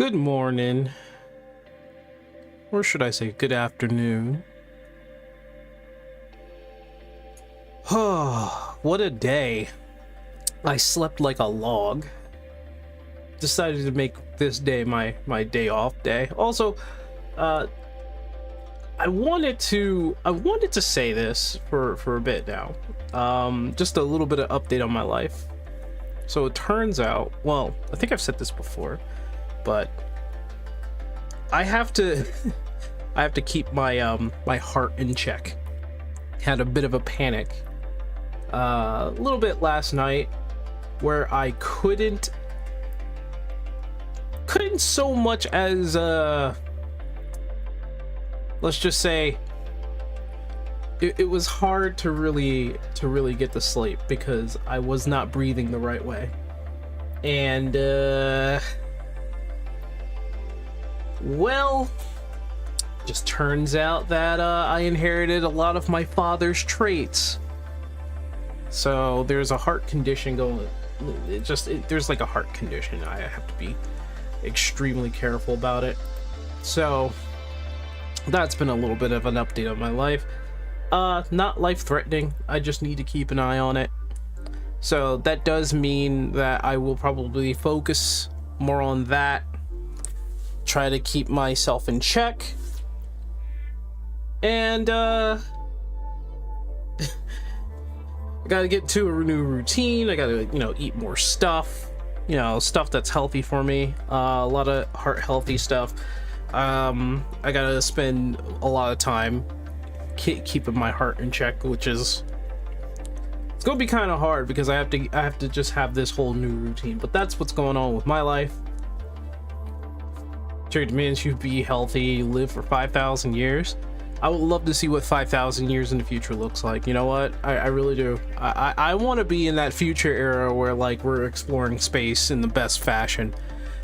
Good morning. Or should I say good afternoon? Oh, what a day. I slept like a log. Decided to make this day my day off day. Also, I wanted to say this for a bit now. Just a little bit of update on my life. So it turns out, well, I think I've said this before, but I have to keep my my heart in check. Had a bit of a panic a little bit last night where I couldn't so much as let's just say it was hard to really get to sleep because I was not breathing the right way. And well, just turns out that I inherited a lot of my father's traits. So there's a heart condition going. There's like a heart condition. I have to be extremely careful about it. So that's been a little bit of an update on my life. Not life-threatening. I just need to keep an eye on it. So that does mean that I will probably focus more on that. Try to keep myself in check. And I gotta get to a new routine. I gotta, eat more stuff. Stuff that's healthy for me. A lot of heart healthy stuff. I gotta spend a lot of time keeping my heart in check, which is it's gonna be kind of hard because I have to just have this whole new routine. But that's what's going on with my life. Dreadmyst, you be healthy, live for 5,000 years. I would love to see what 5,000 years in the future looks like. You know what? I really do. I want to be in that future era where like we're exploring space in the best fashion.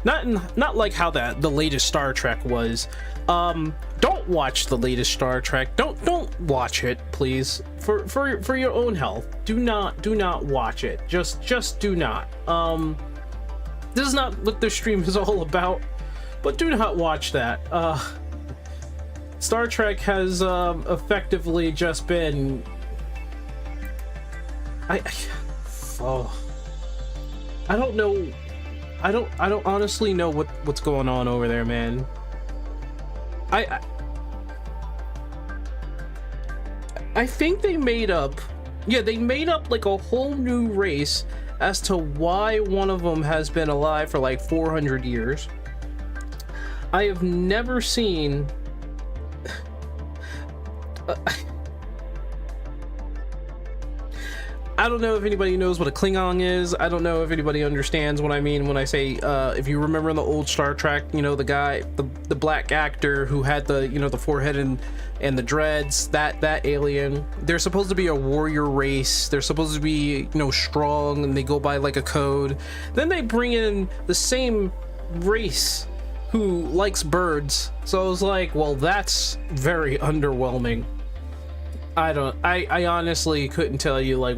Not like how the latest Star Trek was. Don't watch the latest Star Trek. Don't watch it, please. For your own health. Do not watch it. Just do not. This is not what this stream is all about. But do not watch that. Star Trek has effectively just been I don't know. I don't honestly know what's going on over there, man. I think they made up like a whole new race as to why one of them has been alive for like 400 years. I have never seen I don't know if anybody knows what a Klingon is. I don't know if anybody understands what I mean when I say if you remember in the old Star Trek, the guy, the black actor who had the the forehead and the dreads, that alien. They're supposed to be a warrior race. They're supposed to be strong, and they go by like a code. Then they bring in the same race who likes birds. So I was like, well, that's very underwhelming. I honestly couldn't tell you like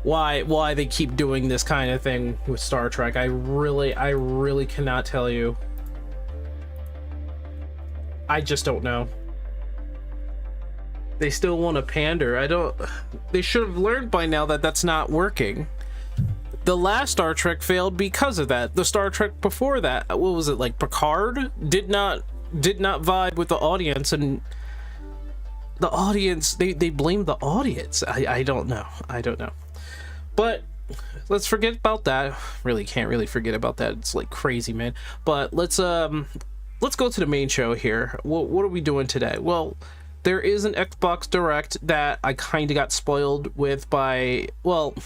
why they keep doing this kind of thing with Star Trek. I really cannot tell you. I just don't know. They still want to pander. They should have learned by now that that's not working. The last Star Trek failed because of that. The Star Trek before that, what was it, like Picard, did not vibe with the audience, and the audience, they blamed the audience. I don't know. But let's forget about that. Really can't really forget about that. It's like crazy, man. But let's go to the main show here. What are we doing today? Well, there is an Xbox Direct that I kind of got spoiled with by, well,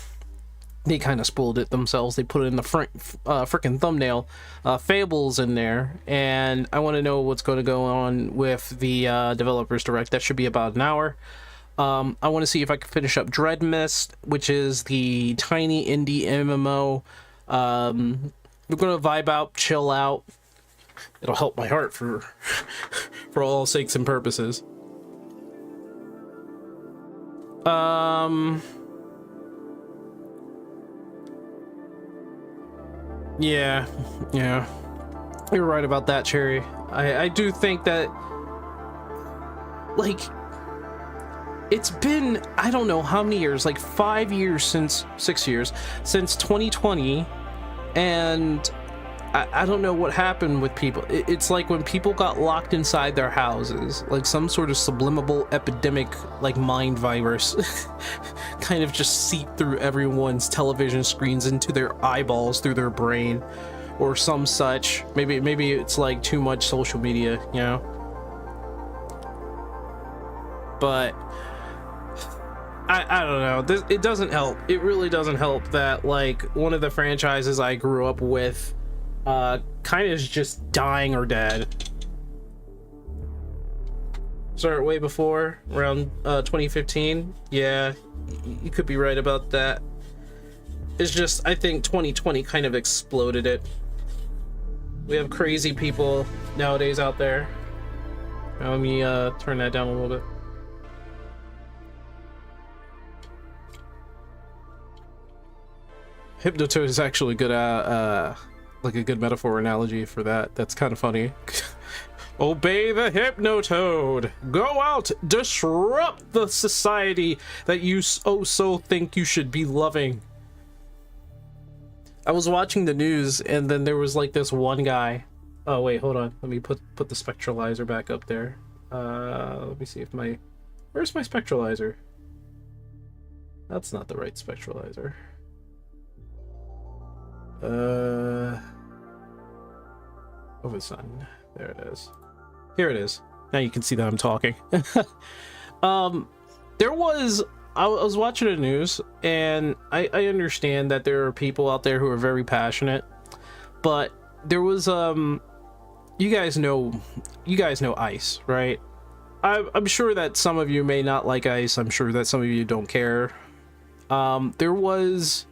they kind of spoiled it themselves. They put it in the front freaking thumbnail. Fable's in there, and I want to know what's going to go on with the Developers Direct. That should be about an hour. I want to see if I can finish up Dreadmyst, which is the tiny indie MMO. We're going to vibe out, chill out. It'll help my heart for all sakes and purposes. Yeah. You're right about that, Cherry. I do think that, like, it's been, I don't know how many years, like 5 years since, 6 years since 2020, and I don't know what happened with people. It's like when people got locked inside their houses, like some sort of subliminal epidemic, like mind virus, kind of just seeped through everyone's television screens into their eyeballs, through their brain, or some such. Maybe it's like too much social media, you know? But I don't know. It doesn't help. It really doesn't help that, like, one of the franchises I grew up with kind of is just dying or dead. Started way before, around 2015. Yeah, you could be right about that. It's just, I think 2020 kind of exploded it. We have crazy people nowadays out there. Now, let me turn that down a little bit. Hypnotoad is actually good at like a good metaphor analogy for that. That's kind of funny. Obey the Hypnotoad. Go out, disrupt the society that you so think you should be loving. I was watching the news, and then there was like this one guy. Oh wait, hold on. Let me put the spectralizer back up there. Let me see if where's my spectralizer? That's not the right spectralizer. Over the sun. There it is. Here it is. Now you can see that I'm talking. There was, I was watching the news, and I understand that there are people out there who are very passionate, but there was you guys know ice, right? I'm sure that some of you may not like ice. I'm sure that some of you don't care. There was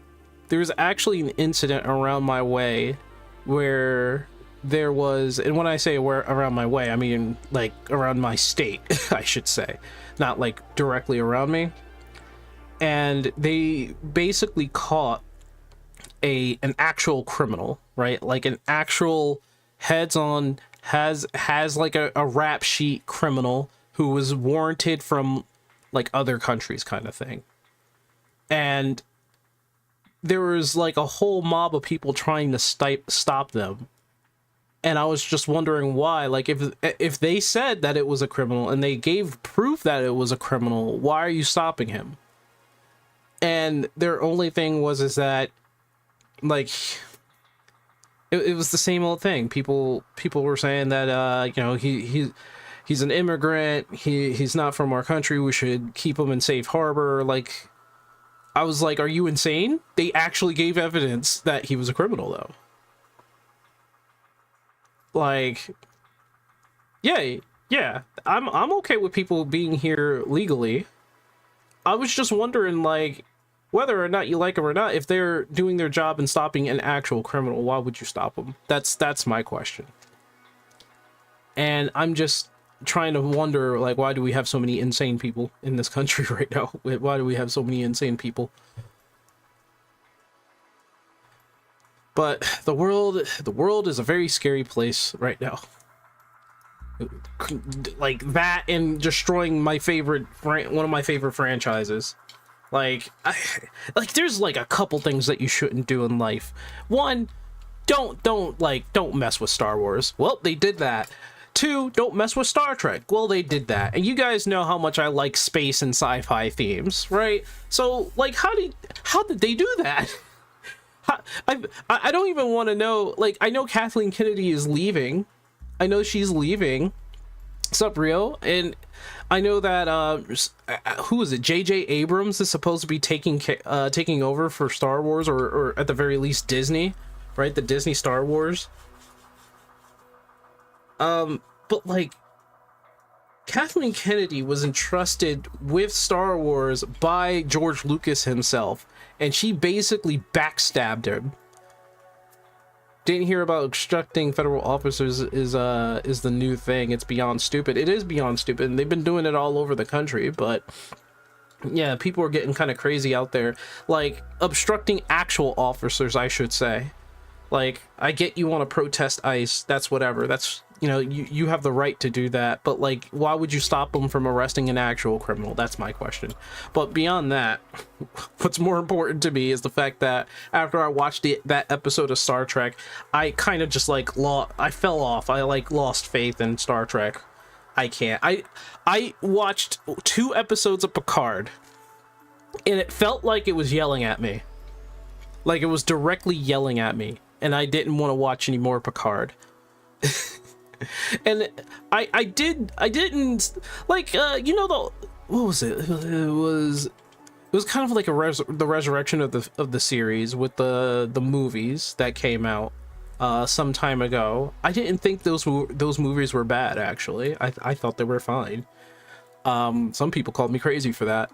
actually an incident around my way where there was, and when I say where around my way, I mean like around my state, I should say, not like directly around me. And they basically caught an actual criminal, right? Like an actual heads-on has like a rap sheet criminal who was warranted from like other countries, kind of thing. And there was like a whole mob of people trying to stop them. And I was just wondering why. Like, if they said that it was a criminal and they gave proof that it was a criminal, why are you stopping him? And their only thing was that, like, it was the same old thing. People were saying that you know, he's an immigrant. He's not from our country. We should keep him in safe harbor. Like, I was like, are you insane? They actually gave evidence that he was a criminal, though. Like, yeah, I'm okay with people being here legally. I was just wondering, like, whether or not you like them or not, if they're doing their job and stopping an actual criminal, why would you stop them? That's my question. And I'm just trying to wonder, like, why do we have so many insane people in this country right now? Why do we have so many insane people? But the world is a very scary place right now. Like that, and destroying my favorite, one of my favorite franchises. Like, there's like a couple things that you shouldn't do in life. One, don't mess with Star Wars. Well, they did that. Two, don't mess with Star Trek. Well, they did that. And you guys know how much I like space and sci-fi themes, right? So, like, how did they do that? I don't even want to know. Like, I know Kathleen Kennedy is leaving. I know she's leaving. Sup, Rio? And I know that who is it? J.J. Abrams is supposed to be taking over for Star Wars, or at the very least Disney, right? The Disney Star Wars. But like, Kathleen Kennedy was entrusted with Star Wars by George Lucas himself, and she basically backstabbed him. Didn't hear about obstructing federal officers is the new thing. It's beyond stupid. It is beyond stupid, and they've been doing it all over the country. But yeah, people are getting kind of crazy out there, like obstructing actual officers, I should say. Like, I get you want to protest ICE, that's whatever, that's, you know, you have the right to do that, but like, why would you stop them from arresting an actual criminal? That's my question. But beyond that, what's more important to me is the fact that after I watched that episode of Star Trek, I kind of just like I fell off. I like lost faith in Star Trek. I can't. I watched 2 episodes of Picard, and it felt like it was yelling at me. Like it was directly yelling at me, and I didn't want to watch any more Picard. And I didn't like, you know, what was it? It was kind of like the resurrection of the series with the movies that came out some time ago. I didn't think those movies were bad, actually. I thought they were fine. Some people called me crazy for that.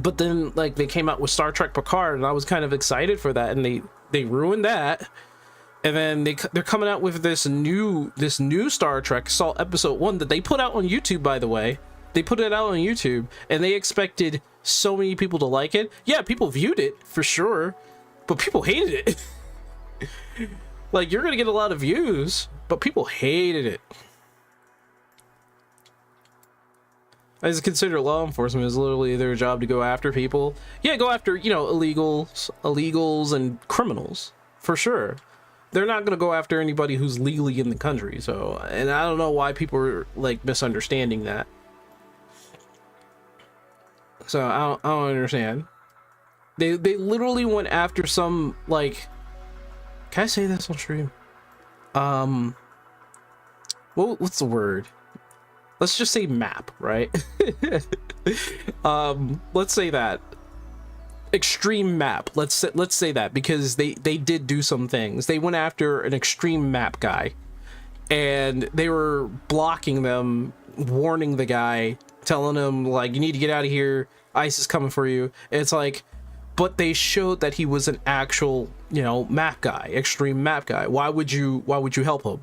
But then, like, they came out with Star Trek Picard, and I was kind of excited for that, and they ruined that. And then they're coming out with this new Star Trek. Saw episode 1 that they put out on YouTube, by the way. They put it out on YouTube, and they expected so many people to like it. Yeah, people viewed it for sure, but people hated it. Like, you're gonna get a lot of views, but people hated it. I just consider law enforcement is literally their job to go after people. Yeah, go after, you know, illegals and criminals, for sure. They're not going to go after anybody who's legally in the country. So, and I don't know why people are like misunderstanding that. So I don't understand. They literally went after some, like, can I say this on stream? What's the word? Let's just say map, right? Let's say that. Extreme map. Let's say that, because they did do some things. They went after an extreme map guy, and they were blocking them, warning the guy, telling him like, you need to get out of here, ICE is coming for you. And it's like, but they showed that he was an actual, you know, map guy, extreme map guy. Why would you help him?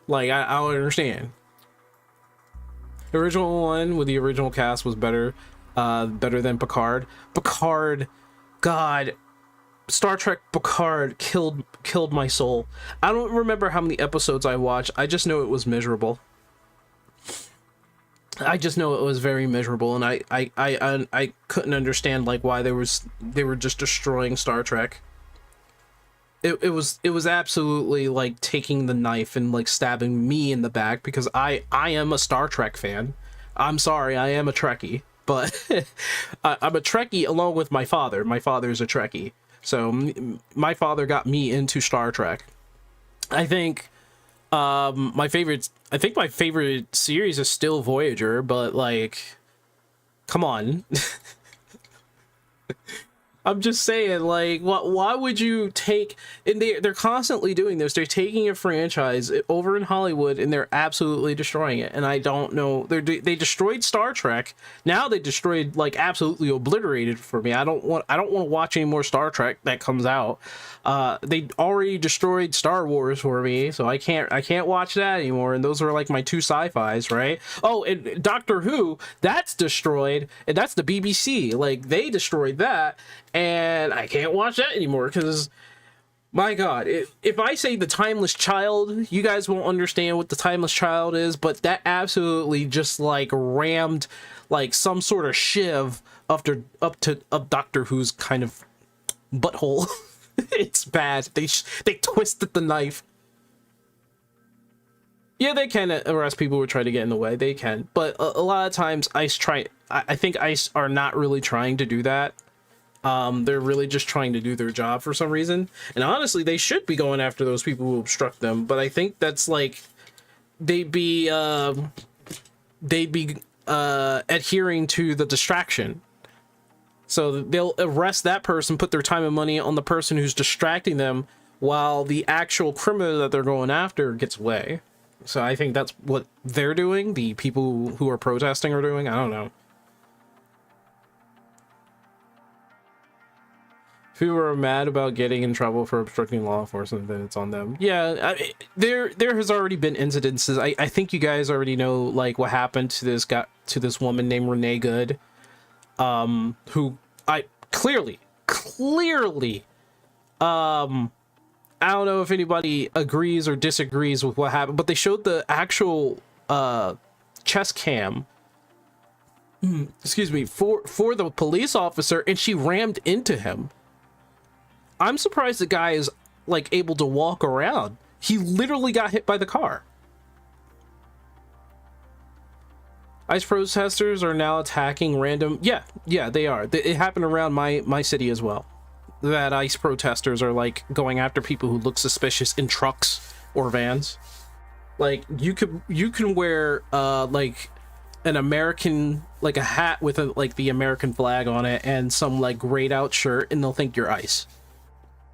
Like, I don't understand. The original one with the original cast was better than Picard. Picard, God, Star Trek Picard killed my soul. I don't remember how many episodes I watched. I just know it was miserable. I just know it was very miserable, and I couldn't understand like why they were just destroying Star Trek. It was absolutely like taking the knife and like stabbing me in the back, because I am a Star Trek fan. I'm sorry, I am a Trekkie, but I'm a Trekkie along with my father. My father's a Trekkie, so my father got me into Star Trek. I think my favorite series is still Voyager, but like, come on. I'm just saying, like, why would you take, and they're constantly doing this. They're taking a franchise over in Hollywood and they're absolutely destroying it. And I don't know, they destroyed Star Trek. Now they destroyed, like, absolutely obliterated for me. I don't want to watch any more Star Trek that comes out. They already destroyed Star Wars for me, so I can't watch that anymore. And those were like my 2 sci-fis, right? Oh, and Doctor Who, that's destroyed, and that's the BBC. Like, they destroyed that, and I can't watch that anymore because, my God, if I say The Timeless Child, you guys won't understand what The Timeless Child is, but that absolutely just like rammed like some sort of shiv up Doctor Who's kind of butthole. It's bad. They twisted the knife. Yeah, they can arrest people who try to get in the way. They can, but a lot of times I think ICE are not really trying to do that. They're really just trying to do their job for some reason. And honestly, they should be going after those people who obstruct them. But I think that's like they'd be adhering to the distraction. So they'll arrest that person, put their time and money on the person who's distracting them, while the actual criminal that they're going after gets away. So I think that's what they're doing. The people who are protesting are doing. I don't know. If people are mad about getting in trouble for obstructing law enforcement, then it's on them. Yeah, there has already been incidences. I think you guys already know like what happened to this woman named Renee Good, who I clearly I don't know if anybody agrees or disagrees with what happened, but they showed the actual chest cam, excuse me, for the police officer, and she rammed into him. I'm surprised the guy is like able to walk around. He literally got hit by the car. ICE protesters are now attacking random... Yeah, they are. It happened around my city as well. That ICE protesters are, like, going after people who look suspicious in trucks or vans. Like, you can wear, like, an American... Like, a hat with, like, the American flag on it and some, like, grayed out shirt, and they'll think you're ICE.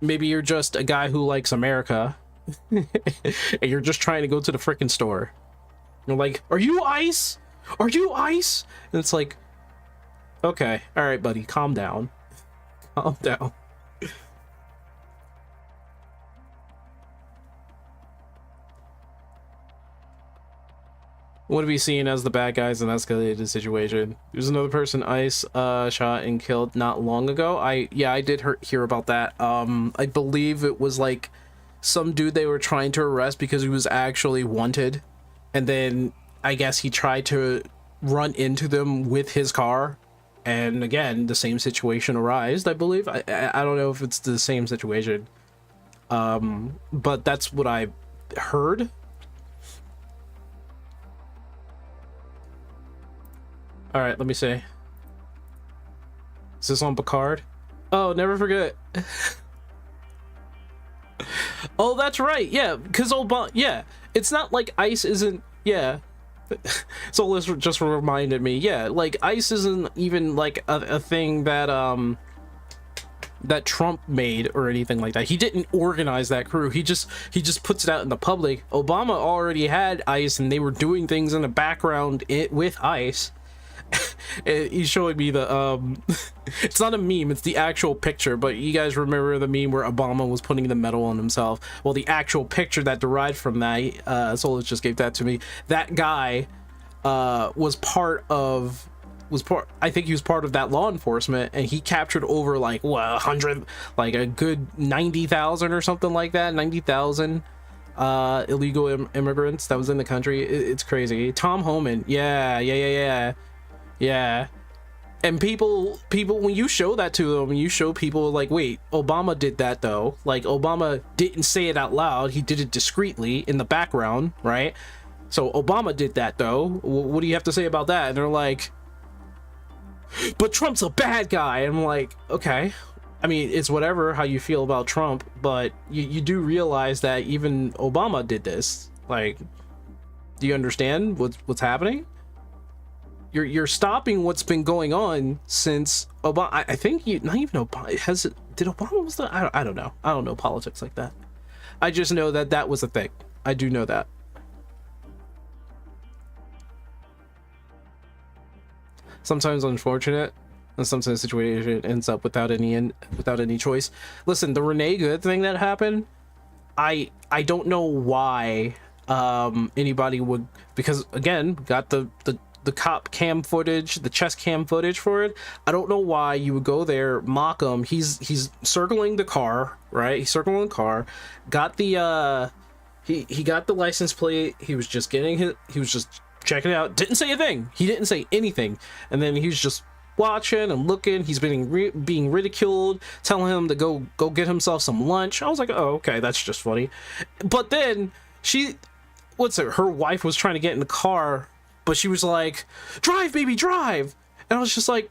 Maybe you're just a guy who likes America, and you're just trying to go to the frickin' store. You're like, are you ICE? Are you ICE? And it's like, okay, all right, buddy, calm down. Calm down. What have we seen as the bad guys in escalated situation? There's another person ICE shot and killed not long ago. I did hear about that. I believe it was like some dude they were trying to arrest because he was actually wanted, and then I guess he tried to run into them with his car, and again the same situation arose. I believe I don't know if it's the same situation, but that's what I heard. All right, let me see. Is this on Picard? Oh, never forget. Oh, that's right. Yeah, because Obama. Yeah, it's not like ICE isn't. Yeah. So this just reminded me. Yeah, like ICE isn't even like a thing that that Trump made or anything like that. He didn't organize that crew. He just puts it out in the public. Obama already had ICE, and they were doing things in the background with ICE. He's showing me the it's not a meme, it's the actual picture, but you guys remember the meme where Obama was putting the medal on himself? Well, the actual picture that derived from that, Solus just gave that to me. That guy I think he was part of that law enforcement, and he captured over like what 100, like a good 90,000 or something like that, 90,000 illegal immigrants that was in the country. It's crazy. Tom Homan, yeah, and people when you show that to them, you show people like, wait, Obama did that though. Like, Obama didn't say it out loud, he did it discreetly in the background, right? So Obama did that though. What do you have to say about that? And they're like, but Trump's a bad guy. And I'm like, okay, I mean, it's whatever how you feel about Trump, but you do realize that even Obama did this. Like, do you understand what's happening? You're stopping what's been going on since Obama. I think not even Obama did Obama was the I don't know. I don't know politics like that. I just know that was a thing. I do know that. Sometimes unfortunate, and sometimes the situation ends up without any choice. Listen, the Renee Good thing that happened, I don't know why anybody would, because again, got the cop cam footage, the chest cam footage for it. I don't know why you would go there, mock him. He's circling the car, right? He's circling the car, got the he got the license plate. He was just checking it out, didn't say a thing. He didn't say anything, and then he was just watching and looking. He's being ridiculed, telling him to go get himself some lunch. I was like, oh, okay, that's just funny. But then her wife was trying to get in the car, but she was like, drive, baby, drive. And I was just like,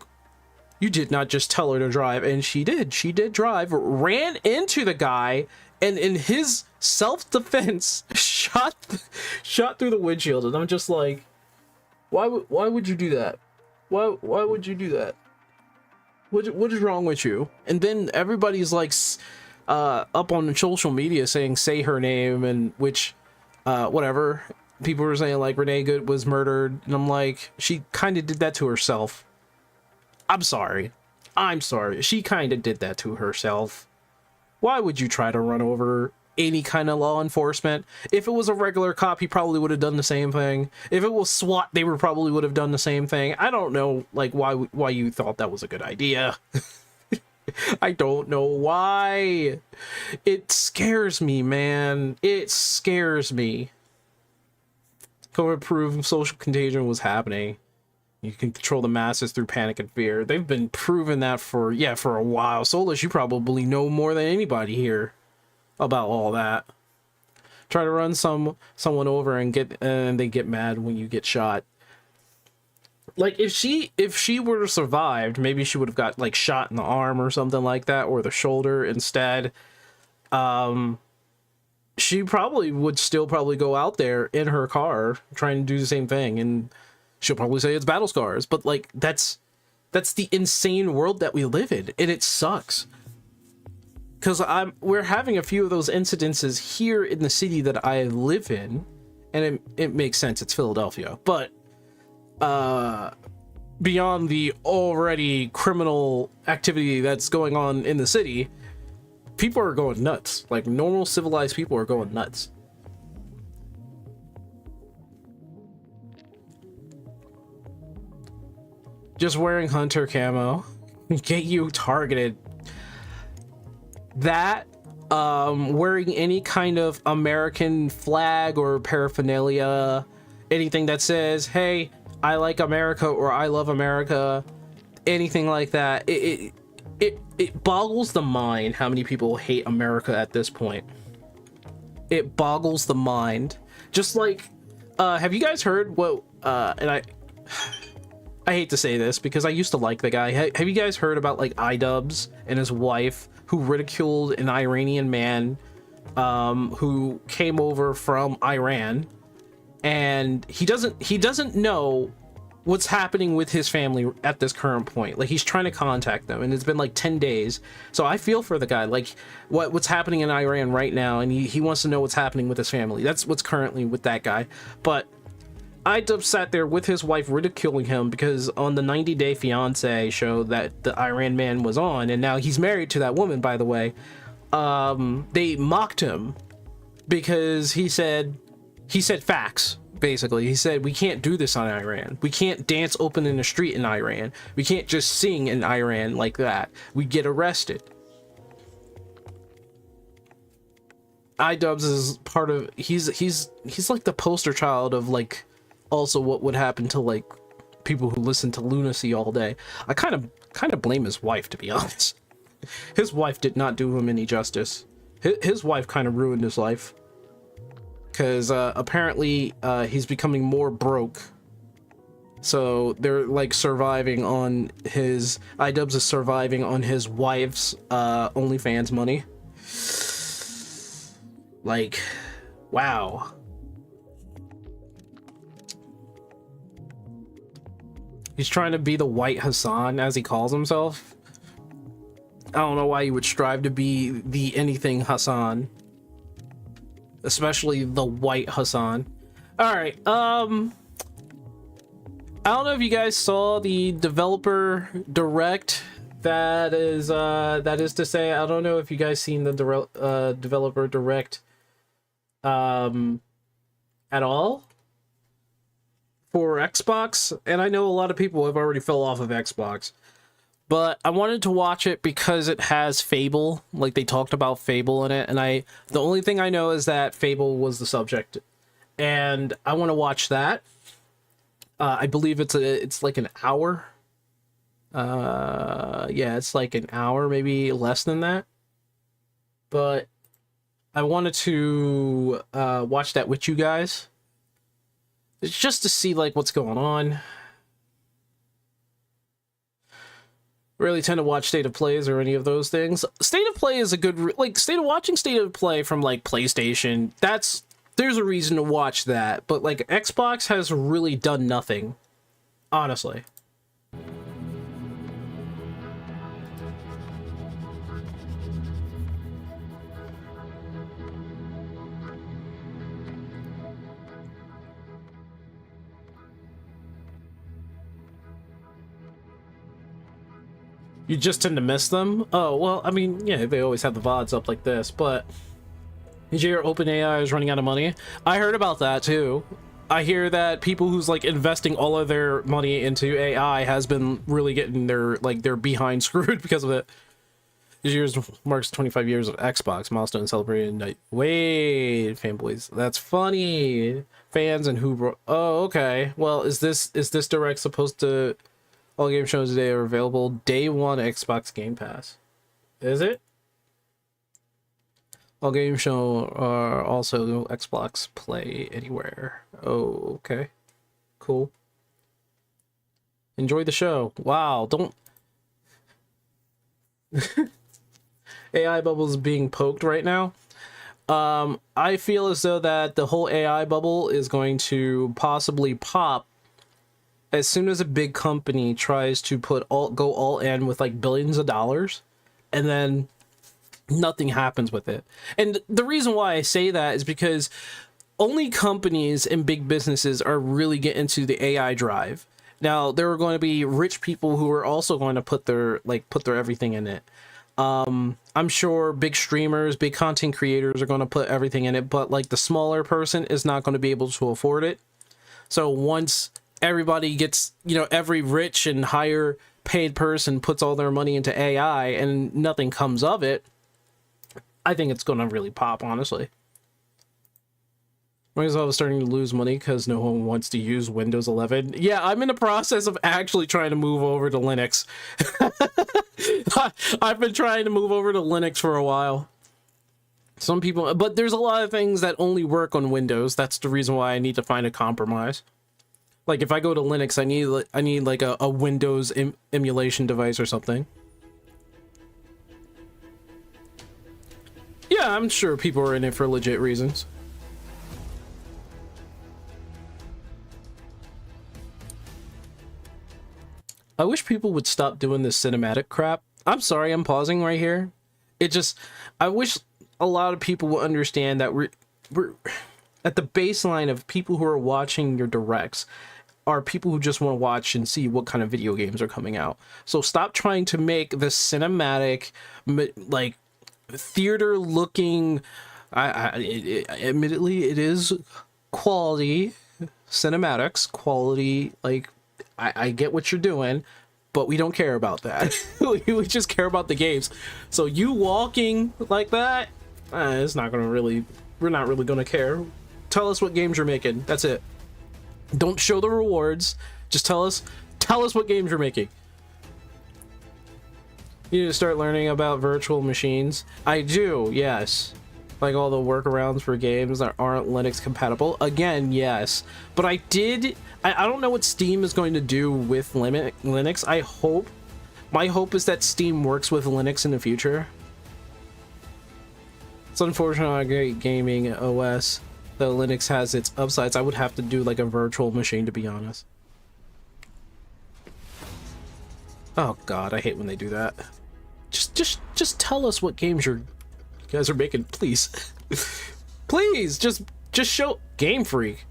you did not just tell her to drive. And she did drive, ran into the guy, and in his self-defense shot through the windshield. And I'm just like, why would you do that? Why would you do that? What is wrong with you? And then everybody's like up on social media saying, say her name, and which whatever. People were saying like Renee Good was murdered, and I'm like, she kind of did that to herself. I'm sorry. She kind of did that to herself. Why would you try to run over any kind of law enforcement? If it was a regular cop, he probably would have done the same thing. If it was SWAT, they probably would have done the same thing. I don't know, like, why you thought that was a good idea. I don't know why. It scares me, man. It scares me. COVID proof social contagion was happening. You can control the masses through panic and fear. They've been proving that for a while. Solus, you probably know more than anybody here about all that. Try to run someone over and they get mad when you get shot. Like if she were to survived, maybe she would have got like shot in the arm or something like that, or the shoulder instead. She probably would still go out there in her car trying to do the same thing, and she'll probably say it's battle scars. But like that's the insane world that we live in, and it sucks. Because we're having a few of those incidences here in the city that I live in, and it makes sense. It's Philadelphia, but beyond the already criminal activity that's going on in the city, people are going nuts. Like normal civilized people are going nuts. Just wearing hunter camo get you targeted. That wearing any kind of American flag or paraphernalia, anything that says, hey, I like America or I love America, anything like that, it boggles the mind how many people hate America at this point. It boggles the mind. Just like have you guys heard what and I hate to say this because I used to like the guy. Have you guys heard about like iDubbbz and his wife who ridiculed an Iranian man who came over from Iran, and he doesn't know what's happening with his family at this current point. Like he's trying to contact them and it's been like 10 days. So I feel for the guy, like what's happening in Iran right now, and he wants to know what's happening with his family. That's what's currently with that guy. But iDubbbz sat there with his wife ridiculing him because on the 90 Day Fiance show that the Iran man was on, and now he's married to that woman, by the way, they mocked him because he said facts, basically. He said, we can't do this on Iran. We can't dance open in the street in Iran. We can't just sing in Iran like that. We get arrested. iDubbbz is part of, he's like the poster child of like also what would happen to like people who listen to lunacy all day. I kind of blame his wife, to be honest. His wife did not do him any justice. His wife kind of ruined his life because apparently he's becoming more broke, so they're like surviving on his iDubbbz is surviving on his wife's OnlyFans money. Like, wow. He's trying to be the white Hassan, as he calls himself. I don't know why you would strive to be the anything Hassan, especially the white Hassan. All right. I don't know if you guys saw the developer direct. That is to say, I don't know if you guys seen the developer direct at all for Xbox, and I know a lot of people have already fell off of Xbox, but I wanted to watch it because it has Fable. Like they talked about Fable in it, and the only thing I know is that Fable was the subject, and I want to watch that. I believe it's like an hour. Yeah, it's like an hour, maybe less than that. But I wanted to watch that with you guys. It's just to see like what's going on. Really tend to watch State of Plays or any of those things. State of Play is a good watching State of Play from like PlayStation. There's a reason to watch that, but like Xbox has really done nothing, honestly. You just tend to miss them? Oh, well, I mean, yeah, they always have the VODs up like this, but did you hear OpenAI is running out of money? I heard about that, too. I hear that people who's, like, investing all of their money into AI has been really getting their behind screwed because of it. This year marks 25 years of Xbox milestone celebrated night. Wait, fanboys, that's funny. Fans and who? Oh, okay. Well, is this direct supposed to? All game shows today are available day one Xbox Game Pass. Is it? All game show are also Xbox Play Anywhere. Oh, okay. Cool. Enjoy the show. Wow, don't... AI bubble is being poked right now. I feel as though that the whole AI bubble is going to possibly pop as soon as a big company tries to go all in with like billions of dollars, and then nothing happens with it. And the reason why I say that is because only companies and big businesses are really getting into the AI drive. Now, there are going to be rich people who are also going to put their everything in it. I'm sure big streamers, big content creators are going to put everything in it, but like the smaller person is not going to be able to afford it. So once everybody gets, every rich and higher paid person puts all their money into AI and nothing comes of it, I think it's going to really pop, honestly. Microsoft is starting to lose money because no one wants to use Windows 11. Yeah, I'm in the process of actually trying to move over to Linux. I've been trying to move over to Linux for a while. Some people, but there's a lot of things that only work on Windows. That's the reason why I need to find a compromise. Like if I go to Linux, I need like a Windows emulation device or something. Yeah, I'm sure people are in it for legit reasons. I wish people would stop doing this cinematic crap. I'm sorry, I'm pausing right here. I wish a lot of people will understand that we're at the baseline of people who are watching your directs are people who just want to watch and see what kind of video games are coming out. So stop trying to make the cinematic, like theater looking, admittedly it is quality cinematics, quality, like I get what you're doing, but we don't care about that. We just care about the games. So you walking like that, it's not gonna really, we're not really gonna care. Tell us what games you're making. That's it. Don't show the rewards. Just tell us what games you're making. You need to start learning about virtual machines. I do, yes. Like all the workarounds for games that aren't Linux compatible. Again, yes. But I don't know what Steam is going to do with Linux. My hope is that Steam works with Linux in the future. It's unfortunate on a great gaming OS, though Linux has its upsides. I would have to do like a virtual machine, to be honest. Oh god, I hate when they do that. Just tell us what games you guys are making, please. Please, just show Game Freak.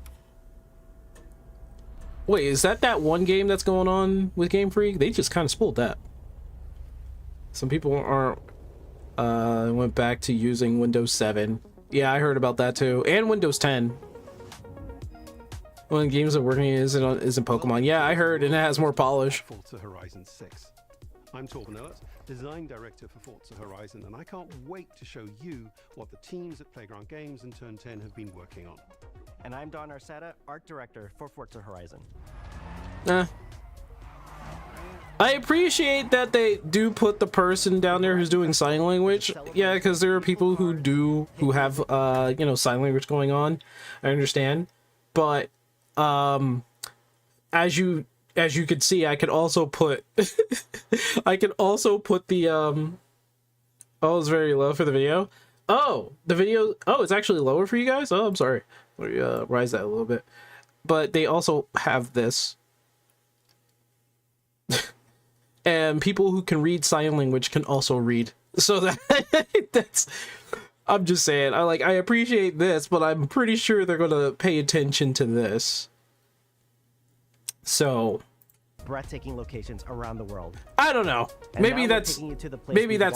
Wait, is that one game that's going on with Game Freak? They just kind of spoiled that. Some people aren't went back to using Windows 7. Yeah, I heard about that too, and Windows 10. When games are working isn't Pokemon. Yeah, I heard, and it has more polish. Forza Horizon 6. I'm Torben Ehlert, design director for Forza Horizon, and I can't wait to show you what the teams at Playground Games and Turn 10 have been working on. And I'm Don Arcetta, art director for Forza Horizon. I appreciate that they do put the person down there who's doing sign language. Yeah, because there are people who have sign language going on. I understand, but as you could see, I could also put the oh, it's very low for the video. Oh, the video, it's actually lower for you guys. Oh, I'm sorry. Let me rise that a little bit. But they also have this. And people who can read sign language can also read. So that's, I'm just saying, I appreciate this, but I'm pretty sure they're gonna pay attention to this. So breathtaking locations around the world. I don't know. Maybe that's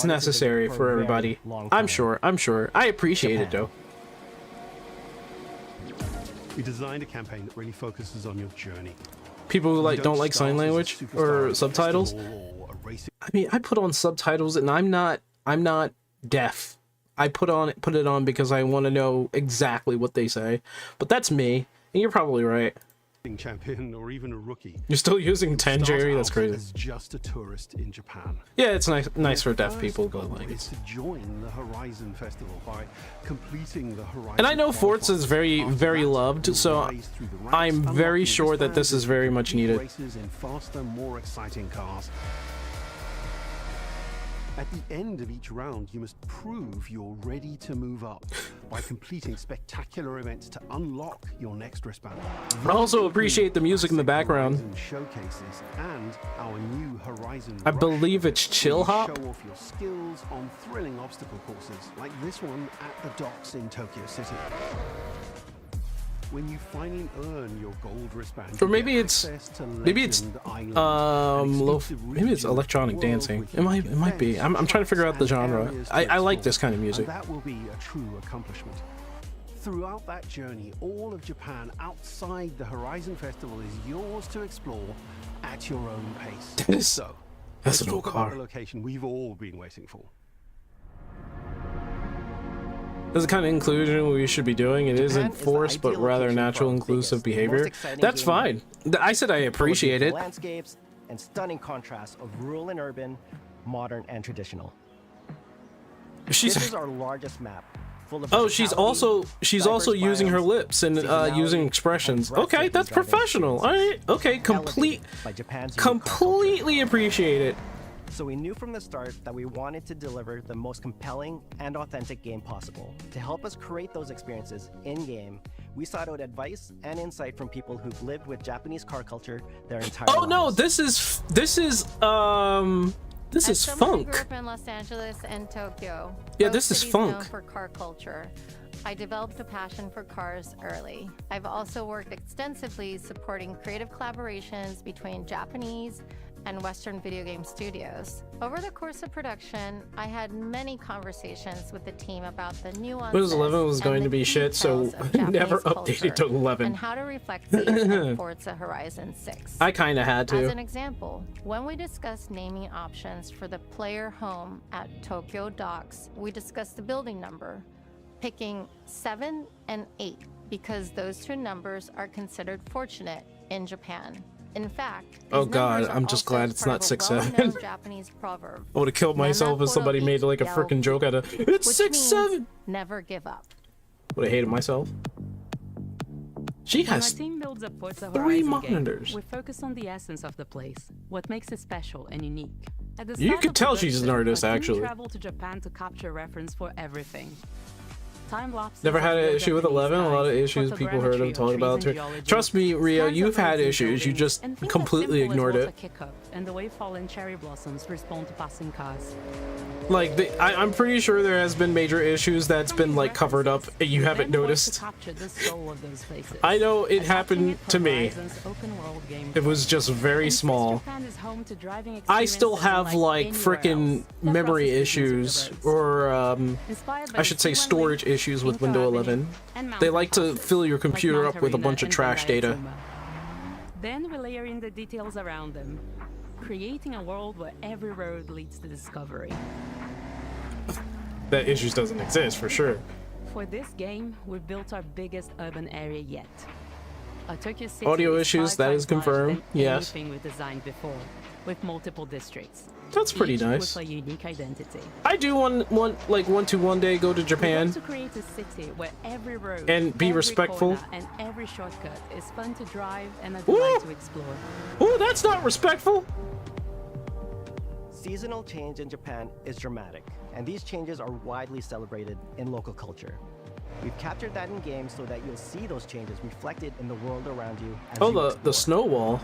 necessary for everybody. I'm sure. I appreciate it though. We designed a campaign that really focuses on your journey. People who don't like sign language or subtitles. I mean, I put on subtitles and I'm not I'm not deaf. I put it on because I want to know exactly what they say. But that's me, and you're probably right. Champion or even a rookie. You're still using 10, Jerry? That's crazy. As just a tourist in Japan. Yeah, it's nice for deaf people, but like it's to join the Horizon Festival by completing the Horizon. And I know Forza is very loved, so I'm very sure that this is very much needed. Races in faster, more exciting cars. At the end of each round, you must prove you're ready to move up by completing spectacular events to unlock your next wristband. I also appreciate the music in the background. Showcases and our new Horizon I believe it's Chill Hop. Show off your skills on thrilling obstacle courses like this one at the docks in Tokyo City. When you finally earn your gold wristband, or maybe it's maybe it's electronic dancing. It might be. I'm trying to figure out the genre. I like this kind of music. And that will be a true accomplishment. Throughout that journey, all of Japan outside the Horizon Festival is yours to explore at your own pace. So, that's let's an old talk car. about the location we've all been waiting for. This is the kind of inclusion we should be doing. It isn't forced, but rather natural, inclusive behavior. That's fine. I said I appreciate it. Landscapes and stunning contrasts of rural and urban, modern and traditional. This is our largest map. Oh, she's also using her lips and using expressions. Okay, that's professional. All right. Okay, completely appreciate it. So we knew from the start that we wanted to deliver the most compelling and authentic game possible. To help us create those experiences in-game, we sought out advice and insight from people who've lived with Japanese car culture their entire lives. Oh no, this is funk. Who grew up in Los Angeles and Tokyo. Yeah, both this is cities funk. known for car culture. I developed a passion for cars early. I've also worked extensively supporting creative collaborations between Japanese and Western video game studios. Over the course of production, I had many conversations with the team about the nuances. Windows 11 was going and to the be shit, so details of Japanese never culture updated to 11. and how to reflect these in Forza Horizon 6. I kind of had As to. an example, when we discussed naming options for the player home at Tokyo Docks, we discussed the building number, picking 7 and 8 because those two numbers are considered fortunate in Japan. In fact, Oh these God, numbers are I'm just also glad it's part not of a 6, 7. well-known Japanese proverb. I would have killed myself if somebody made like a freaking joke out of it's which 6, means 7. Never give up. Would have hated myself. She When our has team builds a Forza 3 Horizon monitors. game, we focus on the essence of the place, what makes it special and unique. At the You start could of tell she's an production, artist, our team actually. traveled to Japan to capture reference for everything. Time lapses Never had of an real issue with Japanese 11. A lot of skies, issues people heard him photogrammetry talk of about trees it. and geology, Trust me, Rio, scans you've of had ancient issues. You buildings, just and things as completely simple as ignored water it. kick-up and the way fallen cherry blossoms respond to passing cars. Like, I'm pretty sure there has been major issues that's been like covered up and you haven't Then work to noticed. capture the soul of those places. I know it Adapting happened it for to me. Horizon's open world game. It was just very And since small. Japan is home to driving I still experiences have like anywhere frickin' else, that memory process issues, begins with the roads. or Inspired by I the should say T1 storage link, issues with Inko Windows Avenue, 11. and They mountain like to passes, fill your like computer Mount up with a Arena bunch of and trash Bandai data. Tsuma. Then we layer in the details around them, creating a world where every road leads to discovery. That issues doesn't exist for sure. For this game, we've built our biggest urban area yet. Our Tokyo City Audio is issues, 5 that times is confirmed, larger than yes. anything we've designed before, with multiple districts. That's pretty each nice. with a unique identity. I do want to one day go to We Japan. want to create a city where every road, And be every respectful. corner, and every shortcut is fun to drive and a Ooh. delight to explore. Oh, that's not respectful. Seasonal change in Japan is dramatic, and these changes are widely celebrated in local culture. We've captured that in games so that you'll see those changes reflected in the world around you as Oh, you the explore. snow wall.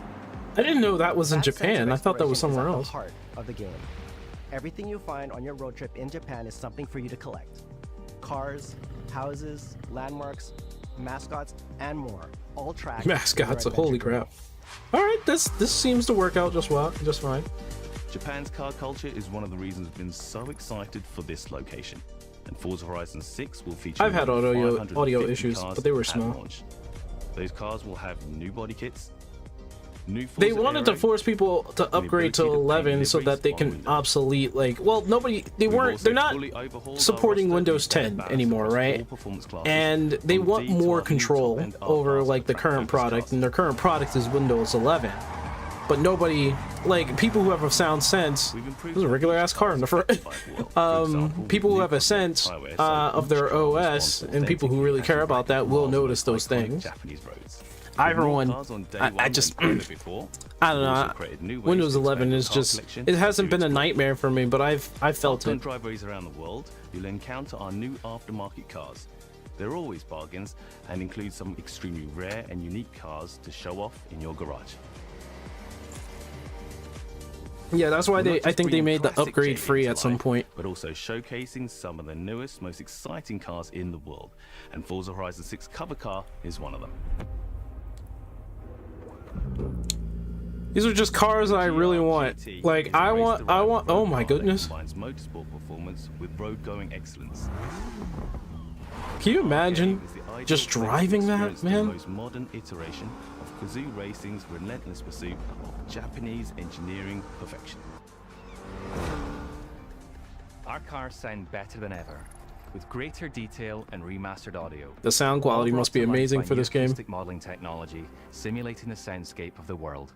I didn't know that was in That sense of Japan. I thought that was exploration is somewhere at the else. heart of the game. Everything you find on your road trip in Japan is something for you to collect. Cars, houses, landmarks, mascots, and more. All tracked. in your Mascots. adventure Holy journey. crap. All right, this seems to work out just fine. Japan's car culture is one of the reasons we've been so excited for this location. And Forza Horizon 6 will feature I've had more than audio 550 issues, cars but they were at small. launch. Those cars will have new body kits, They wanted to force people to upgrade to 11 so that they can obsolete, like, well, nobody, they're not supporting Windows 10 anymore, right? And they want more control over, like, the current product, and their current product is Windows 11. But nobody, like, people who have a sound sense, there's a regular ass car in the front, people who have a sense of their OS, and people who really care about that will notice those things. I, for one, I just, I don't know, Windows 11 is just, it hasn't been a nightmare for me, but I've felt it. On driveways around the world, you'll encounter our new aftermarket cars. They're always bargains and include some extremely rare and unique cars to show off in your garage. Yeah, that's why I think they made the upgrade free at some point. But also showcasing some of the newest, most exciting cars in the world. And Forza Horizon 6 cover car is one of them. These are just cars I really want. Like, I want, oh my goodness. Combines motorsport performance with road-going excellence. Can you imagine just driving that, man? The most modern iteration of Kazoo Racing's relentless pursuit of Japanese engineering perfection. Our cars sound better than ever, with greater detail and remastered audio. The sound quality must be amazing for this game. Modeling technology, simulating the soundscape of the world.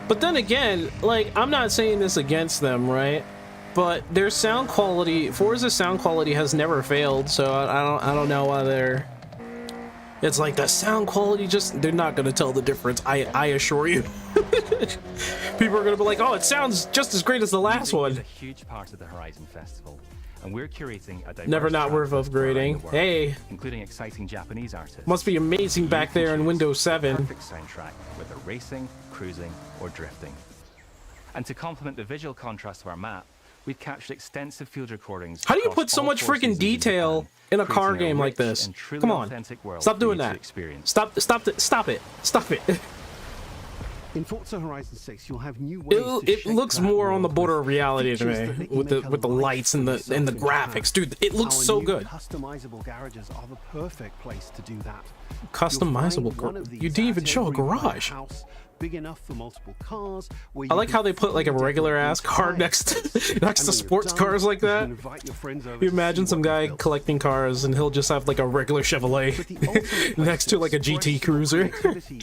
But then again, like, I'm not saying this against them, right? But their sound quality, Forza's sound quality has never failed, so I don't know why they're... It's like the sound quality just, they're not gonna tell the difference, I assure you. People are gonna be like, oh, it sounds just as great as the last one. It's a huge part of the Horizon Festival, and we're curating a diverse Never not worth upgrading. Hey, including exciting Japanese artists. Must be amazing back there in Windows 7. Perfect soundtrack, whether racing, cruising, or drifting. And to complement the visual contrast of our map, we've captured extensive field recordings. How do you put so much freaking detail in a car game like this? Come on, stop doing that. Stop it. In Forza Horizon 6, you'll have new ways it looks more on the border of reality to me, with the lights and the graphics, dude. It looks so good. Customizable garages are the perfect place to do that. Customizable? You didn't even show a garage. Big enough for multiple cars. I like how they put like a regular ass car next to sports cars like that. You imagine some guy collecting cars and he'll just have like a regular Chevrolet next to like a GT Cruiser.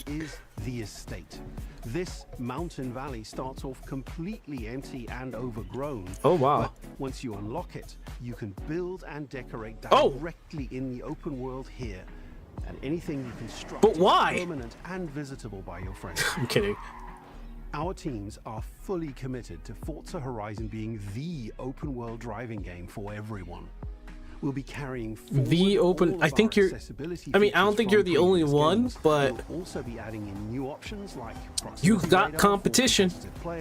Is the estate. This mountain valley starts off completely empty and overgrown. Oh wow. But once you unlock it, you can build and decorate directly in the open world here. And anything you construct but why? is permanent and visitable by your friends. I'm kidding. Our teams are fully committed to Forza Horizon being the open world driving game for everyone. We'll be carrying the open. I think you're. I mean, I don't think you're the only one, but we'll also be adding in new options like you've got competition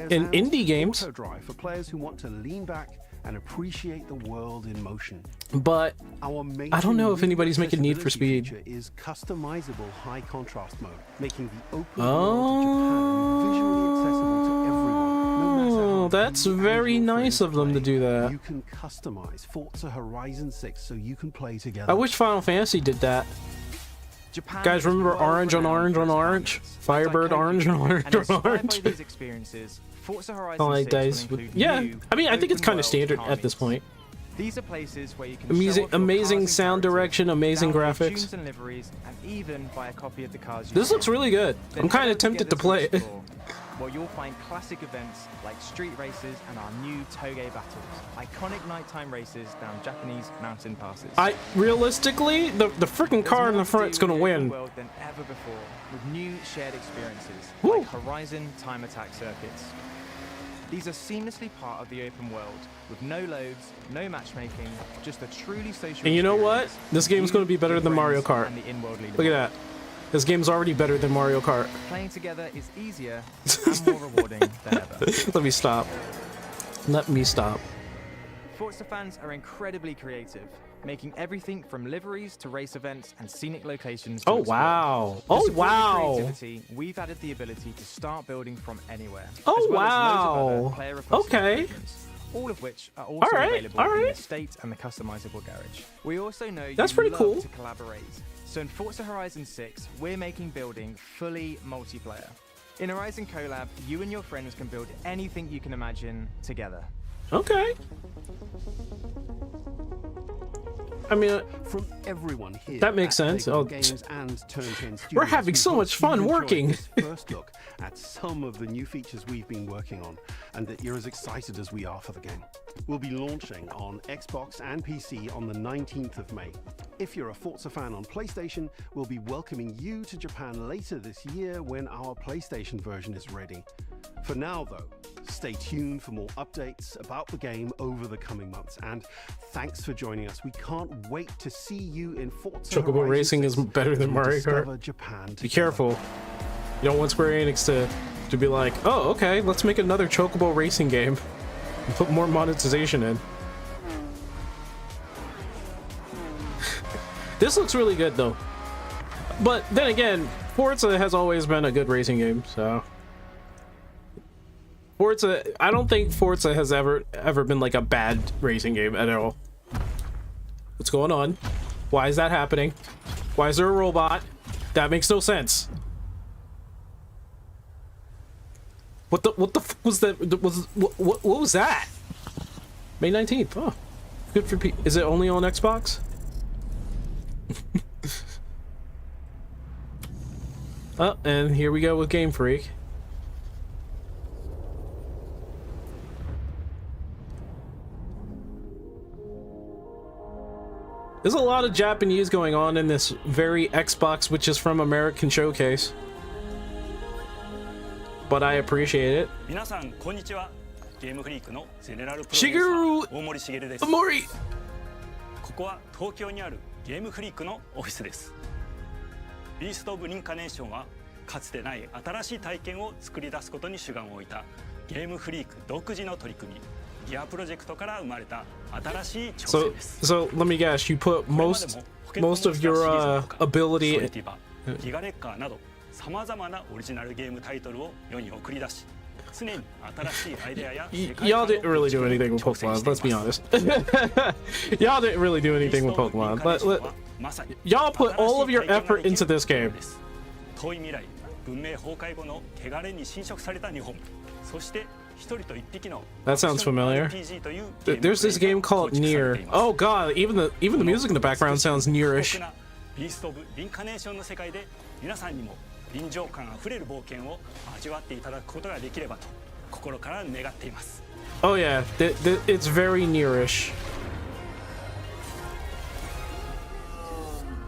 in indie games. Drive for players who want to lean back and appreciate the world in motion. But I don't know if anybody's making Need for Speed. Is customizable high contrast mode, making the open world of Japan visually accessible to everyone. No matter how that's very nice of them to do that. You can customize Forza Horizon 6 so you can play together. I wish Final Fantasy did that. Guys, remember Orange on Orange on Orange? Firebird Orange on Orange on Orange? These experiences, Forza Horizon oh, 6 will yeah, I mean, I think it's kind of standard at this point. These are places where you can amazing sound direction, amazing graphics. Tunes and liveries, and even buy a copy of the cars you this looks really good. I'm kind of tempted to play it. Well, you'll find classic events like street races and our new Toge battles, iconic nighttime races down Japanese mountain passes. Realistically, the freaking car in the front's gonna win. World than ever before, with new shared experiences Woo. like Horizon time attack circuits. These are seamlessly part of the open world, with no loads, no matchmaking, just a truly social. And you know what? This game's going to be better than Mario Kart. Look at that. This game's already better than Mario Kart. Playing together is easier and more rewarding than ever. Let me stop. Let me stop. Forza fans are incredibly creative, making everything from liveries to race events and scenic locations. Oh wow! Oh wow! We've added the ability to start building from anywhere. Oh wow! Okay. all of which are also available in the estate and the customizable garage. We also know you That's pretty love cool. to collaborate, so in Forza Horizon 6, we're making building fully multiplayer. In Horizon Collab, you and your friends can build anything you can imagine together. Okay. I mean, From everyone here that makes at sense. Lego Oh, Games and Turn 10 Studios, we're having we so hope much fun you've enjoyed working. this first look at some of the new features we've been working on, and that you're as excited as we are for the game. We'll be launching on Xbox and PC on the 19th of May. If you're a Forza fan on PlayStation, we'll be welcoming you to Japan later this year when our PlayStation version is ready. For now, though, stay tuned for more updates about the game over the coming months. And thanks for joining us. We can't wait to see you in Forza Chocobo Horizon Racing 6 is better than as we Mario discover Kart. Japan Be together. careful. You don't want Square Enix to be like, oh, okay, let's make another Chocobo Racing game and put more monetization in. This looks really good though. But then again, Forza has always been a good racing game, so Forza, I don't think Forza has ever been like a bad racing game at all. What's going on? Why is that happening? Why is there a robot? That makes no sense. What the fuck was that? What was that? May 19th. Oh, good for people. Is it only on Xbox? Oh, and here we go with Game Freak. There's a lot of Japanese going on in this very Xbox, which is from American showcase. But I appreciate it. 皆さんこんにちは。ゲームフリークのゼネラルプロデューサ Shigeru ー大森茂です。 Amori! ここは東京にあるゲームフリークのオフィスです。ビースト・オブ・リンカネーションはかつてない新しい体験を作り出すことに主眼を置いたゲームフリーク独自の取り組みギアプロジェクトから生まれた新しい挑戦です。 So let me guess, you put most of your ability ギガレッカーなどさまざまなオリジナルゲームタイトルを世に送り出し常に新しいアイデアや Y'all didn't really do anything with Pokemon, let's be honest. Y'all didn't really do anything with Pokemon. Y'all put all of your effort into this game. 遠い未来文明崩壊後の汚れに侵食された日本そして一人と一匹の That sounds familiar. There's this game called Nier. Oh god, even the music in the background sounds Nierish. ビースト・オブ・リンカネーションの世界で皆さんにも臨場感あふれる冒険を味わっていただくことができればと心から願っています。 Oh yeah, it's very Nierish.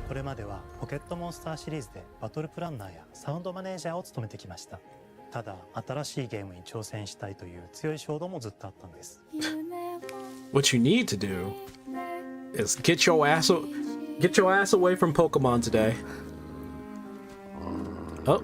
これまではポケットモンスターシリーズでバトルプランナーやサウンドマネージャーを務めてきました。ただ新しいゲームに挑戦したいという強い衝動もずっとあったんです。 What you need to do is get your ass away from Pokemon today. Oh.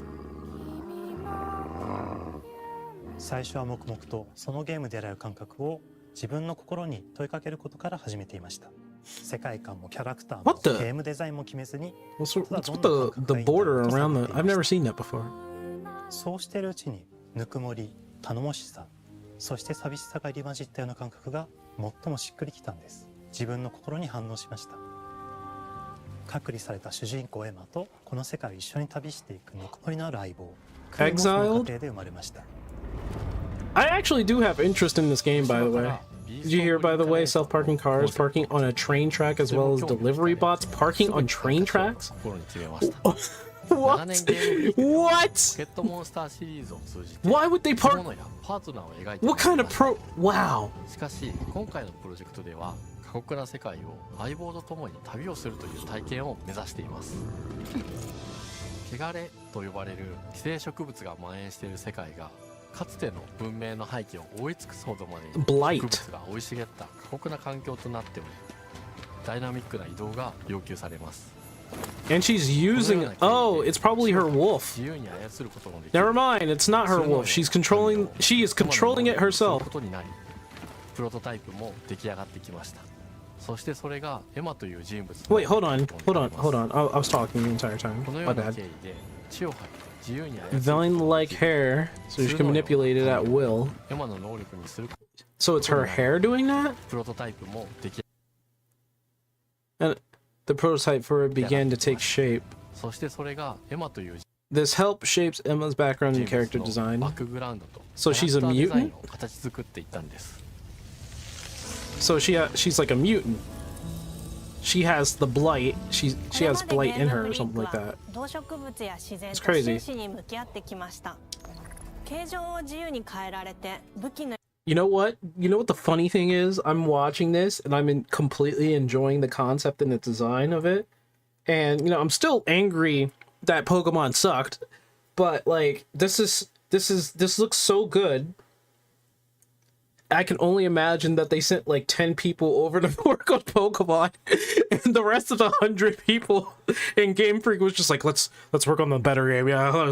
最初は黙々とそのゲームで得られる感覚を自分の心に問いかけることから始めていました。世界観もキャラクターもゲームデザインも決めずに What's with the border around the... I've never seen that before. そうしているうちにぬくもり、頼もしさ、そして寂しさが入り混じったような感覚が最もしっくりきたんです。自分の心に反応しました。隔離された主人公エマとこの世界を一緒に旅していくぬくもりのある相棒クリモスの過程で生まれました。 I actually do have interest in this game, by the way. Did you hear, by the way, self-parking cars, parking on a train track, as well as delivery bots parking on train tracks? What? What? Why would they park? What kind of pro? Wow. しかし今回のプロジェクトでは過酷な世界を相棒と共に旅をするという体験を目指しています。汚れと呼ばれる寄生植物が蔓延している世界がかつての文明の廃棄を覆い尽くすほどまでに植物が生い茂った過酷な環境となっておりダイナミックな移動が要求されます。 And she's using... Oh, it's probably her wolf. Never mind, it's not her wolf. She is controlling it herself. プロトタイプも出来上がってきました。そしてそれがエマという人物。 Wait, hold on. I was talking the entire time. このよ My うな bad. 経緯で血を吐き自由に操る Vine-like hair, so she can manipulate it at will. エマの能力にする。So it's her hair doing that? プロトタイプも出来 And the prototype for it began to take shape. そしてそれがエマという This help shapes Emma's background and character バ design. ックグラウンドと So she's a キャラクターデザイン mutant? を形作っていったんです So she's like a mutant. She has the blight. She has blight in her or something like that. 動植物や自然 It's と crazy. 真摯に向き合ってきました形状を自由に変えられて武器の You know what? You know what the funny thing is? I'm watching this and completely enjoying the concept and the design of it. And you know, I'm still angry that Pokemon sucked, but like this looks so good. I can only imagine that they sent like 10 people over to work on Pokemon, and the rest of the 100 people in Game Freak was just like, let's work on the better game. Yeah,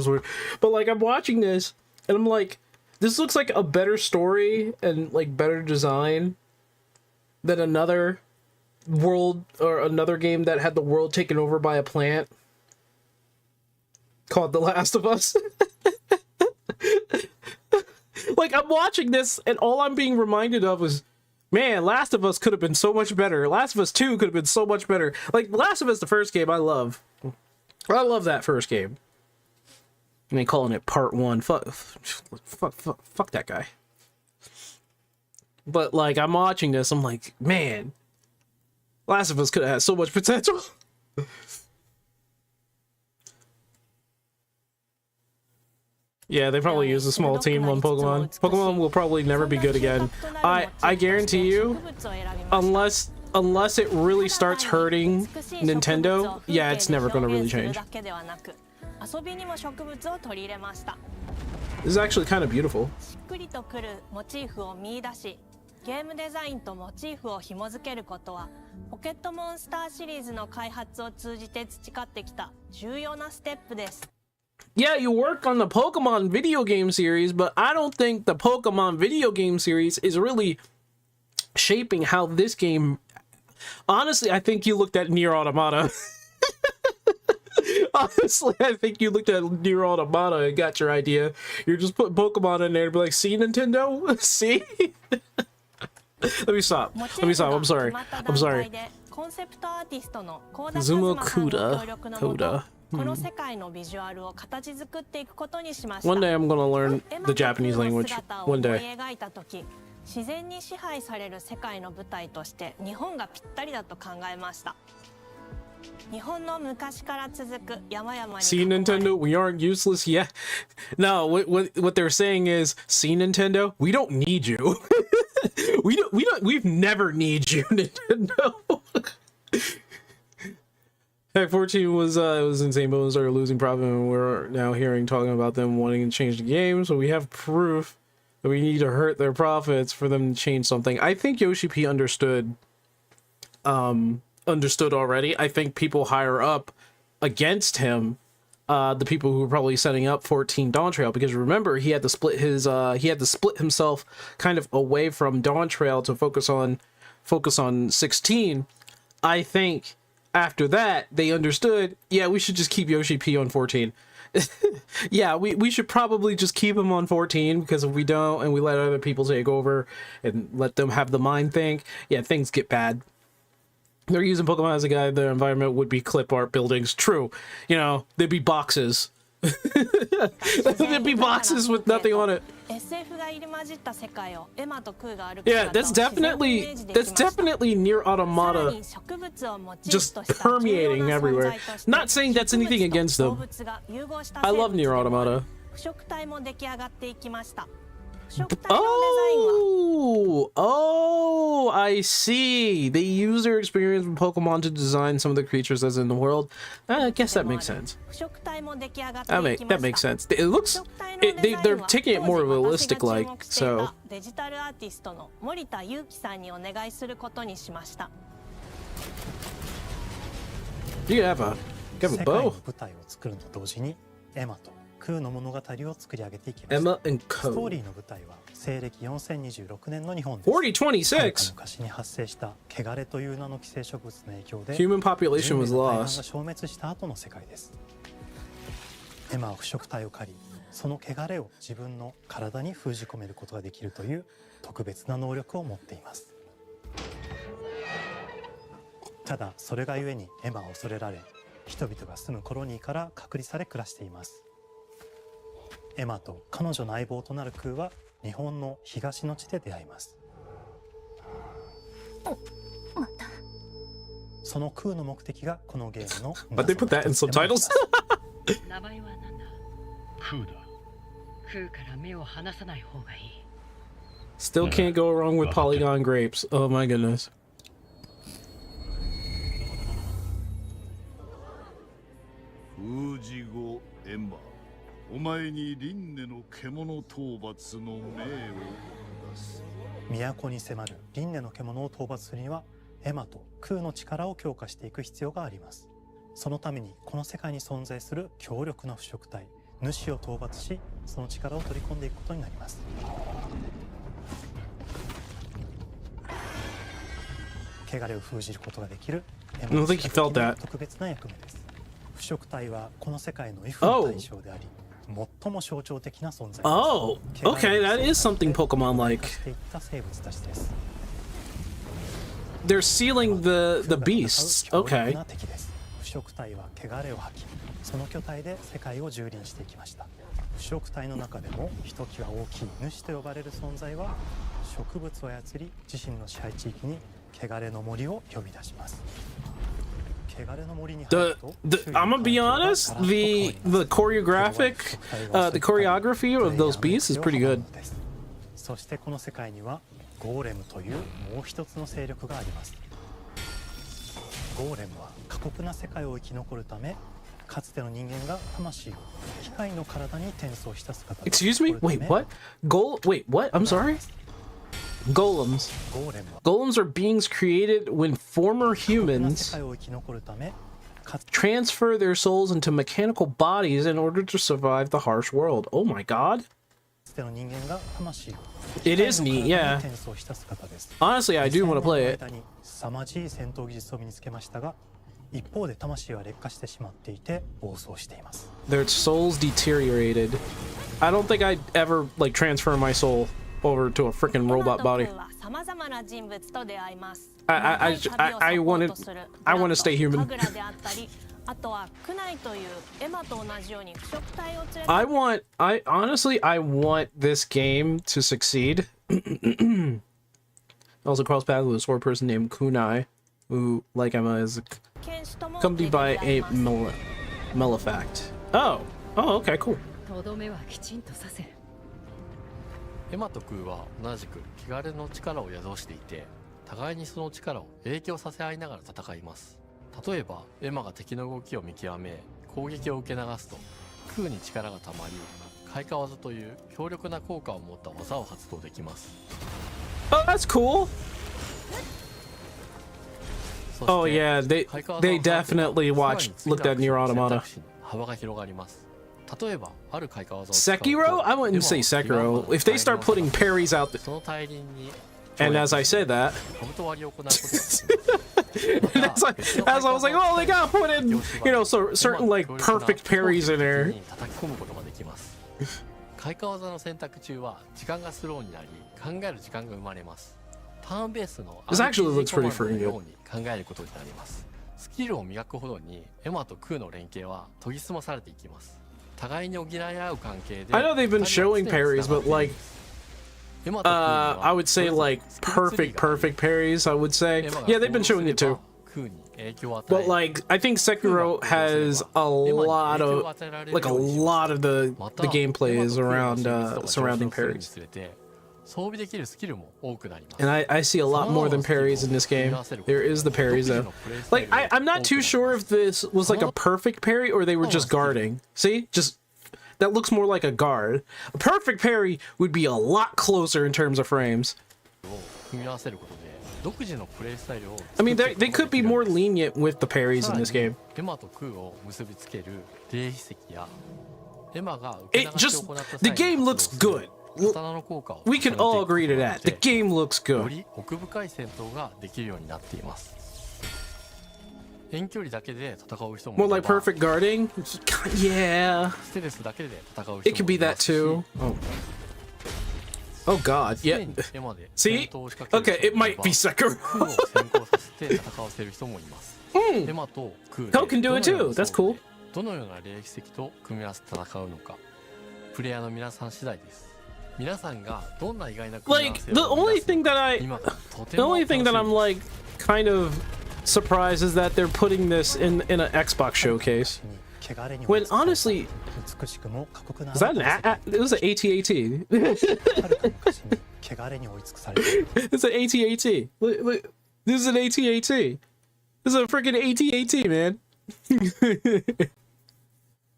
but like I'm watching this and I'm like, this looks like a better story and like better design than another world or another game that had the world taken over by a plant called The Last of Us. Like, I'm watching this and all I'm being reminded of is, man, Last of Us could have been so much better. Last of Us 2 could have been so much better. Like, Last of Us, the first game, I love that first game. I mean, calling it part 1. Fuck that guy. But, like, I'm watching this, I'm like, man, Last of Us could have had so much potential. Yeah, they probably use a small team on Pokemon. Pokemon will probably never be good again. I guarantee you, unless it really starts hurting Nintendo, yeah, it's never going to really change. This is actually kind of beautiful. ゲームデザインとモチーフを紐付けることはポケットモンスターシリーズの開発を通じて培ってきた重要なステップです。 Yeah, you work on the Pokemon video game series, but I don't think the Pokemon video game series is really shaping how this game... Honestly, I think you looked at Nier Automata. Honestly, I think you looked at Nier Automata and got your idea. You're just putting Pokemon in there and be like, see, Nintendo? See? Let me stop. I'm sorry. Zumo Koda. One day I'm gonna learn the Japanese language. One day. 自然に支配される世界の舞台として日本がぴったりだと考えました。日本の昔から続く山々に See, Nintendo, we aren't useless yet. No, what they're saying is, see, Nintendo, we don't need you. We've never need you, Nintendo. Heck, 14 was insane, but we started losing profit, and we're now talking about them wanting to change the game, so we have proof that we need to hurt their profits for them to change something. I think Yoshi P understood already. I think people higher up against him, the people who were probably setting up 14 Dawn Trail, because remember he had to split himself kind of away from Dawn Trail to focus on 16. I think after that they understood, yeah, we should just keep Yoshi P on 14. Yeah, we should probably just keep him on 14, because if we don't and we let other people take over and let them have the mind think, yeah, things get bad. They're using Pokemon as a guide. Their environment would be clip art buildings. True. You know, they'd be boxes. There'd be boxes with nothing on it. Yeah, that's definitely Nier Automata just permeating everywhere. Not saying that's anything against them. I love Nier Automata. Oh, I see. They use their experience with Pokemon to design some of the creatures that's in the world. I guess that makes sense. That makes sense. It looks... they're taking it more realistic-like, so... You have a bow. Emma and Co. 4026. Human population was lost. その汚れを自分の体に封じ込めることができるという特別な能力を持っています。ただそれがゆえにエマは恐れられ、人々が住むコロニーから隔離され暮らしています。エマと彼女の相棒となるクーは日本の東の地で出会います。そのクーの目的がこのゲームの But they put that in subtitles? 名前は何だ？クーだ。クーから目を離さない方がいい。 Still can't go wrong with polygon grapes. Oh my goodness. 封じ後エマ、お前に輪廻の獣討伐の命を下す。都に迫る輪廻の獣を討伐するにはエマとクーの力を強化していく必要があります。そのためにこの世界に存在する強力な腐食体主を討伐し、その力を取り込んでいくことになります。汚れを封じることができるエマの特別な役目です。腐食体はこの世界の畏怖の対象であり、最も象徴的な存在です。Oh, okay, that is something Pokemon-like. They're sealing the beasts. Okay. 腐食体は汚れを吐き、その巨体で世界を蹂躙していきました。腐食体の中でもひときわ大きい主と呼ばれる存在は、植物を操り自身の支配地域に汚れの森を呼び出します。I'm gonna be honest, the choreography of those beasts is pretty good. そしてこの世界にはゴーレムというもう一つの勢力があります。ゴーレムは過酷な世界を生き残るため、かつての人間が魂を機械の体に転送した姿です。Excuse me? Wait, what? Wait, what? I'm sorry? Golems. Golems are beings created when former humans transfer their souls into mechanical bodies in order to survive the harsh world. Oh my god. It is neat, yeah. Honestly, I do want to play it. 凄まじい戦闘技術を身につけましたが、一方で魂は劣化してしまっていて暴走しています。 Their souls deteriorated. I don't think I'd ever like transfer my soul over to a freaking robot body. I want to stay human. I want this game to succeed. I also crossed paths with a sword person named Kunai, who, like Emma, is accompanied by a Malefact. Oh, okay, cool. エマとクーは同じく汚れの力を宿していて、互いにその力を影響させ合いながら戦います。例えばエマが敵の動きを見極め攻撃を受け流すと、クーに力がたまり開花技という強力な効果を持った技を発動できます。 Oh, that's cool. Oh yeah, they definitely looked at Nier Automata. 幅が広がります。例えばある開花技を Sekiro? I wouldn't say Sekiro. If they start putting parries out there, and as I said that, that's like, as I was like, oh, they gotta put in, you know, so certain like perfect parries in there. 開花技の選択中は時間がスローになり考える時間が生まれます。ターンベースの This actually looks pretty の freaking よう good. に考えることになります。スキルを磨くほどにエマとクーの連携は研ぎ澄まされていきます。互いに補い合う関係で I know they've been showing parries, but like, I would say like perfect parries. I would say, yeah, they've been showing it too. But like, I think Sekiro has a lot of the gameplay is around surrounding parries. And I see a lot more than parries in this game. There is the parries though. Like, I'm not too sure if this was like a perfect parry or they were just guarding. See? Just, that looks more like a guard. A perfect parry would be a lot closer in terms of frames. I mean, they could be more lenient with the parries in this game. It just, the game looks good. We can all agree to that. The game looks good. 遠距離だけで戦う人も More いれ like ば perfect guarding? Yeah. ステルスだけで戦う It 人 could も be いま that すし too. Oh god, 常 yeah. にエマで See? 戦闘を仕掛ける Okay, it 人もいれ might ば be Sekiro. 空を先行させて戦わせる人もいます。エマと空で Cole can do it どのよう too. な That's cool. どのような歴史的と組み合わせて戦うのか、プレイヤーの皆さん次第です。皆さんがどんな意外な組み合わ Like せ the を only 生み thing that 出 I す今とて the も only thing that 楽し I'm み like kind of surprised is that they're putting this in an Xbox showcase. When honestly, is that it was an AT-AT. It's an AT-AT. Look, this is an AT-AT. This is a freaking AT-AT, man.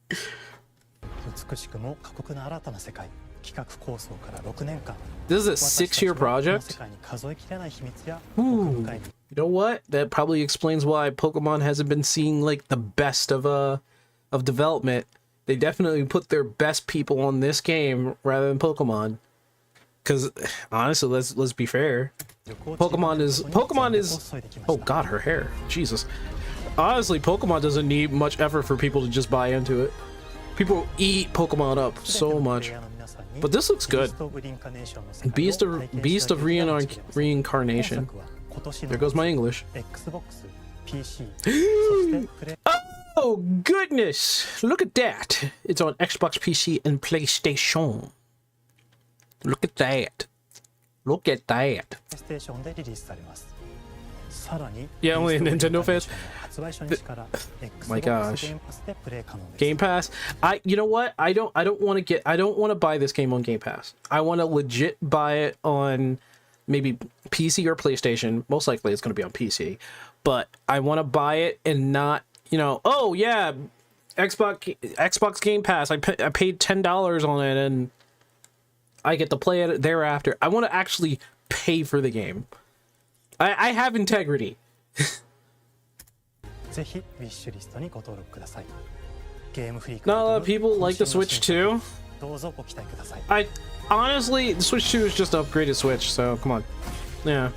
美しくも過酷な新たな世界企画構想から6年間 This is a 6-year この project. 世界に数えきれない秘密や Ooh. 奥深い You know what? That probably explains why Pokemon hasn't been seeing like the best of development. They definitely put their best people on this game rather than Pokemon. Cause honestly, let's be fair. Pokemon is oh god, her hair. Jesus. Honestly, Pokemon doesn't need much effort for people to just buy into it. People eat Pokemon up so much. But this looks good. Beast of Reincarnation. There goes my English. Xbox, PC, そして Oh goodness! Look at that! It's on Xbox, PC, and PlayStation. Look at that. Look at that. PlayStation でリリースされます。さらに Yeah, only Nintendo fans. 発売初日から My Xbox gosh. ゲームパスでプレイ可能です。 Game Pass. You know what? I don't want to buy this game on Game Pass. I want to legit buy it on maybe PC or PlayStation. Most likely it's going to be on PC. But I want to buy it and not, oh yeah, Xbox Game Pass. I paid $10 on it and I get to play it thereafter. I want to actually pay for the game. I have integrity. ぜひウィッシュリストにご登録ください。ゲームフリーク Not a lot of people like the Switch 2. どうぞご期待ください。 Honestly, the Switch 2 is just an upgraded Switch, so come on. Yeah.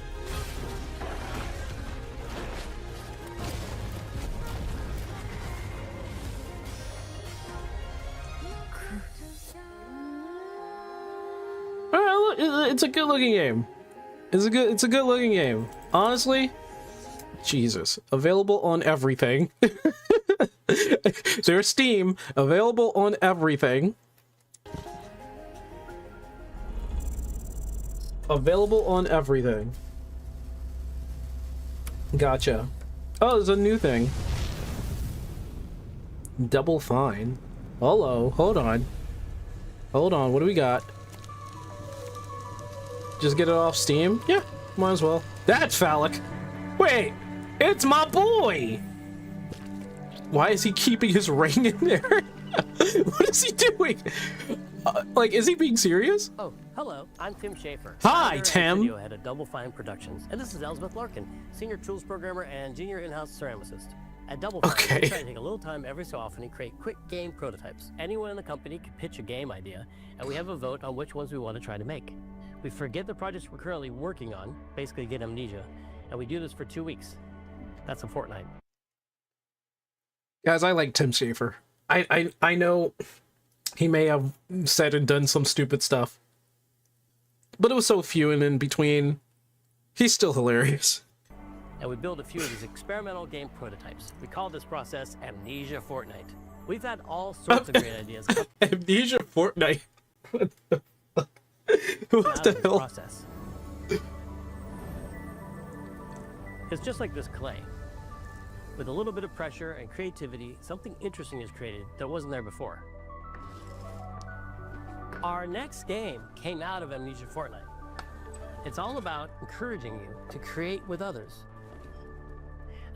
Alright, look, it's a good looking game. It's a good looking game. Honestly, Jesus, available on everything. There's Steam, available on everything. Available on everything. Gotcha. Oh, there's a new thing. Double Fine. Hello, hold on. Hold on, what do we got? Just get it off Steam? Yeah, might as well. That's phallic. Wait, it's my boy! Why is he keeping his ring in there? What is he doing? Like, is he being serious? Oh, hello. I'm Tim Schafer. Hi, Tim. Video head at Double Fine Productions, and this is Elsbeth Larkin, senior tools programmer and junior in-house ceramicist. At Double Fine, we try to take a little time every so often and create quick game prototypes. Anyone in the company can pitch a game idea, and we have a vote on which ones we want to try to make. We forget the projects we're currently working on, basically get amnesia, and we do this for 2 weeks. That's a fortnight. Guys, I like Tim Schafer. I know he may have said and done some stupid stuff, but it was so few and in between. He's still hilarious. And we build a few of these experimental game prototypes. We call this process Amnesia Fortnight. We've had all sorts of great ideas. Amnesia Fortnite. What the fuck? What the hell? Process. It's just like this clay. With a little bit of pressure and creativity, something interesting is created that wasn't there before. Our next game came out of Amnesia Fortnight. It's all about encouraging you to create with others,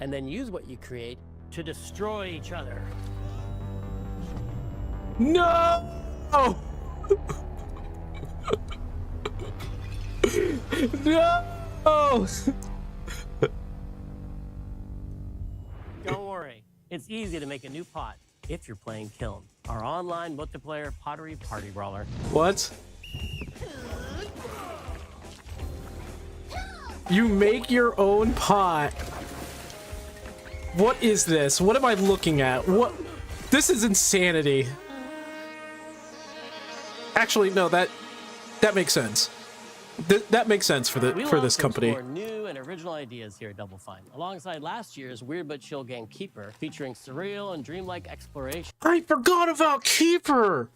and then use what you create to destroy each other. No! No! Don't worry, it's easy to make a new pot if you're playing Kiln, our online multiplayer pottery party brawler. What? You make your own pot. What is this? What am I looking at? What? This is insanity. Actually, no, that makes sense. That makes sense for this company. We new and original ideas here at Double Fine, alongside last year's Weird But Chill game Keeper, featuring surreal and dreamlike exploration. I forgot about Keeper.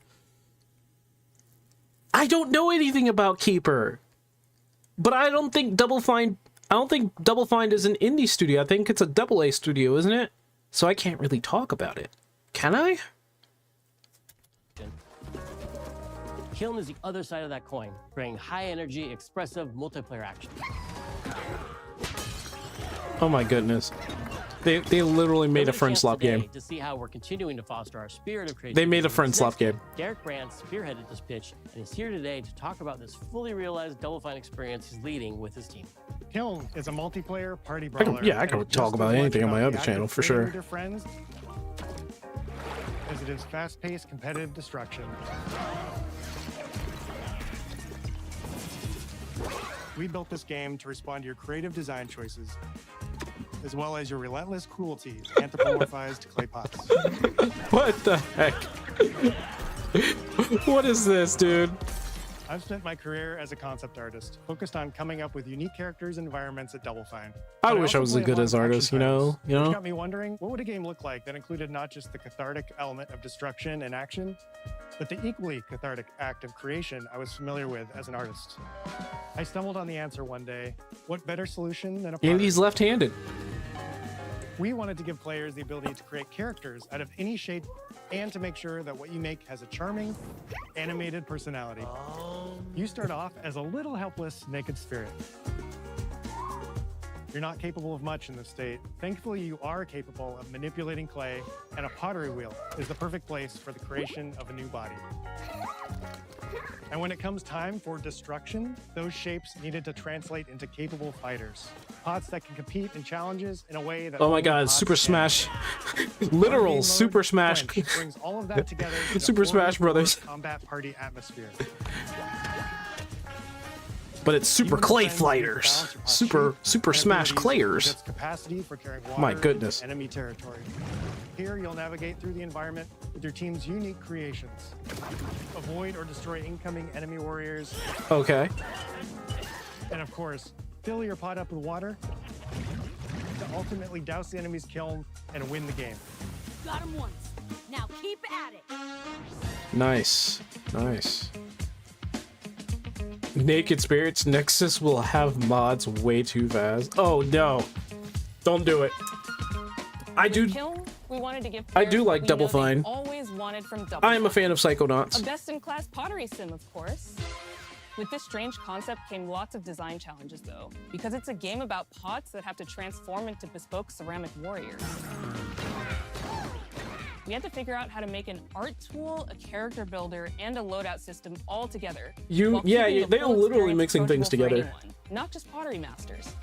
I don't know anything about Keeper, but I don't think Double Fine is an indie studio. I think it's a AA studio, isn't it? So I can't really talk about it. Can I? Kiln is the other side of that coin, bringing high-energy, expressive multiplayer action. Oh my goodness. They literally made a friend slop game. To see how we're continuing to foster our spirit of creativity. They made a friend slop game. Derek Brandt spearheaded this pitch, and he's here today to talk about this fully realized Double Fine experience he's leading with his team. Kiln is a multiplayer party brawler. I can talk about anything on my other channel for sure. Their friends, as it is fast-paced competitive destruction. We built this game to respond to your creative design choices, as well as your relentless cruelty anthropomorphized clay pots. What the heck? What is this, dude? I've spent my career as a concept artist, focused on coming up with unique characters and environments at Double Fine. I wish I was as good as artist, you know? Which got me wondering, what would a game look like that included not just the cathartic element of destruction and action, but the equally cathartic act of creation I was familiar with as an artist? I stumbled on the answer one day. What better solution than a And he's left-handed. We wanted to give players the ability to create characters out of any shape and to make sure that what you make has a charming, animated personality. You start off as a little helpless, naked spirit. You're not capable of much in this state. Thankfully, you are capable of manipulating clay, and a pottery wheel is the perfect place for the creation of a new body. And when it comes time for destruction, those shapes needed to translate into capable fighters. Pots that can compete in challenges in a way that... Oh my god, Super Smash. Literal Super Smash. Brings all of that together Super Smash Brothers. Combat party atmosphere. But it's Super Clay Fighters. Super Smash Clayers. Capacity for carrying water My goodness. into enemy territory. Here, you'll navigate through the environment with your team's unique creations. Avoid or destroy incoming enemy warriors. Okay. And of course, fill your pot up with water to ultimately douse the enemy's kiln and win the game. Got him once. Now keep at it. Nice. Nice. Naked Spirits Nexus will have mods way too fast. Oh no. Don't do it. I do like Double Fine. Always wanted from Double I am a Fine. fan of Psychonauts. A best-in-class pottery sim, of course. With this strange concept came lots of design challenges, though, because it's a game about pots that have to transform into bespoke ceramic warriors. We had to figure out how to make an art tool, a character builder, and a loadout system all together. They're literally mixing things together. Not just pottery masters.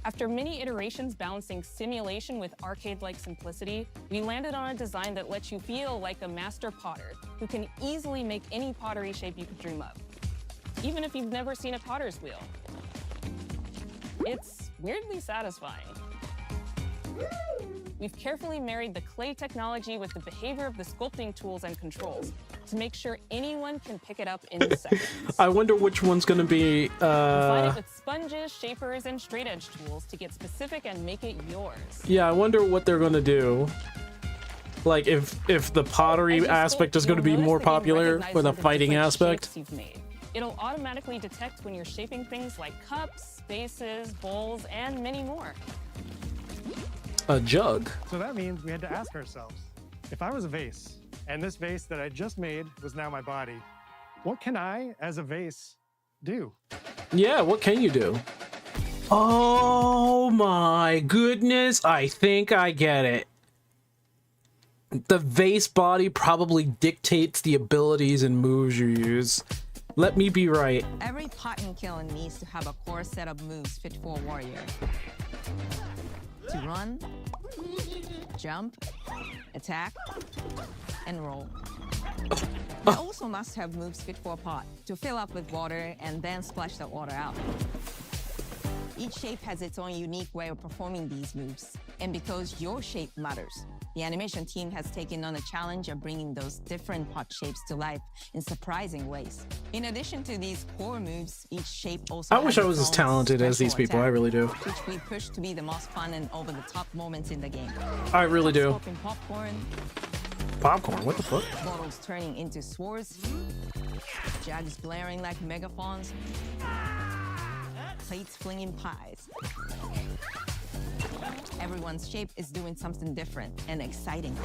After many iterations balancing simulation with arcade-like simplicity, we landed on a design that lets you feel like a master potter who can easily make any pottery shape you could dream of, even if you've never seen a potter's wheel. It's weirdly satisfying. We've carefully married the clay technology with the behavior of the sculpting tools and controls to make sure anyone can pick it up in seconds. I wonder which one's gonna be Combine it with sponges, shapers, and straight edge tools to get specific and make it yours. Yeah, I wonder what they're gonna do. Like if the pottery aspect is gonna be more popular with a fighting aspect. You've made. It'll automatically detect when you're shaping things like cups, vases, bowls, and many more. A jug. So that means we had to ask ourselves, if I was a vase, and this vase that I just made was now my body, what can I, as a vase, do? Yeah, what can you do? Oh my goodness, I think I get it. The vase body probably dictates the abilities and moves you use. Let me be right. Every pot and kiln needs to have a core set of moves fit for a warrior. To run, jump, attack, and roll. They also must have moves fit for a pot to fill up with water and then splash that water out. Each shape has its own unique way of performing these moves, And because your shape matters, the animation team has taken on the challenge of bringing those different pot shapes to life in surprising ways. In addition to these core moves, each shape also I wish I was as talented as these people. I really do. Which we push to be the most fun and over-the-top moments in the game. I really do. Popping popcorn, Popcorn? What the fuck? bottles turning into swords, jugs blaring like megaphones, plates flinging pies. Everyone's shape is doing something different and exciting.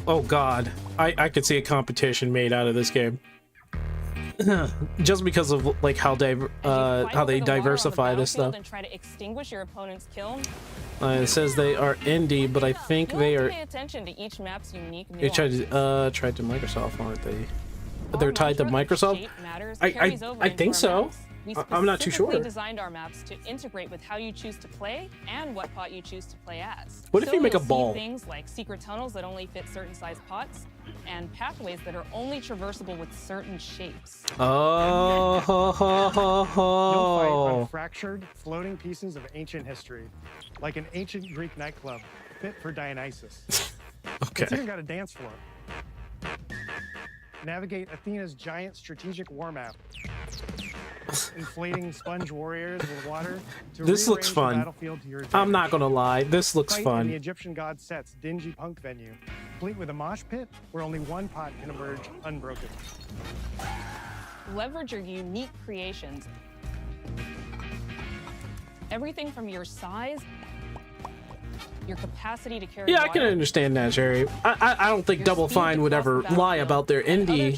Oh god, I could see a competition made out of this game. Just because of like how they diversify this stuff. And try to extinguish your opponent's kiln. It says they are indie, but I think they are. Pay attention to each map's unique They tried to Microsoft, aren't they? They're tied to Microsoft. I think so. I'm not too sure. We designed our maps to integrate with how you choose to play and what pot you choose to play as. What if you make a ball? Things like secret tunnels that only fit certain size pots, and pathways that are only traversable with certain shapes. Oh, You'll fight on fractured, floating pieces of ancient history, like an ancient Greek nightclub fit for Dionysus. Okay. It's even got a dance floor. Navigate Athena's giant strategic war map. Inflating sponge warriors with water to This looks rearrange the fun. battlefield to your I'm not gonna lie, this looks Fight in fun. the Egyptian god Set's dingy punk venue, complete with a mosh pit where only one pot can emerge unbroken. Leverage your unique creations. Everything from your size, your capacity to carry Yeah, I can water, understand that, Jerry. I don't think Double Fine would ever lie about their indie,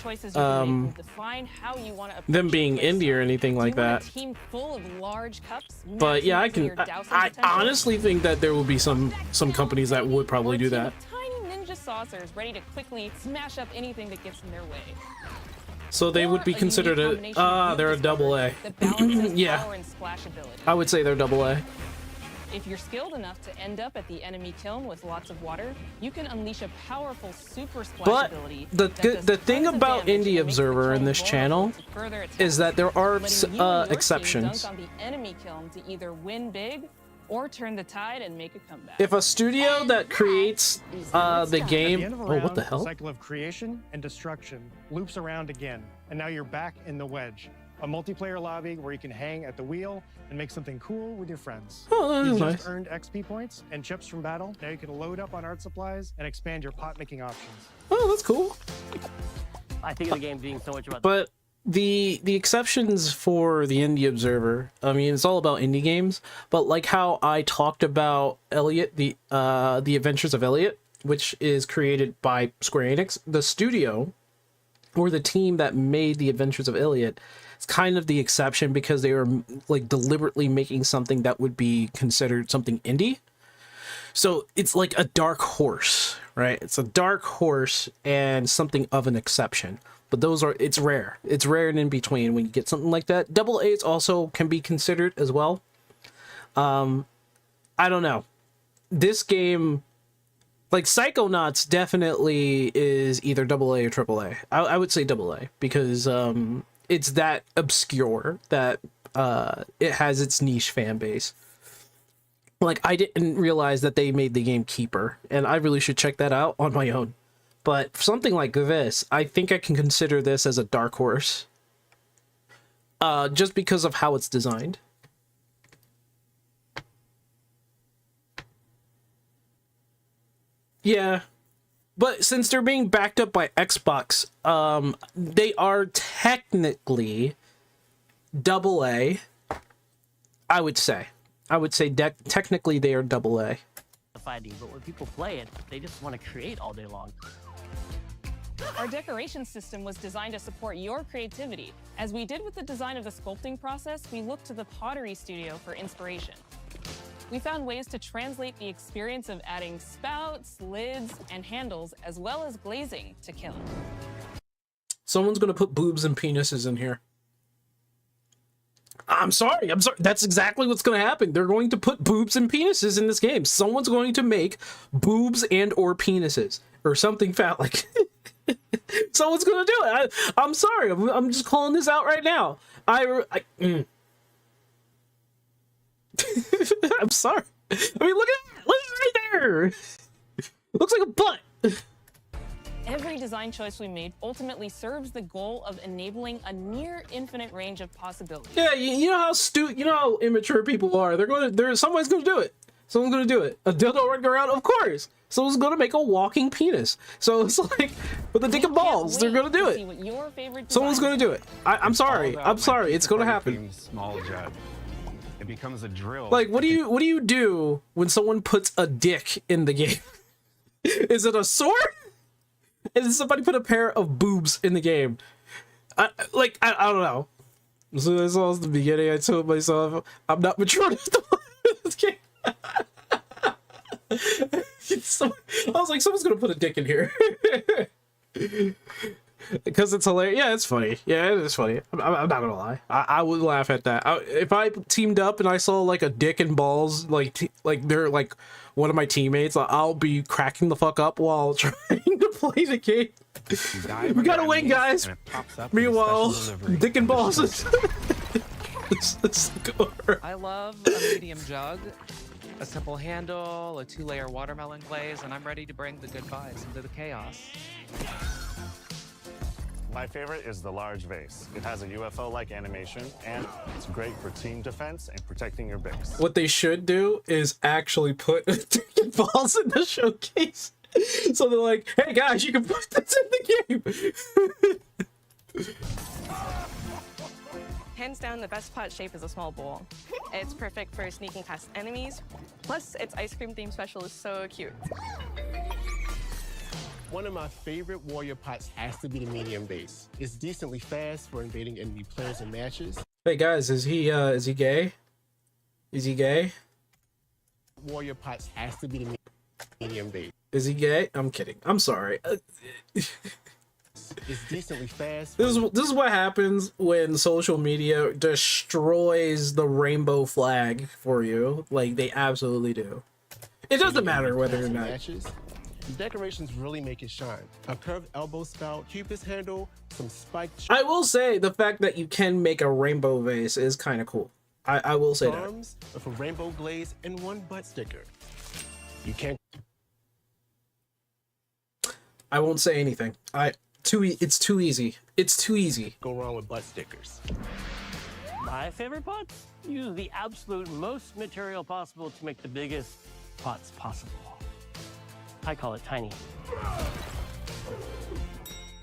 define how you want to them being indie or anything like that. team full of large cups. But yeah, I potential. honestly think that there will be some companies that would probably do that. Tiny ninja saucers ready to quickly smash up anything that gets in their way. So they would be considered they're a double A. Yeah, Power and splash ability. I would say they're double A. If you're skilled enough to end up at the enemy kiln with lots of water, you can unleash a powerful super splash But ability. the thing about Indie Observer in this channel is that there are exceptions. Dunk on the enemy kiln to either win big or turn the tide and make a comeback. If a studio that creates the At the game, end of a oh round, what the the hell? cycle of creation and destruction loops around again, and now you're back in the wedge. A multiplayer lobby where you can hang at the wheel and make something cool with your friends. Oh, that you is just nice. earned XP points and chips from battle. Now you can load up on art supplies and expand your pot making options. Oh, that's cool. I think of the game being so much about. But the exceptions for the Indie Observer, I mean, it's all about indie games. But like how I talked about Elliot, the Adventures of Elliot, which is created by Square Enix, the studio or the team that made the Adventures of Elliot, it's kind of the exception because they were like deliberately making something that would be considered something indie. So it's like a dark horse, right? It's a dark horse and something of an exception. But it's rare. It's rare and in between when you get something like that. Double A's also can be considered as well. I don't know. This game, like Psychonauts, definitely is either double A or triple A. I would say double A because it's that obscure that it has its niche fan base. Like, I didn't realize that they made the game Keeper, and I really should check that out on my own. But for something like this, I think I can consider this as a dark horse. Just because of how it's designed. Yeah. But since they're being backed up by Xbox, they are technically double A, I would say. I would say technically they are double A. Fighting, but when people play it, they just want to create all day long. Our decoration system was designed to support your creativity. As we did with the design of the sculpting process, we looked to the Pottery Studio for inspiration. We found ways to translate the experience of adding spouts, lids, and handles, as well as glazing to kiln. Someone's gonna put boobs and penises in here. I'm sorry. That's exactly what's going to happen. They're going to put boobs and penises in this game. Someone's going to make boobs and or penises or something phallic. Someone's going to do it. I'm sorry. I'm just calling this out right now. I'm sorry. I mean, look at that. Look right there. Looks like a butt. Every design choice we made ultimately serves the goal of enabling a near infinite range of possibilities. Yeah, you know how you know how immature people are. Someone's gonna do it. Someone's gonna do it. A dildo running around, of course. Someone's gonna make a walking penis. So it's like with a dick and balls, they're gonna do it. Someone's gonna do it. I'm sorry. I'm sorry. It's gonna happen. Small jet. It becomes a drill. Like, what do you do when someone puts a dick in the game? Is it a sword? Is somebody put a pair of boobs in the game? I don't know. So that's all at the beginning. I told myself I'm not mature enough to play this game. I was like, someone's gonna put a dick in here. Because it's hilarious. Yeah, it's funny. Yeah, it is funny. I'm not gonna lie. I would laugh at that. If I teamed up and I saw like a dick and balls, like they're like one of my teammates, I'll be cracking the fuck up while trying to play the game. We gotta win, guys. Meanwhile, dick and balls is the score. I love a medium jug, a simple handle, a 2-layer watermelon glaze, and I'm ready to bring the good vibes into the chaos. My favorite is the large vase. It has a UFO-like animation, and it's great for team defense and protecting your base. What they should do is actually put dick and balls in the showcase. So they're like, hey guys, you can put this in the game. Hands down, the best pot shape is a small bowl. It's perfect for sneaking past enemies. Plus, its ice cream theme special is so cute. One of my favorite warrior pots has to be the medium base. It's decently fast for invading enemy players and matches. Hey guys, is he gay? Is he gay? Warrior pots has to be the medium base. Is he gay? I'm kidding. I'm sorry. It's decently fast. This is what happens when social media destroys the rainbow flag for you. Like, they absolutely do. It doesn't matter whether or not. Matches. The decorations really make it shine. A curved elbow spout, cupid's handle, some spiked. I will say the fact that you can make a rainbow vase is kind of cool. I will say that. With a rainbow glaze and one butt sticker. You can't. I won't say anything. It's too easy. It's too easy. Go wrong with butt stickers. My favorite pots use the absolute most material possible to make the biggest pots possible. I call it tiny.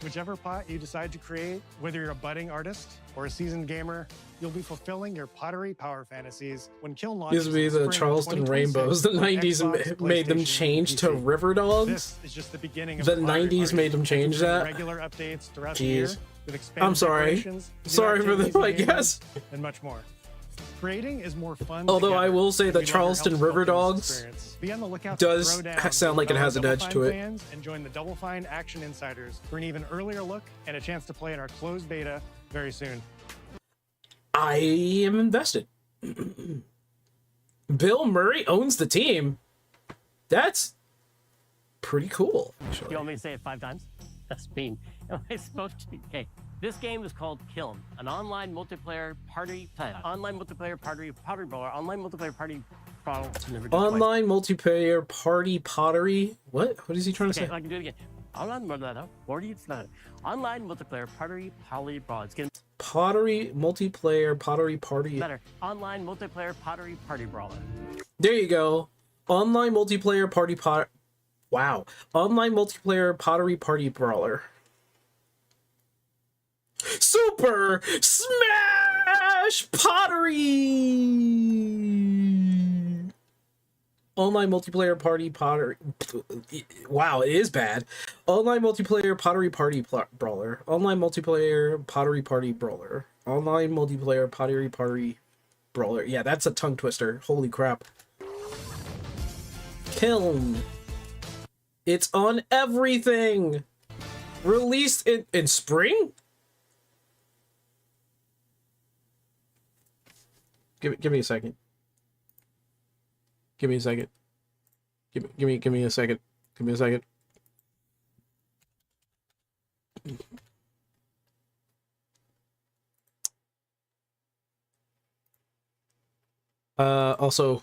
Whichever pot you decide to create, whether you're a budding artist or a seasoned gamer, you'll be fulfilling your pottery power fantasies when Kiln launches. These would be the Charleston Rainbows. The 90s made them change to River Dogs. This is just the beginning of the 90s made them change that. Regular updates throughout the year with expanded I'm sorry. decorations, new Sorry for activities them, I and game guess. modes, and much more. Creating is more fun. Although I together, will say and that we love your Charleston help River developing this Dogs experience. Be on the lookout does for Throwdown sound like it has an Double edge Fine to it. fans, and join the Double Fine Action Insiders for an even earlier look and a chance to play in our closed beta very soon. I am invested. Bill Murray owns the team. That's pretty cool, actually. You want me to say it 5 times? That's mean. Am I supposed to? Okay. This game is called Kiln, an online multiplayer party brawler, online multiplayer party brawler. Online multiplayer party pottery. What is he trying to Okay, say? I can do it again. Online multiplayer party brawler. It's getting Pottery multiplayer pottery party. better. Online multiplayer party brawler. There you go. Online multiplayer party pot. Wow. Online multiplayer pottery party brawler. Super Smash Pottery! Online multiplayer pottery. Wow, it is bad. Online multiplayer pottery party brawler. Online multiplayer pottery party brawler. Online multiplayer pottery party brawler. Yeah, that's a tongue twister. Holy crap. Kiln. It's on everything. Released in spring? Give me a second. Give me a second. Give me a second. Give me a second. Also,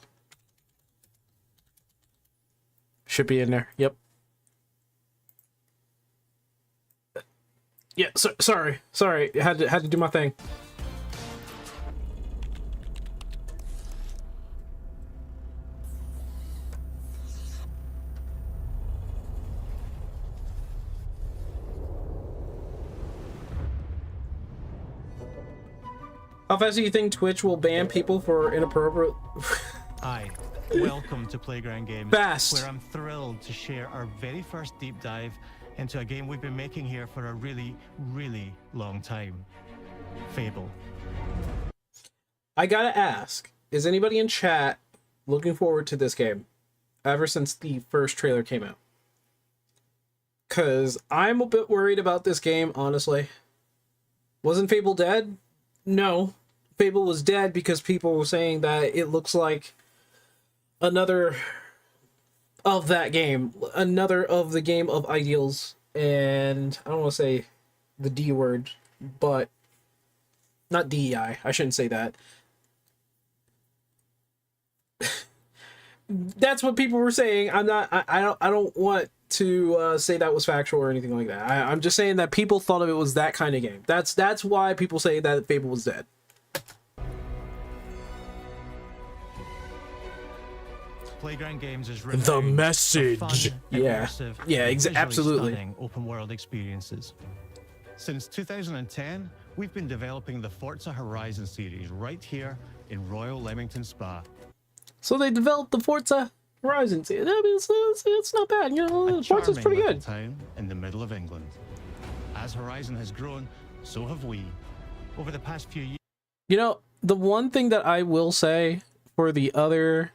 should be in there. Yep. Yeah, sorry. Had to do my thing. How fast do you think Twitch will ban people for inappropriate? Hi, welcome to Playground Games, Fast. where I'm thrilled to share our very first deep dive into a game we've been making here for a really, really long time. Fable. I gotta ask, is anybody in chat looking forward to this game ever since the first trailer came out? Because I'm a bit worried about this game, honestly. Wasn't Fable dead? No. Fable was dead because people were saying that it looks like another of that game. Another of the game of ideals. And I don't want to say the D word, but not DEI. I shouldn't say that. That's what people were saying. I don't want to say that was factual or anything like that. I'm just saying that people thought of it was that kind of game. That's why people say that Fable was dead. Playground Games is The message. Fun, Yeah. immersive, Yeah, visually absolutely. stunning open world experiences. Since 2010, we've been developing the Forza Horizon series right here in Royal Leamington Spa. So they developed the Forza Horizon. I mean, it's not bad. You know, Forza's pretty good. Town in the middle of England. As Horizon has grown, so have we. Over the past few years. You know, the one thing that I will say for the other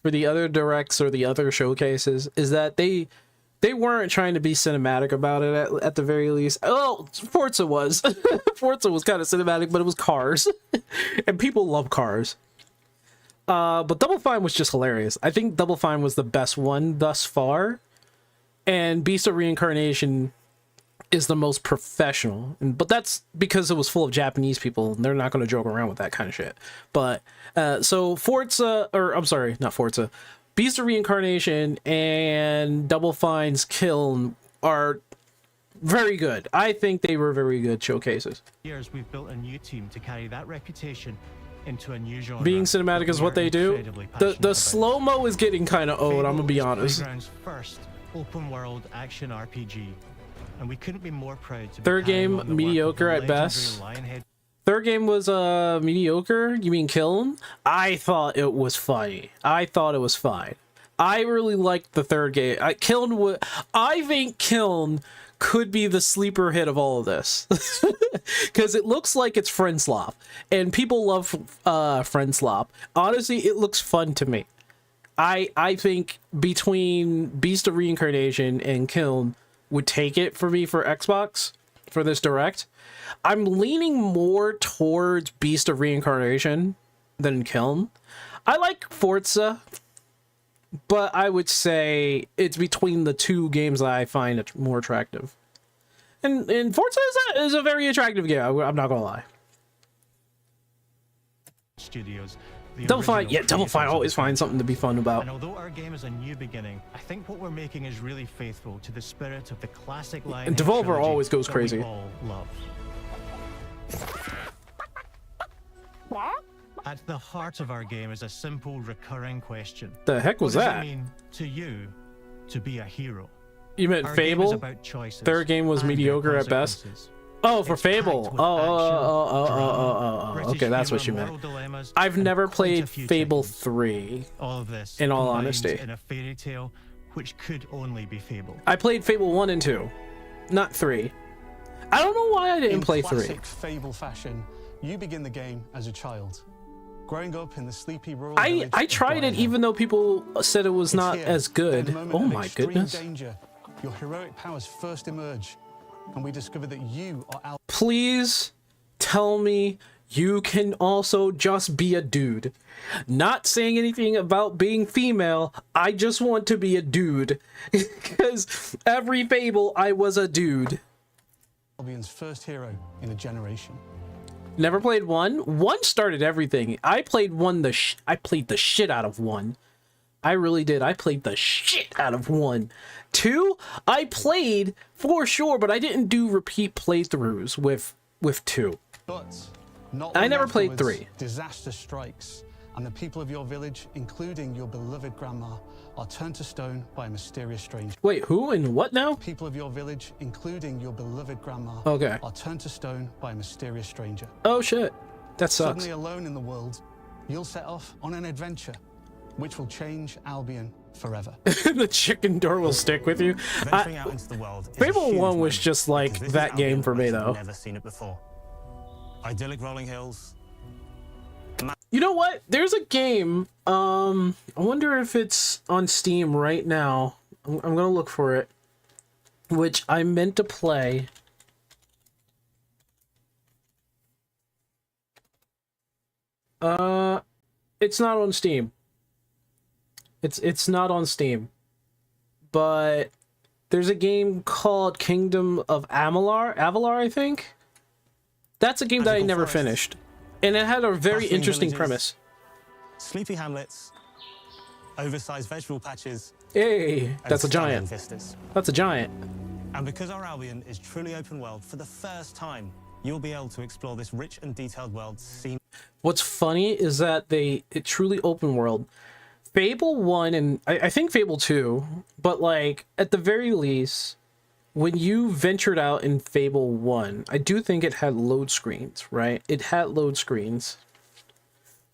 directs or the other showcases is that they weren't trying to be cinematic about it at the very least. Oh, Forza was. Forza was kind of cinematic, but it was cars. And people love cars. But Double Fine was just hilarious. I think Double Fine was the best one thus far. And Beast of Reincarnation is the most professional. But that's because it was full of Japanese people. And they're not going to joke around with that kind of shit. But, so Forza, or I'm sorry, not Forza. Beast of Reincarnation and Double Fine's Kiln are very good. I think they were very good showcases. Years we've built a new team to carry that reputation into a new genre. Being cinematic is what they do. The slow-mo is getting kind of old, I'm gonna be honest. Playground's first open world action RPG, and we couldn't be more proud to be Third carrying game on the work mediocre of the at best. legendary Lionhead. Third game was mediocre. You mean Kiln? I thought it was funny. I thought it was fine. I really liked the third game. I think Kiln could be the sleeper hit of all of this. Because it looks like it's friend slop. And people love friend slop. Honestly, it looks fun to me. I think between Beast of Reincarnation and Kiln would take it for me for Xbox for this direct. I'm leaning more towards Beast of Reincarnation than Kiln. I like Forza, but I would say it's between the two games that I find it more attractive. And Forza is a very attractive game. I'm not gonna lie. Studios. Double Fine, yeah, Double Fine always finds something to be fun about. And although our game is a new beginning, I think what we're making is really faithful to the spirit of the classic line. And Devolver always goes crazy. We all love. At the heart of our game is a simple, recurring question. The heck was what that? Does it mean to you to be a hero? You meant Our game is Fable? about choices Third game was and their mediocre at best. consequences. Oh, for It's packed Fable. with Oh. British Okay, that's what you humour, meant. moral dilemmas, I've and never quite a played few Fable chickens. 3. All of this In all combined honesty. in a fairy tale which could only be Fable. I played Fable 1 and 2, not 3. I don't know why I didn't play 3. In classic Fable fashion, you begin the game as a child. Growing up in the sleepy rural I village of tried it even though people said it was It's not here, as at good. the moment Oh of my extreme goodness. danger, your heroic powers first emerge, and we discover that you are out. Please tell me you can also just be a dude. Not saying anything about being female. I just want to be a dude. Because every Fable, I was a dude. Albion's first hero in a generation. Never played 1. 1 started everything. I played 1 I played the shit out of 1. I really did. I played the shit out of 1. 2, I played for sure, but I didn't do repeat playthroughs with 2. But not I long never played afterwards, 3. Disaster strikes, and the people of your village, including your beloved grandma, are turned to stone by a mysterious stranger. Wait, who and what now? People of your village, including your beloved grandma, Okay. are turned to stone by a mysterious stranger. Oh shit, that sucks. Suddenly alone in the world, you'll set off on an adventure which will change Albion forever. The chicken door will stick with you. Venturing out into the world is a Fable huge 1 was moment, just like because this that is game Albion for me like though. I've never seen it before. Idyllic rolling hills. You know what? There's a game. I wonder if it's on Steam right now. I'm gonna look for it. Which I meant to play. It's not on Steam. It's not on Steam. But there's a game called Kingdom of Avalar, I think. That's a game that I never finished. And it had a very Bustling interesting villages, premise. Sleepy hamlets, oversized vegetable patches. Hey, and that's a stunning giant. vistas. That's a giant. And because our Albion is truly open world, for the first time, you'll be able to explore this rich and detailed world seamlessly. What's funny is that it truly open world. Fable 1 and I think Fable 2, but like at the very least, when you ventured out in Fable 1, I do think it had load screens, right? It had load screens.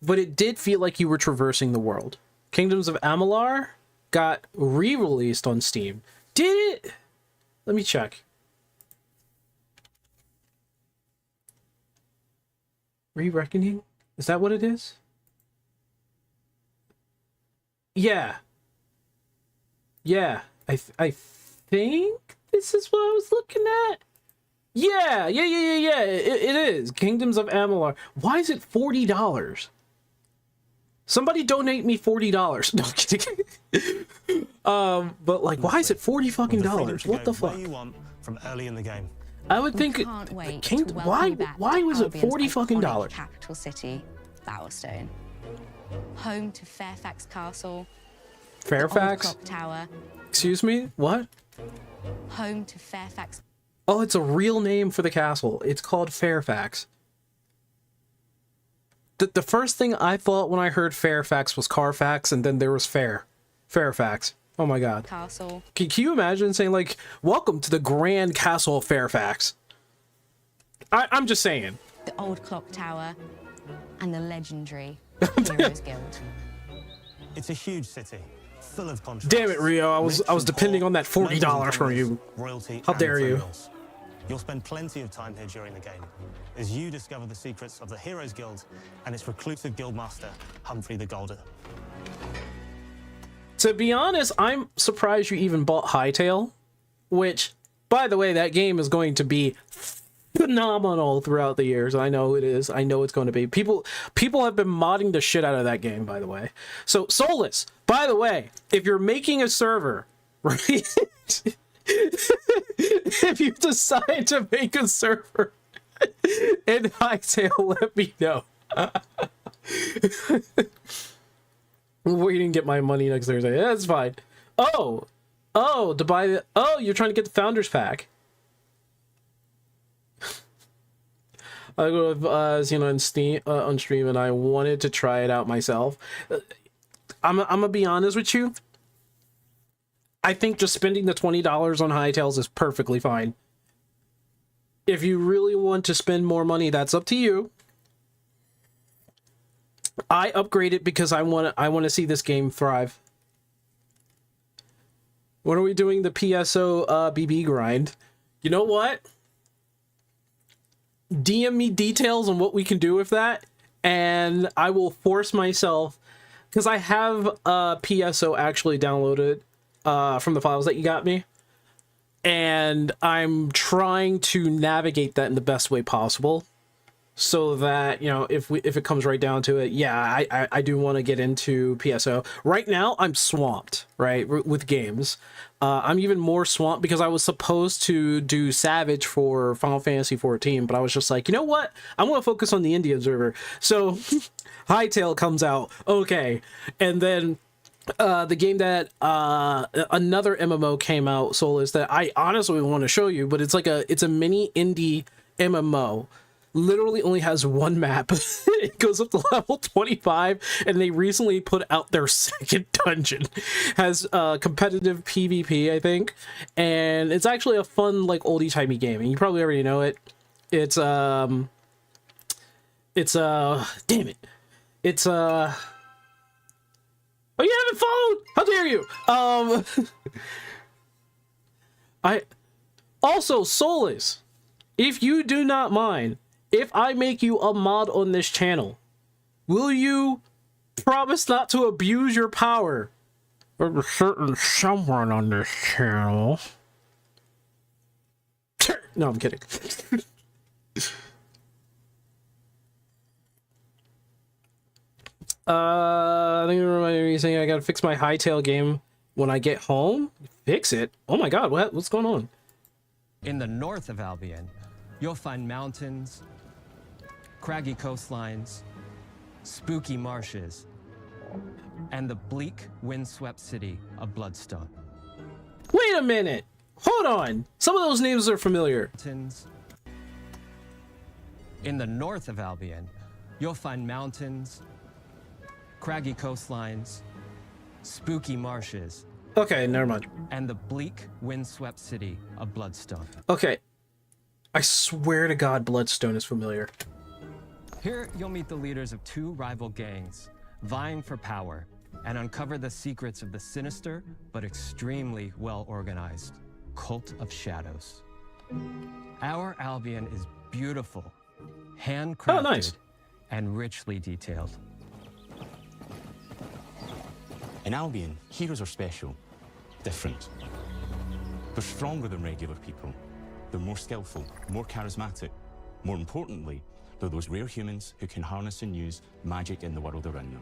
But it did feel like you were traversing the world. Kingdoms of Amalur got re-released on Steam. Did it? Let me check. Re-Reckoning? Is that what it is? Yeah. Yeah. I think this is what I was looking at. Yeah. It is. Kingdoms of Amalur. Why is it $40? Somebody donate me $40. No, kidding. But like, why is it $40 fucking dollars? What the fuck? You want from early in the game. I would think it. Why was it $40 fucking dollars? Capital city, Bowerstone. Home to Fairfax Castle. Fairfax? The old clock tower. Excuse me? What? Home to Fairfax. Oh, it's a real name for the castle. It's called Fairfax. The first thing I thought when I heard Fairfax was Carfax, and then there was Fairfax. Oh my god. Castle. Can you imagine saying like, welcome to the Grand Castle of Fairfax? I'm just saying. The old clock tower. And the legendary Heroes Guild. It's a huge city, full of contrasts. Damn it, Rio. I was depending on that $40 from you. Royalty How and dare you? thrills. You'll spend plenty of time here during the game as you discover the secrets of the Heroes Guild and its reclusive guildmaster, Humphrey the Golden. To be honest, I'm surprised you even bought Hightail, which, by the way, that game is going to be phenomenal throughout the years. I know it is. I know it's going to be. People have been modding the shit out of that game, by the way. So, Solus, by the way, if you're making a server, right? If you decide to make a server in Hightail, let me know. I'm waiting to get my money next Thursday. That's fine. Oh, to buy the... Oh, you're trying to get the Founders Pack. I go to, on Steam, on stream, and I wanted to try it out myself. I'm gonna be honest with you. I think just spending the $20 on Hightails is perfectly fine. If you really want to spend more money, that's up to you. I upgrade it because I want to see this game thrive. When are we doing the PSO BB grind? You know what? DM me details on what we can do with that, and I will force myself, because I have PSO actually downloaded from the files that you got me, and I'm trying to navigate that in the best way possible, so that, if it comes right down to it, yeah, I do want to get into PSO. Right now, I'm swamped, right, with games. I'm even more swamped because I was supposed to do Savage for Final Fantasy XIV, but I was just like, you know what? I want to focus on the Indie Observer. So Hightail comes out, okay, and then the game that another MMO came out, Solus, that I honestly want to show you, but it's a mini indie MMO. Literally only has one map. It goes up to level 25, and they recently put out their second dungeon. Has competitive PvP, I think, and it's actually a fun, like, oldie-timey game, and you probably already know it. It's damn it. It's oh, you haven't followed? How dare you? I also, Solus, if you do not mind, if I make you a mod on this channel, will you promise not to abuse your power? There's a certain someone on this channel. No, I'm kidding. I think it reminded me saying I gotta fix my hightail game when I get home. Fix it? Oh my god, what's going on? In the north of Albion, you'll find mountains, craggy coastlines, spooky marshes, and the bleak, windswept city of Bloodstone. Wait a minute! Hold on! Some of those names are familiar. In the north of Albion, you'll find mountains, craggy coastlines, spooky marshes. Okay, never mind. And the bleak, windswept city of Bloodstone. Okay. I swear to God, Bloodstone is familiar. Here, you'll meet the leaders of two rival gangs, vying for power, and uncover the secrets of the sinister, but extremely well-organized Cult of Shadows. Our Albion is beautiful, handcrafted, and richly detailed. In Albion, heroes are special, different. They're stronger than regular people. They're more skillful, more charismatic. More importantly, they're those rare humans who can harness and use magic in the world around them.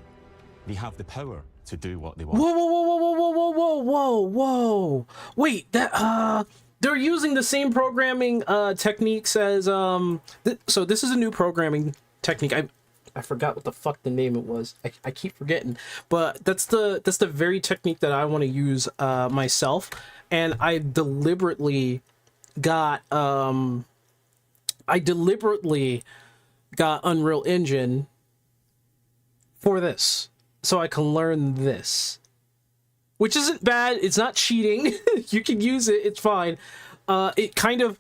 They have the power to do what they want. Whoa, whoa, whoa, whoa, whoa, whoa, whoa, whoa, whoa. Wait, that, they're using the same programming techniques as, so this is a new programming technique. I forgot what the fuck the name it was. I keep forgetting, but that's the very technique that I want to use myself, and I deliberately got Unreal Engine for this, so I can learn this, which isn't bad. It's not cheating. You can use it. It's fine. It kind of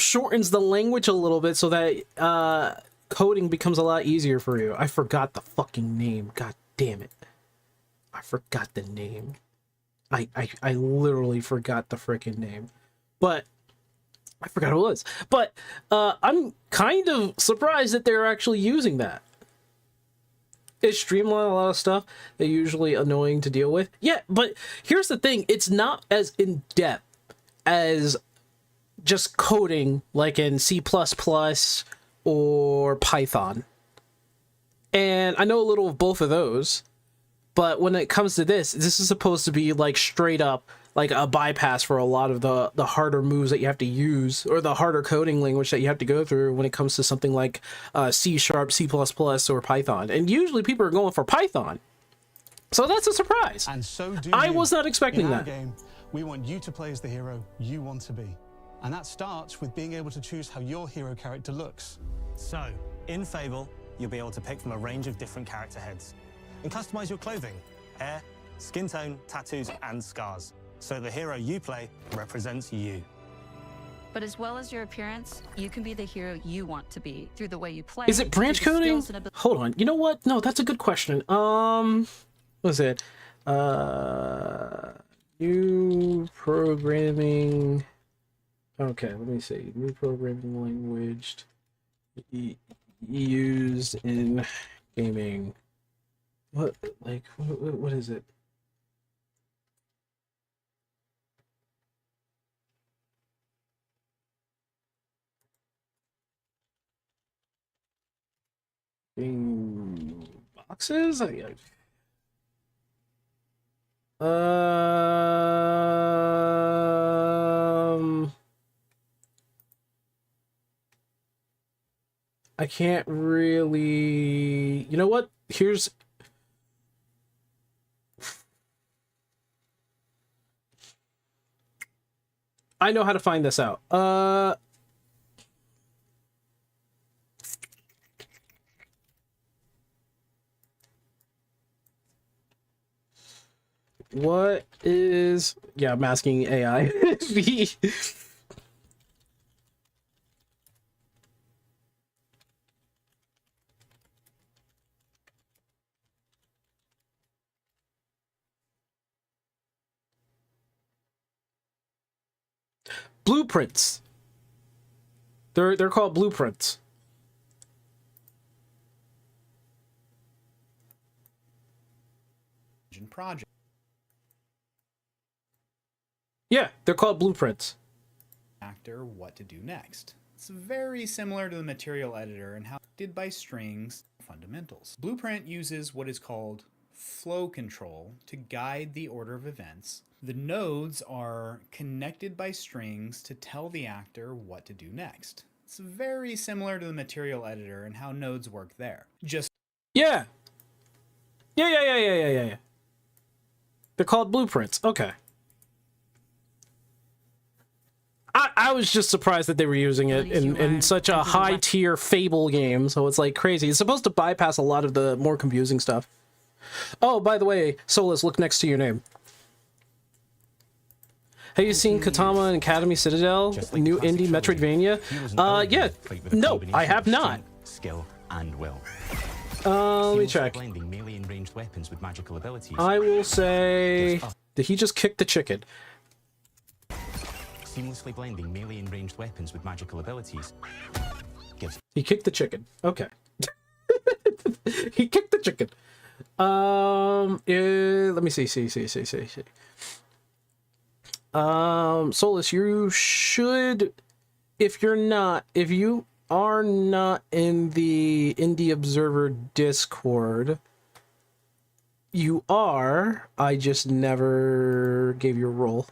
shortens the language a little bit so that coding becomes a lot easier for you. I forgot the fucking name. God damn it. I forgot the name. I literally forgot the freaking name. But I forgot who it was. But I'm kind of surprised that they're actually using that. It streamlined a lot of stuff they're usually annoying to deal with. Yeah, but here's the thing. It's not as in-depth as just coding like in C++ or Python. And I know a little of both of those, but when it comes to this is supposed to be like straight up like a bypass for a lot of the harder moves that you have to use, or the harder coding language that you have to go through when it comes to something like C#, C++, or Python. And usually people are going for Python. So that's a surprise. And so do I was not expecting in our that. Game, we want you to play as the hero you want to be. And that starts with being able to choose how your hero character looks. So, in Fable, you'll be able to pick from a range of different character heads and customize your clothing, hair, skin tone, tattoos, and scars. So the hero you play represents you. But as well as your appearance, you can be the hero you want to be through the way you play. Is it branch through the coding? skills and Hold on. You know what? No, that's a good question. What was it? New programming. Okay, let me see. New programming language used in gaming. What is it? Boxes? I can't really... You know what? Here's... I know how to find this out. What is... Yeah, I'm asking AI. Blueprints. They're called blueprints. Project. Yeah, they're called blueprints. Actor what to do next. It's very similar to the material editor and how did by strings fundamentals. Blueprint uses what is called flow control to guide the order of events. The nodes are connected by strings to tell the actor what to do next. It's very similar to the material editor and how nodes work there. Just Yeah. Yeah. They're called blueprints. Okay. I was just surprised that they were using it in such a high-tier Fable game, so it's like crazy. It's supposed to bypass a lot of the more confusing stuff. Oh, by the way, Solus, look next to your name. Have you seen Katama and Academy Citadel, new indie Metroidvania? Yeah. No, I have not. Skill and will. Let me check. Blending melee and ranged weapons with magical abilities. I will say... Did he just kick the chicken? Seamlessly blending melee and ranged weapons with magical abilities. He kicked the chicken. Okay. He kicked the chicken. Let me see. Solus, you should, if you are not in the Indie Observer Discord, you are. I just never gave you a role.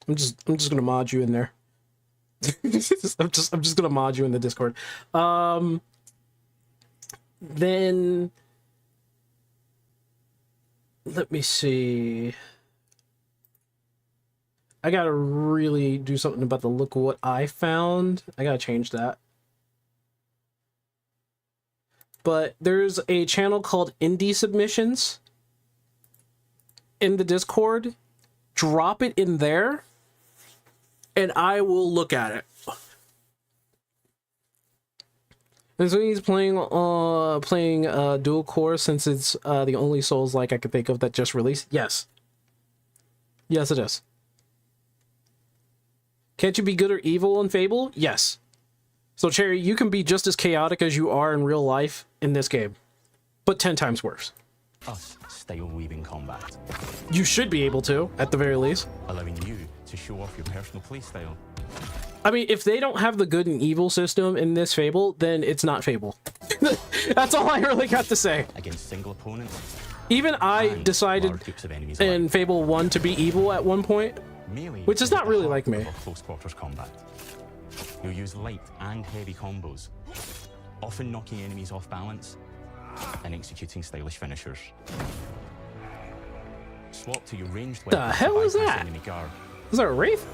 I'm just gonna mod you in there. I'm just gonna mod you in the Discord. Then let me see. I gotta really do something about the look of what I found. I gotta change that. But there's a channel called Indie Submissions in the Discord. Drop it in there, and I will look at it. And so he's playing dual core since it's the only Souls-like I could think of that just released. Yes. Yes, it is. Can't you be good or evil in Fable? Yes. So, Cherry, you can be just as chaotic as you are in real life in this game, but 10 times worse. Us style weaving combat. You should be able to, at the very least. Allowing you to show off your personal playstyle. I mean, if they don't have the good and evil system in this Fable, then it's not Fable. That's all I really got to say. Against single opponents. Even I decided in Fable 1 to be evil at one point, which is not really like me. Close quarters combat. You'll use light and heavy combos, often knocking enemies off balance and executing stylish finishers. Swap to your ranged weapons. The hell is that? Enemy guard. Is that a wraith?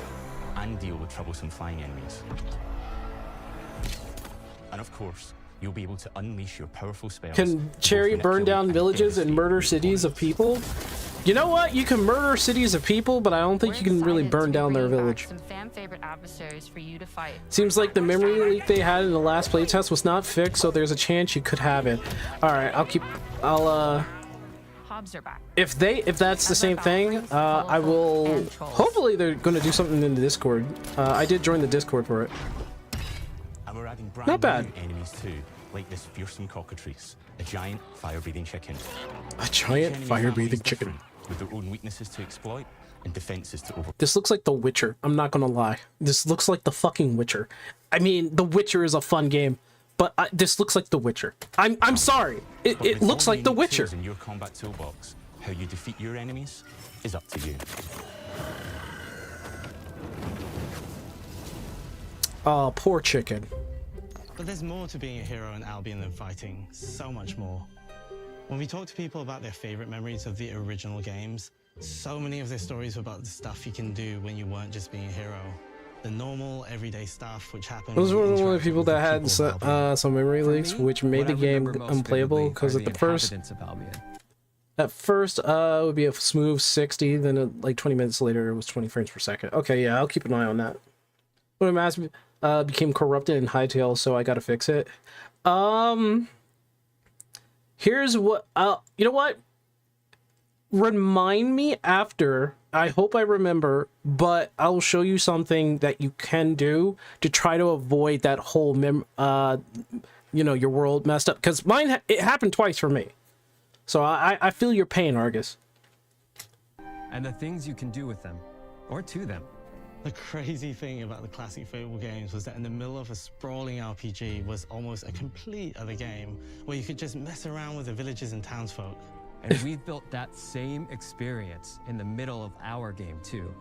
And deal with troublesome flying enemies. And of course, you'll be able to unleash your powerful spells. Can Cherry burn down villages and murder cities of people? You know what? You can murder cities of people, but I don't think you can really burn down their village. Some fan favorite adversaries for you to fight. Seems like the memory leak they had in the last playtest was not fixed, so there's a chance you could have it. All right, Hobbs are back. if that's the same thing, I will. Hopefully, they're going to do something in the Discord. I did join the Discord for it. And we're adding brand Not bad. new enemies too, like this fearsome cockatrice, a giant fire-breathing chicken. A giant fire-breathing chicken. With their own weaknesses to exploit and defenses to over. This looks like The Witcher. I'm not gonna lie. This looks like the fucking Witcher. I mean, The Witcher is a fun game, but this looks like The Witcher. I'm sorry. It looks like The Witcher. In your combat toolbox, how you defeat your enemies is up to you. Oh, poor chicken. But there's more to being a hero in Albion than fighting. So much more. When we talk to people about their favorite memories of the original games, so many of their stories were about the stuff you can do when you weren't just being a hero. The normal, everyday stuff which happened. Those were one of the people that had some memory leaks, which made the game unplayable because at the first. At first, it would be a smooth 60, then like 20 minutes later, it was 20 frames per second. Okay, yeah, I'll keep an eye on that. When Mass became corrupted in Hightail, so I gotta fix it. Here's what, you know what? Remind me after. I hope I remember, but I'll show you something that you can do to try to avoid that whole you know, your world messed up. Because mine, it happened twice for me. So I feel your pain, Argus. And the things you can do with them, or to them. The crazy thing about the classic Fable games was that in the middle of a sprawling RPG was almost a complete other game, where you could just mess around with the villagers and townsfolk. And we've built that same experience in the middle of our game too.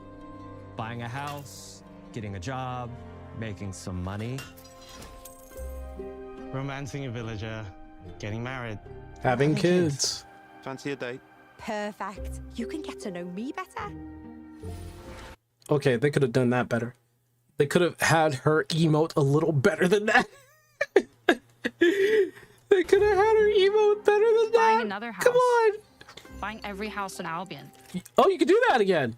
Buying a house, getting a job, making some money. Romancing a villager, getting married. Having kids. Fancy a date? Perfect. You can get to know me better. Okay, they could have done that better. They could have had her emote a little better than that. They could have had her emote better than that. Buying another house. Come on. Buying every house in Albion. Oh, you can do that again.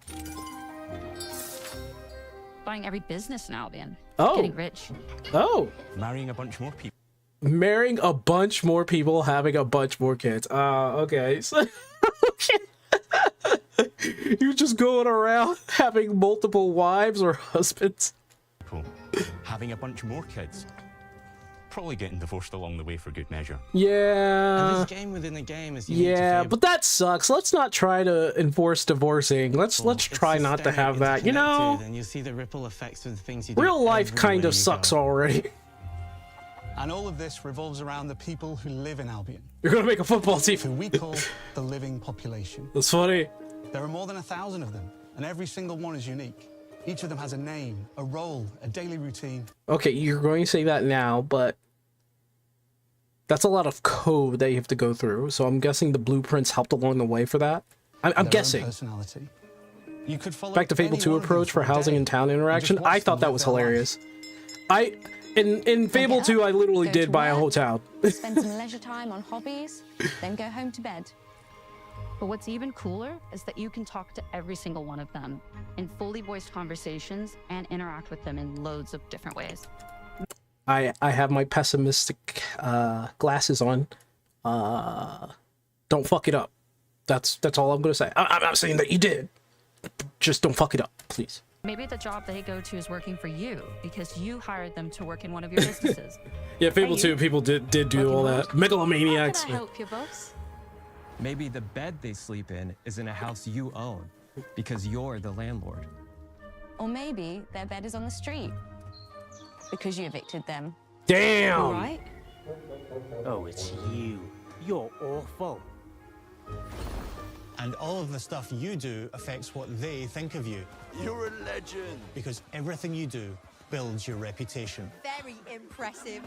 Buying every business in Albion. Oh. Getting rich. Oh. Marrying a bunch more people. Marrying a bunch more people, having a bunch more kids. Okay. So, you're just going around having multiple wives or husbands. Having a bunch more kids. Probably getting divorced along the way for good measure. Yeah. And this game within the game is unique to Yeah, Fable. but that sucks. Let's not try to enforce divorcing. Let's try not to have that. You know, And you see the ripple effects of the things you do. real life kind of sucks already. And all of this revolves around the people who live in Albion. You're gonna make a football team. Who we call the living population. That's funny. There are more than 1,000 of them, and every single one is unique. Each of them has a name, a role, a daily routine. Okay, you're going to say that now, but that's a lot of code that you have to go through. So I'm guessing the blueprints helped along the way for that. I'm guessing. Personality. You could follow Back to Fable 2 approach for housing and town interaction. I thought that was hilarious. In Fable 2, I literally did buy a whole town. Spend some leisure time on hobbies, then go home to bed. But what's even cooler is that you can talk to every single one of them in fully voiced conversations and interact with them in loads of different ways. I have my pessimistic glasses on. Don't fuck it up. That's all I'm gonna say. I'm not saying that you did. Just don't fuck it up, please. Maybe the job they go to is working for you because you hired them to work in one of your businesses. Yeah, Fable 2 people did do all that. Megalomaniacs. How can I help you, boss? Maybe the bed they sleep in is in a house you own because you're the landlord. Or maybe their bed is on the street because you evicted them. Damn! All right? Oh, it's you. You're awful. And all of the stuff you do affects what they think of you. You're a legend. Because everything you do builds your reputation. Very impressive.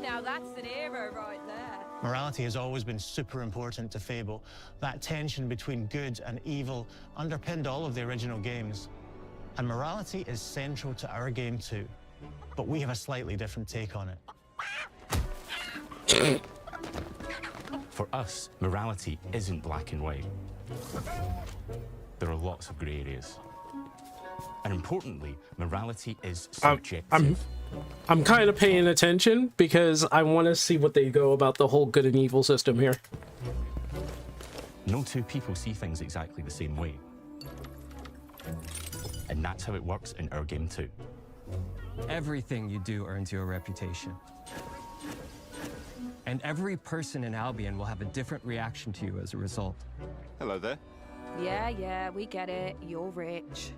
Now that's an hero right there. Morality has always been super important to Fable. That tension between good and evil underpinned all of the original games. And morality is central to our game too. But we have a slightly different take on it. For us, morality isn't black and white. There are lots of grey areas. And importantly, morality is subjective. I'm kind of paying attention because I want to see what they go about the whole good and evil system here. No two people see things exactly the same way. And that's how it works in our game too. Everything you do earns you a reputation. And every person in Albion will have a different reaction to you as a result. Hello there. Yeah, we get it. You're rich.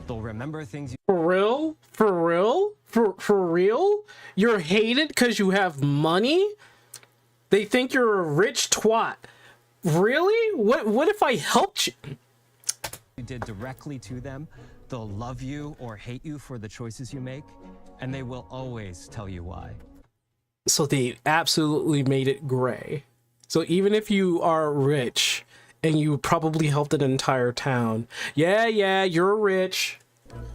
They'll remember things you... For real? For real? For real? You're hated because you have money? They think you're a rich twat. Really? What if I helped you? You did directly to them. They'll love you or hate you for the choices you make, and they will always tell you why. So they absolutely made it gray. So even if you are rich and you probably helped an entire town, yeah, you're rich.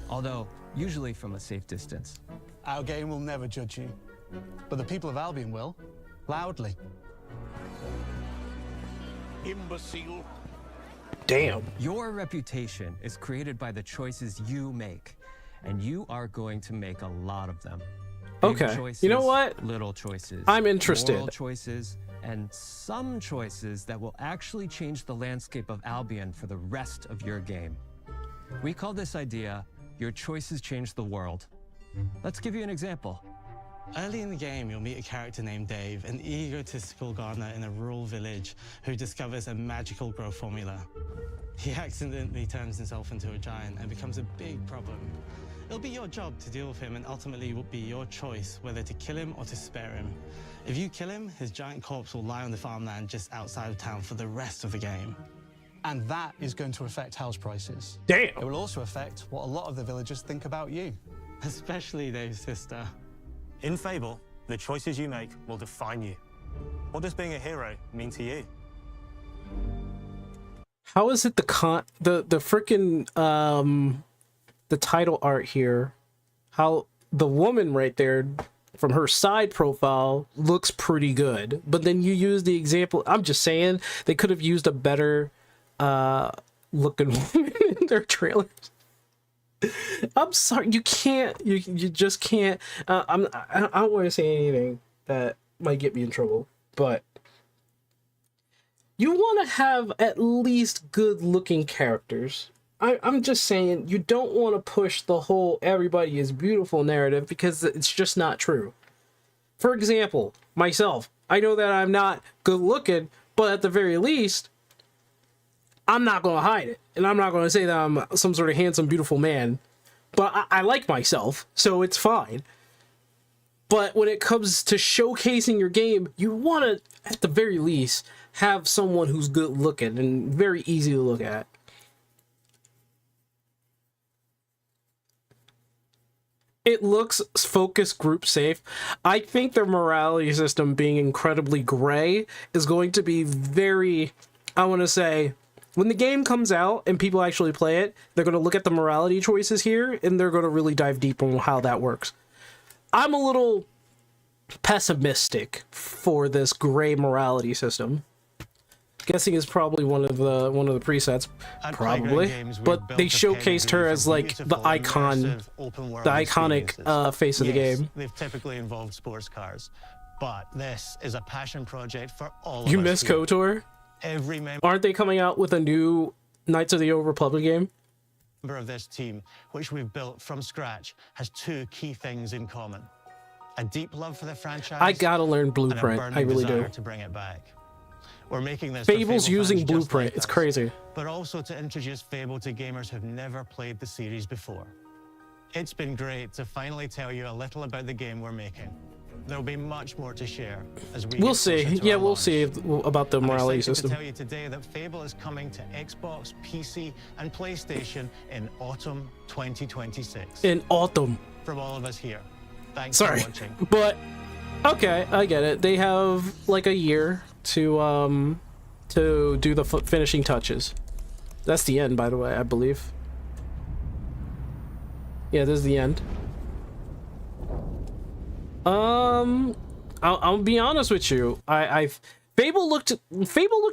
Although, usually from a safe distance. Our game will never judge you, but the people of Albion will, loudly. Imbecile. Damn. Your reputation is created by the choices you make, and you are going to make a lot of them. Big Okay. choices, You know what? Little choices. I'm interested. Moral choices, and some choices that will actually change the landscape of Albion for the rest of your game. We call this idea, Your Choices Change the World. Let's give you an example. Early in the game, you'll meet a character named Dave, an egotistical gardener in a rural village who discovers a magical growth formula. He accidentally turns himself into a giant and becomes a big problem. It'll be your job to deal with him, and ultimately it will be your choice whether to kill him or to spare him. If you kill him, his giant corpse will lie on the farmland just outside of town for the rest of the game. And that is going to affect house prices. Damn. It will also affect what a lot of the villagers think about you. Especially Dave's sister. In Fable, the choices you make will define you. What does being a hero mean to you? How is it the freaking the title art here? How the woman right there from her side profile looks pretty good, but then you use the example. I'm just saying they could have used a better looking woman in their trailers. I'm sorry, you can't. You just can't. I don't want to say anything that might get me in trouble, but you want to have at least good-looking characters. I'm just saying you don't want to push the whole everybody is beautiful narrative because it's just not true. For example, myself, I know that I'm not good-looking, but at the very least, I'm not going to hide it. And I'm not going to say that I'm some sort of handsome, beautiful man. But I like myself, so it's fine. But when it comes to showcasing your game, you want to, at the very least, have someone who's good looking and very easy to look at. It looks focus group safe. I think their morality system being incredibly gray is going to be very, I want to say, when the game comes out and people actually play it, they're going to look at the morality choices here and they're going to really dive deep on how that works. I'm a little pessimistic for this gray morality system. Guessing is probably one of the presets, probably. But they showcased her as like the iconic face of the game. They've typically involved sports cars, but this is a passion project for all of us. You miss KOTOR? Every member Aren't they coming out with a new Knights of the Old Republic game? of this team, which we've built from scratch, has two key things in common: a deep love for the franchise. I gotta learn Blueprint. I really do. To bring it back. We're making this Fable's using Blueprint. It's crazy. But also to introduce Fable to gamers who've never played the series before. It's been great to finally tell you a little about the game we're making. There'll be much more to share as we. We'll see. Yeah, we'll see about the morality system. To tell you today that Fable is coming to Xbox, PC, and PlayStation in autumn 2026. In autumn. From all of us here. Thanks Sorry, for watching. but okay, I get it. They have like a year to do the finishing touches. That's the end, by the way, I believe. Yeah, this is the end. I'll be honest with you. Fable looked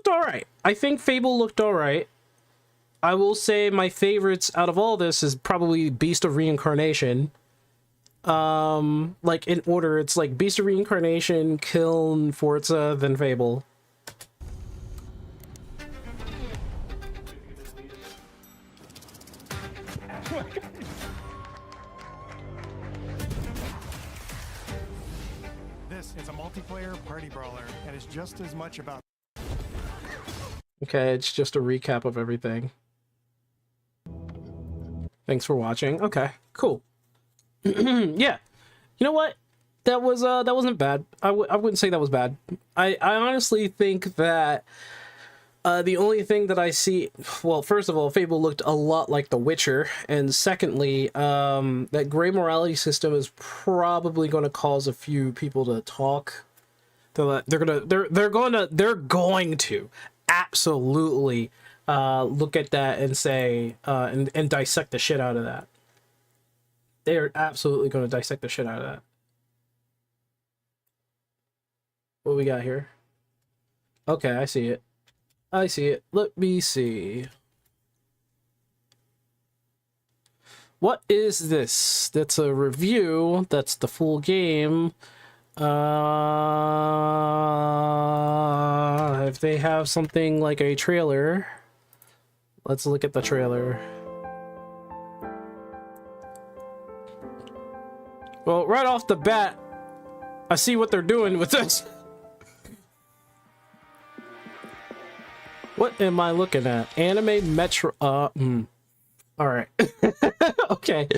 all right. I think Fable looked all right. I will say my favorites out of all this is probably Beast of Reincarnation. Like in order, it's like Beast of Reincarnation, Kiln, Forza, then Fable. This is a multiplayer party brawler and is just as much about. Okay, it's just a recap of everything. Thanks for watching. Okay, cool. Yeah, you know what? That wasn't bad. I wouldn't say that was bad. I honestly think that the only thing that I see, well, first of all, Fable looked a lot like The Witcher, and secondly, that gray morality system is probably going to cause a few people to talk They're going to absolutely look at that and say and dissect the shit out of that. They are absolutely going to dissect the shit out of that. What we got here? Okay, I see it. I see it. Let me see. What is this? That's a review. That's the full game. If they have something like a trailer, let's look at the trailer. Well, right off the bat, I see what they're doing with this. What am I looking at? Anime Metro. All right. Okay.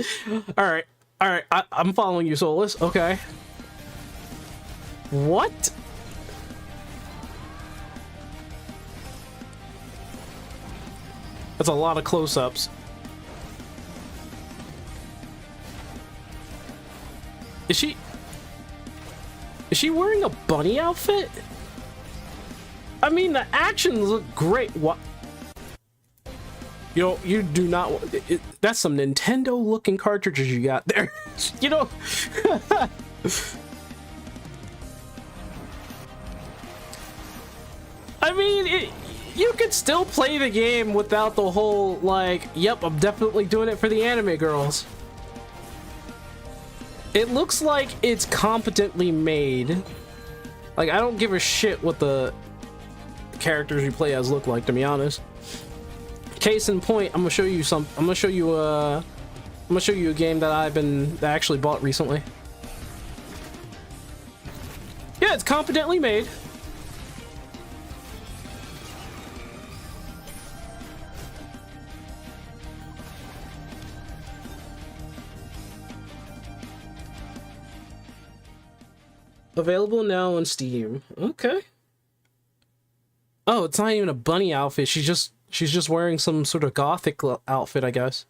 All right. I'm following you, Solus. Okay. What? That's a lot of close-ups. Is she wearing a bunny outfit? I mean, the actions look great. What? You know, you do not. That's some Nintendo-looking cartridges you got there. You know. I mean, you could still play the game without the whole like, "Yep, I'm definitely doing it for the anime girls." It looks like it's competently made. Like, I don't give a shit what the characters you play as look like, to be honest. Case in point, I'm gonna show you a game that I actually bought recently. Yeah, it's competently made. Available now on Steam. Okay. Oh, it's not even a bunny outfit. She's just wearing some sort of gothic outfit, I guess.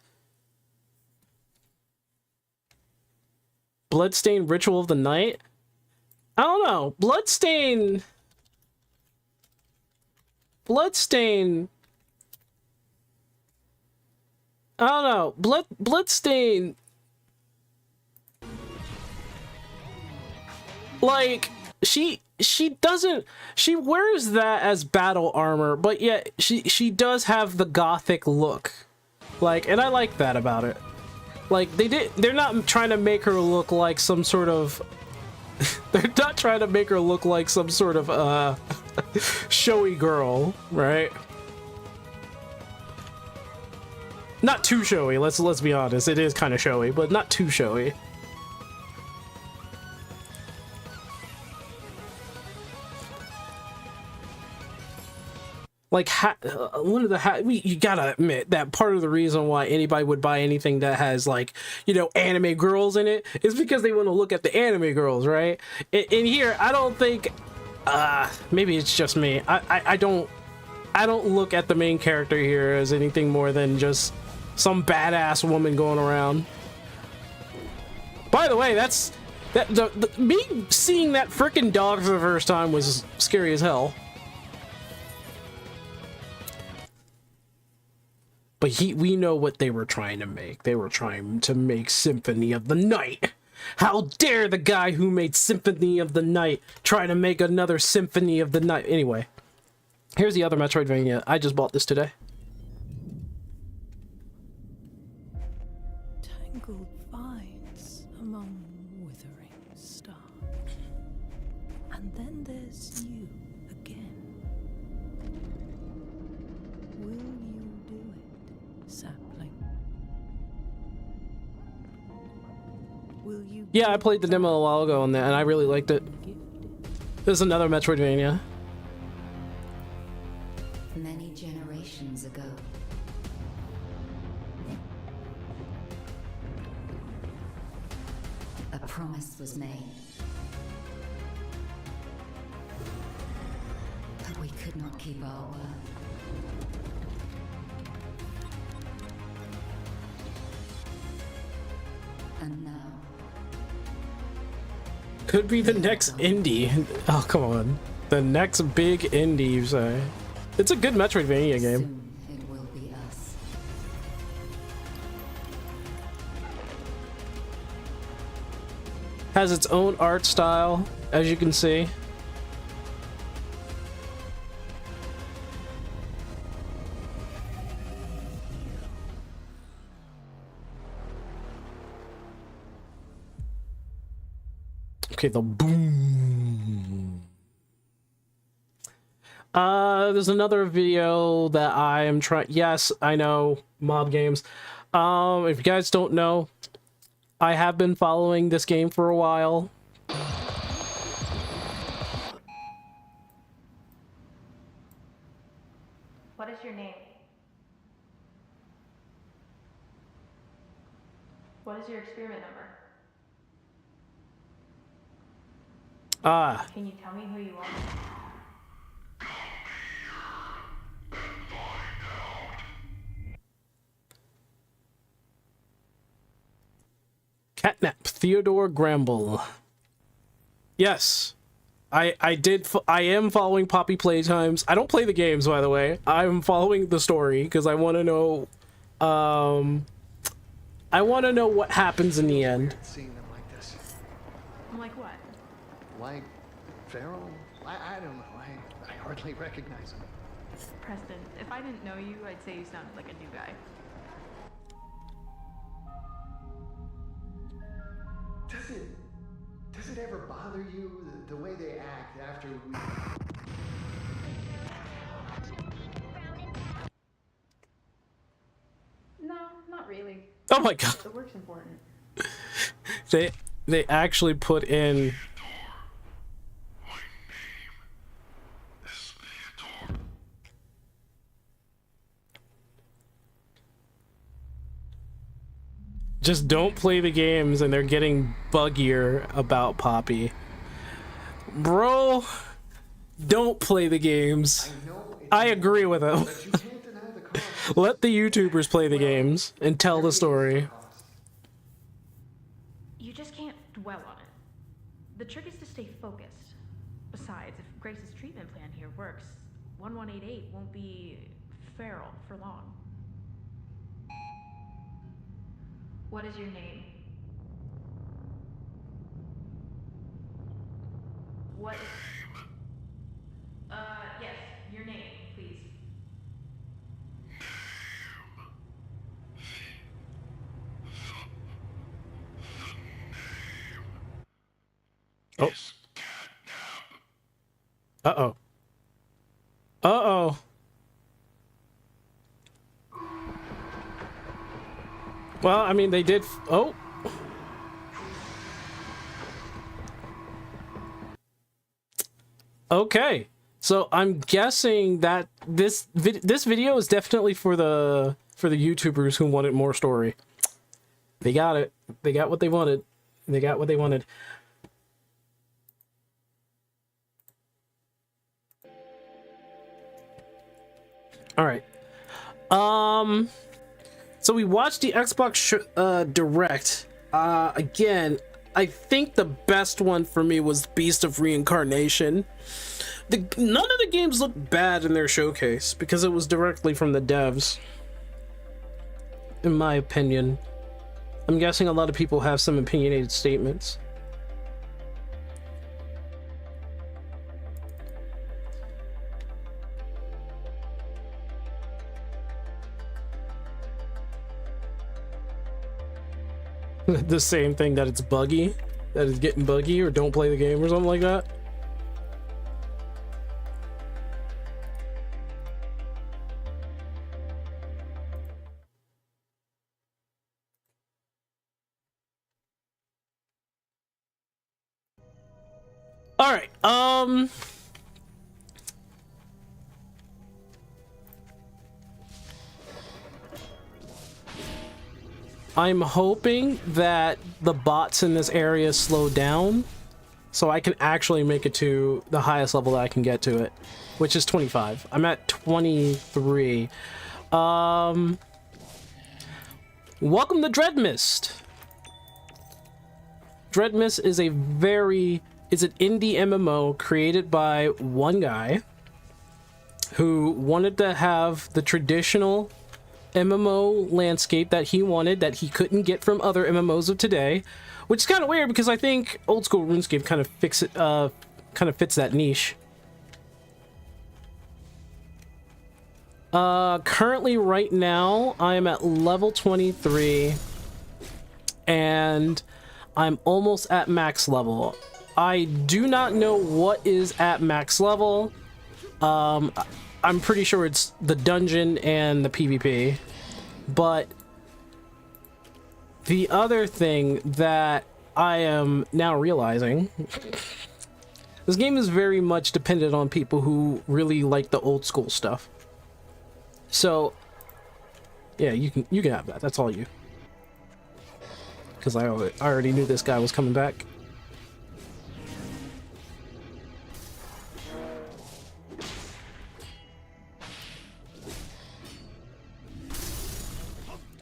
Bloodstained Ritual of the Night? I don't know. Bloodstain. I don't know. Bloodstain. Like, she wears that as battle armor, but yet she does have the gothic look. Like, and I like that about it. Like, they're not trying to make her look like some sort of they're not trying to make her look like some sort of showy girl, right? Not too showy, let's be honest. It is kind of showy, but not too showy. Like, you gotta admit that part of the reason why anybody would buy anything that has, like, you know, anime girls in it is because they want to look at the anime girls, right? In here, I don't think, maybe it's just me. I don't look at the main character here as anything more than just some badass woman going around. By the way, me seeing that frickin' dog for the first time was scary as hell. But we know what they were trying to make. They were trying to make Symphony of the Night. How dare the guy who made Symphony of the Night try to make another Symphony of the Night. Anyway, here's the other Metroidvania. I just bought this today. Tangled vines among withering stars. And then there's you again. Will you do it, sapling? Will you? Yeah, I played the demo a while ago on that, and I really liked it. This is another Metroidvania. Many generations ago, a promise was made. But we could not keep our word. And now, could be the next indie. Oh, come on. The next big indie, you say? It's a good Metroidvania game. Soon it will be us. Has its own art style, as you can see. Okay, the boom. There's another video that I am trying. Yes, I know, mob games. If you guys don't know, I have been following this game for a while. What is your name? What is your experiment number? Can you tell me who you are? Catnap, Theodore Gramble. Yes, I am following Poppy Playtimes. I don't play the games, by the way. I'm following the story because I want to know. I want to know what happens in the end. Seeing them like this. Like what? Like Pharaoh? I don't know. I hardly recognize him. Preston, if I didn't know you, I'd say you sounded like a new guy. Does it ever bother you the way they act after we... No, not really. Oh my god. The work's important. They actually put in. Just don't play the games, and they're getting buggier about Poppy. Bro, don't play the games. I agree with him. Let the YouTubers play the games and tell the story. You just can't dwell on it. The trick is to stay focused. Besides, if Grace's treatment plan here works, 1188 won't be feral for long. What is your name? What is... yes, your name, please. Oh. Uh-oh. Uh-oh. Well, I mean, they did... Oh. Okay. So I'm guessing that this video is definitely for the YouTubers who wanted more story. They got it. They got what they wanted. They got what they wanted. All right. So we watched the Xbox Direct. Again, I think the best one for me was Beast of Reincarnation. None of the games looked bad in their showcase because it was directly from the devs. In my opinion. I'm guessing a lot of people have some opinionated statements. The same thing, that it's buggy, that it's getting buggy, or don't play the game or something like that. All right, I'm hoping that the bots in this area slow down so I can actually make it to the highest level that I can get to it, which is 25. I'm at 23. Welcome to Dreadmyst. Dreadmyst is an indie MMO created by one guy who wanted to have the traditional MMO landscape that he wanted, that he couldn't get from other MMOs of today, which is kind of weird because I think old school RuneScape kind of fits that niche. Currently right now I am at level 23 and I'm almost at max level. I do not know what is at max level. I'm pretty sure it's the dungeon and the PvP, but the other thing that I am now realizing, this game is very much dependent on people who really like the old school stuff. So yeah, you can have that. That's all you. Because I already knew this guy was coming back.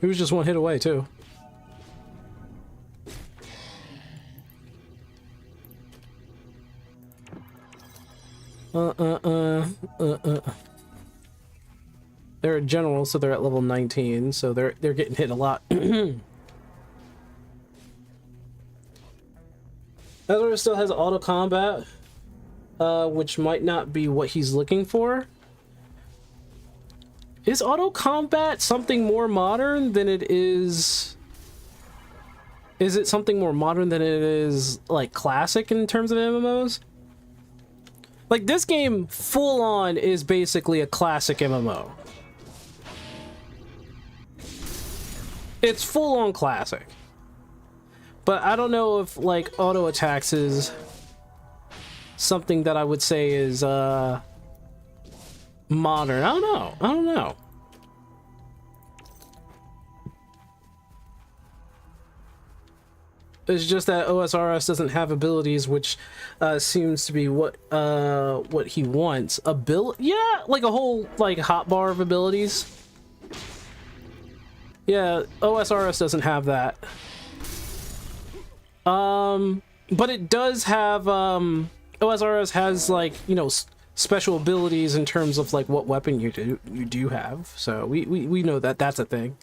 He was just one hit away, too. They're a general, so they're at level 19, so they're getting hit a lot. Ezra still has auto combat, which might not be what he's looking for. Is auto combat something more modern than it is? Is it something more modern than it is like classic in terms of MMOs? Like this game full on is basically a classic MMO. It's full on classic. But I don't know if like auto attacks is something that I would say is modern. I don't know. It's just that OSRS doesn't have abilities, which seems to be what he wants. Yeah, like a whole like hotbar of abilities. Yeah, OSRS doesn't have that. But it does have OSRS has like, you know, special abilities in terms of like what weapon you do have. So we know that that's a thing.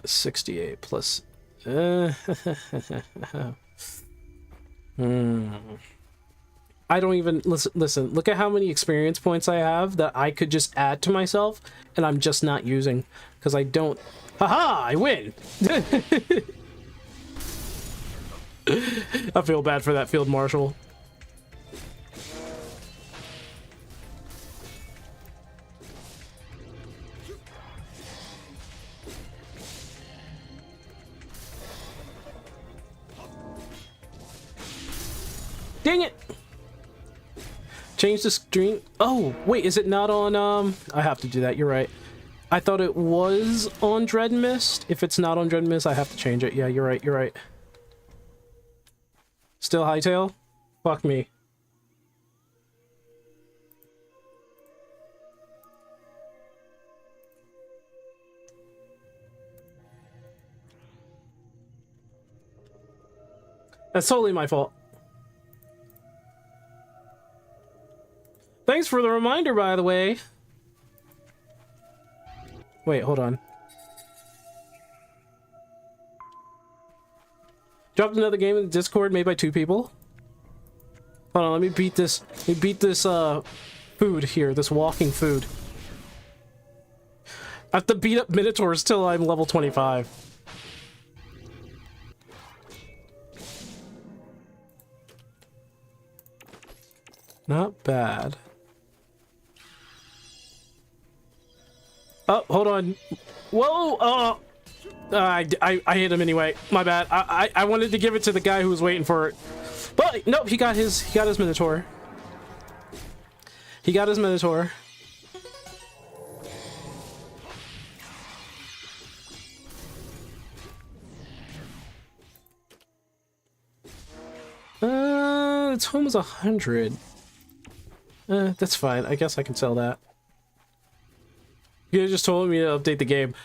68 plus I don't even listen, look at how many experience points I have that I could just add to myself and I'm just not using because I don't. Haha, I win. I feel bad for that field marshal. Dang it! Change the screen. Oh, wait, is it not on, I have to do that, you're right. I thought it was on Dreadmyst. If it's not on Dreadmyst, I have to change it. Yeah, you're right, you're right. Still Hightail? Fuck me. That's totally my fault. Thanks for the reminder, by the way. Wait, hold on. Dropped another game in the Discord made by 2 people. Hold on, let me beat this. Let me beat this food here, this walking food. I have to beat up Minotaurs till I'm level 25. Not bad. Oh, hold on. Whoa! Oh! I hit him anyway. My bad. I wanted to give it to the guy who was waiting for it. But nope, he got his Minotaur. He got his Minotaur. Its home is 100. That's fine. I guess I can sell that. You just told me to update the game.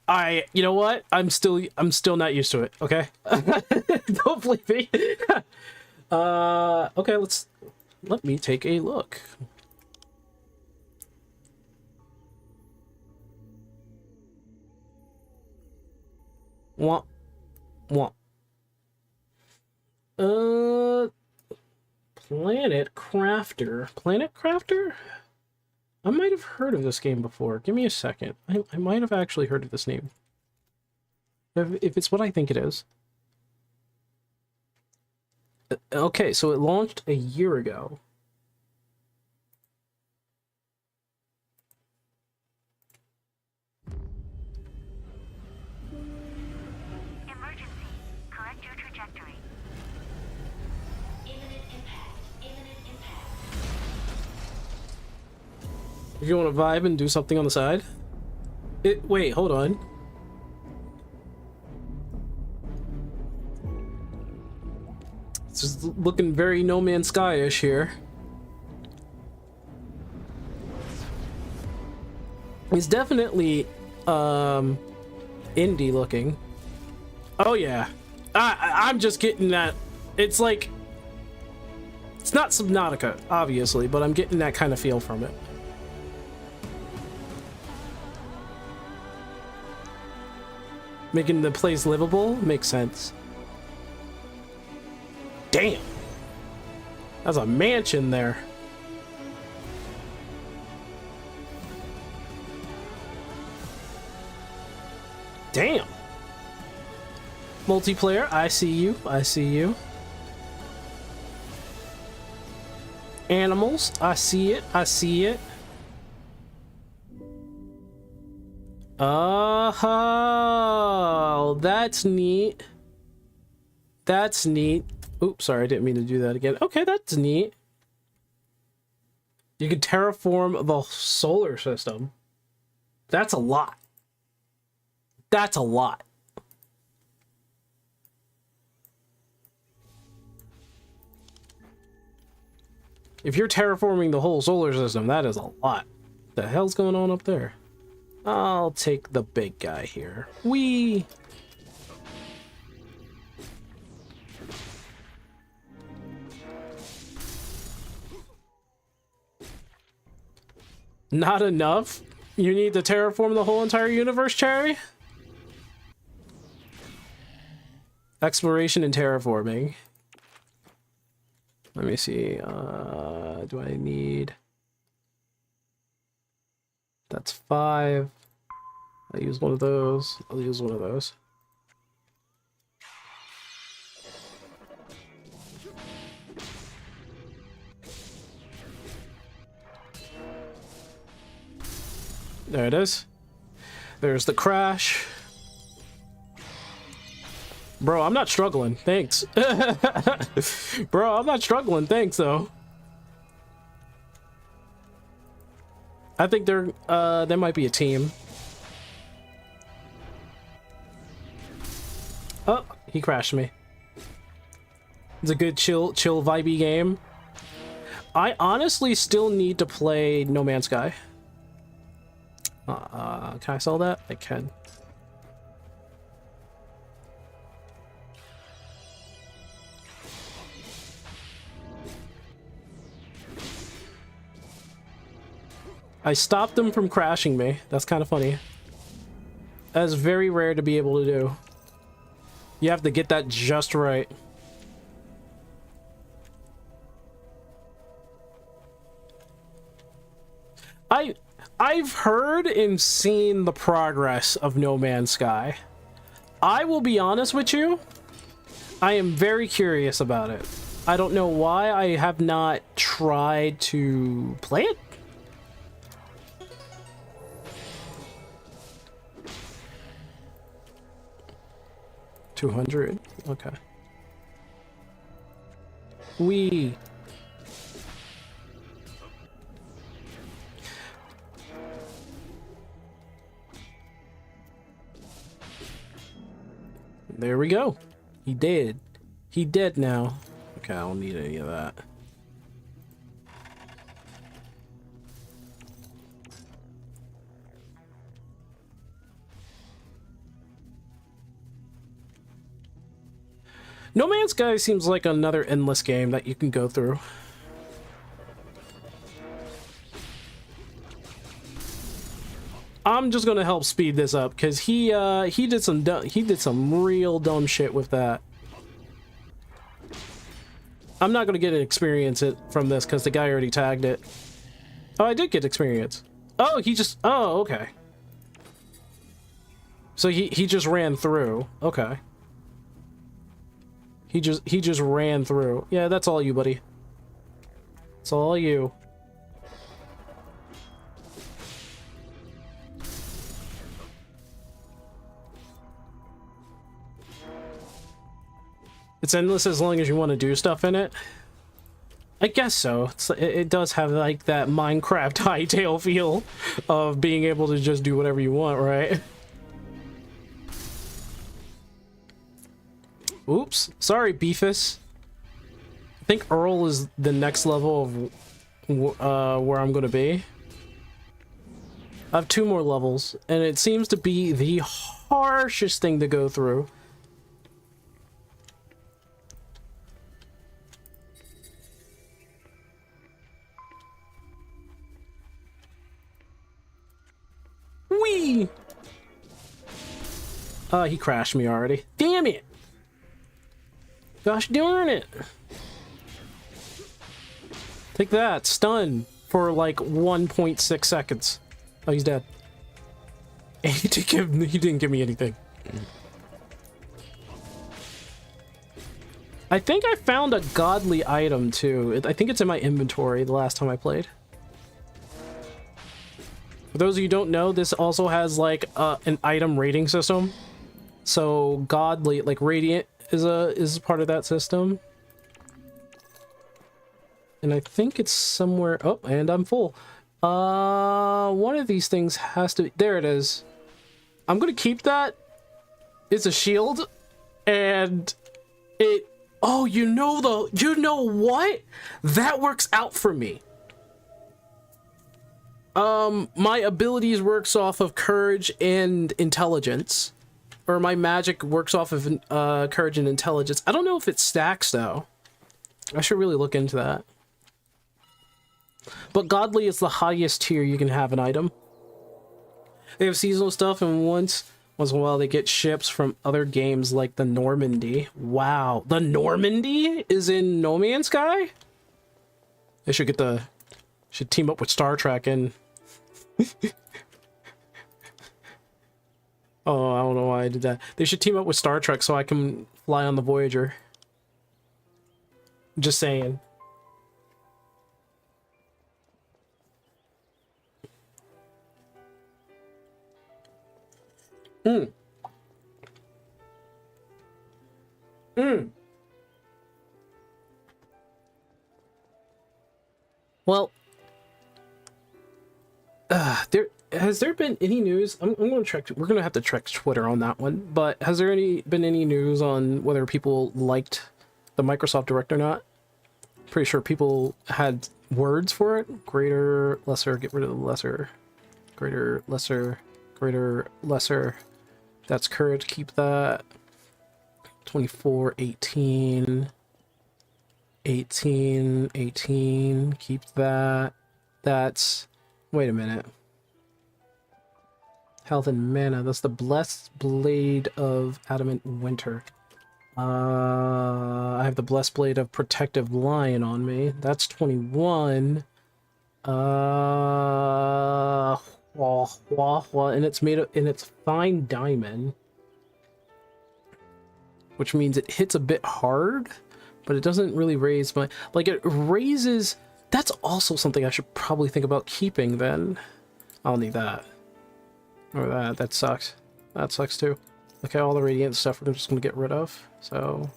You know what? I'm still not used to it. Okay, don't blame me. Okay, let me take a look. Womp, womp. Planet Crafter? I might have heard of this game before. Give me a second. I might have actually heard of this name. If it's what I think it is. Okay, so it launched a year ago. Emergency. Correct your trajectory. Imminent impact. Imminent impact. If you want to vibe and do something on the side. Wait, hold on. It's just looking very No Man's Sky-ish here. It's definitely indie looking. Oh yeah. I'm just getting that. It's like, it's not Subnautica, obviously, but I'm getting that kind of feel from it. Making the place livable makes sense. Damn. That's a mansion there. Damn. Multiplayer, I see you. I see you. Animals, I see it. I see it. Oh, that's neat. That's neat. Oops, sorry, I didn't mean to do that again. Okay, that's neat. You can terraform the solar system. That's a lot. That's a lot. If you're terraforming the whole solar system, that is a lot. The hell's going on up there? I'll take the big guy here. Whee! Not enough? You need to terraform the whole entire universe, Cherry? Exploration and terraforming. Let me see. Do I need... That's 5. I'll use one of those. I'll use one of those. There it is. There's the crash. Bro, I'm not struggling. Thanks. Bro, I'm not struggling. Thanks, though. I think there might be a team. Oh, he crashed me. It's a good chill vibey game. I honestly still need to play No Man's Sky. Can I sell that? I can. I stopped them from crashing me. That's kind of funny. That's very rare to be able to do. You have to get that just right. I've heard and seen the progress of No Man's Sky. I will be honest with you. I am very curious about it. I don't know why I have not tried to play it. $200. Okay. There we go. He dead. He dead now. Okay, I don't need any of that. No Man's Sky seems like another endless game that you can go through. I'm just gonna help speed this up because he did some real dumb shit with that. I'm not gonna get an experience it from this because the guy already tagged it. Oh, I did get experience. Oh, oh, okay. So he just ran through. Okay. He just ran through. Yeah, that's all you, buddy. It's all you. It's endless as long as you want to do stuff in it. I guess so. It does have like that Minecraft Hytale feel of being able to just do whatever you want, right? Oops. Sorry, Beefus. I think Earl is the next level of where I'm going to be. I have 2 more levels, and it seems to be the harshest thing to go through. Whee! He crashed me already. Damn it! Gosh darn it! Take that, stun for like 1.6 seconds. Oh, he's dead. He didn't give me anything. I think I found a godly item too. I think it's in my inventory the last time I played. For those of you who don't know, this also has like an item rating system. So godly, like radiant, is part of that system. And I think it's somewhere. Oh, and I'm full. One of these things has to be. There it is. I'm gonna keep that. It's a shield, and it. Oh, you know what? That works out for me. My abilities works off of courage and intelligence. Or my magic works off of courage and intelligence. I don't know if it stacks, though. I should really look into that. But godly is the highest tier you can have an item. They have seasonal stuff, and once in a while they get ships from other games like the Normandy. Wow. The Normandy is in No Man's Sky? They should should team up with Star Trek and... Oh, I don't know why I did that. They should team up with Star Trek so I can fly on the Voyager. Just saying. Well, has there been any news? I'm going to check. We're going to have to check Twitter on that one. But has there been any news on whether people liked the Microsoft Direct or not? Pretty sure people had words for it. Greater, lesser, get rid of the lesser. Greater, lesser, greater, lesser. That's courage, keep that. 24, 18. 18, 18, keep that. That's... Wait a minute. Health and mana. That's the Blessed Blade of Adamant Winter. I have the Blessed Blade of Protective Lion on me. That's 21. And it's made of, and it's fine diamond. Which means it hits a bit hard, but it doesn't really raise my... Like, it raises... That's also something I should probably think about keeping, then. I'll need that. Or that. That sucks. That sucks, too. Okay, all the radiant stuff we're just going to get rid of, so...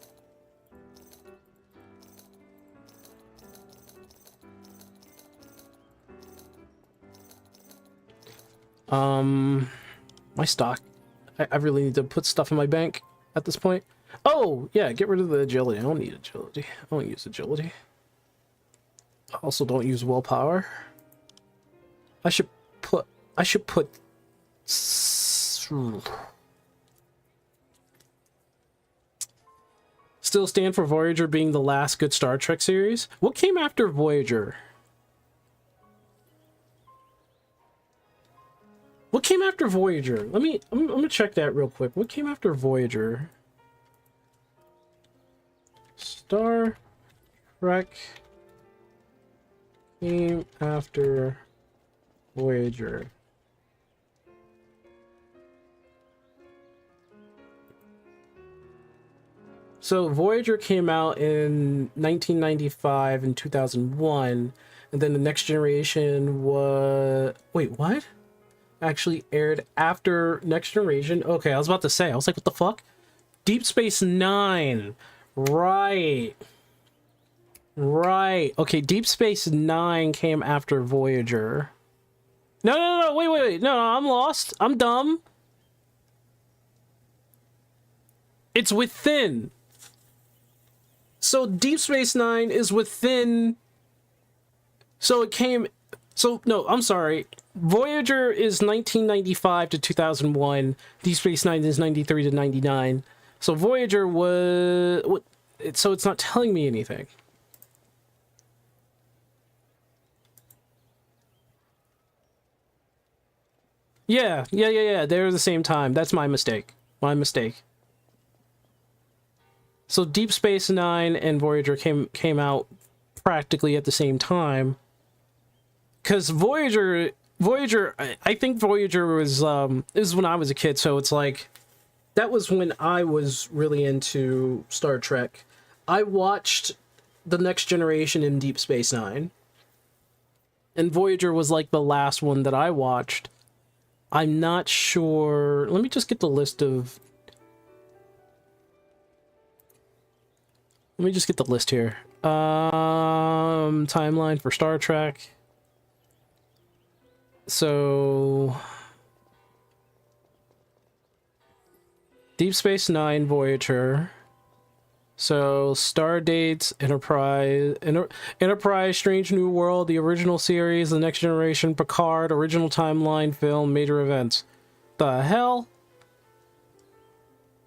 My stock. I really need to put stuff in my bank at this point. Oh, yeah, get rid of the agility. I don't need agility. I don't use agility. I also don't use willpower. I should put still stand for Voyager being the last good Star Trek series. What came after Voyager? What came after Voyager? I'm gonna check that real quick. What came after Voyager? Star Trek came after Voyager. So Voyager came out in 1995 and 2001, and then the Next Generation was... Wait, what? Actually aired after Next Generation? Okay, I was about to say, I was like, what the fuck? Deep Space Nine. Right. Right. Okay, Deep Space Nine came after Voyager. No, wait. No, I'm lost. I'm dumb. It's within. So Deep Space Nine is within... So it came... So, no, I'm sorry. Voyager is 1995 to 2001. Deep Space Nine is 93 to 99. So Voyager was... So it's not telling me anything. Yeah. They're the same time. That's my mistake. So Deep Space Nine and Voyager came out practically at the same time. Because Voyager, I think Voyager was, this is when I was a kid, so it's like, that was when I was really into Star Trek. I watched The Next Generation in Deep Space Nine. And Voyager was like the last one that I watched. I'm not sure. Let me just get the list of... Let me just get the list here. Timeline for Star Trek. So... Deep Space Nine, Voyager. So, Star Dates, Enterprise, Strange New World, the original series, The Next Generation, Picard, original timeline, film, major events. The hell?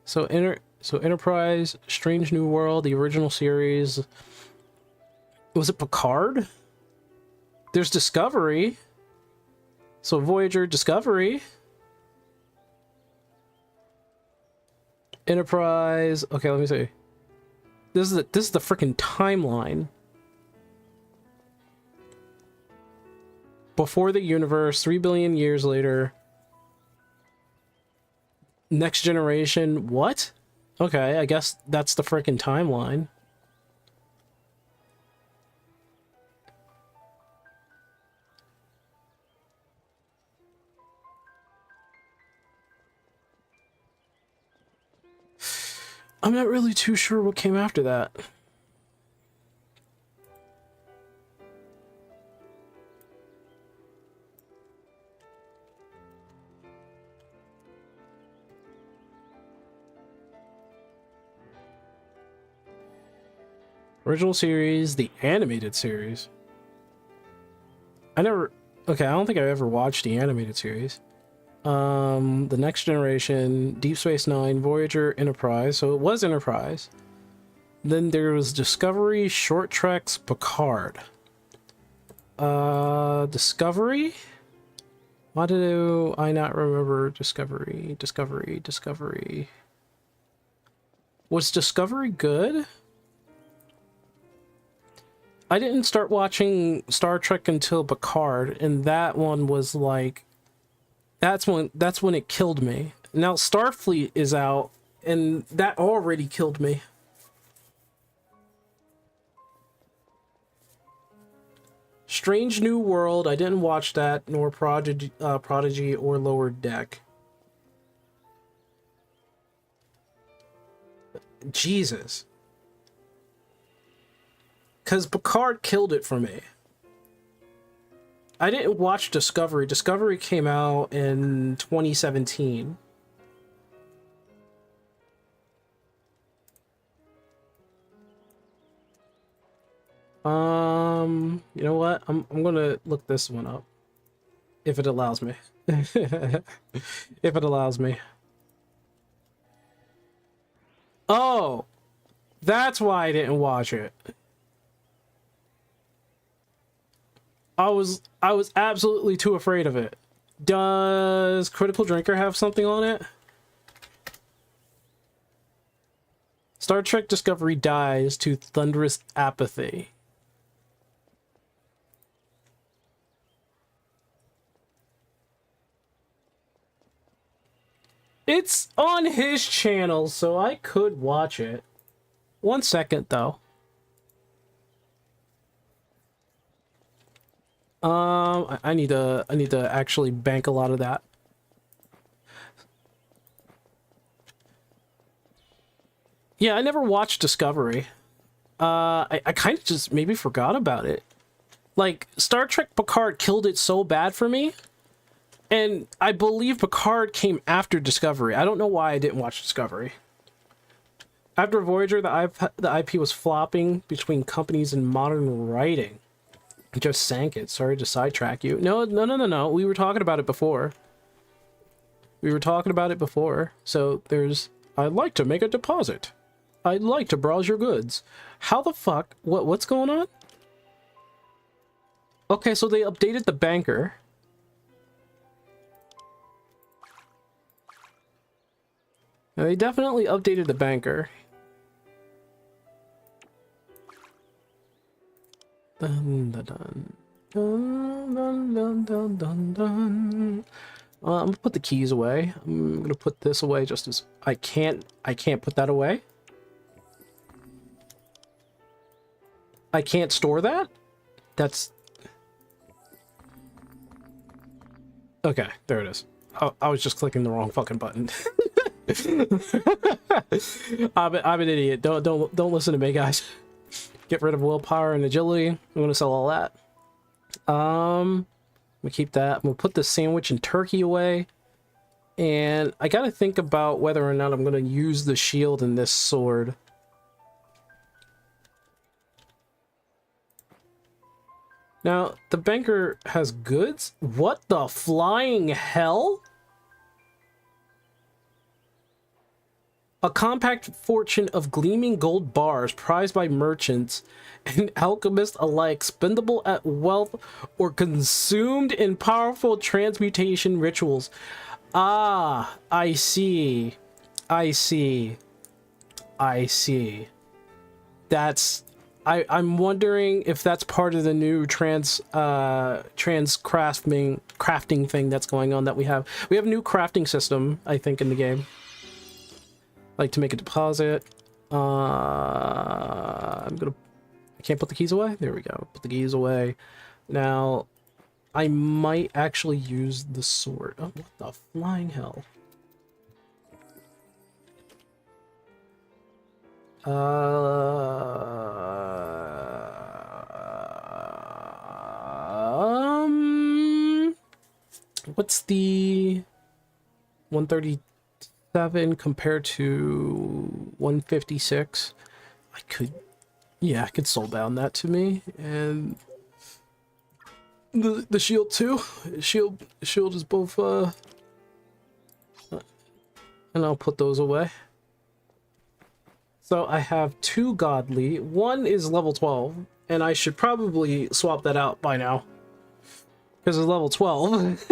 So Enterprise, Strange New World, the original series. Was it Picard? There's Discovery. So Voyager, Discovery. Enterprise. Okay, let me see. This is the freaking timeline. Before the universe, 3 billion years later. Next Generation, what? Okay, I guess that's the freaking timeline. I'm not really too sure what came after that. Original series, the animated series. Okay, I don't think I ever watched the animated series. The Next Generation, Deep Space Nine, Voyager, Enterprise. So it was Enterprise. Then there was Discovery, Short Treks, Picard. Discovery? Why do I not remember Discovery? Was Discovery good? I didn't start watching Star Trek until Picard, and that one was like... That's when it killed me. Now Starfleet is out, and that already killed me. Strange New World, I didn't watch that, nor Prodigy or Lower Deck. Jesus. Because Picard killed it for me. I didn't watch Discovery. Discovery came out in 2017. You know what? I'm gonna look this one up. If it allows me. If it allows me. Oh! That's why I didn't watch it. I was absolutely too afraid of it. Does Critical Drinker have something on it? Star Trek Discovery dies to thunderous apathy. It's on his channel, so I could watch it. 1 second, though. I need to actually bank a lot of that. Yeah, I never watched Discovery. I kind of just maybe forgot about it. Like, Star Trek Picard killed it so bad for me. And I believe Picard came after Discovery. I don't know why I didn't watch Discovery. After Voyager, the IP was flopping between companies and modern writing. It just sank it. Sorry to sidetrack you. No. We were talking about it before. So there's... I'd like to make a deposit. I'd like to browse your goods. How the fuck? What's going on? Okay, so they updated the banker. Now, they definitely updated the banker. Dun, dun, dun. Dun, dun, dun, dun, dun, dun. I'm gonna put the keys away. I'm gonna put this away just as I can't put that away. I can't store that? That's... Okay, there it is. I was just clicking the wrong fucking button. I'm an idiot. Don't listen to me, guys. Get rid of willpower and agility. I'm gonna sell all that. I'm gonna keep that. I'm gonna put the sandwich and turkey away. And I gotta think about whether or not I'm gonna use the shield in this sword. Now, the banker has goods? What the flying hell? A compact fortune of gleaming gold bars prized by merchants and alchemists alike, spendable at wealth or consumed in powerful transmutation rituals. Ah, I see. I see. That's... I'm wondering if that's part of the new trans crafting thing that's going on that we have. We have a new crafting system, I think, in the game. Like to make a deposit. I can't put the keys away? There we go. Put the keys away. Now, I might actually use the sword. Oh, what the flying hell? What's the 137 compared to 156? I could soulbound that to me, and the shield too. Shield is both. And I'll put those away. So I have 2 godly. One is level 12, and I should probably swap that out by now. Because it's level 12.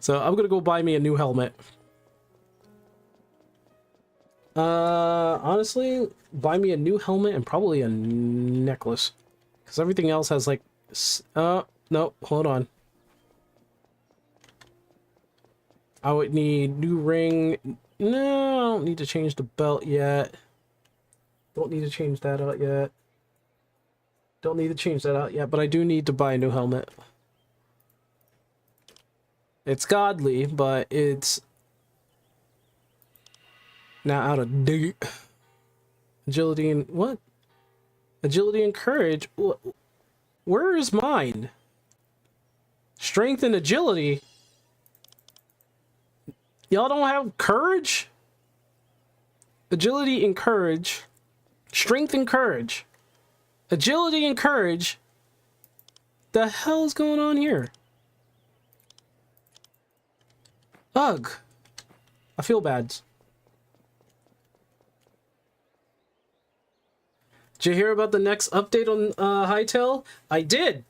So I'm gonna go buy me a new helmet. Honestly, buy me a new helmet and probably a necklace. Because everything else has like... no, hold on. I would need new ring. No, I don't need to change the belt yet. Don't need to change that out yet. Don't need to change that out yet, but I do need to buy a new helmet. It's godly, but it's now out of date. Agility and what? Agility and courage? Where is mine? Strength and agility? Y'all don't have courage? Agility and courage. Strength and courage. Agility and courage. The hell's going on here? Ugh. I feel bad. Did you hear about the next update on Hytale? I did.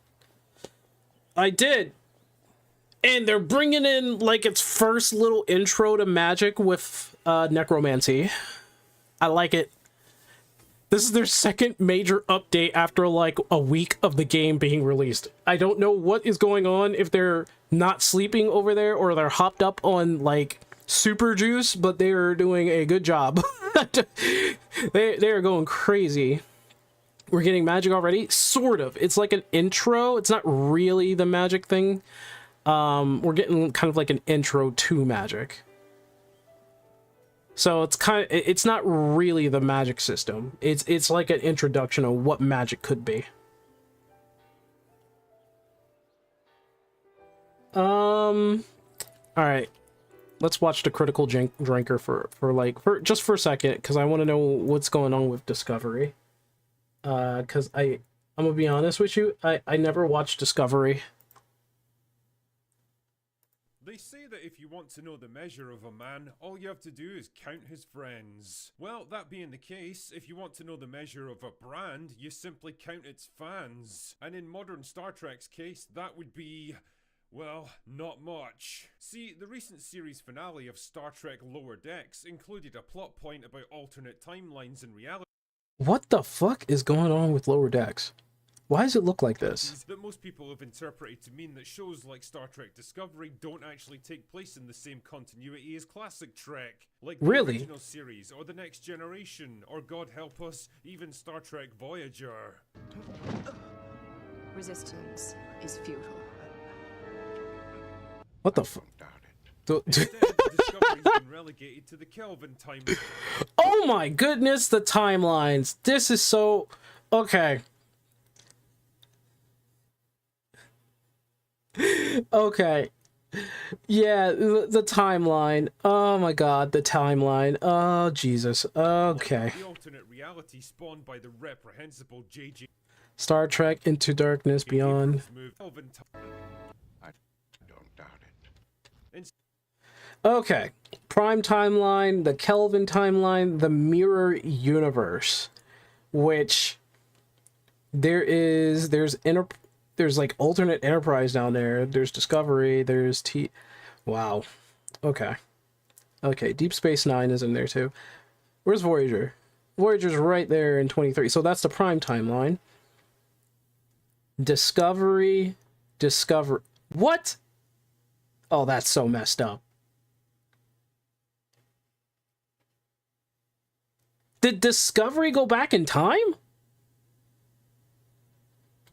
And they're bringing in like its first little intro to magic with necromancy. I like it. This is their second major update after like a week of the game being released. I don't know what is going on, if they're not sleeping over there or they're hopped up on like super juice, but they are doing a good job. they are going crazy. We're getting magic already, sort of. It's like an intro. It's not really the magic thing. We're getting kind of like an intro to magic. So it's not really the magic system. It's like an introduction of what magic could be. All right. Let's watch the critical drinker for just for a second, because I want to know what's going on with Discovery. Because I'm gonna be honest with you, I never watched Discovery. They say that if you want to know the measure of a man, all you have to do is count his friends. Well, that being the case, if you want to know the measure of a brand, you simply count its fans. And in modern Star Trek's case, that would be, well, not much. See, the recent series finale of Star Trek Lower Decks included a plot point about alternate timelines and reality. What the fuck is going on with Lower Decks? Why does it look like this? That most people have interpreted to mean that shows like Star Trek Discovery don't actually take place in the same continuity as classic Trek, like the Really? original series, or The Next Generation, or God help us, even Star Trek Voyager. Resistance is futile. What the fuck? Instead, Discovery's been relegated to the Kelvin timeline. Oh my goodness, the timelines. This is so... Okay. Okay. Yeah, the timeline. Oh my god, the timeline. Oh, Jesus. Okay. The alternate reality spawned by the reprehensible J.J. Star Trek Into Darkness Beyond. I don't doubt it. Okay. Prime timeline, the Kelvin timeline, the mirror universe. Which there's like alternate Enterprise down there. There's Discovery. There's Wow. Okay. Okay. Deep Space Nine is in there too. Where's Voyager? Voyager's right there in 23. So that's the Prime timeline. Discovery. What? Oh, that's so messed up. Did Discovery go back in time?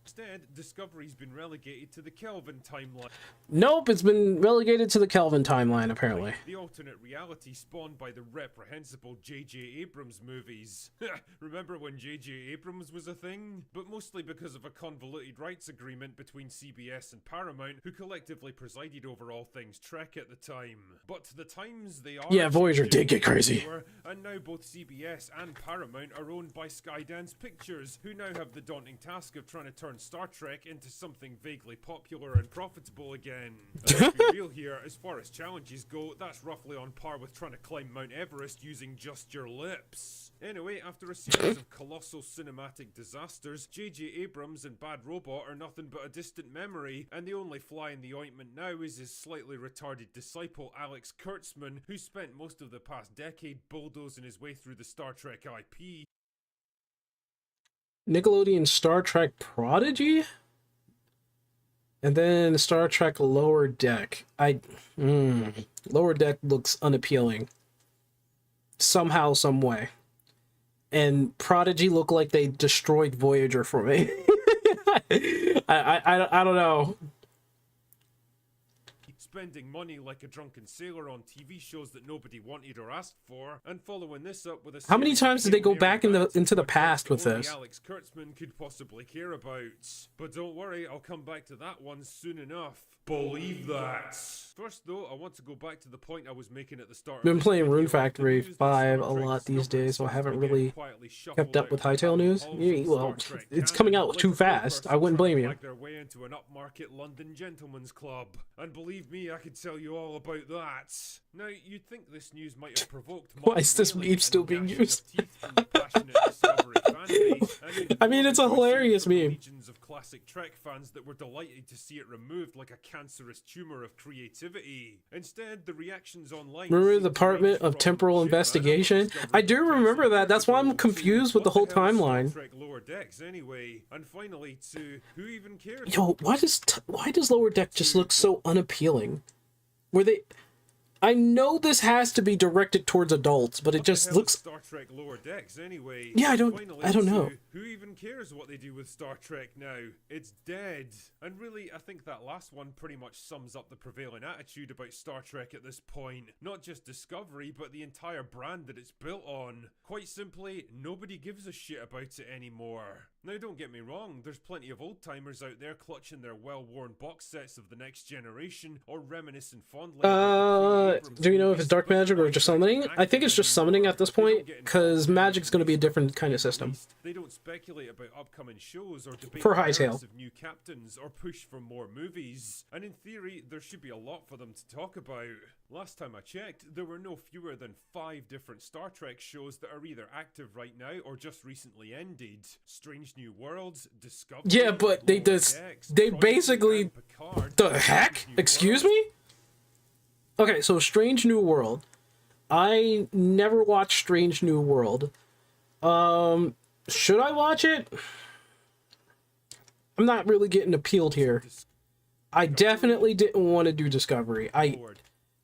Instead, Discovery's been relegated to the Kelvin timeline. Nope, it's been relegated to the Kelvin timeline, apparently. The alternate reality spawned by the reprehensible J.J. Abrams movies. Remember when J.J. Abrams was a thing? But mostly because of a convoluted rights agreement between CBS and Paramount, who collectively presided over all things Trek at the time. But the times they are... Yeah, Voyager did get crazy. And now both CBS and Paramount are owned by Skydance Pictures, who now have the daunting task of trying to turn Star Trek into something vaguely popular and profitable again. Let's be real here, as far as challenges go, that's roughly on par with trying to climb Mount Everest using just your lips. Anyway, after a series of colossal cinematic disasters, J.J. Abrams and Bad Robot are nothing but a distant memory, and the only fly in the ointment now is his slightly retarded disciple Alex Kurtzman, who spent most of the past decade bulldozing his way through the Star Trek IP. Nickelodeon Star Trek Prodigy? And then Star Trek Lower Deck. Lower Deck looks unappealing. Somehow, some way. And Prodigy look like they destroyed Voyager for me. I don't know. Spending money like a drunken sailor on TV shows that nobody wanted or asked for, and following this up with a... How many times did they go back into the past with this? Alex Kurtzman could possibly care about. But don't worry, I'll come back to that one soon enough. Believe that. First though, I want to go back to the point I was making at the start. Been playing Rune Factory 5 a lot these days, so I haven't really kept up with Hytale news. Yeah, well, it's coming out too fast. I wouldn't blame you. Like their way into an upmarket London gentleman's club. And believe me, me, I could tell you all about that. Now, you'd think this news might have provoked Why is this meme still being used? I mean, it's a hilarious meme. Legions of classic Trek fans that were delighted to see it removed like a cancerous tumor of creativity. Instead, the reactions online. Remember the Department of Temporal Investigation? I do remember that. That's why I'm confused with the whole timeline. Trek Lower Decks anyway. And finally, to who even cares? Yo, why does Lower Deck just look so unappealing? Were they? I know this has to be directed towards adults, but it just looks. Star Trek Lower Decks anyway. Yeah, I don't know. Who even cares what they do with Star Trek now? It's dead. And really, I think that last one pretty much sums up the prevailing attitude about Star Trek at this point. Not just Discovery, but the entire brand that it's built on. Quite simply, nobody gives a shit about it anymore. Now, don't get me wrong, there's plenty of old-timers out there clutching their well-worn box sets of The Next Generation or reminiscing fondly do you know if it's dark magic or just summoning? I think it's just summoning at this point, because magic's going to be a different kind of system. They don't speculate about upcoming shows or debate For the Hightail. merits of new captains or push for more movies. And in theory, there should be a lot for them to talk about. Last time I checked, there were no fewer than 5 different Star Trek shows that are either active right now or just recently ended. Strange New Worlds, Discovery. Yeah, but they basically. The heck? Excuse me? Okay, so Strange New World. I never watched Strange New World. Should I watch it? I'm not really getting appealed here. I definitely didn't want to do Discovery.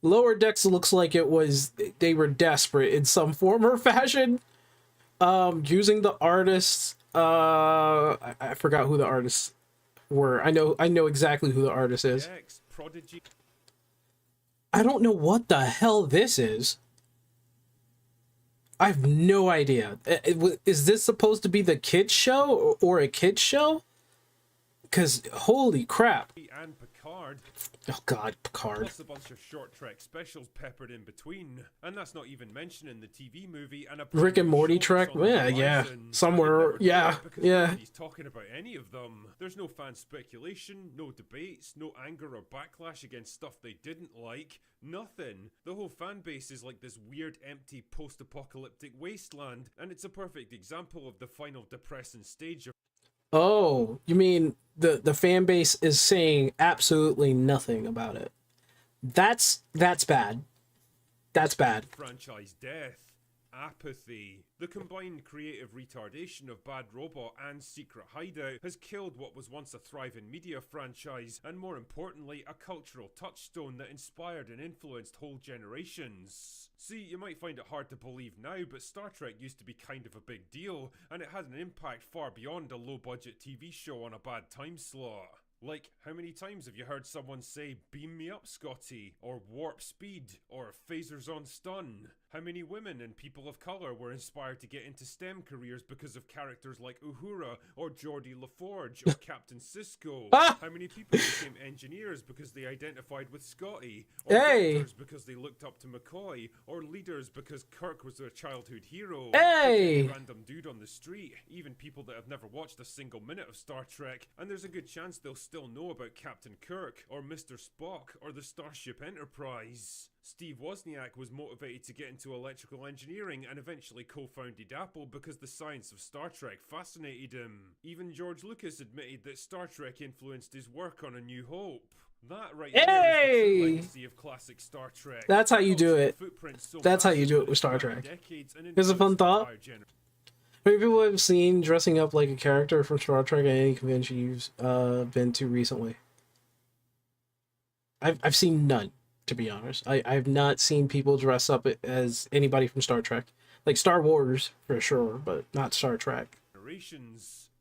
Lower Decks looks like it was they were desperate in some form or fashion. Using the artists. I forgot who the artists were. I know exactly who the artist is. I don't know what the hell this is. I have no idea. Is this supposed to be the kids show or a kids show? Because holy crap. And Picard. Oh god, Picard. Plus a bunch of short Trek specials peppered in between. And that's not even mentioning the TV movie and a Rick and Morty Trek? Yeah. Somewhere. Yeah. He's talking about any of them. There's no fan speculation, no debates, no anger or backlash against stuff they didn't like. Nothing. The whole fan base is like this weird, empty, post-apocalyptic wasteland, and it's a perfect example of the final depressing stage of. Oh, you mean the fan base is saying absolutely nothing about it. That's bad. That's bad. Franchise death. Apathy. The combined creative retardation of Bad Robot and Secret Hideout has killed what was once a thriving media franchise, and more importantly, a cultural touchstone that inspired and influenced whole generations. See, you might find it hard to believe now, but Star Trek used to be kind of a big deal, and it had an impact far beyond a low-budget TV show on a bad time slot. Like, how many times have you heard someone say, "Beam me up, Scotty," or "Warp speed," or "Phasers on stun"? How many women and people of colour were inspired to get into STEM careers because of characters like Uhura, or Geordie LaForge, or Captain Sisko? How many people became engineers because they identified with Scotty, or doctors because they looked up to McCoy, or leaders because Kirk was their childhood hero? Hey! Random dude on the street, even people that have never watched a single minute of Star Trek, and there's a good chance they'll still know about Captain Kirk, or Mr. Spock, or the Starship Enterprise. Steve Wozniak was motivated to get into electrical engineering and eventually co-founded Apple because the science of Star Trek fascinated him. Even George Lucas admitted that Star Trek influenced his work on A New Hope. That right there is the true legacy of classic Star Trek. That's how you do it. That's how you do it with Star Trek. Here's a fun thought. How many people have seen dressing up like a character from Star Trek at any convention you've been to recently? I've seen none, to be honest. I've not seen people dress up as anybody from Star Trek. Like Star Wars, for sure, but not Star Trek.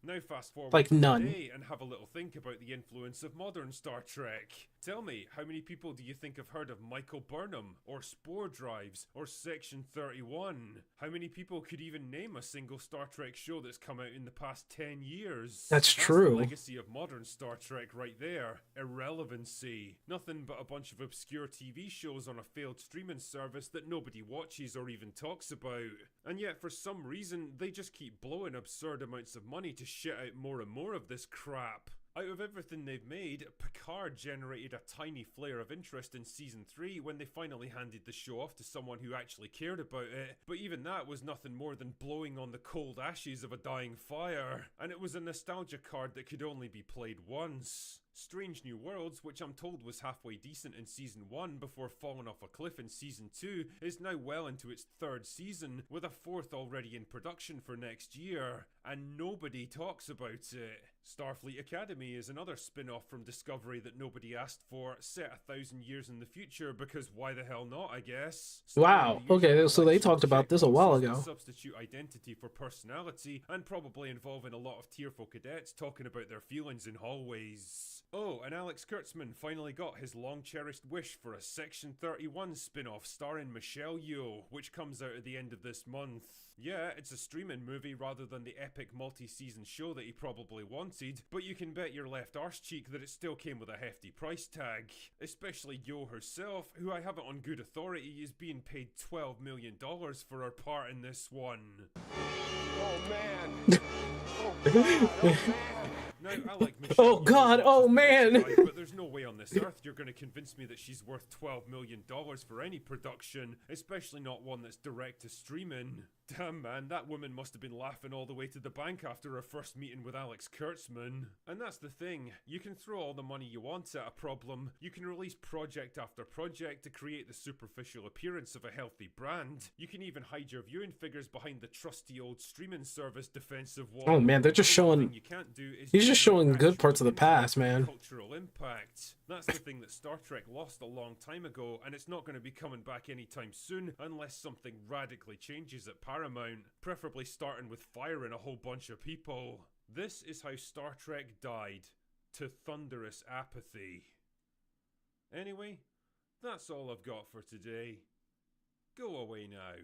Now fast forward like to none. today and have a little think about the influence of modern Star Trek. Tell me, how many people do you think have heard of Michael Burnham, or Spore Drives, or Section 31? How many people could even name a single Star Trek show that's come out in the past 10 years? That's true. The legacy of modern Star Trek right there. Irrelevancy. Nothing but a bunch of obscure TV shows on a failed streaming service that nobody watches or even talks about. And yet, for some reason, they just keep blowing absurd amounts of money to shit out more and more of this crap. Out of everything they've made, Picard generated a tiny flare of interest in Season 3 when they finally handed the show off to someone who actually cared about it, but even that was nothing more than blowing on the cold ashes of a dying fire, and it was a nostalgia card that could only be played once. Strange New Worlds, which I'm told was halfway decent in Season 1 before falling off a cliff in Season 2, is now well into its 3rd season, with a 4th already in production for next year, and nobody talks about it. Starfleet Academy is another spin-off from Discovery that nobody asked for, set 1,000 years in the future, because why the hell not, I guess? Wow. Okay, so they talked about this a while ago. Substitute identity for personality, and probably involving a lot of tearful cadets talking about their feelings in hallways. Oh, and Alex Kurtzman finally got his long-cherished wish for a Section 31 spin-off starring Michelle Yeoh, which comes out at the end of this month. Yeah, it's a streaming movie rather than the epic multi-season show that he probably wanted, but you can bet your left arse cheek that it still came with a hefty price tag. Especially Yeoh herself, who I have it on good authority is being paid $12 million for her part in this one. Oh man! Oh God! Oh man! Now, I like Michelle Oh God! Oh man! but there's no way on this earth you're going to convince me that she's worth $12 million for any production, especially not one that's direct to streaming. Damn man, that woman must have been laughing all the way to the bank after her first meeting with Alex Kurtzman. And that's the thing, you can throw all the money you want at a problem, you can release project after project to create the superficial appearance of a healthy brand, you can even hide your viewing figures behind the trusty old streaming service defensive wall. Oh man, they're just showing. He's just showing good parts of the past, man. Cultural impact. That's the thing that Star Trek lost a long time ago, and it's not going to be coming back anytime soon unless something radically changes at Paramount, preferably starting with firing a whole bunch of people. This is how Star Trek died, to thunderous apathy. Anyway, that's all I've got for today. Go away now.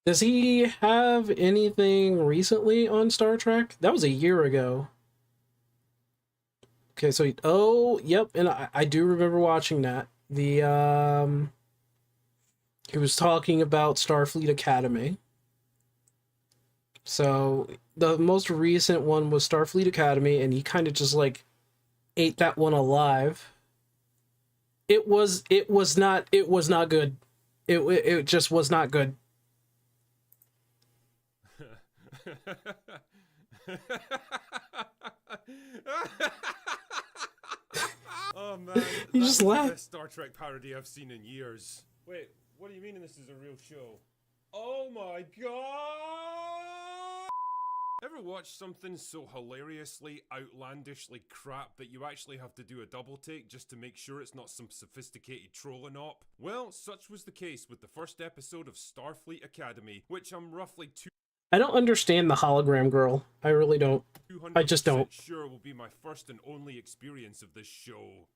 Does he have anything recently on Star Trek? That was a year ago. Okay, so oh, yep, and I do remember watching that. The he was talking about Starfleet Academy. So the most recent one was Starfleet Academy, and he kind of just like ate that one alive. It was not good. It just was not good. Oh man, You just laughed. The best Star Trek parody I've seen in years. Wait, what do you mean this is a real show? Oh my god! Ever watch something so hilariously, outlandishly crap that you actually have to do a double take just to make sure it's not some sophisticated trolling op? Well, such was the case with the first episode of Starfleet Academy, which I'm roughly I don't understand the hologram girl. I really don't. I just don't. Sure will be my first and only experience of this show.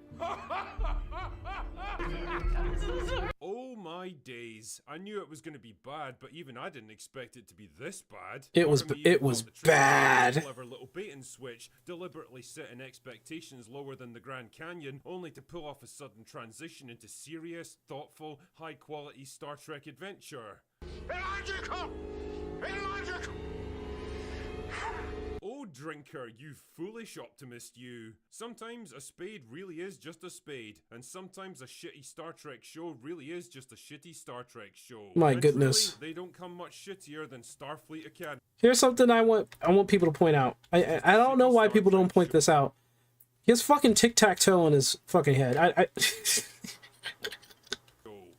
Oh my days. I knew it was going to be bad, but even I didn't expect it to be this bad. It was bad. Clever little bait and switch, deliberately setting expectations lower than the Grand Canyon, only to pull off a sudden transition into serious, thoughtful, high quality Star Trek adventure. Illogical! Illogical! Oh, drinker, you foolish optimist, you. Sometimes a spade really is just a spade, and sometimes a shitty Star Trek show really is just a shitty Star Trek show. My and goodness. Truly, they don't come much shittier than Starfleet Academy. Here's something I want people to point out. I don't know why people don't point this out. He has fucking tic-tac-toe on his fucking head.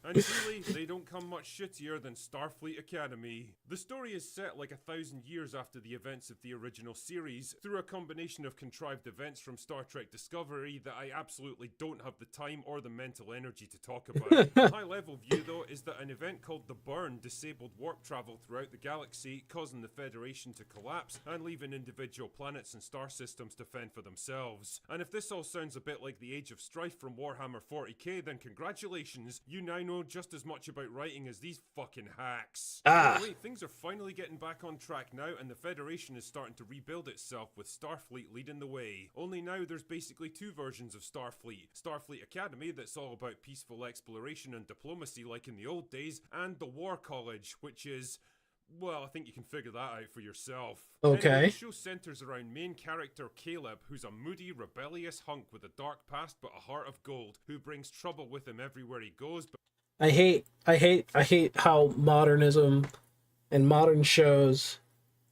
And truly, they don't come much shittier than Starfleet Academy. The story is set like 1,000 years after the events of the original series, through a combination of contrived events from Star Trek Discovery that I absolutely don't have the time or the mental energy to talk about. The high-level view, though, is that an event called the Burn disabled warp travel throughout the galaxy, causing the Federation to collapse and leaving individual planets and star systems to fend for themselves. And if this all sounds a bit like the Age of Strife from Warhammer 40k, then congratulations, you now know just as much about writing as these fucking hacks. Anyway, things are finally getting back on track now, and the Federation is starting to rebuild itself with Starfleet leading the way. Only now there's basically two versions of Starfleet. Starfleet Academy, that's all about peaceful exploration and diplomacy like in the old days, and the War College, which is Well, I think you can figure that out for yourself. Okay. Anyway, the show centers around main character Caleb, who's a moody, rebellious hunk with a dark past but a heart of gold, who brings trouble with him everywhere he goes. But I hate how modernism and modern shows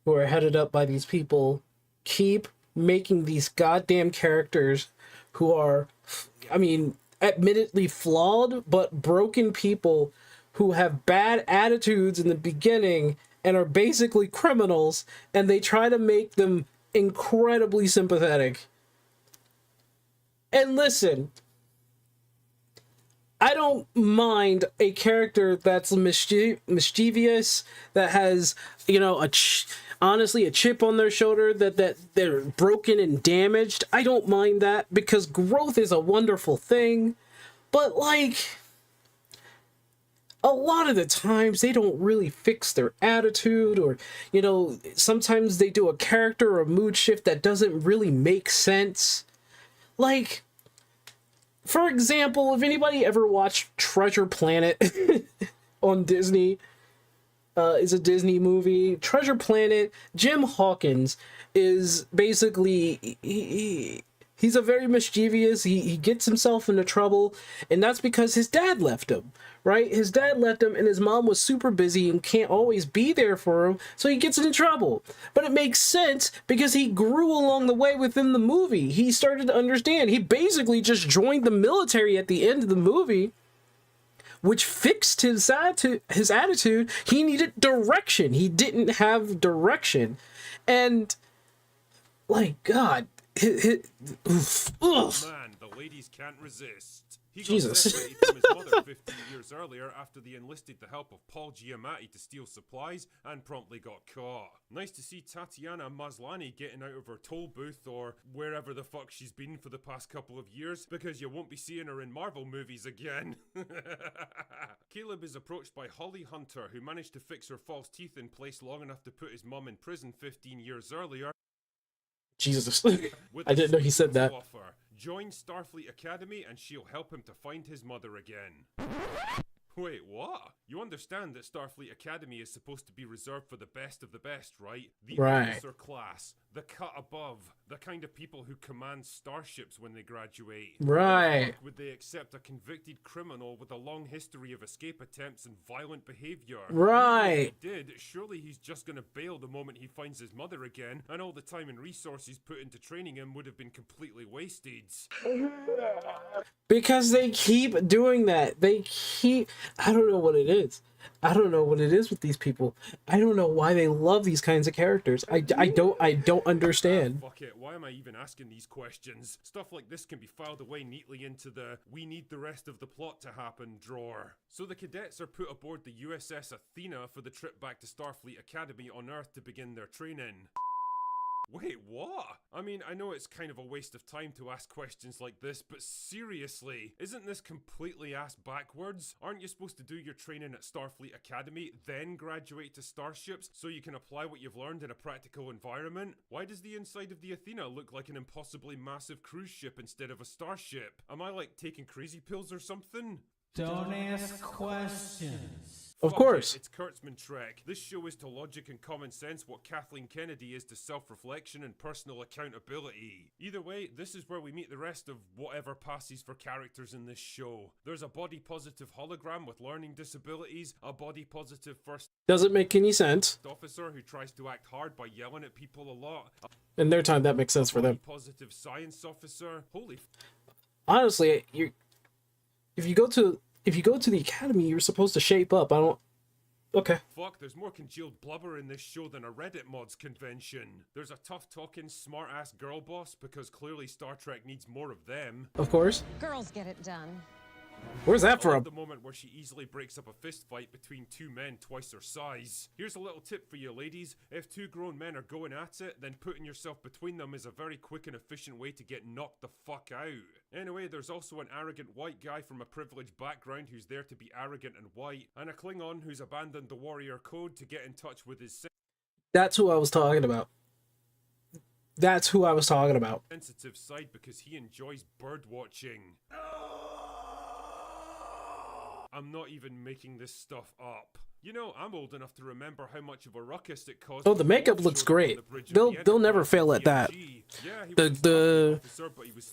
who are headed up by these people keep making these goddamn characters who are, I mean, admittedly flawed, but broken people who have bad attitudes in the beginning and are basically criminals, and they try to make them incredibly sympathetic. And listen, I don't mind a character that's mischievous, that has, you know, honestly, a chip on their shoulder, that they're broken and damaged. I don't mind that, because growth is a wonderful thing. But, like, a lot of the times they don't really fix their attitude, or, you know, sometimes they do a character or a mood shift that doesn't really make sense. Like, for example, if anybody ever watched Treasure Planet on Disney, it's a Disney movie. Treasure Planet, Jim Hawkins is basically, he's a very mischievous, he gets himself into trouble, and that's because his dad left him, right? His dad left him, and his mom was super busy and can't always be there for him, so he gets into trouble. But it makes sense because he grew along the way within the movie. He started to understand. He basically just joined the military at the end of the movie, which fixed his attitude. He needed direction. He didn't have direction. And, like, God, oof. Man, the ladies can't resist. He got separated from his mother 15 years earlier after they enlisted the help of Paul Giamatti to steal supplies and promptly got caught. Nice to see Tatiana Maslany getting out of her toll booth or wherever the fuck she's been for the past couple of years, because you won't be seeing her in Marvel movies again. Caleb is approached by Holly Hunter, who managed to fix her false teeth in place long enough to put his mum in prison 15 years earlier. Jesus. I didn't know he said that. Offer. Join Starfleet Academy and she'll help him to find his mother again. Wait, what? You understand that Starfleet Academy is supposed to be reserved for the best of the best, right? The officer class, the cut above, the kind of people who command starships when they graduate. Right. Would they accept a convicted criminal with a long history of escape attempts and violent behavior? Right. If he did, surely he's just gonna bail the moment he finds his mother again, and all the time and resources put into training him would have been completely wasted. Because they keep doing that. I don't know what it is. I don't know what it is with these people. I don't know why they love these kinds of characters. I don't understand. Fuck it, why am I even asking these questions? Stuff like this can be filed away neatly into the "we need the rest of the plot to happen" drawer. So the cadets are put aboard the USS Athena for the trip back to Starfleet Academy on Earth to begin their training. Wait, what? I mean, I know it's kind of a waste of time to ask questions like this, but seriously, isn't this completely ass backwards? Aren't you supposed to do your training at Starfleet Academy, then graduate to starships so you can apply what you've learned in a practical environment? Why does the inside of the Athena look like an impossibly massive cruise ship instead of a starship? Am I like taking crazy pills or something? Don't ask questions. Of course. It's Kurtzman Trek. This show is to logic and common sense what Kathleen Kennedy is to self-reflection and personal accountability. Either way, this is where we meet the rest of whatever passes for characters in this show. There's a body-positive hologram with learning disabilities, a body-positive first Doesn't make any sense. officer who tries to act hard by yelling at people a lot. In their time, that makes sense for them. Positive science officer. Holy Honestly, if you go to the academy, you're supposed to shape up. Okay. Fuck, there's more congealed blubber in this show than a Reddit mods convention. There's a tough-talking, smart-ass girl boss, because clearly Star Trek needs more of them. Of course. Girls get it done. Where's that from? The moment where she easily breaks up a fist fight between two men twice her size. Here's a little tip for you ladies. If two grown men are going at it, then putting yourself between them is a very quick and efficient way to get knocked the fuck out. Anyway, there's also an arrogant white guy from a privileged background who's there to be arrogant and white, and a Klingon who's abandoned the warrior code to get in touch with his That's who I was talking about. That's who I was talking about. sensitive side because he enjoys bird watching. I'm not even making this stuff up. You know, I'm old enough to remember how much of a ruckus it caused. Oh, the makeup looks great. They'll never fail at that.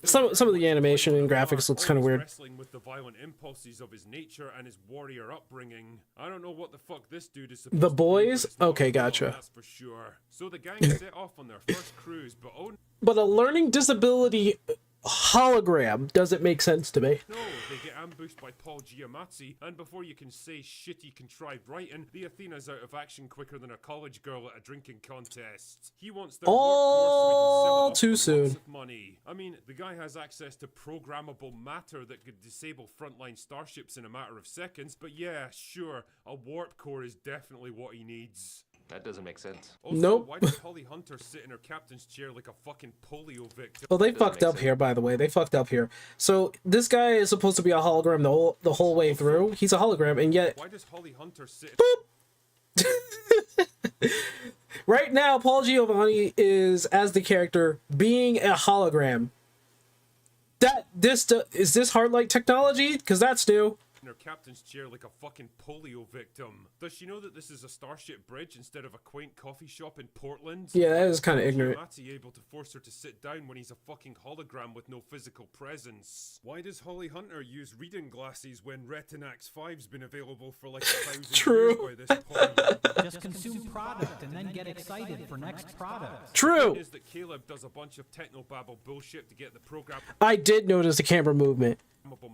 Some of the animation and graphics looks kind of weird. Wrestling with the violent impulses of his nature and his warrior upbringing. I don't know what the fuck this dude is supposed The to be, boys? but it's not Okay, real, gotcha. that's for sure. So the gang set off on their first cruise, but oh But a learning disability hologram doesn't make sense to me. no, they get ambushed by Paul Giamatti, and before you can say shitty contrived writing, the Athena's out of action quicker than a college girl at a drinking contest. He wants their All too soon. lots of money. I mean, the guy has access to programmable matter that could disable frontline starships in a matter of seconds, but yeah, sure, a warp core is definitely what he needs. That doesn't make sense. Also, Nope. why does Holly Hunter sit in her captain's chair like a fucking polio victim? Well, they fucked up here, by the way. They fucked up here. So this guy is supposed to be a hologram the whole way through. He's a hologram, and yet Why does Holly Hunter sit? right now Paul Giamatti is as the character being a hologram. Is this hard light technology? Because that's new. In her captain's chair like a fucking polio victim. Does she know that this is a starship bridge instead of a quaint coffee shop in Portland? Yeah, that is kinda ignorant. Giamatti able to force her to sit down when he's a fucking hologram with no physical presence. Why does Holly Hunter use reading glasses when Retinax 5's been available for like 1,000 years by this point? Just consume product and then get excited for next product. True. Is that Caleb does a bunch of technobabble bullshit to get the program I did notice the camera movement.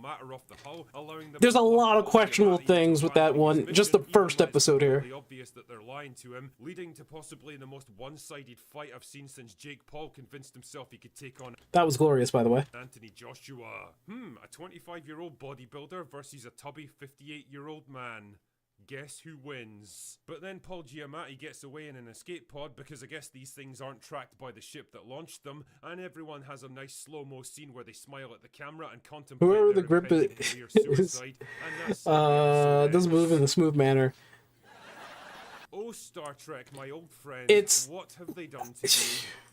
matter off the hull, allowing them There's a lot of questionable things with that one. Just the first episode here. It's obvious that they're lying to him, leading to possibly the most one-sided fight I've seen since Jake Paul convinced himself he could take on That was glorious, by the way. Anthony Joshua. A 25-year-old bodybuilder versus a tubby 58-year-old man. Guess who wins? But then Paul Giamatti gets away in an escape pod because I guess these things aren't tracked by the ship that launched them, and everyone has a nice slow-mo scene where they smile at the camera and contemplate Whoever their the grip impending is, career suicide, and that's doesn't move in a smooth manner. Oh, Star Trek, my old friend, what have they done to you?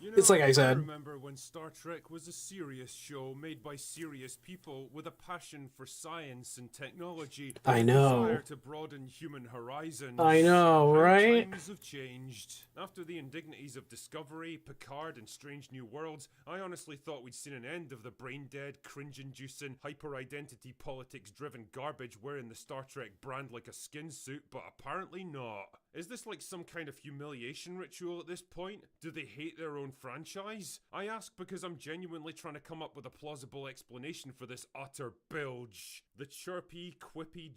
You know, It's like I said. I remember when Star Trek was a serious show made by serious people with a passion for science and technology. I and know. A desire to broaden human horizons. I know, How right? Times have changed. After the indignities of Discovery, Picard, and Strange New Worlds, I honestly thought we'd seen an end of the brain-dead, cringe-inducing, hyper-identity politics-driven garbage wearing the Star Trek brand like a skin suit, but apparently not. Is this like some kind of humiliation ritual at this point? Do they hate their own franchise? I ask because I'm genuinely trying to come up with a plausible explanation for this utter bilge. The chirpy, quippy,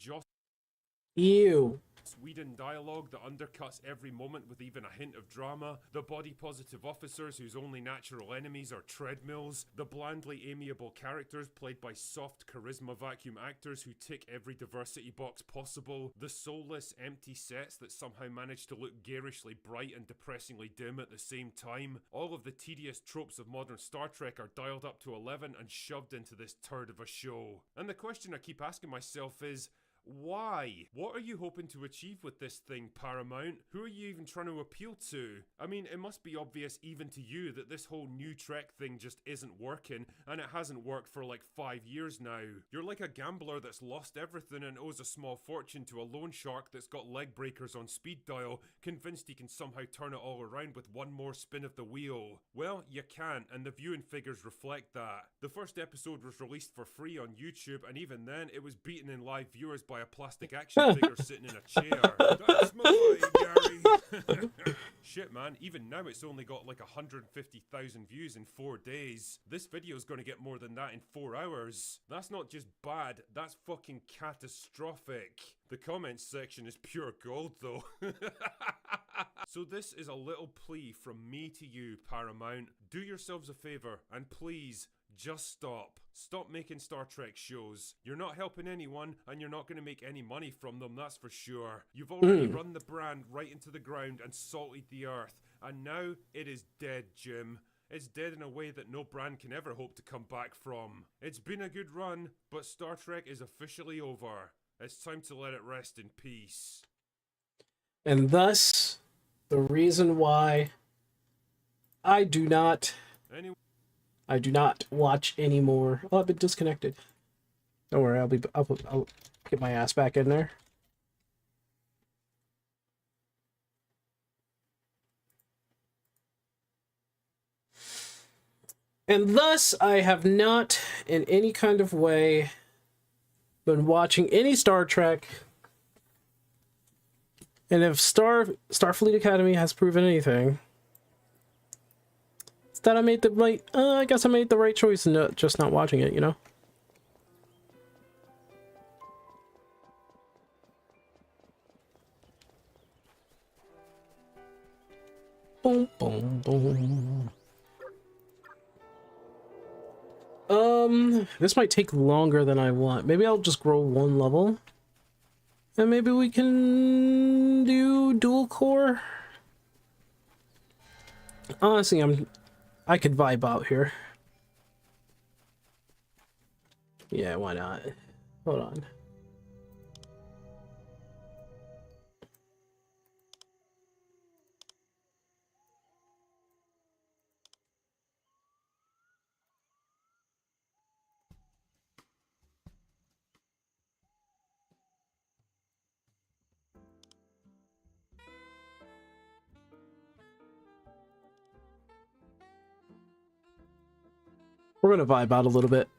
Ew. Sweden dialogue that undercuts every moment with even a hint of drama, the body-positive officers whose only natural enemies are treadmills, the blandly amiable characters played by soft charisma vacuum actors who tick every diversity box possible, the soulless, empty sets that somehow manage to look garishly bright and depressingly dim at the same time. All of the tedious tropes of modern Star Trek are dialed up to 11 and shoved into this turd of a show. And the question I keep asking myself is, why? What are you hoping to achieve with this thing, Paramount? Who are you even trying to appeal to? I mean, it must be obvious even to you that this whole new Trek thing just isn't working, and it hasn't worked for like 5 years now. You're like a gambler that's lost everything and owes a small fortune to a loan shark that's got leg breakers on speed dial, convinced he can somehow turn it all around with one more spin of the wheel. Well, you can't, and the viewing figures reflect that. The first episode was released for free on YouTube, and even then, it was beaten in live viewers by a plastic action figure sitting in a chair. That's my line, Gary. Shit, man, even now it's only got like 150,000 views in 4 days. This video's gonna get more than that in 4 hours. That's not just bad, that's fucking catastrophic. The comments section is pure gold though. So this is a little plea from me to you, Paramount. Do yourselves a favor and please, just stop. Stop making Star Trek shows. You're not helping anyone, and you're not going to make any money from them, that's for sure. You've already run the brand right into the ground and salted the earth, and now it is dead, Jim. It's dead in a way that no brand can ever hope to come back from. It's been a good run, but Star Trek is officially over. It's time to let it rest in peace. And thus, the reason why I do not watch anymore. Oh, I've been disconnected. Don't worry, I'll get my ass back in there. And thus, I have not, in any kind of way, been watching any Star Trek. And if Starfleet Academy has proven anything, it's that I made the right, I guess I made the right choice in just not watching it, you know? Boom, boom, boom. This might take longer than I want. Maybe I'll just grow one level. And maybe we can do dual core. Honestly, I could vibe out here. Yeah, why not? Hold on. We're gonna vibe out a little bit.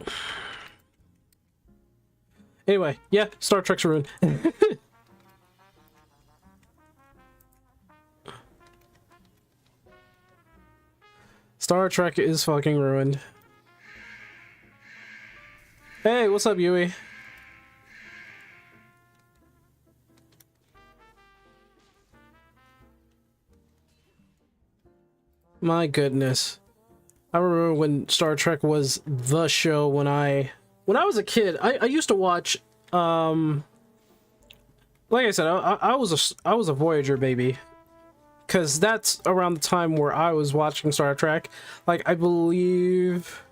Anyway, yeah, Star Trek's ruined. Star Trek is fucking ruined. Hey, what's up, Yui? My goodness. I remember when Star Trek was the show when I was a kid. I used to watch like I said, I was a Voyager baby. Cause that's around the time where I was watching Star Trek. Like, I believe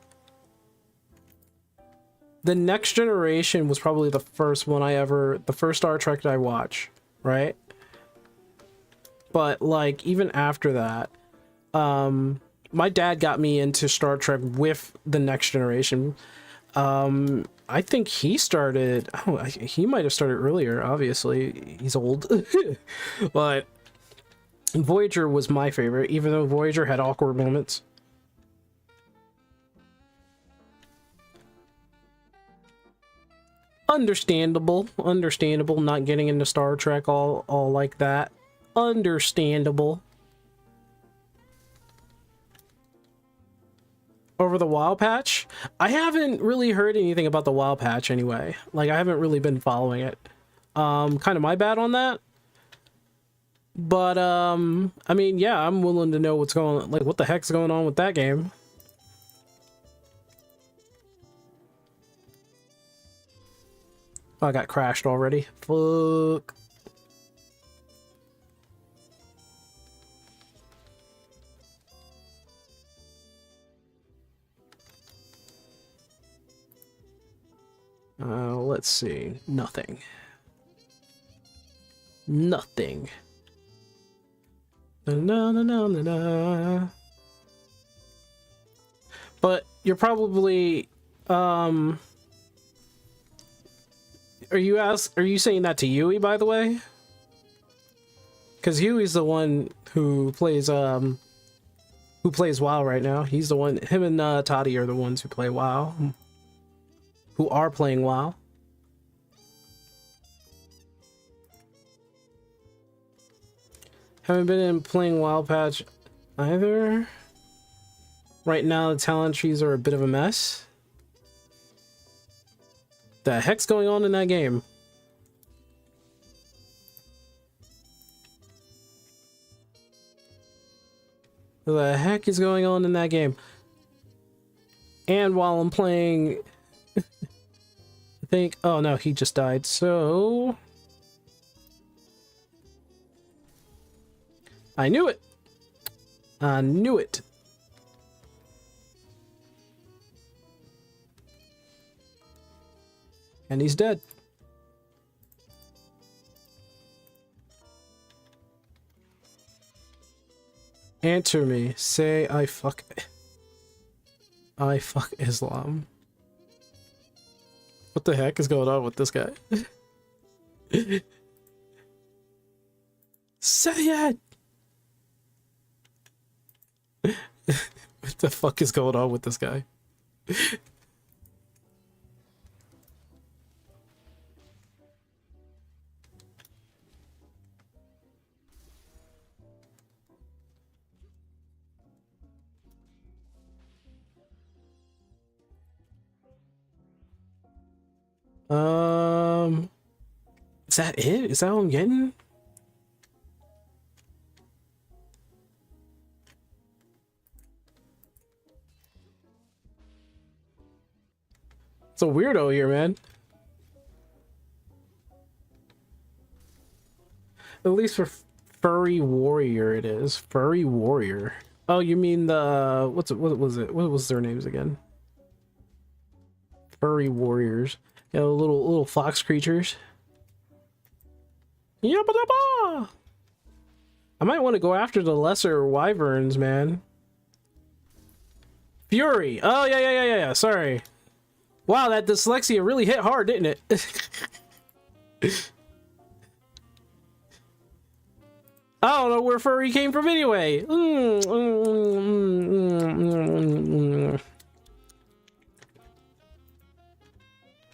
The Next Generation was probably the first one the first Star Trek that I watched, right? But like even after that, my dad got me into Star Trek with The Next Generation. I think he started, he might have started earlier, obviously. He's old. But Voyager was my favorite, even though Voyager had awkward moments. Understandable not getting into Star Trek all like that. Understandable. Over the WoW patch? I haven't really heard anything about the WoW patch anyway. Like, I haven't really been following it. Kind of my bad on that. But, I mean, yeah, I'm willing to know what's going on. Like, what the heck's going on with that game? Oh, I got crashed already. Fuck. Let's see. Nothing. Nothing. Na, na, na, na, na. But you're probably are you saying that to Yui, by the way? Because Yui's the one who plays WoW right now. He's the one, him and Toddy are the ones who play WoW. Who are playing WoW. Haven't been in playing WoW patch either. Right now the talent trees are a bit of a mess. The heck's going on in that game? The heck is going on in that game? And while I'm playing, I think, oh no, he just died, so I knew it. I knew it. And he's dead. Answer me. Say I fuck Islam. What the heck is going on with this guy? Say it! What the fuck is going on with this guy? Is that it? Is that all I'm getting? It's a weirdo here, man. At least for Furry Warrior it is. Furry Warrior. Oh, you mean the... what was it? What was their names again? Furry Warriors. Yeah, little fox creatures. Yabba dabba! I might want to go after the lesser wyverns, man. Fury! Oh, yeah. Sorry. Wow, that dyslexia really hit hard, didn't it? I don't know where Furry came from anyway.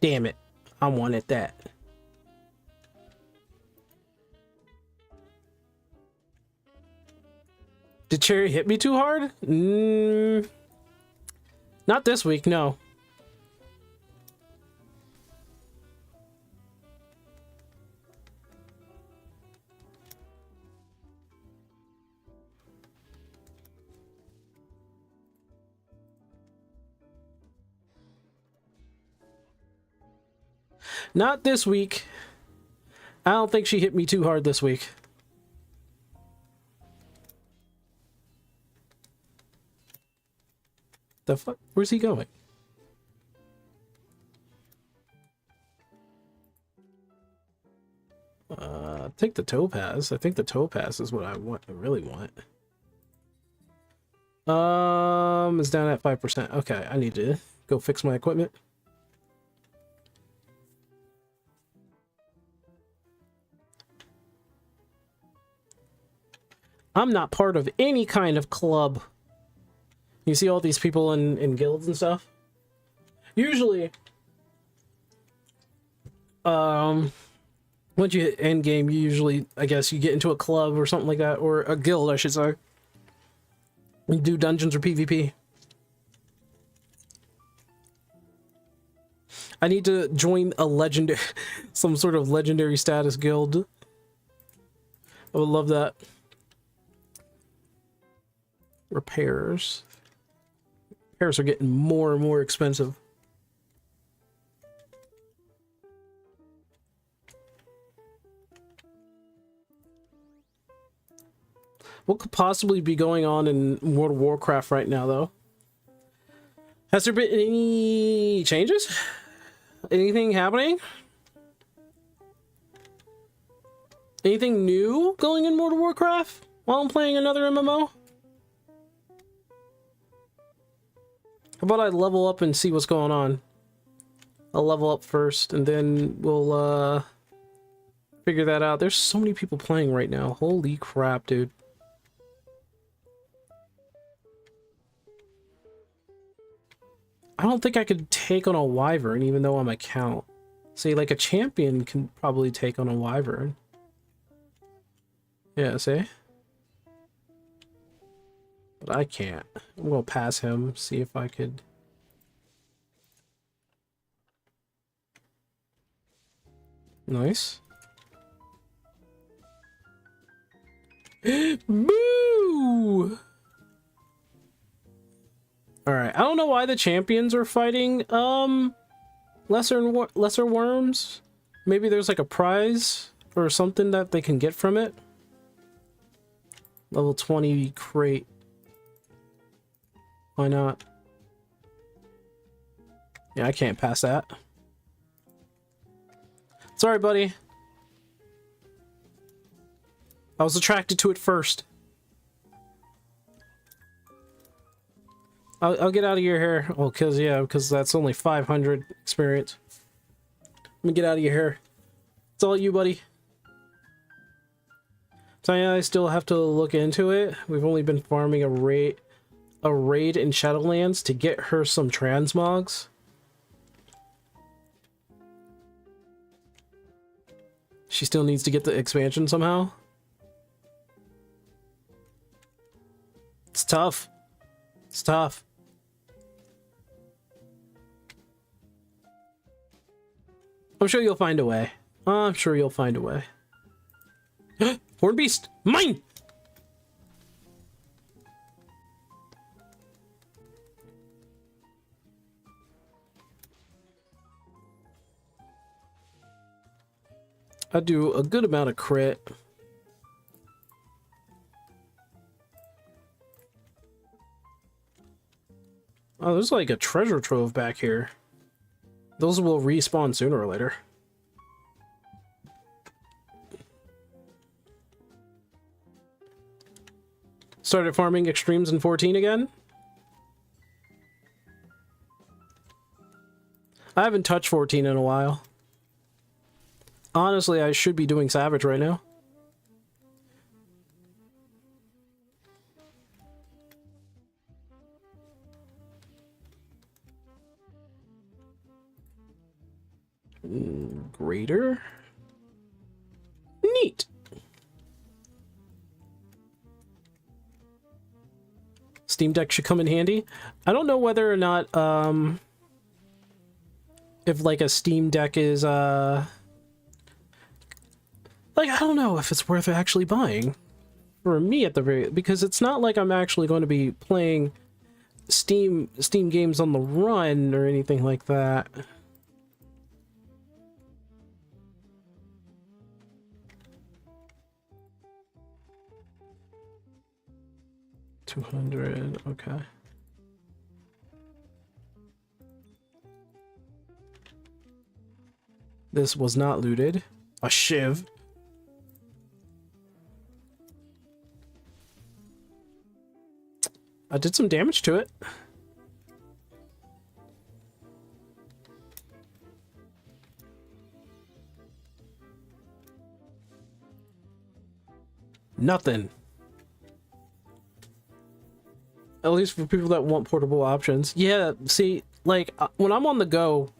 Damn it. I wanted that. Did Cherry hit me too hard? Not this week, no. Not this week. I don't think she hit me too hard this week. The fuck? Where's he going? Take the topaz. I think the topaz is what I want. I really want. It's down at 5%. Okay, I need to go fix my equipment. I'm not part of any kind of club. You see all these people in guilds and stuff? Usually, once you hit end game, you usually, I guess, you get into a club or something like that, or a guild, I should say. You do dungeons or PvP. I need to join a legendary, some sort of legendary status guild. I would love that. Repairs. Repairs are getting more and more expensive. What could possibly be going on in World of Warcraft right now, though? Has there been any changes? Anything happening? Anything new going in World of Warcraft while I'm playing another MMO? How about I level up and see what's going on? I'll level up first, and then we'll, figure that out. There's so many people playing right now. Holy crap, dude. I don't think I could take on a wyvern, even though I'm a count. See, like a champion can probably take on a wyvern. Yeah, see? But I can't. I'm gonna pass him, see if I could... Nice. Boo! Alright, I don't know why the champions are fighting, lesser worms. Maybe there's like a prize or something that they can get from it. Level 20 crate. Why not? Yeah, I can't pass that. Sorry, buddy. I was attracted to it first. I'll get out of your hair. Well, because that's only 500 experience. Let me get out of your hair. It's all you, buddy. So yeah, I still have to look into it. We've only been farming a rate a raid in Shadowlands to get her some transmogs. She still needs to get the expansion somehow. It's tough. It's tough. I'm sure you'll find a way. I'm sure you'll find a way. Horn Beast! Mine! I do a good amount of crit. Oh, there's like a treasure trove back here. Those will respawn sooner or later. Started farming extremes in 14 again. I haven't touched 14 in a while. Honestly, I should be doing Savage right now. Greater? Neat. Steam Deck should come in handy. I don't know whether or not, if like a Steam Deck is, like, I don't know if it's worth actually buying. For me at the very, because it's not like I'm actually going to be playing Steam games on the run or anything like that. $200, okay. This was not looted. A shiv. I did some damage to it. Nothing. At least for people that want portable options. Yeah, see, like, when I'm on the go,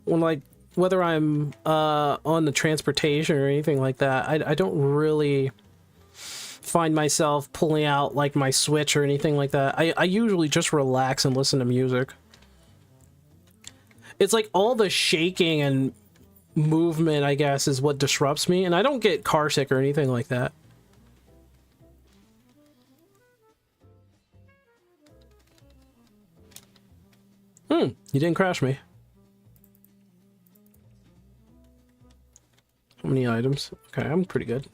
when, like, whether I'm on the transportation or anything like that, I don't really find myself pulling out, like, my Switch or anything like that. I usually just relax and listen to music. It's like all the shaking and movement, I guess, is what disrupts me, and I don't get car sick or anything like that. You didn't crash me. How many items? Okay, I'm pretty good.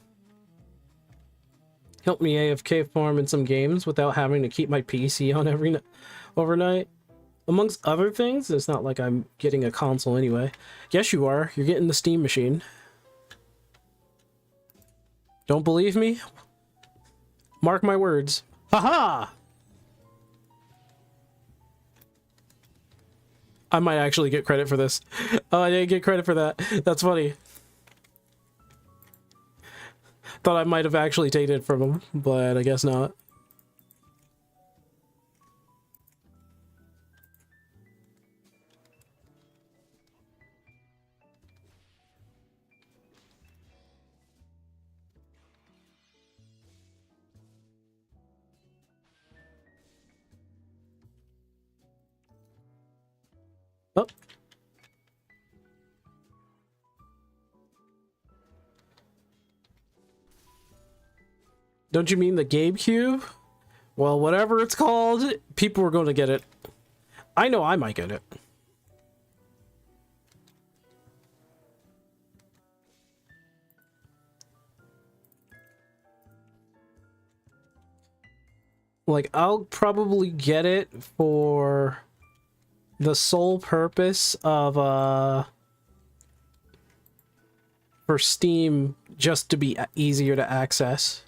Help me AFK farm in some games without having to keep my PC on overnight. Amongst other things, it's not like I'm getting a console anyway. Yes, you are. You're getting the Steam machine. Don't believe me? Mark my words. Haha! I might actually get credit for this. Oh, I didn't get credit for that. That's funny. Thought I might have actually taken it from him, but I guess not. Oh. Don't you mean the GameCube? Well, whatever it's called, people are going to get it. I know I might get it. Like, I'll probably get it for the sole purpose of, for Steam, just to be easier to access.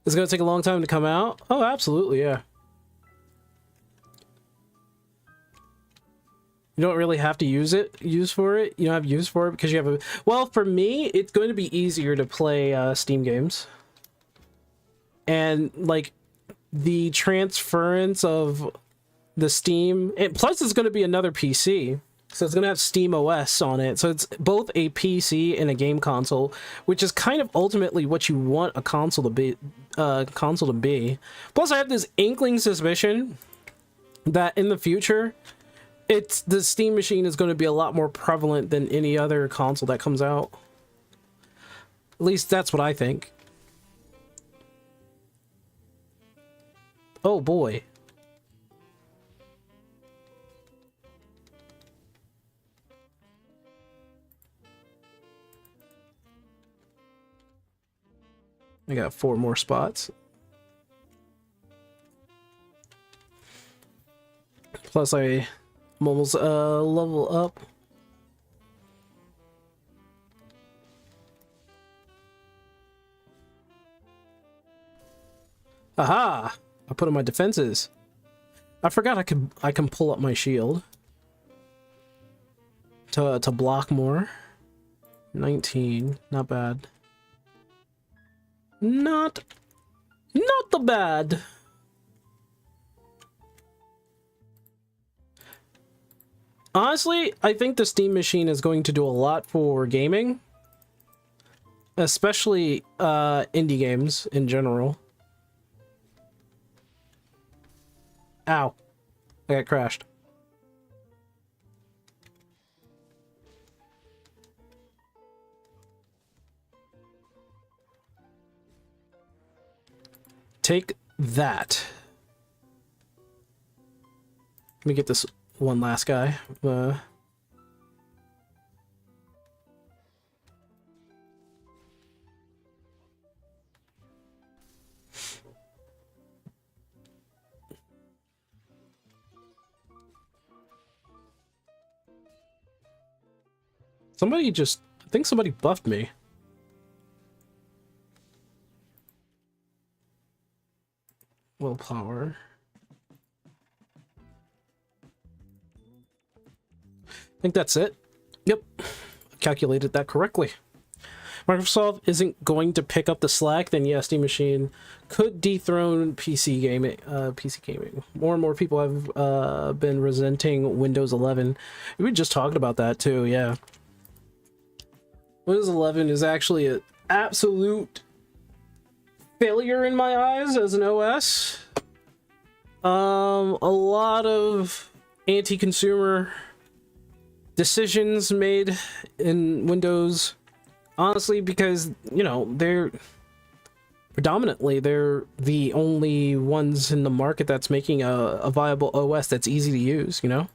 It's gonna take a long time to come out? Oh, absolutely, yeah. You don't really have to use for it. You don't have use for it because you have a... Well, for me, it's going to be easier to play Steam games. And, like, the transference of the Steam... And plus, it's going to be another PC. So it's going to have Steam OS on it. So it's both a PC and a game console, which is kind of ultimately what you want a console to be. Plus, I have this inkling suspicion that in the future... the Steam machine is going to be a lot more prevalent than any other console that comes out. At least that's what I think. Oh boy. I got 4 more spots. Plus I'm almost level up. Aha! I put on my defenses. I forgot I can pull up my shield to block more. 19, not bad. Not the bad. Honestly, I think the Steam machine is going to do a lot for gaming, especially indie games in general. Ow. I got crashed. Take that. Let me get this one last guy. Somebody just... I think somebody buffed me. Willpower. I think that's it. Yep. Calculated that correctly. Microsoft isn't going to pick up the slack, then yeah, Steam Machine could dethrone PC gaming. More and more people have been resenting Windows 11. We were just talking about that too, yeah. Windows 11 is actually an absolute failure in my eyes as an OS. A lot of anti-consumer decisions made in Windows, honestly, because, you know, they're the only ones in the market that's making a viable OS that's easy to use, you know?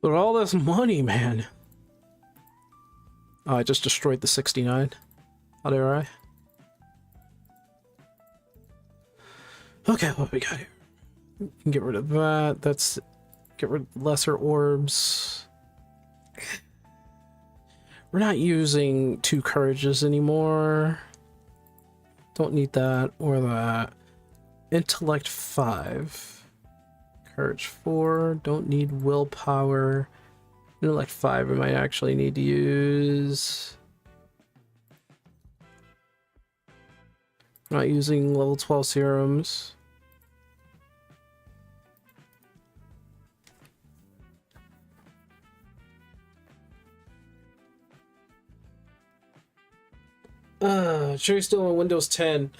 But all this money, man. Oh, I just destroyed the 69. How dare I? Okay, what we got here? We can get rid of that. That's... Get rid of lesser orbs. We're not using 2 courages anymore. Don't need that or that. Intellect 5. Courage 4. Don't need willpower. Intellect 5 I might actually need to use. Not using level 12 serums. Sure, you're still on Windows 10.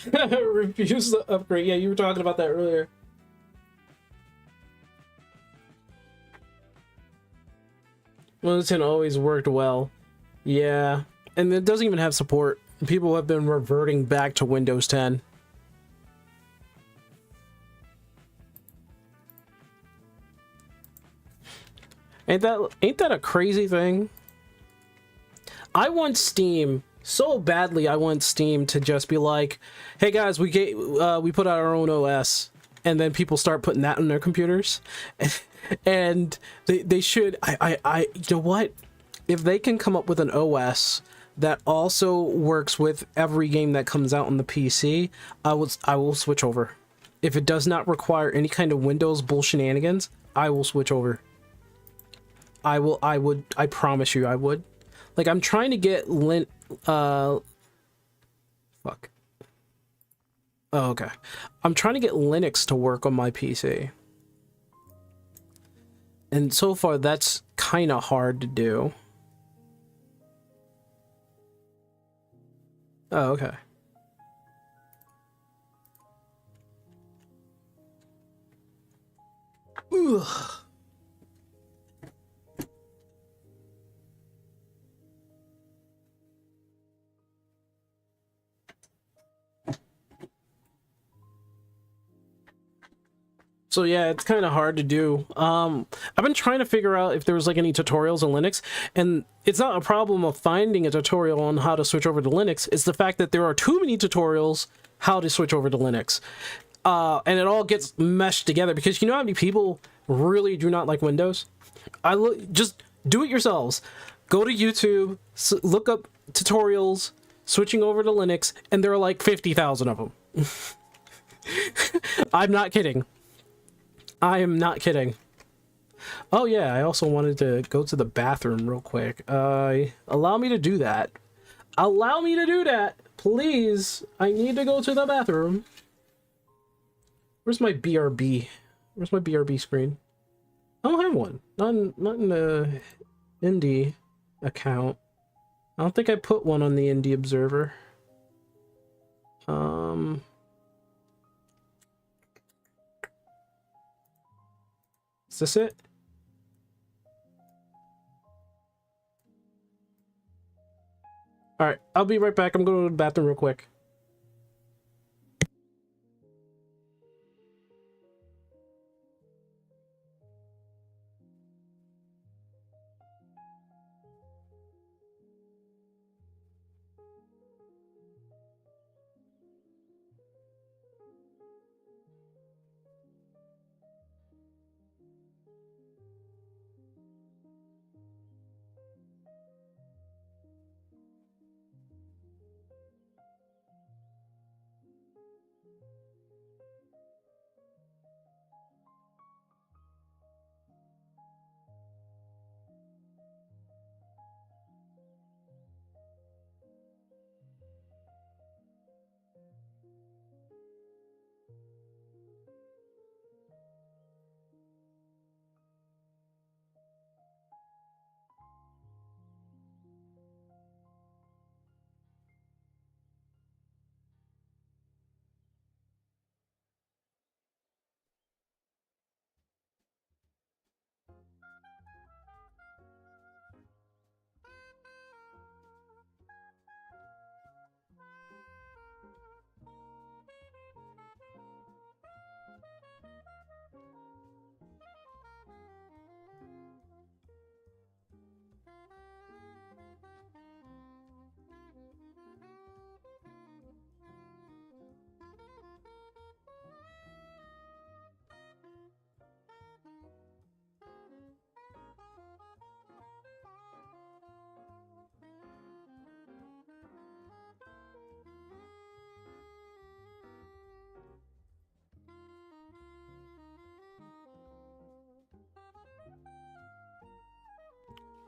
Refuse the upgrade. Yeah, you were talking about that earlier. Windows 10 always worked well. Yeah, and it doesn't even have support. People have been reverting back to Windows 10. Ain't that a crazy thing? I want Steam so badly. I want Steam to just be like, "Hey guys, we put out our own OS," and then people start putting that on their computers. And they should. You know what? If they can come up with an OS that also works with every game that comes out on the PC, I will switch over. If it does not require any kind of Windows bull shenanigans, I will switch over. I promise you I would. Like, I'm trying to get fuck. Oh, okay. I'm trying to get Linux to work on my PC. And so far, that's kind of hard to do. Oh, okay. Ugh. So yeah, it's kind of hard to do. I've been trying to figure out if there was like any tutorials on Linux, and it's not a problem of finding a tutorial on how to switch over to Linux. It's the fact that there are too many tutorials how to switch over to Linux. And it all gets meshed together because you know how many people really do not like Windows? Just do it yourselves. Go to YouTube, look up tutorials, switching over to Linux, and there are like 50,000 of them. I'm not kidding. I am not kidding. Oh yeah, I also wanted to go to the bathroom real quick. Allow me to do that. Allow me to do that, please. I need to go to the bathroom. Where's my BRB? Where's my BRB screen? I don't have one. Not in the Indie account. I don't think I put one on the Indie Observer. Is this it? Alright, I'll be right back. I'm going to the bathroom real quick.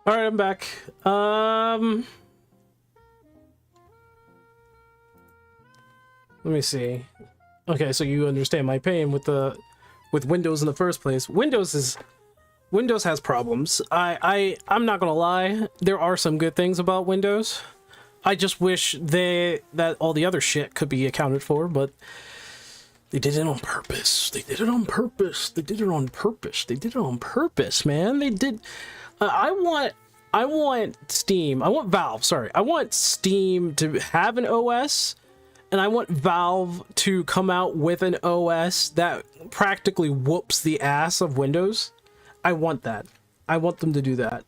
All right, I'm back. Let me see. Okay, so you understand my pain with Windows in the first place. Windows has problems. I'm not gonna lie. There are some good things about Windows. I just wish that all the other shit could be accounted for, but they did it on purpose. They did it on purpose. They did it on purpose. They did it on purpose, man. They did. I want Steam. I want Valve. Sorry, I want Steam to have an OS, and I want Valve to come out with an OS that practically whoops the ass of Windows. I want that. I want them to do that.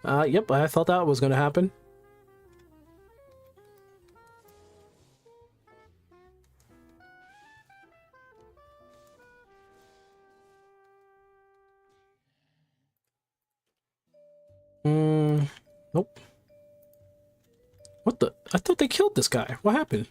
Yep, I thought that was going to happen. Nope. What the? I thought they killed this guy. What happened?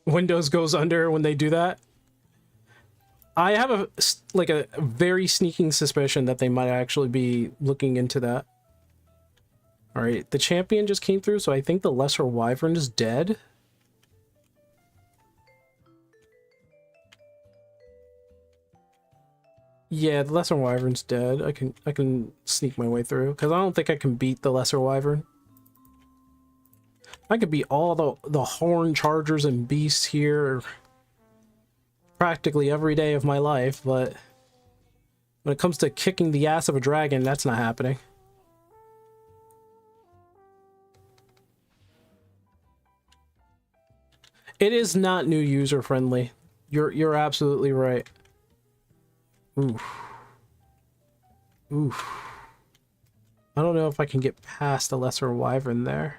Windows goes under when they do that. I have a very sneaking suspicion that they might actually be looking into that. All right, the champion just came through, so I think the lesser wyvern is dead. Yeah, the lesser wyvern's dead. I can sneak my way through because I don't think I can beat the lesser wyvern. I could beat all the horn chargers and beasts here practically every day of my life, but when it comes to kicking the ass of a dragon, that's not happening. It is not new user friendly. You're absolutely right. Oof. Oof. I don't know if I can get past the lesser wyvern there.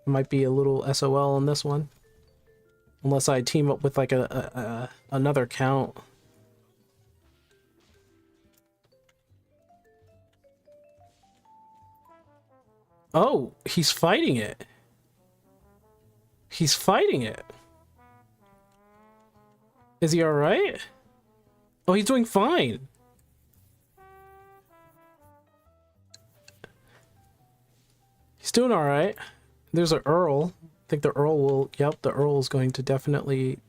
Might be a little SOL on this one. Unless I team up with like another count. Oh, he's fighting it. He's fighting it. Is he alright? Oh, he's doing fine. He's doing alright. There's an Earl. I think the Earl will... Yep, the Earl is going to definitely...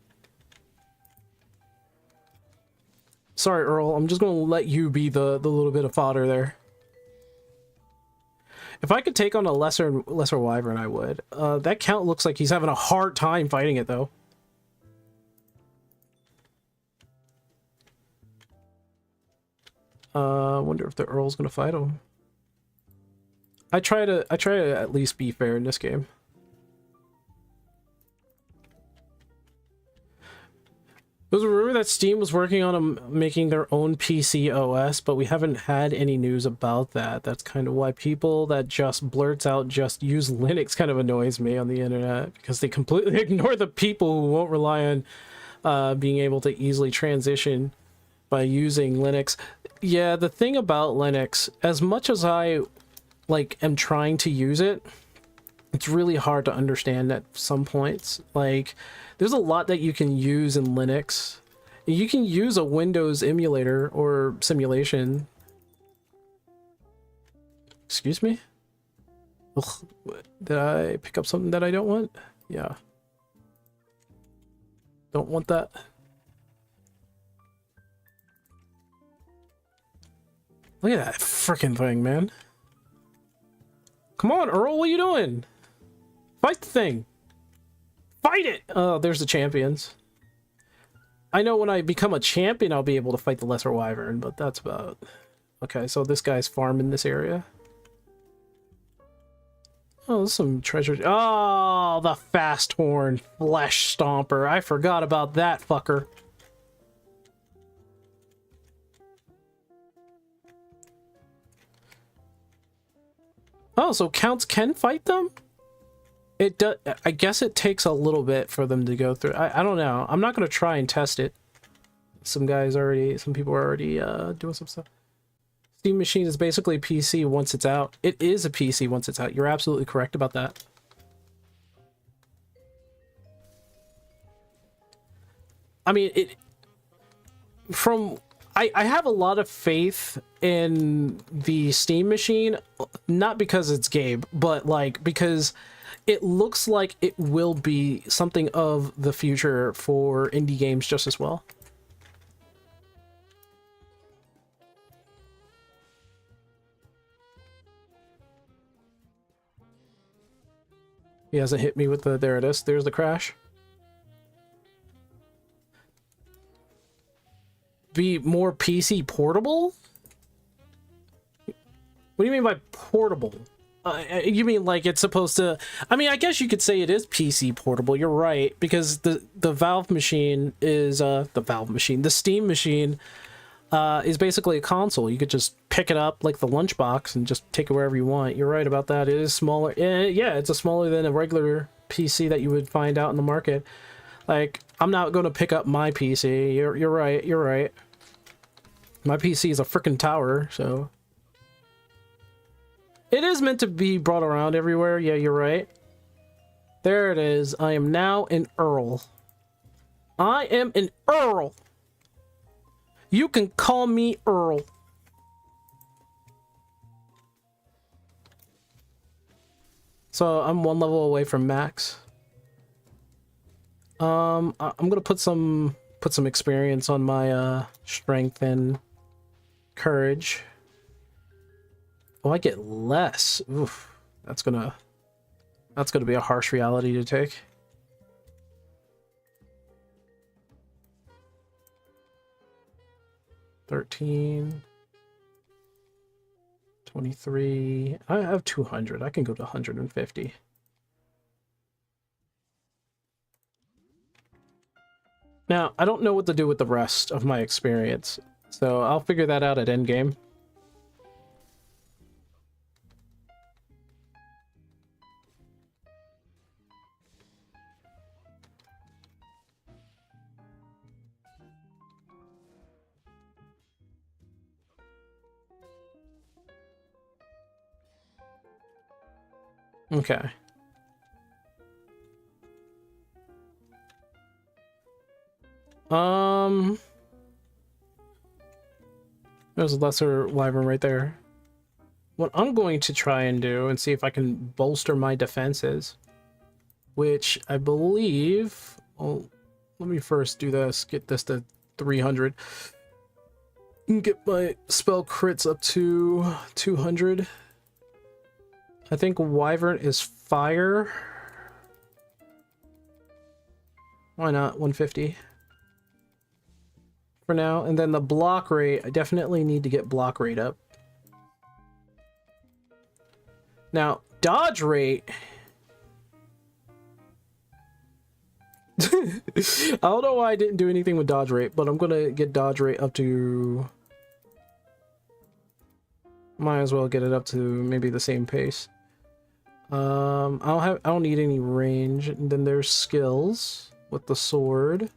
Sorry, Earl. I'm just going to let you be the little bit of fodder there. If I could take on a lesser wyvern, I would. That count looks like he's having a hard time fighting it, though. I wonder if the Earl's going to fight him. I try to at least be fair in this game. There's a rumor that Steam was working on making their own PC OS, but we haven't had any news about that. That's kind of why people that just blurts out just use Linux kind of annoys me on the internet, because they completely ignore the people who won't rely on being able to easily transition by using Linux. Yeah, the thing about Linux, as much as I am trying to use it, it's really hard to understand at some points. Like, there's a lot that you can use in Linux. You can use a Windows emulator or simulation. Excuse me? Ugh, did I pick up something that I don't want? Yeah. Don't want that. Look at that freaking thing, man. Come on, Earl, what are you doing? Fight the thing. Fight it! Oh, there's the champions. I know when I become a champion, I'll be able to fight the lesser wyvern, but that's about... Okay, so this guy's farming this area. Oh, there's some treasure. Oh, the fast horn flesh stomper. I forgot about that fucker. Oh, so counts can fight them? It does. I guess it takes a little bit for them to go through. I don't know. I'm not going to try and test it. Some people are already doing some stuff. Steam Machine is basically a PC once it's out. It is a PC once it's out. You're absolutely correct about that. I mean, I have a lot of faith in the Steam Machine, not because it's Gabe, but because it looks like it will be something of the future for indie games just as well. He hasn't hit me with the... There it is. There's the crash. Be more PC portable? What do you mean by portable? You mean like it's supposed to... I mean, I guess you could say it is PC portable. You're right, because the Valve machine is... the Steam machine is basically a console. You could just pick it up like the lunchbox and just take it wherever you want. You're right about that. It is smaller. Yeah, it's smaller than a regular PC that you would find out in the market. Like, I'm not going to pick up my PC. You're right. You're right. My PC is a freaking tower, so... It is meant to be brought around everywhere. Yeah, you're right. There it is. I am now an Earl. I am an Earl. You can call me Earl. So I'm one level away from max. I'm gonna put some experience on my strength and courage. Oh, I get less. Oof, that's gonna be a harsh reality to take. $13, 23. I have 200. I can go to 150. Now, I don't know what to do with the rest of my experience, so I'll figure that out at endgame. Okay. There's a lesser wyvern right there. What I'm going to try and do and see if I can bolster my defenses, which I believe... Well, let me first do this, get this to 300. And get my spell crits up to 200. I think wyvern is fire. Why not? 150. For now, and then the block rate, I definitely need to get block rate up. Now, dodge rate... I don't know why I didn't do anything with dodge rate, but I'm gonna get dodge rate up to... Might as well get it up to maybe the same pace. I don't need any range. And then there's skills with the sword.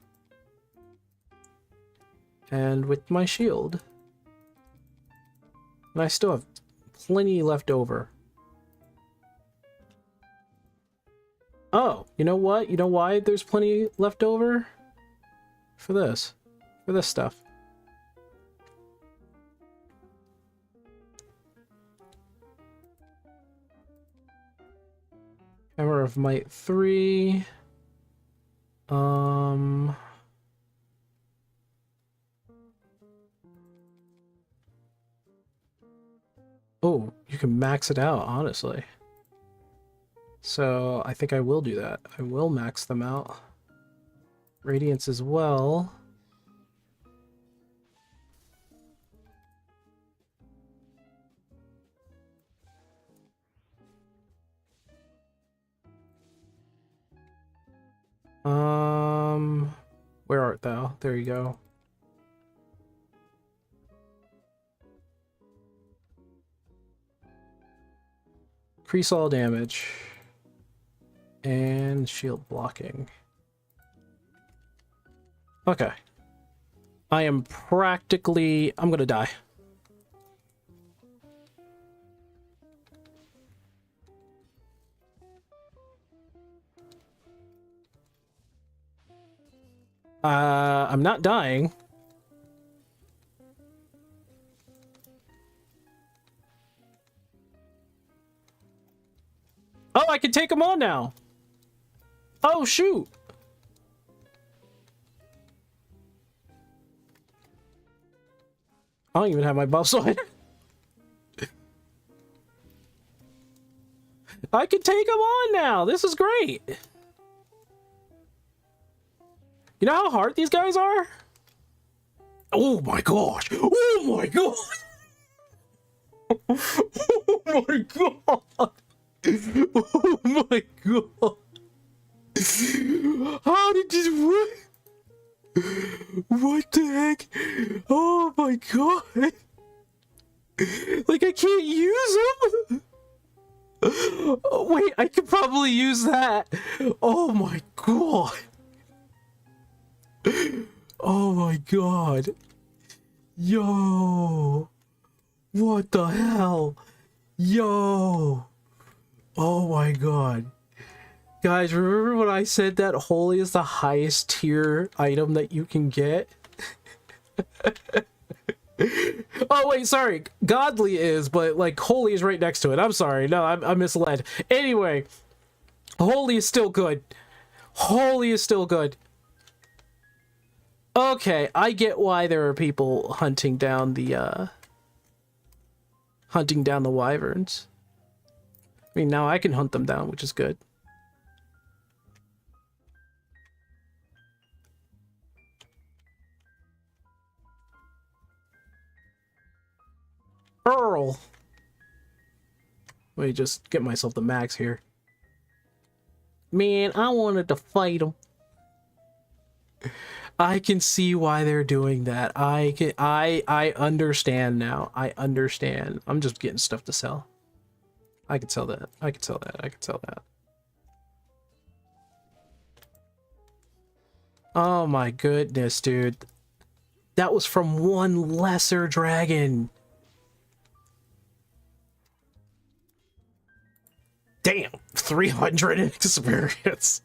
And with my shield. And I still have plenty left over. Oh, you know what? You know why there's plenty left over? For this stuff. Hammer of Might 3. Oh, you can max it out, honestly. So I think I will do that. I will max them out. Radiance as well. Where art thou? There you go. Increase all damage. And shield blocking. Okay. I am practically... I'm gonna die. I'm not dying. Oh, I can take them on now. Oh, shoot. I don't even have my buffs on. I can take them on now. This is great. You know how hard these guys are? Oh my gosh. Oh my god. Oh my god. Oh my god. How did this work? What the heck? Oh my god. Like I can't use them? Oh, wait, I could probably use that. Oh my god. Oh my god. Yo. What the hell? Yo. Oh my god. Guys, remember when I said that holy is the highest tier item that you can get? Oh wait, sorry. Godly is, but like holy is right next to it. I'm sorry. No, I'm misled. Anyway, holy is still good. Holy is still good. Okay, I get why there are people hunting down the wyverns. I mean, now I can hunt them down, which is good. Earl. Let me just get myself the max here. Man, I wanted to fight him. I can see why they're doing that. I understand now. I understand. I'm just getting stuff to sell. I could sell that. I could sell that. I could sell that. Oh my goodness, dude. That was from one lesser dragon. Damn, 300 in experience.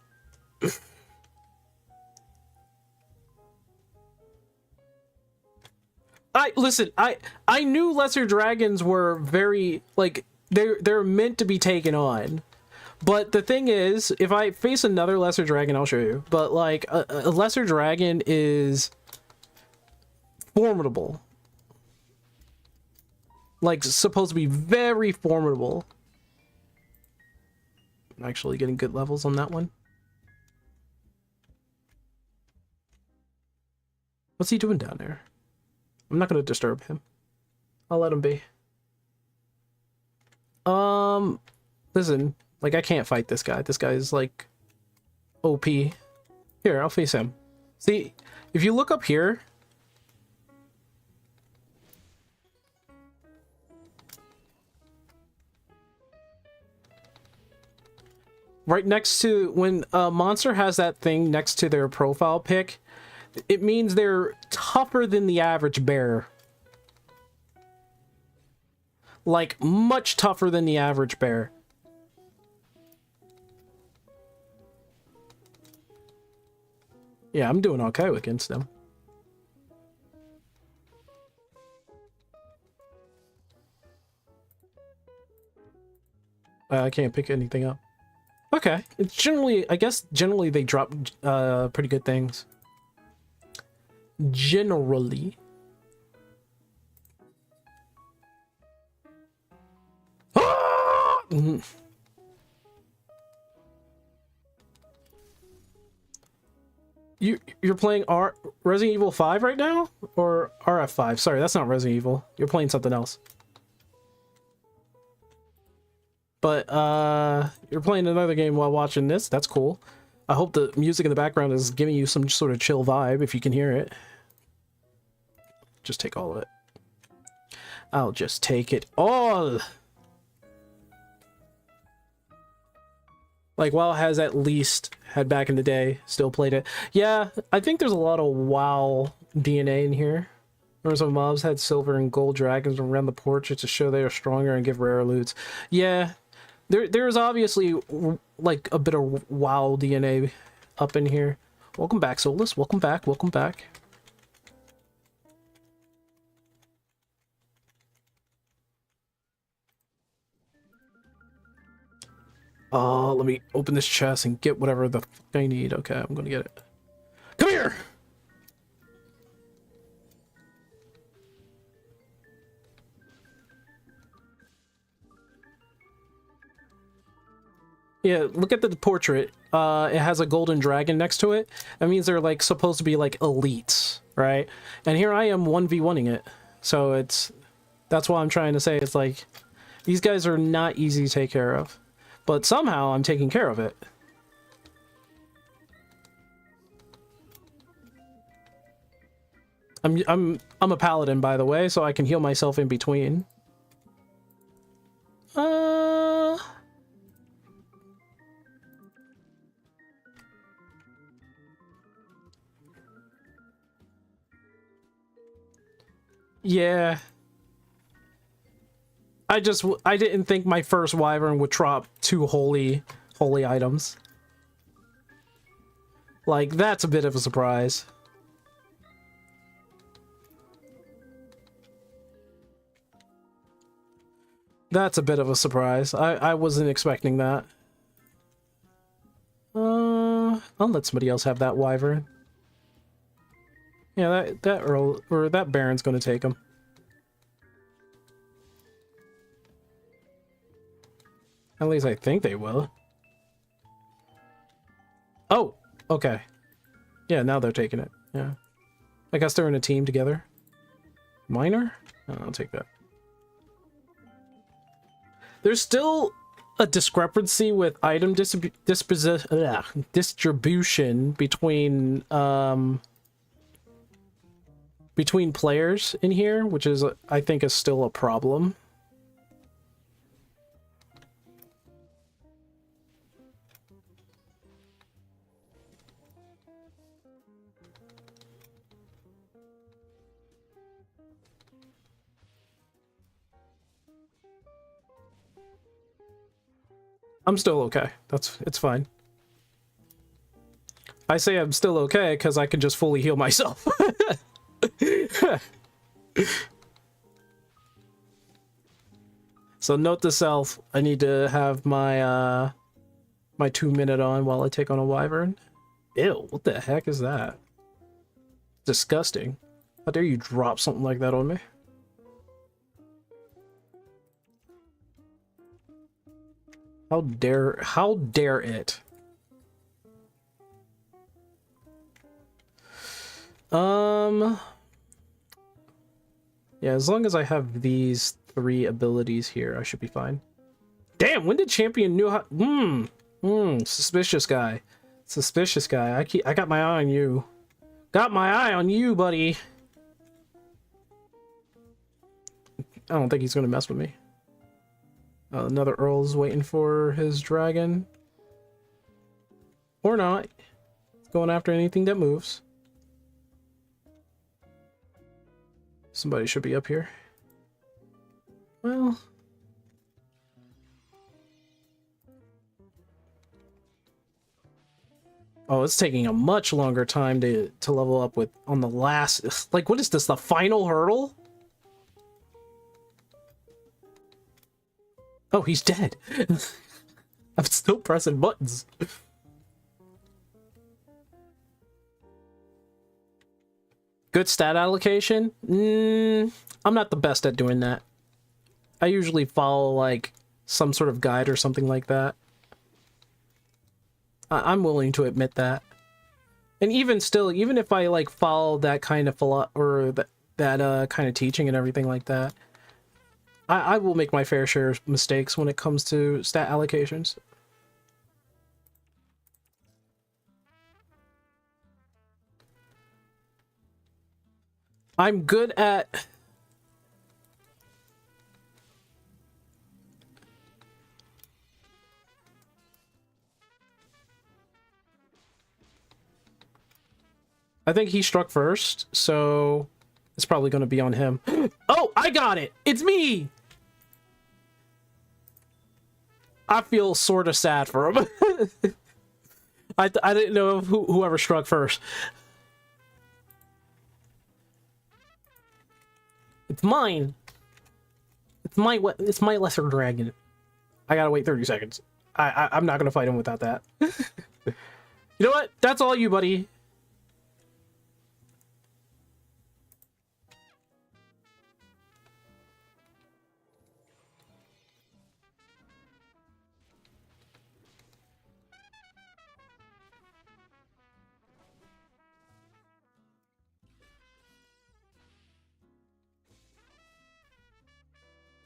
I knew lesser dragons were very like they're meant to be taken on. But the thing is, if I face another lesser dragon, I'll show you. But like a lesser dragon is formidable. Like supposed to be very formidable. I'm actually getting good levels on that one. What's he doing down there? I'm not gonna disturb him. I'll let him be. Listen, like I can't fight this guy. This guy is like OP. Here, I'll face him. See, if you look up here, right next to when a monster has that thing next to their profile pic, it means they're tougher than the average bear. Like, much tougher than the average bear. Yeah, I'm doing okay against them. I can't pick anything up. Okay, it's generally, I guess generally they drop pretty good things. Generally. You're playing Resident Evil 5 right now? Or RF5? Sorry, that's not Resident Evil. You're playing something else. But you're playing another game while watching this. That's cool. I hope the music in the background is giving you some sort of chill vibe if you can hear it. Just take all of it. I'll just take it all. Like WoW has at least had back in the day, still played it. Yeah, I think there's a lot of WoW DNA in here. Remember some mobs had silver and gold dragons around the portraits to show they are stronger and give rare loots. Yeah, there's obviously like a bit of WoW DNA up in here. Welcome back, Solus. Welcome back. Welcome back. Let me open this chest and get whatever the fuck I need. Okay, I'm gonna get it. Come here! Yeah, look at the portrait. It has a golden dragon next to it. That means they're like supposed to be like elites, right? And here I am 1v1ing it. So that's why I'm trying to say it's like these guys are not easy to take care of. But somehow I'm taking care of it. I'm a paladin, by the way, so I can heal myself in between. Yeah. I didn't think my first wyvern would drop 2 holy items. Like, that's a bit of a surprise. That's a bit of a surprise. I wasn't expecting that. I'll let somebody else have that wyvern. Yeah, that Earl, or that Baron's gonna take him. At least I think they will. Oh, okay. Yeah, now they're taking it. Yeah. I guess they're in a team together. Minor? Oh, I'll take that. There's still a discrepancy with item distribution between players in here, which is, I think, is still a problem. I'm still okay. It's fine. I say I'm still okay because I can just fully heal myself. So note to self, I need to have my my 2-minute on while I take on a wyvern. Ew, what the heck is that? Disgusting. How dare you drop something like that on me? How dare it? Yeah, as long as I have these 3 abilities here, I should be fine. Damn, when did champion knew how? Suspicious guy. Suspicious guy. I got my eye on you. Got my eye on you, buddy. I don't think he's gonna mess with me. Another Earl's waiting for his dragon. Or not. He's going after anything that moves. Somebody should be up here. Well... Oh, it's taking a much longer time to level up with on the last... Like, what is this? The final hurdle? Oh, he's dead. I'm still pressing buttons. Good stat allocation? I'm not the best at doing that. I usually follow, like, some sort of guide or something like that. I'm willing to admit that. And even still, even if I, like, follow that kind of that kind of teaching and everything like that, I will make my fair share of mistakes when it comes to stat allocations. I'm good at... I think he struck first, so it's probably going to be on him. Oh, I got it! It's me! I feel sort of sad for him. I didn't know whoever struck first. It's mine. It's my lesser dragon. I gotta wait 30 seconds. I'm not gonna fight him without that. You know what? That's all you, buddy.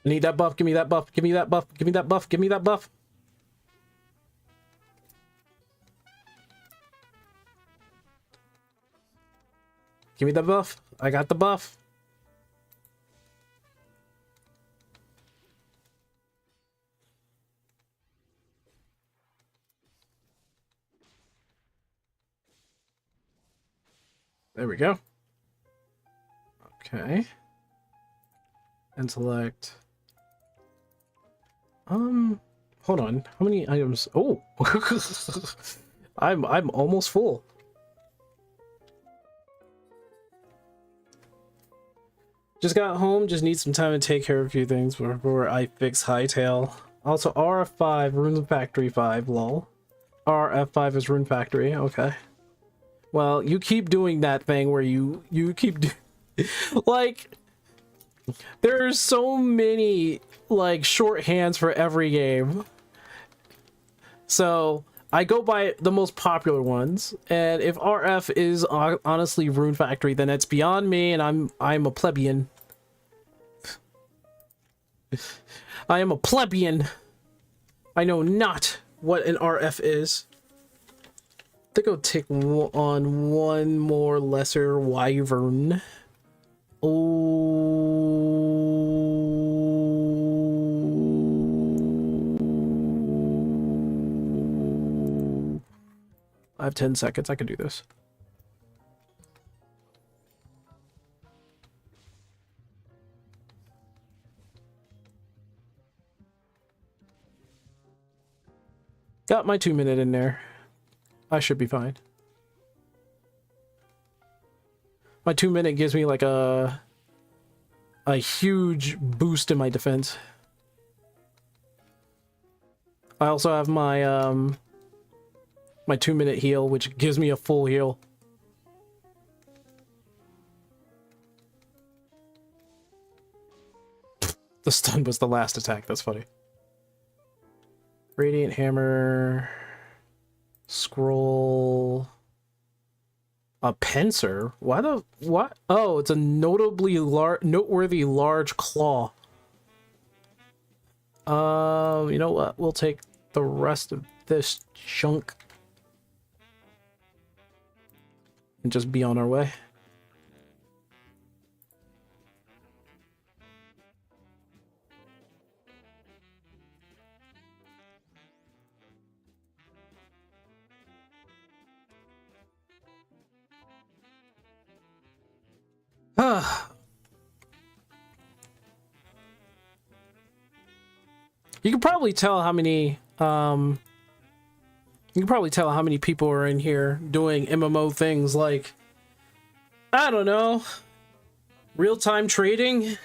I need that buff, give me that buff, give me that buff, give me that buff, give me that buff. Give me the buff. I got the buff. There we go. Okay. Intellect. Hold on. How many items? Oh, I'm almost full. Just got home. Just need some time to take care of a few things before I fix Hightail. Also, RF5 Rune Factory 5. Lol. RF5 is Rune Factory. Okay. Well, you keep doing that thing where you keep like. There's so many like shorthands for every game. So I go by the most popular ones, and if RF is honestly Rune Factory, then it's beyond me, and I'm a plebeian. I am a plebeian. I know not what an RF is. I think I'll take on one more lesser wyvern. Oh, I have 10 seconds. I can do this. Got my 2-minute in there. I should be fine. My 2-minute gives me like a huge boost in my defense. I also have my my 2-minute heal, which gives me a full heal. The stun was the last attack. That's funny. Radiant Hammer, Scroll, a Pincer. Why the what? Oh, it's a noteworthy large claw. You know what? We'll take the rest of this chunk and just be on our way. You can probably tell how many people are in here doing MMO things like, I don't know, real-time trading,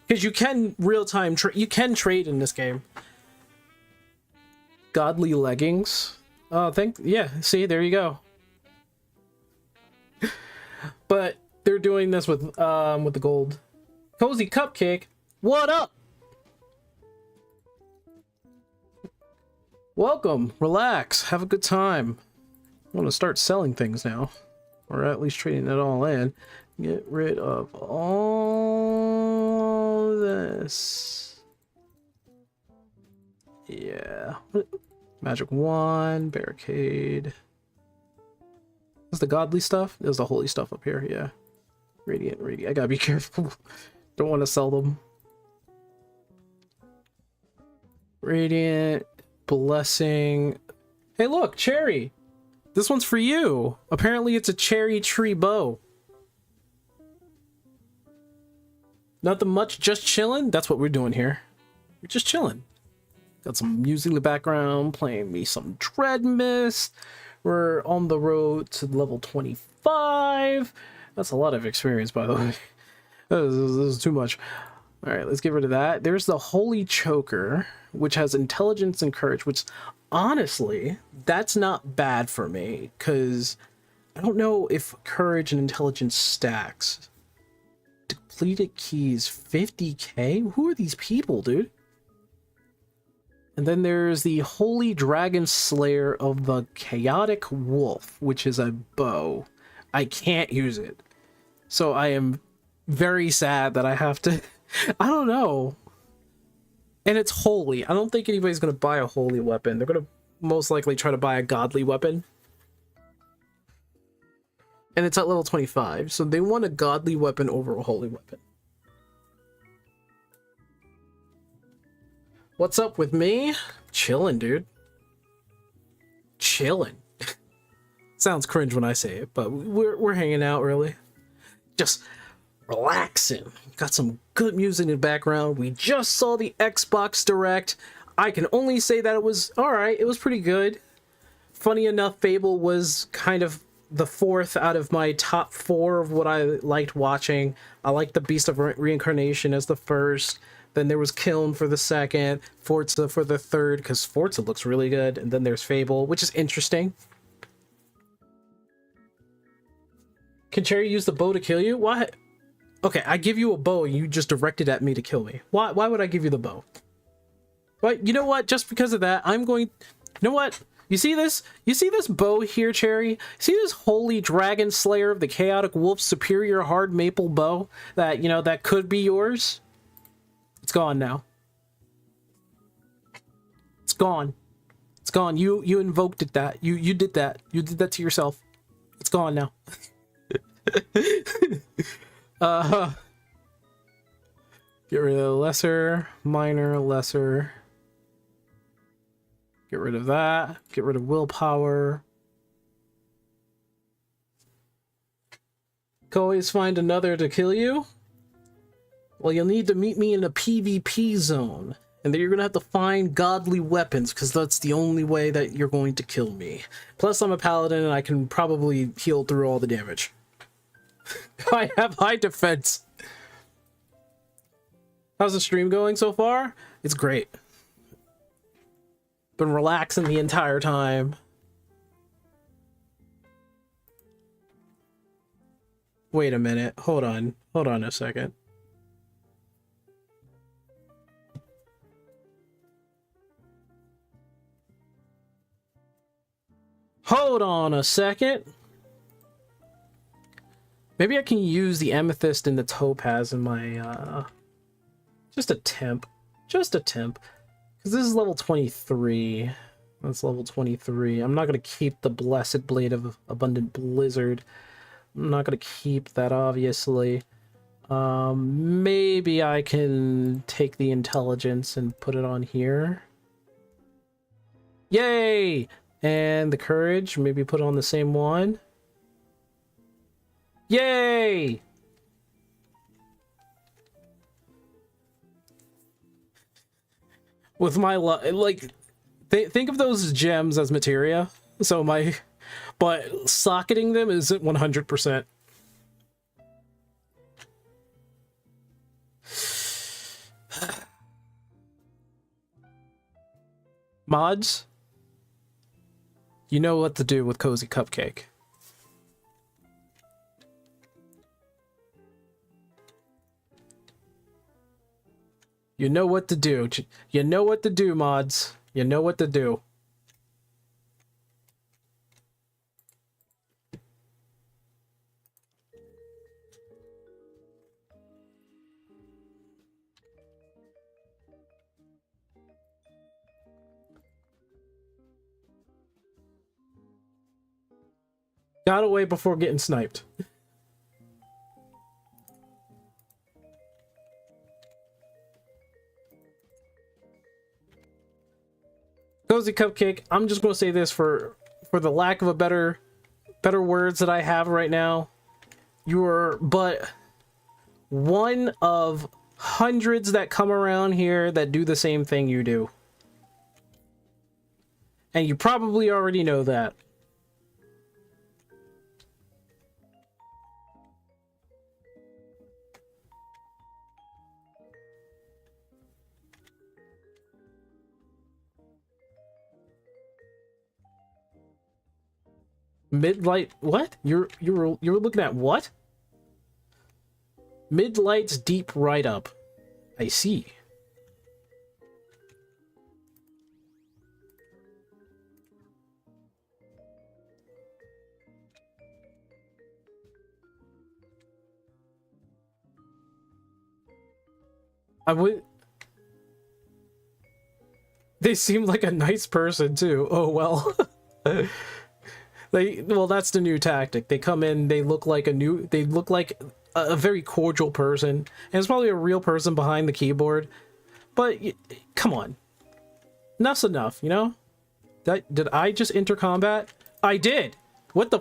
because you can you can trade in this game. Godly leggings. Oh, yeah, see, there you go. But they're doing this with the gold. Cozy Cupcake, what up? Welcome, relax, have a good time. I want to start selling things now, or at least trading it all in. Get rid of all this. Yeah. Magic wand, barricade. Is the godly stuff? There's the holy stuff up here, yeah. Radiant. I gotta be careful. Don't want to sell them. Radiant, blessing. Hey, look, cherry. This one's for you. Apparently, it's a cherry tree bow. Nothing much, just chilling. That's what we're doing here. We're just chilling. Got some music in the background, playing me some Dreadmyst. We're on the road to level 25. That's a lot of experience, by the way. This is too much. All right, let's get rid of that. There's the Holy Choker, which has intelligence and courage, which honestly, that's not bad for me, because I don't know if courage and intelligence stacks. Depleted keys, 50k? Who are these people, dude? And then there's the Holy Dragon Slayer of the Chaotic Wolf, which is a bow. I can't use it. So I am very sad that I have to... I don't know. And it's holy. I don't think anybody's going to buy a holy weapon. They're going to most likely try to buy a godly weapon. And it's at level 25. So they want a godly weapon over a holy weapon. What's up with me? Chilling, dude. Chilling. Sounds cringe when I say it, but we're hanging out, really. Just relaxing. Got some good music in the background. We just saw the Xbox Direct. I can only say that it was alright. It was pretty good. Funny enough, Fable was kind of the fourth out of my top 4 of what I liked watching. I liked the Beast of Reincarnation as the first. Then there was Kiln for the second. Forza for the third, because Forza looks really good. And then there's Fable, which is interesting. Can Cherry use the bow to kill you? Why? Okay, I give you a bow and you just directed at me to kill me. Why would I give you the bow? But you know what? Just because of that, I'm going... You know what? You see this? You see this bow here, Cherry? See this Holy Dragon Slayer of the Chaotic Wolf Superior Hard Maple bow? That, you know, that could be yours? It's gone now. It's gone. It's gone. You invoked it that. You did that. You did that to yourself. It's gone now. Get rid of lesser, minor, lesser. Get rid of that. Get rid of willpower. Can always find another to kill you. Well, you'll need to meet me in a PvP zone. And then you're going to have to find godly weapons, because that's the only way that you're going to kill me. Plus, I'm a paladin, and I can probably heal through all the damage. I have high defense. How's the stream going so far? It's great. Been relaxing the entire time. Wait a minute. Hold on. Hold on a second. Hold on a second. Maybe I can use the amethyst and the topaz in my, just a temp. Just a temp. Because this is level 23. That's level 23. I'm not going to keep the Blessed Blade of Abundant Blizzard. I'm not going to keep that, obviously. Maybe I can take the intelligence and put it on here. Yay! And the courage, maybe put it on the same one. Yay! With my like, think of those gems as materia. So but socketing them isn't 100%. Mods, you know what to do with Cozy Cupcake. You know what to do. You know what to do, mods. You know what to do. Got away before getting sniped. Cozy Cupcake, I'm just going to say this for the lack of a better words that I have right now. You are but one of hundreds that come around here that do the same thing you do. And you probably already know that. Midlight, what? You're looking at what? Midlight's deep write-up. I see. I would... They seem like a nice person too. Oh well. Well, that's the new tactic. They come in, they look like a very cordial person, and it's probably a real person behind the keyboard. But come on, enough's enough, you know? Did I just enter combat? I did. What the?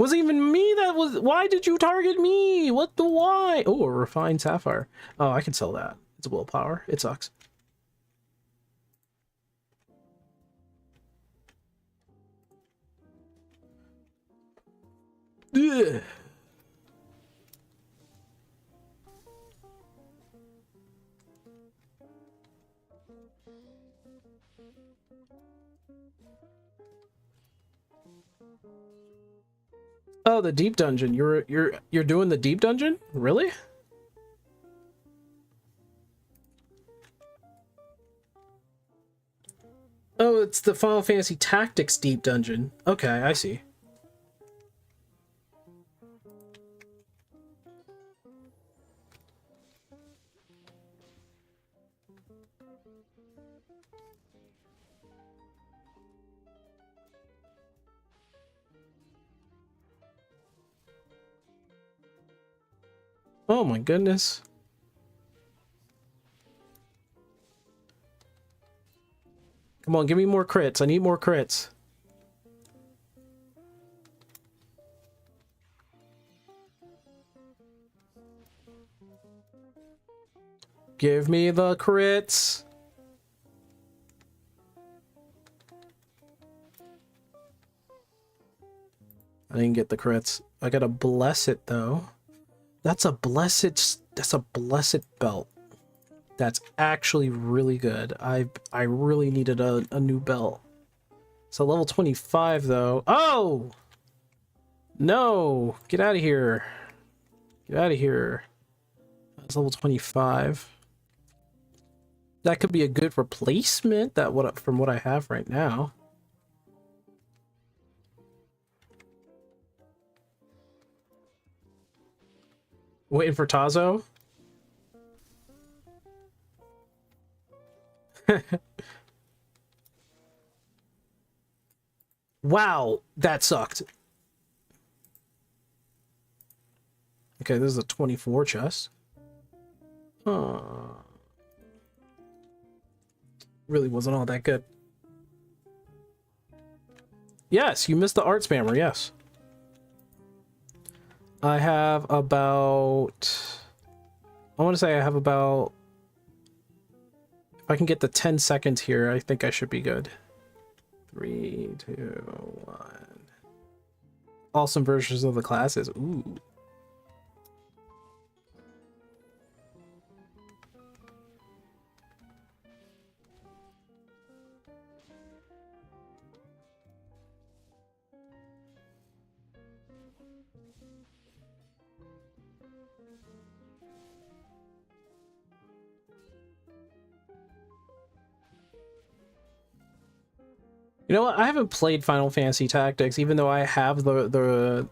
Wasn't even me that was... Why did you target me? What the why? Oh, a refined sapphire. Oh, I can sell that. It's willpower. It sucks. Ugh. Oh, the deep dungeon. You're doing the deep dungeon? Really? Oh, it's the Final Fantasy Tactics deep dungeon. Okay, I see. Oh my goodness. Come on, give me more crits. I need more crits. Give me the crits. I didn't get the crits. I gotta bless it though. That's a blessed belt. That's actually really good. I really needed a new belt. So level 25 though. Oh! No! Get out of here. Get out of here. That's level 25. That could be a good replacement from what I have right now. Waiting for Tazo? Wow, that sucked. Okay, this is a 24 chest. Really wasn't all that good. Yes, you missed the art spammer, yes. I have about... I want to say I have about... If I can get the 10 seconds here, I think I should be good. 3, 2, 1. Awesome versions of the classes. Ooh. You know what? I haven't played Final Fantasy Tactics, even though I have the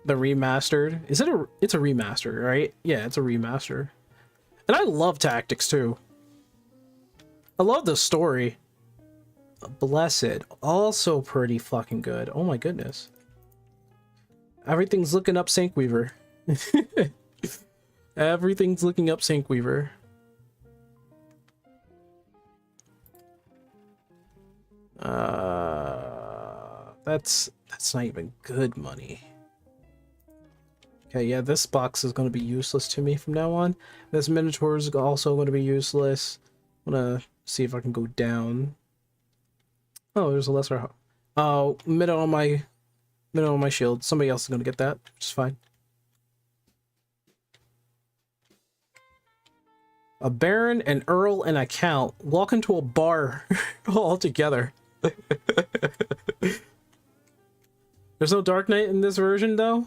remastered. Is it a? It's a remaster, right? Yeah, it's a remaster. And I love Tactics too. I love the story. Blessed, also pretty fucking good. Oh my goodness. Everything's looking up Syncweaver. Everything's looking up Syncweaver. That's not even good money. Okay, yeah, this box is going to be useless to me from now on. This Minotaur is also going to be useless. I'm gonna see if I can go down. Oh, there's a lesser. Oh, middle on my shield. Somebody else is going to get that. It's fine. A Baron, an Earl, and a Count walk into a bar all together. There's no Dark Knight in this version, though?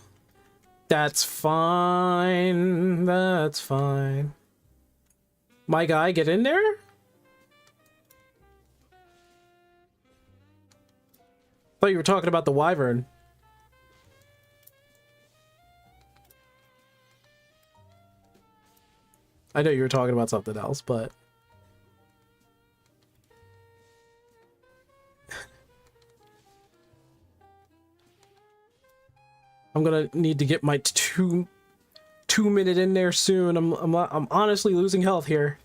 That's fine. That's fine. My guy, get in there? Thought you were talking about the Wyvern. I know you were talking about something else, but... I'm gonna need to get my two minute in there soon. I'm honestly losing health here.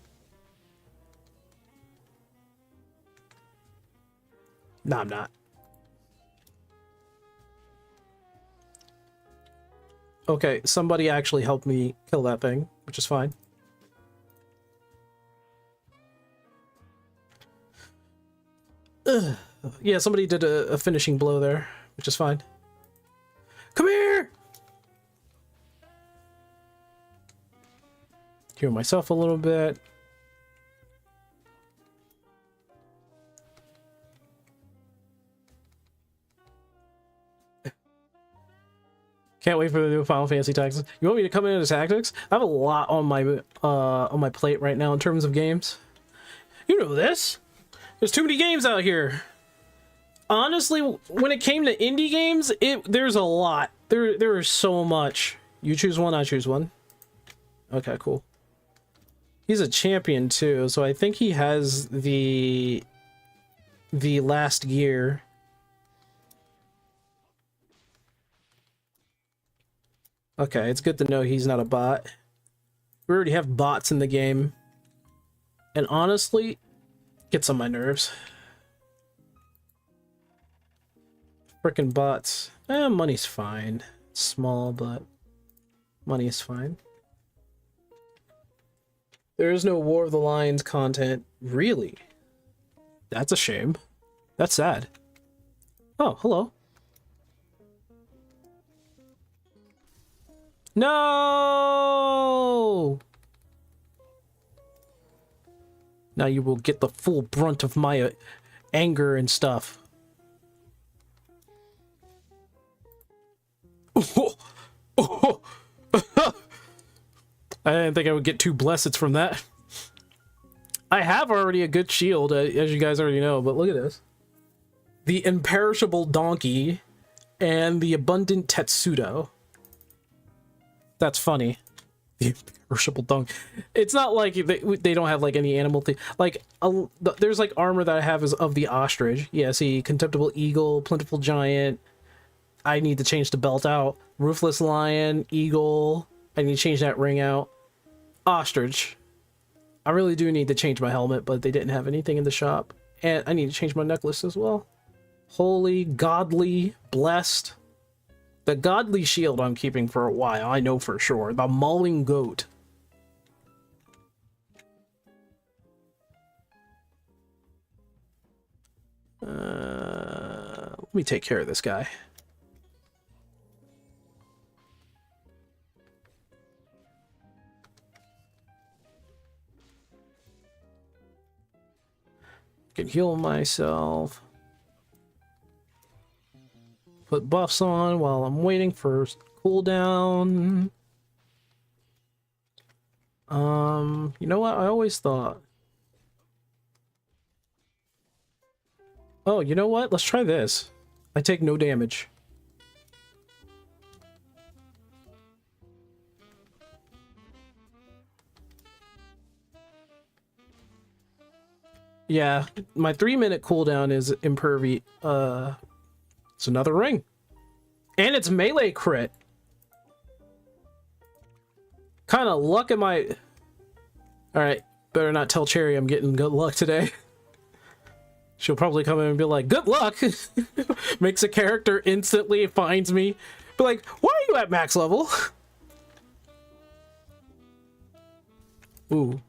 No, I'm not. Okay, somebody actually helped me kill that thing, which is fine. Ugh. Yeah, somebody did a finishing blow there, which is fine. Come here! Heal myself a little bit. Can't wait for the new Final Fantasy Tactics. You want me to come into Tactics? I have a lot on my plate right now in terms of games. You know this. There's too many games out here. Honestly, when it came to indie games, there's a lot. There is so much. You choose one, I choose one. Okay, cool. He's a champion too, so I think he has the last gear. Okay, it's good to know he's not a bot. We already have bots in the game. And honestly, gets on my nerves. Frickin' bots. Money's fine. It's small, but money is fine. There is no War of the Lions content. Really? That's a shame. That's sad. Oh, hello. No! Now you will get the full brunt of my anger and stuff. Oh, oh. I didn't think I would get 2 blesseds from that. I have already a good shield, as you guys already know, but look at this. The Imperishable Donkey and the Abundant Tetsudo. That's funny. The Imperishable Donkey. It's not like they don't have like any animal thing. Like, there's like armor that I have is of the ostrich. Yeah, see, Contemptible Eagle, Plentiful Giant. I need to change the belt out. Ruthless Lion, Eagle. I need to change that ring out. Ostrich. I really do need to change my helmet, but they didn't have anything in the shop. And I need to change my necklace as well. Holy, godly, blessed. The godly shield I'm keeping for a while, I know for sure. The mauling goat. Let me take care of this guy. Can heal myself. Put buffs on while I'm waiting for cooldown. You know what? I always thought. Oh, you know what? Let's try this. I take no damage. Yeah, my 3-minute cooldown is impervi. It's another ring. And it's melee crit. Kind of luck am I... Alright, better not tell Cherry I'm getting good luck today. She'll probably come in and be like, good luck! Makes a character instantly, finds me. Be like, why are you at max level? Ooh.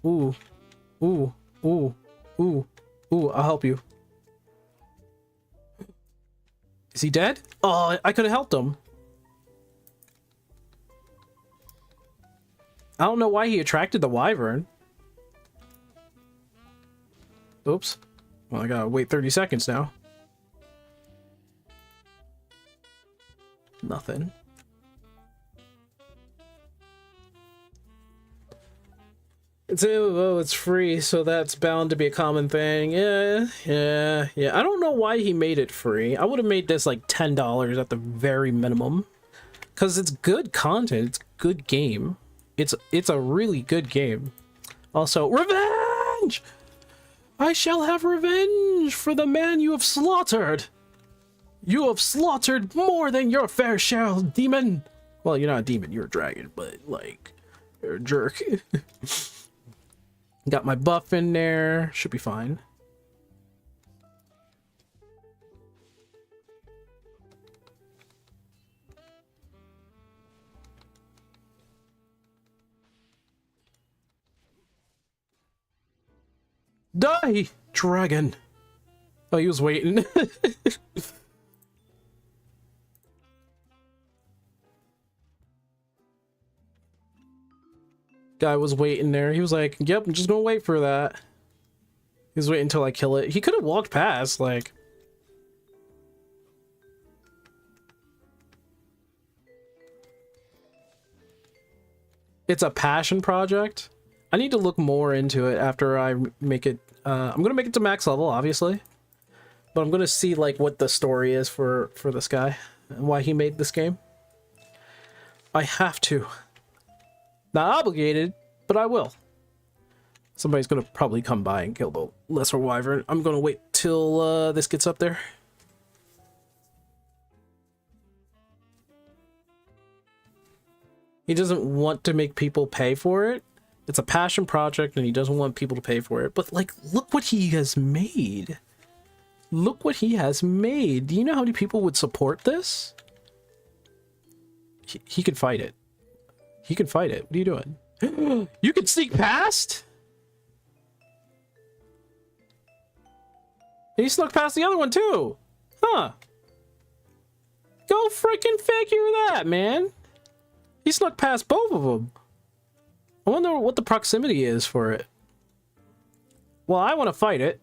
Ooh. Ooh. Ooh. Ooh. Ooh, I'll help you. Is he dead? Oh, I could have helped him. I don't know why he attracted the wyvern. Oops. Well, I gotta wait 30 seconds now. Nothing. It's free, so that's bound to be a common thing. Yeah. I don't know why he made it free. I would have made this like $10 at the very minimum. Because it's good content. It's good game. It's a really good game. Also, revenge! I shall have revenge for the man you have slaughtered. You have slaughtered more than your fair share, demon. Well, you're not a demon, you're a dragon, but like, you're a jerk. Got my buff in there. Should be fine. Die, dragon. Oh, he was waiting. Guy was waiting there. He was like, yep, I'm just gonna wait for that. He was waiting until I kill it. He could have walked past, like... It's a passion project. I need to look more into it after I make it. I'm gonna make it to max level, obviously, but I'm gonna see like what the story is for this guy and why he made this game. I have to. Not obligated, but I will. Somebody's gonna probably come by and kill the lesser wyvern. I'm gonna wait till this gets up there. He doesn't want to make people pay for it. It's a passion project and he doesn't want people to pay for it. But like, look what he has made. Look what he has made. Do you know how many people would support this? He could fight it. He could fight it. What are you doing? You can sneak past? And he snuck past the other one too. Huh. Go freaking figure that, man. He snuck past both of them. I wonder what the proximity is for it. Well, I want to fight it.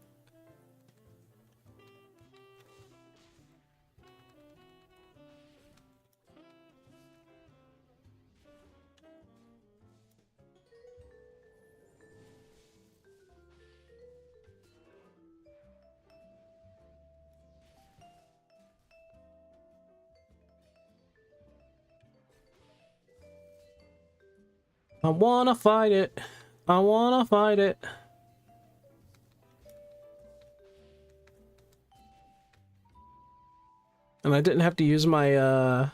I wanna fight it. I wanna fight it. And I didn't have to use my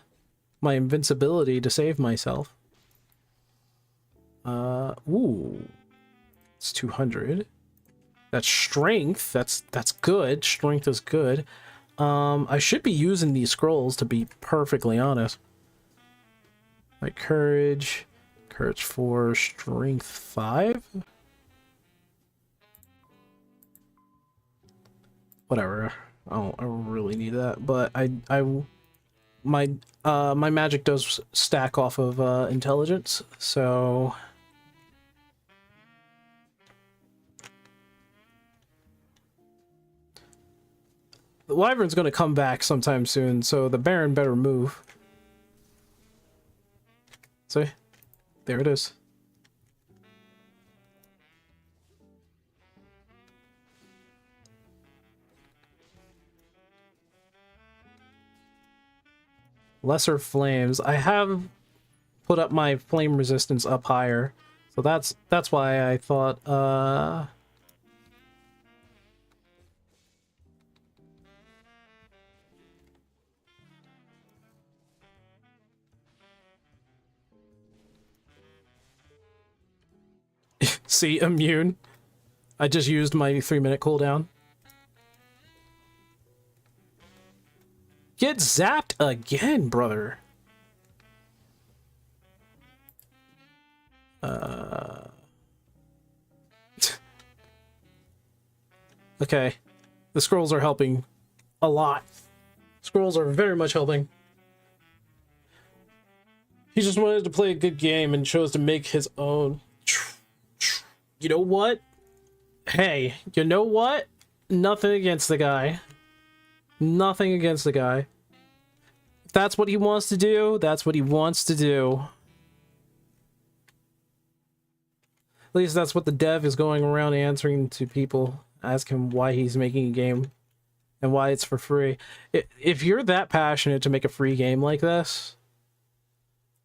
my invincibility to save myself. Ooh. It's 200. That's strength. That's good. Strength is good. I should be using these scrolls, to be perfectly honest. Like courage. Courage 4, strength 5. Whatever. I don't really need that, but my magic does stack off of intelligence, so the wyvern's gonna come back sometime soon, so the Baron better move. See? There it is. Lesser flames. I have put up my flame resistance up higher, so that's why I thought see, immune. I just used my 3-minute cooldown. Get zapped again, brother. Okay. The scrolls are helping a lot. Scrolls are very much helping. He just wanted to play a good game and chose to make his own. You know what? Hey, you know what? Nothing against the guy. Nothing against the guy. If that's what he wants to do, that's what he wants to do. At least that's what the dev is going around answering to people. Ask him why he's making a game and why it's for free. If you're that passionate to make a free game like this,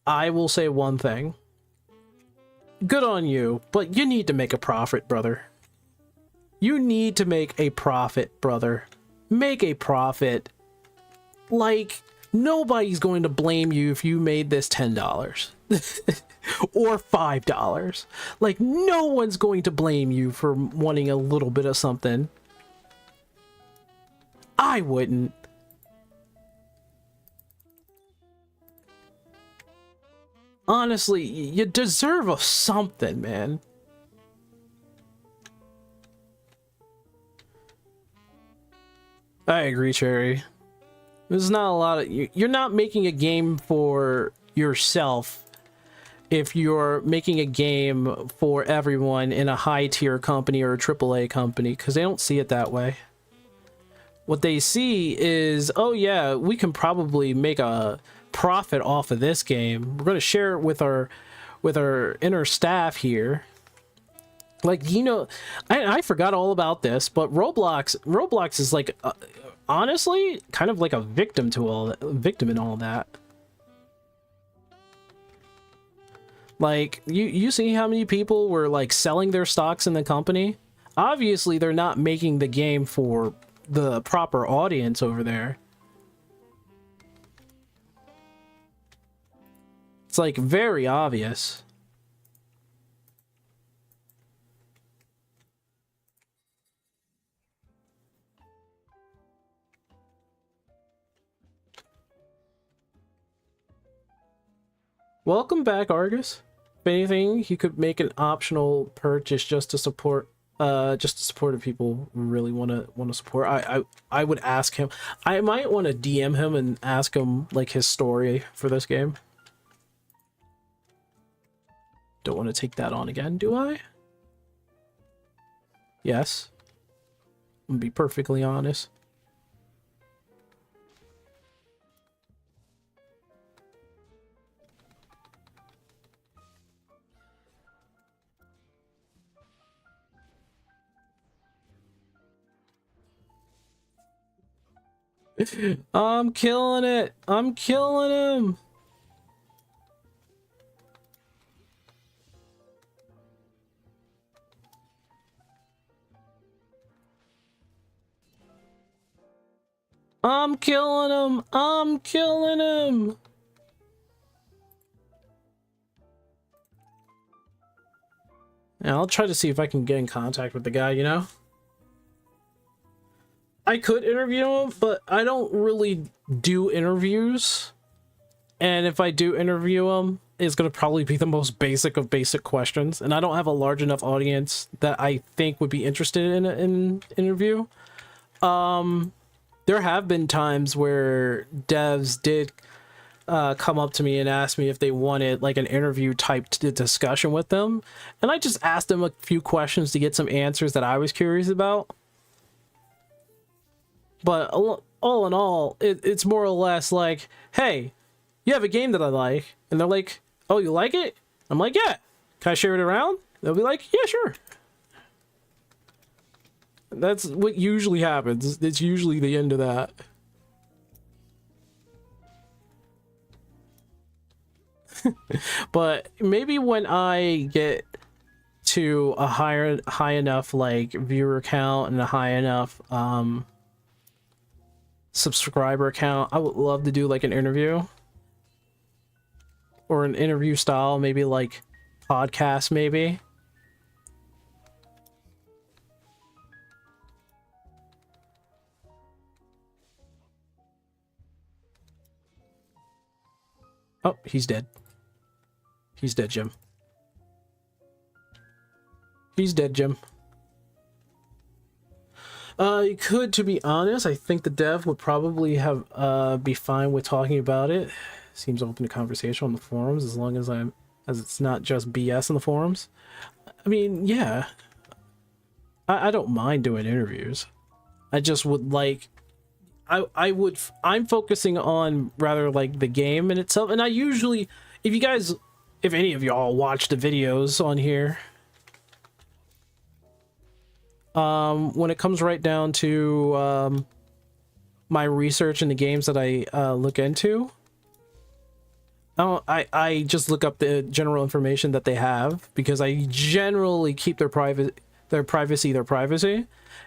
I will say one thing. Good on you, but you need to make a profit, brother. You need to make a profit, brother. Make a profit. Like, nobody's going to blame you if you made this $10 or $5. Like, no one's going to blame you for wanting a little bit of something. I wouldn't. Honestly, you deserve something, man. I agree, Cherry. There's not a lot of... You're not making a game for yourself if you're making a game for everyone in a high-tier company or a AAA company, because they don't see it that way. What they see is, oh yeah, we can probably make a profit off of this game. We're going to share it with our inner staff here. Like, you know, I forgot all about this, but Roblox is like, honestly, kind of like a victim in all that. Like, you see how many people were like selling their stocks in the company? Obviously, they're not making the game for the proper audience over there. It's like very obvious. Welcome back, Argus. If anything, he could make an optional purchase just to support the people who really want to support. I would ask him. I might want to DM him and ask him like his story for this game. Don't want to take that on again, do I? Yes. I'm gonna be perfectly honest. I'm killing it. I'm killing him. I'm killing him. I'm killing him. Yeah, I'll try to see if I can get in contact with the guy, you know? I could interview him, but I don't really do interviews. And if I do interview him, it's going to probably be the most basic of basic questions. And I don't have a large enough audience that I think would be interested in an interview. There have been times where devs did come up to me and ask me if they wanted like an interview type discussion with them. And I just asked them a few questions to get some answers that I was curious about. But all in all, it's more or less like, hey, you have a game that I like. And they're like, oh, you like it? I'm like, yeah. Can I share it around? They'll be like, yeah, sure. That's what usually happens. It's usually the end of that. But maybe when I get to a high enough like viewer count and a high enough subscriber count, I would love to do like an interview or an interview style, maybe like podcast, maybe. Oh, he's dead. He's dead, Jim. He's dead, Jim. You could, to be honest, I think the dev would probably have be fine with talking about it. Seems open to conversation on the forums as long as it's not just BS in the forums. I mean, yeah. I don't mind doing interviews. I just would like I'm focusing on rather like the game in itself, and I usually, if any of y'all watch the videos on here, when it comes right down to my research in the games that I look into, I just look up the general information that they have, because I generally keep their privacy,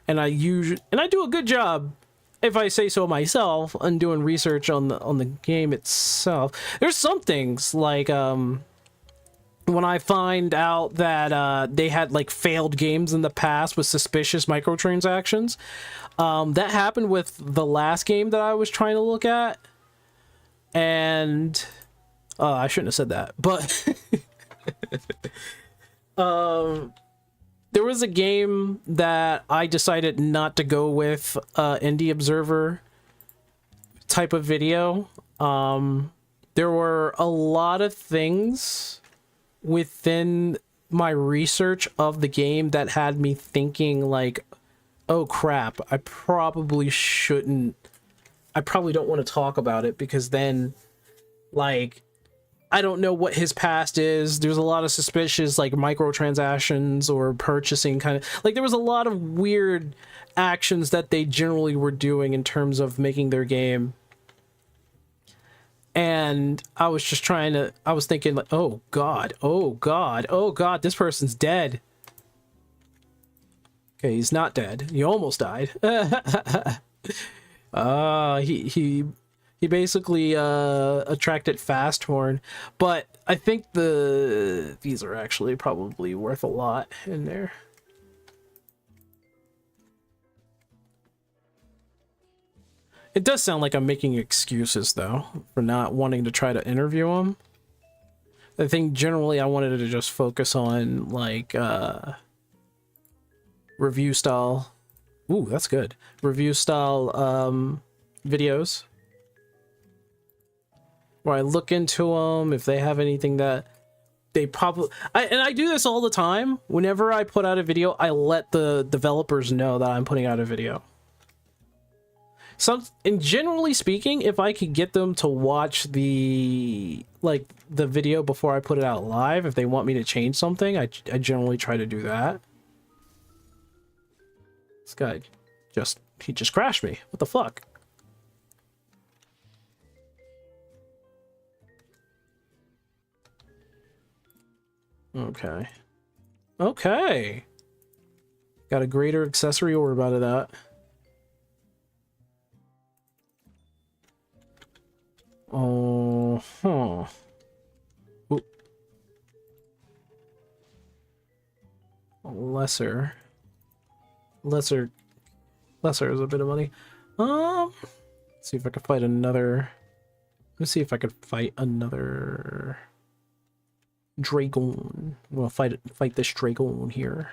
and I do a good job, if I say so myself, on doing research on the game itself. There's some things like when I find out that they had like failed games in the past with suspicious microtransactions. That happened with the last game that I was trying to look at, and I shouldn't have said that, but There was a game that I decided not to go with Indie Observer type of video. There were a lot of things within my research of the game that had me thinking like, oh crap, I probably shouldn't, I probably don't want to talk about it because then, like, I don't know what his past is. There's a lot of suspicious, like, microtransactions or purchasing kind of... Like, there was a lot of weird actions that they generally were doing in terms of making their game. And I was just trying to... I was thinking, like, oh, God. Oh, God. Oh, God. This person's dead. Okay, he's not dead. He almost died. He basically attracted fast horn, but I think these are actually probably worth a lot in there. It does sound like I'm making excuses though for not wanting to try to interview him. I think generally I wanted to just focus on like review style. Ooh, that's good. Review style videos. Where I look into them, if they have anything that they probably... And I do this all the time. Whenever I put out a video, I let the developers know that I'm putting out a video. And generally speaking, if I could get them to watch the video before I put it out live, if they want me to change something, I generally try to do that. This guy he just crashed me. What the fuck? Okay. Okay. Got a greater accessory orb out of that. Oh, huh. Ooh. Lesser is a bit of money. Let's see if I can fight another. Let's see if I could fight another Dragon. We'll fight this Dragon here.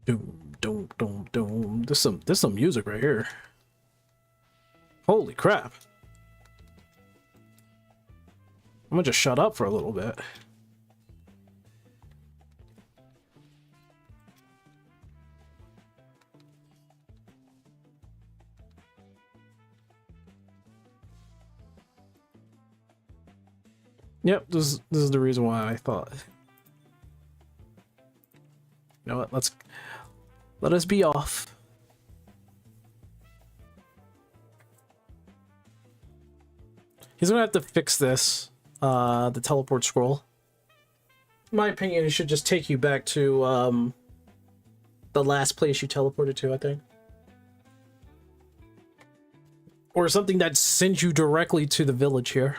Doom, doom, doom, doom. There's some music right here. Holy crap. I'm gonna just shut up for a little bit. Yep, this is the reason why I thought. You know what? Let us be off. He's gonna have to fix this, the teleport scroll. In my opinion, it should just take you back to the last place you teleported to, I think. Or something that sends you directly to the village here.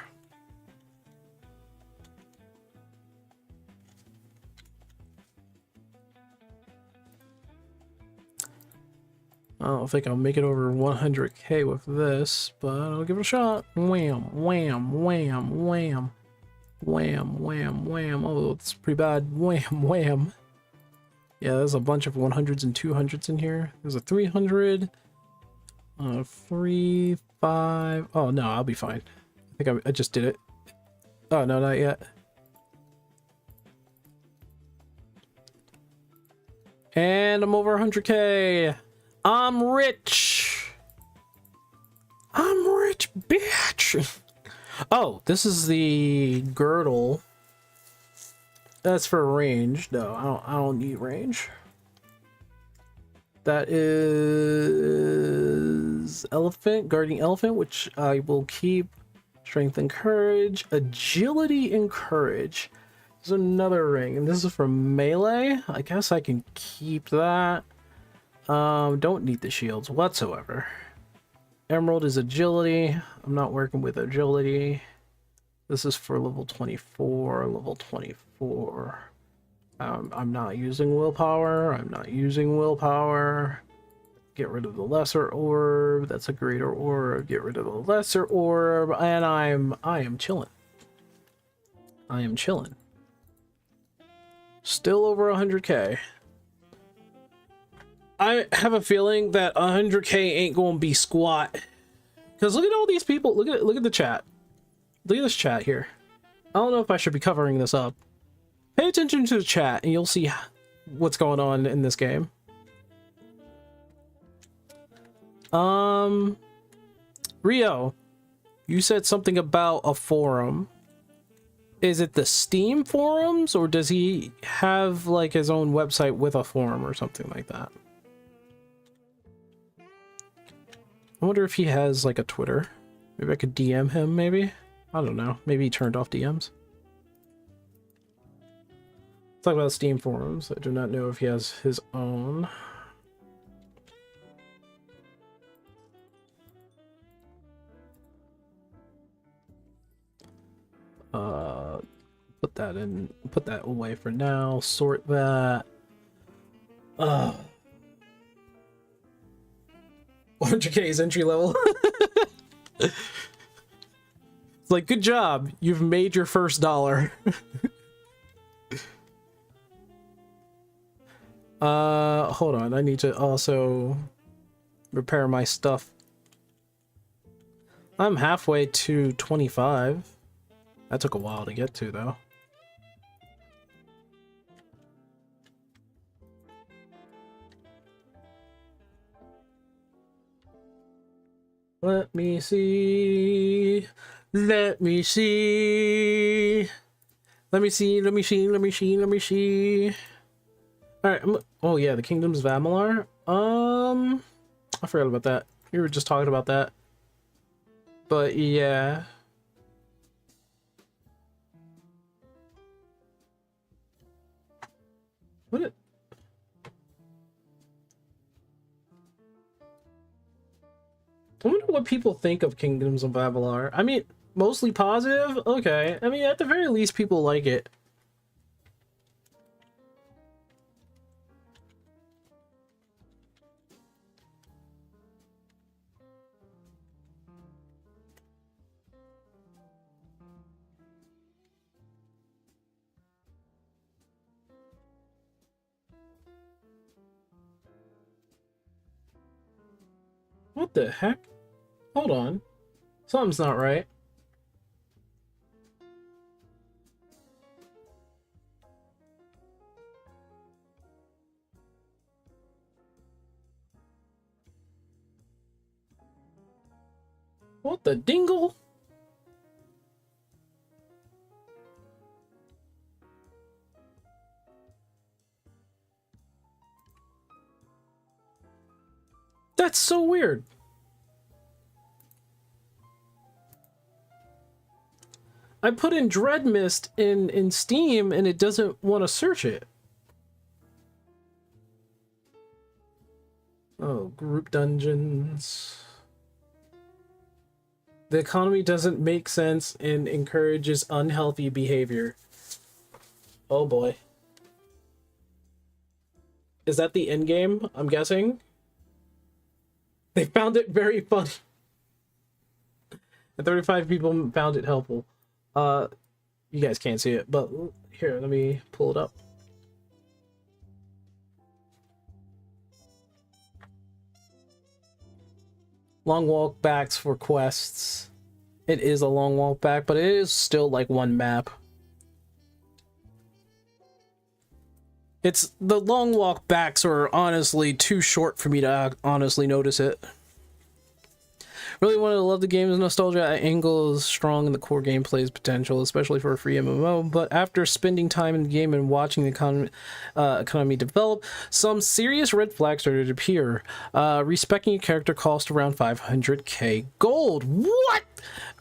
I don't think I'll make it over 100k with this, but I'll give it a shot. Wham, wham, wham, wham. Wham, wham, wham. Oh, it's pretty bad. Wham, wham. Yeah, there's a bunch of 100s and 200s in here. There's a 300. 3, 5. Oh, no, I'll be fine. I think I just did it. Oh, no, not yet. And I'm over 100k. I'm rich. I'm rich, bitch. Oh, this is the girdle. That's for range. No, I don't need range. That is elephant, guarding elephant, which I will keep. Strength and courage, agility and courage. There's another ring, and this is for melee. I guess I can keep that. Don't need the shields whatsoever. Emerald is agility. I'm not working with agility. This is for level 24, level 24. I'm not using willpower. I'm not using willpower. Get rid of the lesser orb. That's a greater orb. Get rid of the lesser orb. And I am chilling. I am chilling. Still over 100k. I have a feeling that 100k ain't gonna be squat. Because look at all these people. Look at the chat. Look at this chat here. I don't know if I should be covering this up. Pay attention to the chat and you'll see what's going on in this game. Rio, you said something about a forum. Is it the Steam forums, or does he have like his own website with a forum or something like that? I wonder if he has like a Twitter. Maybe I could DM him, maybe? I don't know. Maybe he turned off DMs. Let's talk about Steam forums. I do not know if he has his own. Put that in, put that away for now, sort that. 100k is entry level. It's like, good job, you've made your first $1. Hold on, I need to also repair my stuff. I'm halfway to 25. That took a while to get to, though. Let me see. Let me see. Let me see. Let me see. Let me see. Let me see. All right. Oh yeah, the Kingdoms of Amalur. I forgot about that. We were just talking about that. But yeah. What it? I wonder what people think of Kingdoms of Amalur. I mean, mostly positive? Okay. I mean, at the very least, people like it. What the heck? Hold on. Something's not right. What the dingle? That's so weird. I put in Dreadmyst in Steam and it doesn't want to search it. Oh, group dungeons. The economy doesn't make sense and encourages unhealthy behavior. Oh boy. Is that the end game? I'm guessing. They found it very funny. And 35 people found it helpful. You guys can't see it, but here, let me pull it up. Long walk backs for quests. It is a long walk back, but it is still like one map. It's the long walk backs are honestly too short for me to honestly notice it. Really wanted to love the game's nostalgia angle is strong in the core gameplay's potential, especially for a free MMO, but after spending time in the game and watching the economy develop, some serious red flags started to appear. Respecting a character cost around 500k gold. What?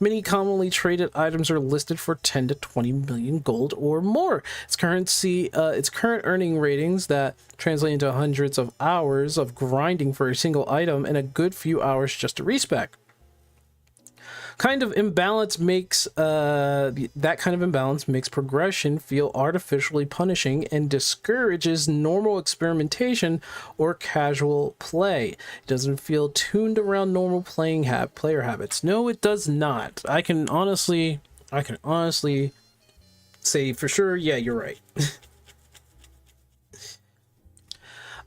Many commonly traded items are listed for 10 to 20 million gold or more. Its current earning ratings that translate into hundreds of hours of grinding for a single item and a good few hours just to respec. kind of imbalance makes that kind of imbalance makes progression feel artificially punishing and discourages normal experimentation or casual play. It doesn't feel tuned around normal player habits. No, it does not. I can honestly say for sure, yeah, you're right.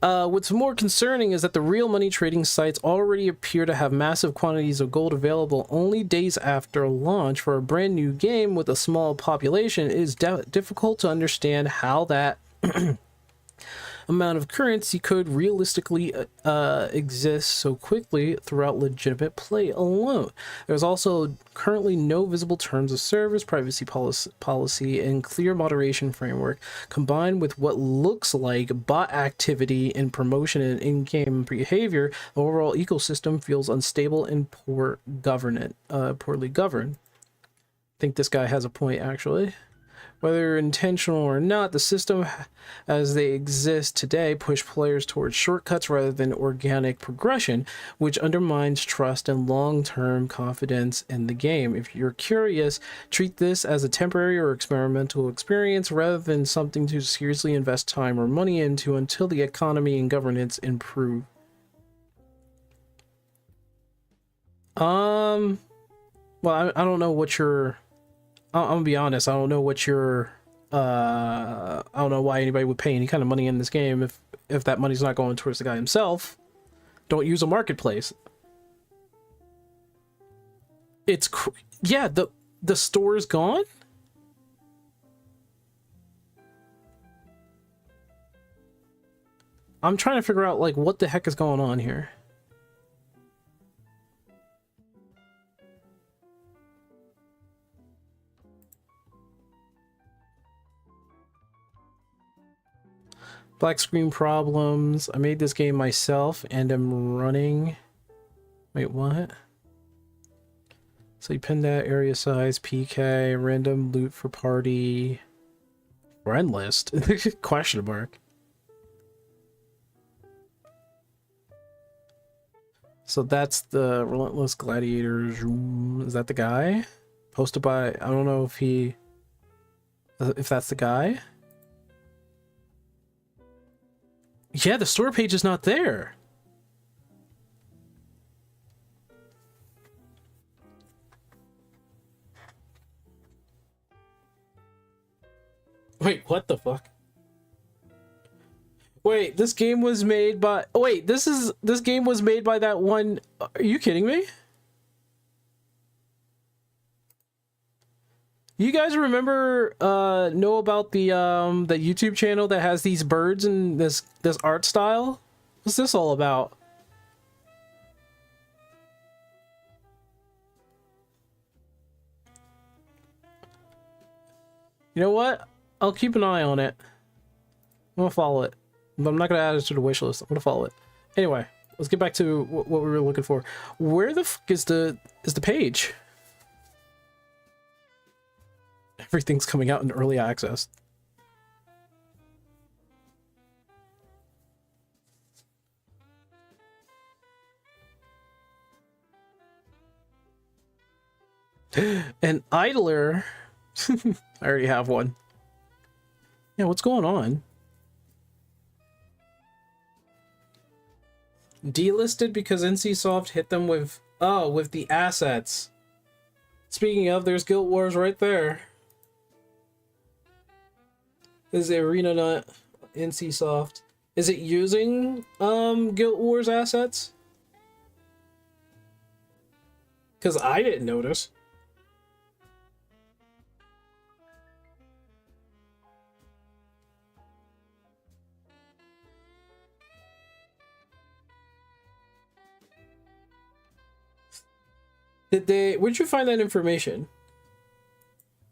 What's more concerning is that the real money trading sites already appear to have massive quantities of gold available only days after launch. For a brand new game with a small population, it is difficult to understand how that amount of currency could realistically exist so quickly throughout legitimate play alone. There's also currently no visible terms of service, privacy policy, and clear moderation framework. Combined with what looks like bot activity and promotion and in-game behavior, the overall ecosystem feels unstable and poorly governed. I think this guy has a point, actually. Whether intentional or not, the system as they exist today push players towards shortcuts rather than organic progression, which undermines trust and long-term confidence in the game. If you're curious, treat this as a temporary or experimental experience rather than something to seriously invest time or money into until the economy and governance improve. Well, I don't know what your... I'm gonna be honest, I don't know what your I don't know why anybody would pay any kind of money in this game if that money's not going towards the guy himself. Don't use a marketplace. It's yeah, the store is gone. I'm trying to figure out like what the heck is going on here. Black screen problems. I made this game myself and I'm running... Wait, what? So you pin that area size, PK, random loot for party... Friend list? Question mark. So that's the Relentless Gladiators. Is that the guy? Posted by... I don't know if that's the guy. Yeah, the store page is not there. Wait, what the fuck? Wait, this game was made by... Oh, wait, this game was made by that one... Are you kidding me? You guys remember know about the YouTube channel that has these birds and this art style? What's this all about? You know what? I'll keep an eye on it. I'm gonna follow it, but I'm not gonna add it to the wish list. I'm gonna follow it. Anyway, let's get back to what we were looking for. Where the fuck is the page? Everything's coming out in early access. An idler. I already have one. Yeah, what's going on? Delisted because NCSoft hit them with the assets. Speaking of, there's Guild Wars right there. Is the arena not NCSoft? Is it using Guild Wars assets? Because I didn't notice. Where'd you find that information?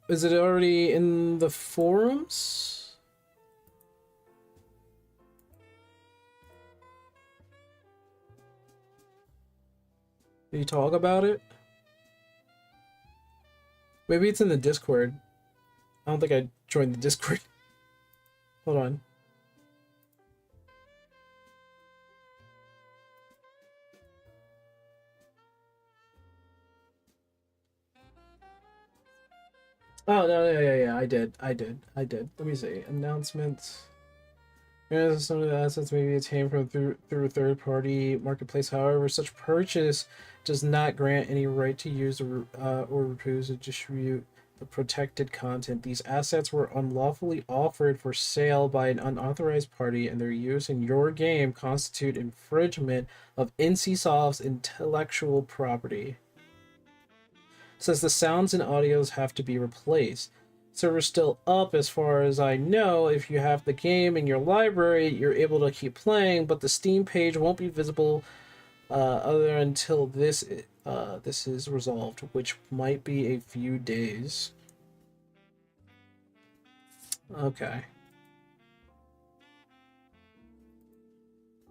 Is it already in the forums? Did you talk about it? Maybe it's in the Discord. I don't think I joined the Discord. Hold on. Oh no, yeah. I did. Let me see. Announcements. Some of the assets may be obtained from through a third-party marketplace. However, such purchase does not grant any right to use or refuse to distribute the protected content. These assets were unlawfully offered for sale by an unauthorized party, and their use in your game constitute infringement of NCSoft's intellectual property. It says the sounds and audios have to be replaced. Server's still up as far as I know. If you have the game in your library, you're able to keep playing, but the Steam page won't be visible other until this is resolved, which might be a few days. Okay.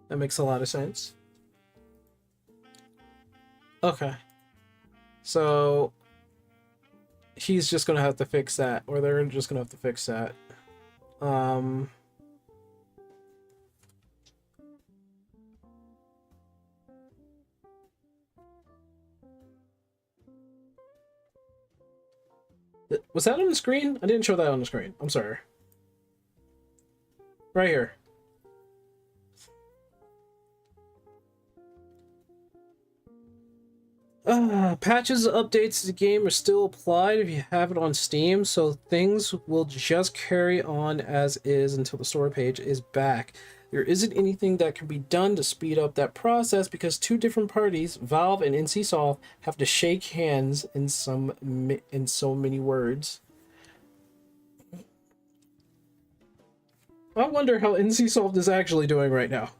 That makes a lot of sense. Okay. So he's just gonna have to fix that, or they're just gonna have to fix that. Was that on the screen? I didn't show that on the screen. I'm sorry. Right here. Patches, updates to the game are still applied if you have it on Steam, so things will just carry on as is until the store page is back. There isn't anything that can be done to speed up that process because two different parties, Valve and NCSoft, have to shake hands in so many words. I wonder how NCSoft is actually doing right now.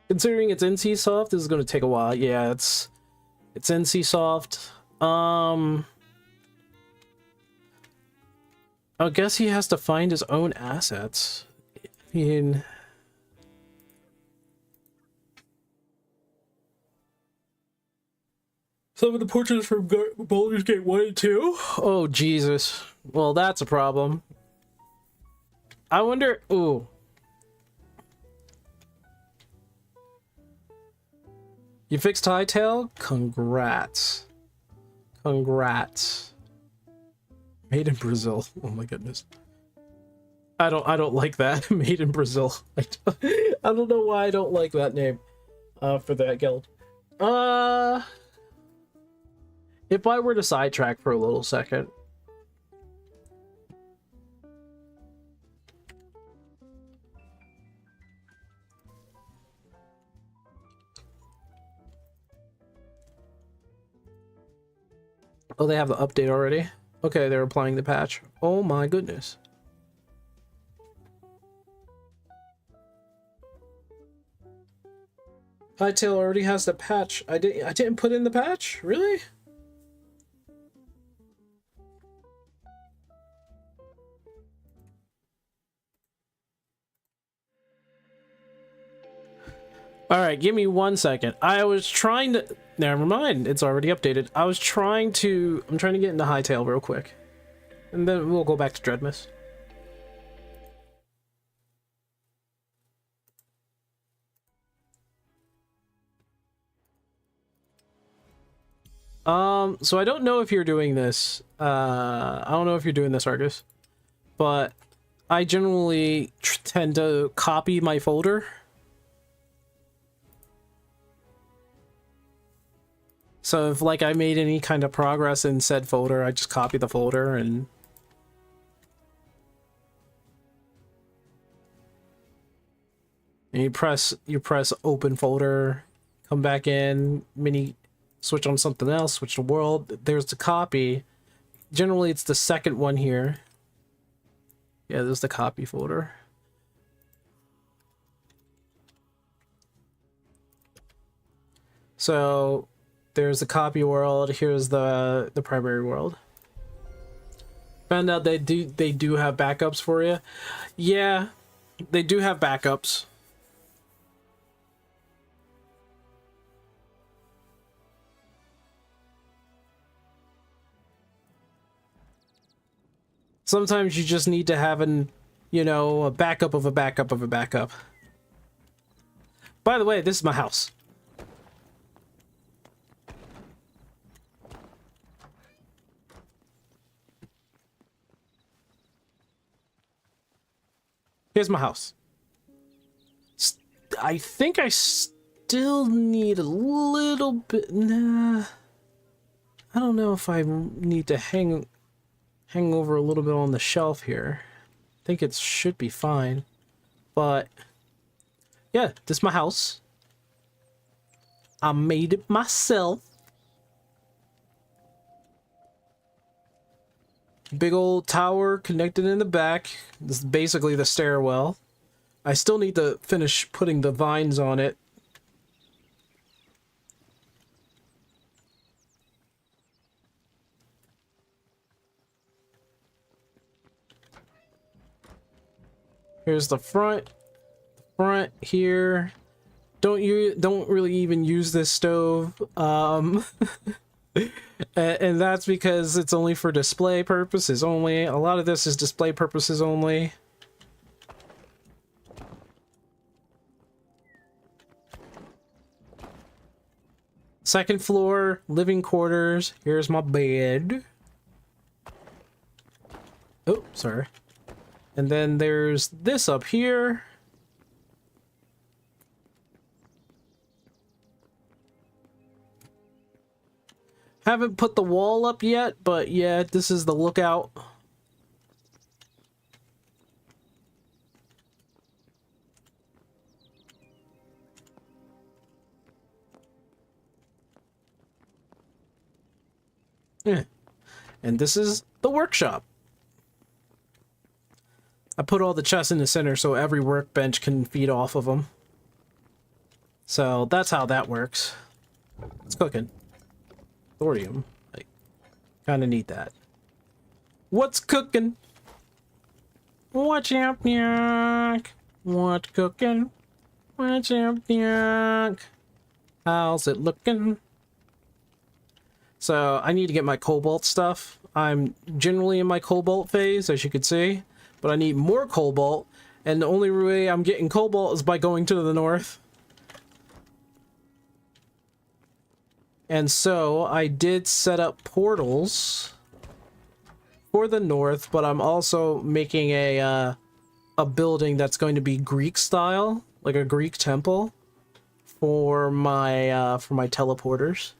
Considering it's NCSoft, this is going to take a while. Yeah, it's NCSoft. I guess he has to find his own assets. I mean, some of the portraits from Baldur's Gate 1 and 2? Oh, Jesus. Well, that's a problem. I wonder... Ooh. You fixed Hightail? Congrats. Congrats. Made in Brazil. Oh my goodness. I don't like that. Made in Brazil. I don't know why I don't like that name for that guild. If I were to sidetrack for a little second. Oh, they have the update already? Okay, they're applying the patch. Oh my goodness. Hightail already has the patch. I didn't put in the patch? Really? Alright, give me 1 second. I was trying to... Never mind, it's already updated. I'm trying to get into Hightail real quick. And then we'll go back to Dreadmyst. So I don't know if you're doing this. I don't know if you're doing this, Argus. But I generally tend to copy my folder. So if like I made any kind of progress in said folder, I just copy the folder and you press open folder, come back in, switch on something else, switch to world. There's the copy. Generally it's the second one here. Yeah, there's the copy folder. So there's the copy world. Here's the primary world. Found out they do have backups for you. Yeah, they do have backups. Sometimes you just need to have an, you know, a backup of a backup of a backup. By the way, this is my house. Here's my house. I think I still need a little bit. Nah, I don't know if I need to hang over a little bit on the shelf here. I think it should be fine. But yeah, this is my house. I made it myself. Big old tower connected in the back. This is basically the stairwell. I still need to finish putting the vines on it. Here's the front. Front here. Don't really even use this stove. And that's because it's only for display purposes only. A lot of this is display purposes only. Second floor, living quarters. Here's my bed. Oh, sorry. And then there's this up here. Haven't put the wall up yet, but yeah, this is the lookout. Yeah. And this is the workshop. I put all the chests in the center so every workbench can feed off of them. So that's how that works. It's cooking. Thorium. I kind of need that. What's cooking? Watch out, Nyok. What's cooking? Watch out, Nyok. How's it looking? So I need to get my cobalt stuff. I'm generally in my cobalt phase, as you can see, but I need more cobalt, and the only way I'm getting cobalt is by going to the north. And so I did set up portals for the north, but I'm also making a building that's going to be Greek style, like a Greek temple, for my teleporters.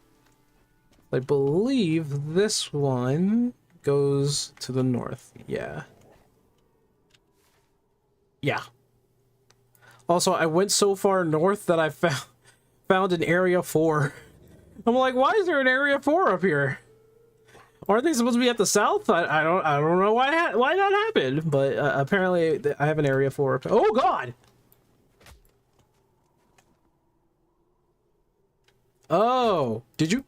I believe this one goes to the north. Yeah. Yeah. Also, I went so far north that I found an area 4. I'm like, why is there an area 4 up here? Aren't they supposed to be at the south? I don't know why that happened, but apparently I have an area 4 up. Oh God! Oh, did you?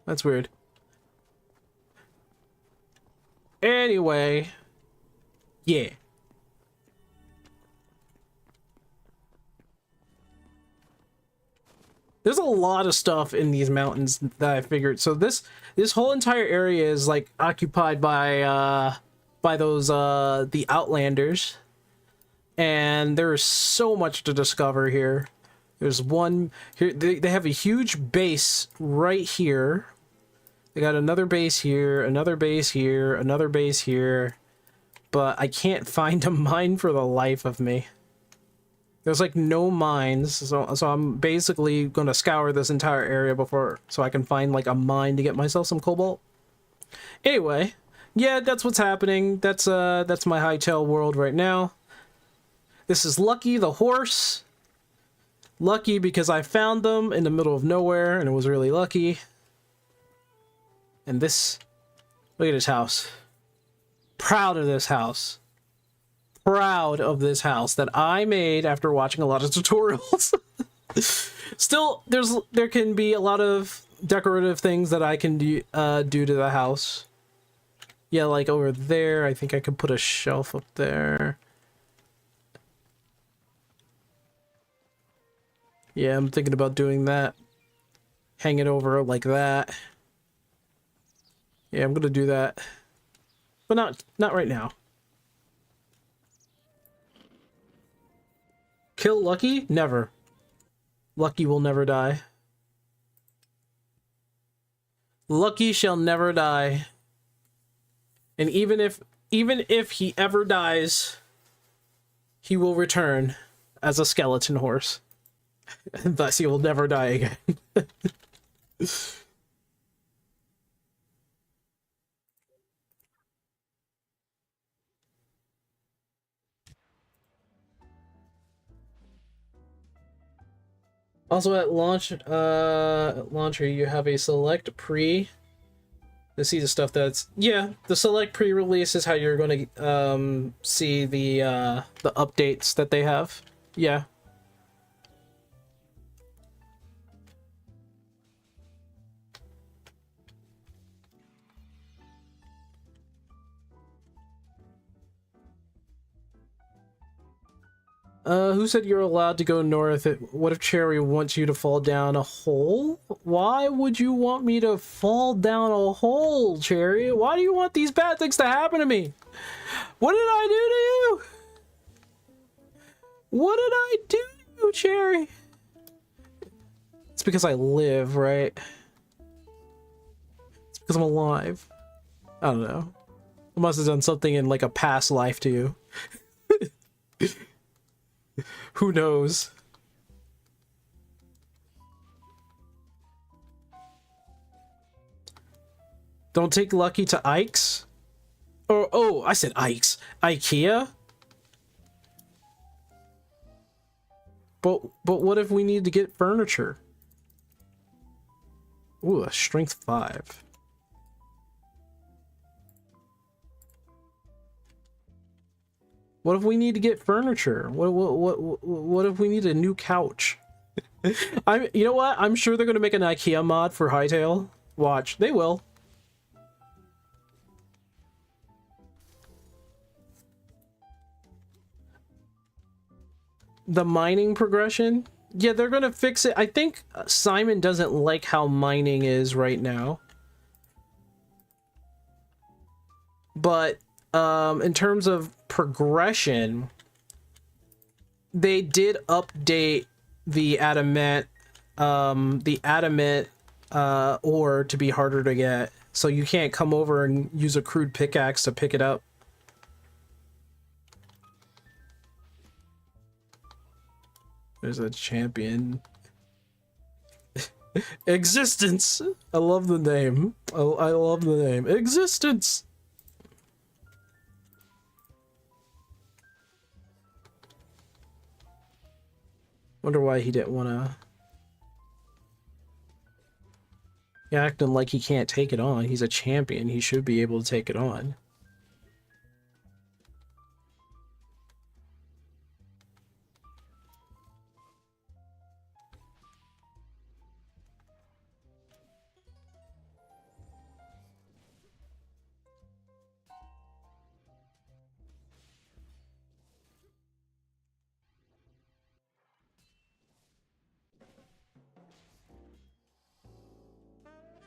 That's weird. Anyway, yeah. There's a lot of stuff in these mountains that I figured. So this whole entire area is like occupied by those the Outlanders, and there's so much to discover here. There's one here. They have a huge base right here. They got another base here, another base here, another base here, but I can't find a mine for the life of me. There's like no mines, so I'm basically gonna scour this entire area so I can find like a mine to get myself some cobalt. Anyway, yeah, that's what's happening. That's my Hightail world right now. This is Lucky the horse. Lucky because I found them in the middle of nowhere, and it was really lucky. And this, look at this house. Proud of this house. Proud of this house that I made after watching a lot of tutorials. Still, there can be a lot of decorative things that I can do to the house. Yeah, like over there, I think I could put a shelf up there. Yeah, I'm thinking about doing that. hang it over like that. Yeah, I'm gonna do that. But not right now. Kill Lucky? Never. Lucky will never die. Lucky shall never die. And even if he ever dies, he will return as a skeleton horse. Thus he will never die again. Also at launcher, you have a select pre. To see the stuff that's the select pre-release is how you're going to see the updates that they have. Yeah. Who said you're allowed to go north? What if Cherry wants you to fall down a hole? Why would you want me to fall down a hole, Cherry? Why do you want these bad things to happen to me? What did I do to you? What did I do to you, Cherry? It's because I live, right? It's because I'm alive. I don't know. I must have done something in like a past life to you. Who knows? Don't take Lucky to Ike's? Oh, I said Ike's. IKEA? But what if we need to get furniture? Ooh, a strength 5. What if we need to get furniture? What if we need a new couch? You know what? I'm sure they're gonna make an IKEA mod for Hytale. Watch, they will. The mining progression? Yeah, they're gonna fix it. I think Simon doesn't like how mining is right now. But in terms of progression, they did update the adamant ore to be harder to get, so you can't come over and use a crude pickaxe to pick it up. There's a champion. Existence. I love the name. I love the name. Existence. Wonder why he didn't want to. He acting like he can't take it on. He's a champion. He should be able to take it on.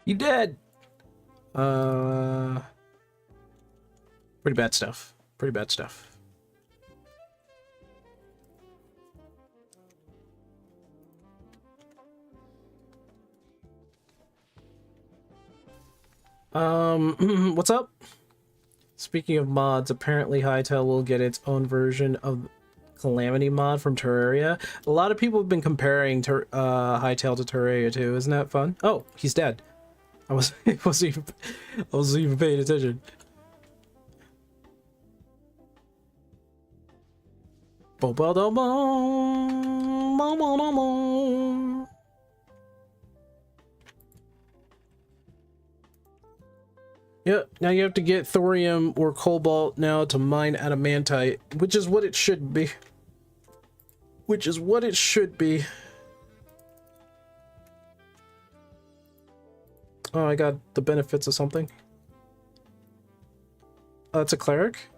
You dead. Pretty bad stuff. Pretty bad stuff. What's up? Speaking of mods, apparently Hytale will get its own version of Calamity mod from Terraria. A lot of people have been comparing Hytale to Terraria too. Isn't that fun? Oh, he's dead. I wasn't even paying attention. Yep, now you have to get thorium or cobalt now to mine adamantite, which is what it should be. Which is what it should be. Oh, I got the benefits of something. Oh, it's a cleric?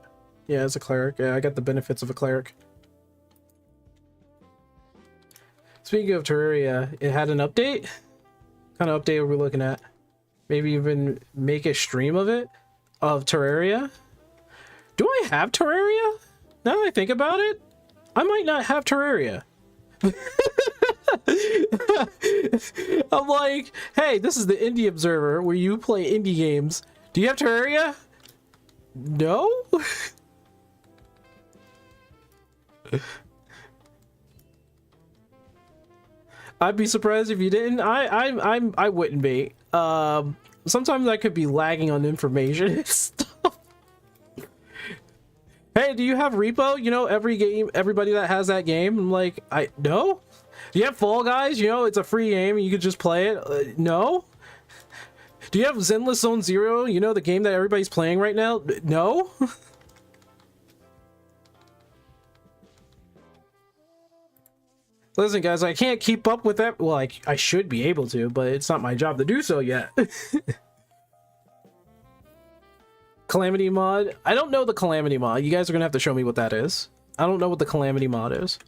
Yeah, it's a cleric. Yeah, I got the benefits of a cleric. Speaking of Terraria, it had an update? kind of update are we looking at? Maybe even make a stream of it? Of Terraria? Do I have Terraria? Now that I think about it, I might not have Terraria. I'm like, hey, this is the Indie Observer where you play indie games. Do you have Terraria? No? I'd be surprised if you didn't. I wouldn't be. Sometimes I could be lagging on information and stuff. Hey, do you have Repo? You know, every game, everybody that has that game. I'm like, no. Do you have Fall Guys? You know, it's a free game and you could just play it. No. Do you have Zenless Zone Zero? You know, the game that everybody's playing right now. No. Listen, guys, I can't keep up with that. Well, I should be able to, but it's not my job to do so yet. Calamity mod? I don't know the Calamity mod. You guys are gonna have to show me what that is. I don't know what the Calamity mod is.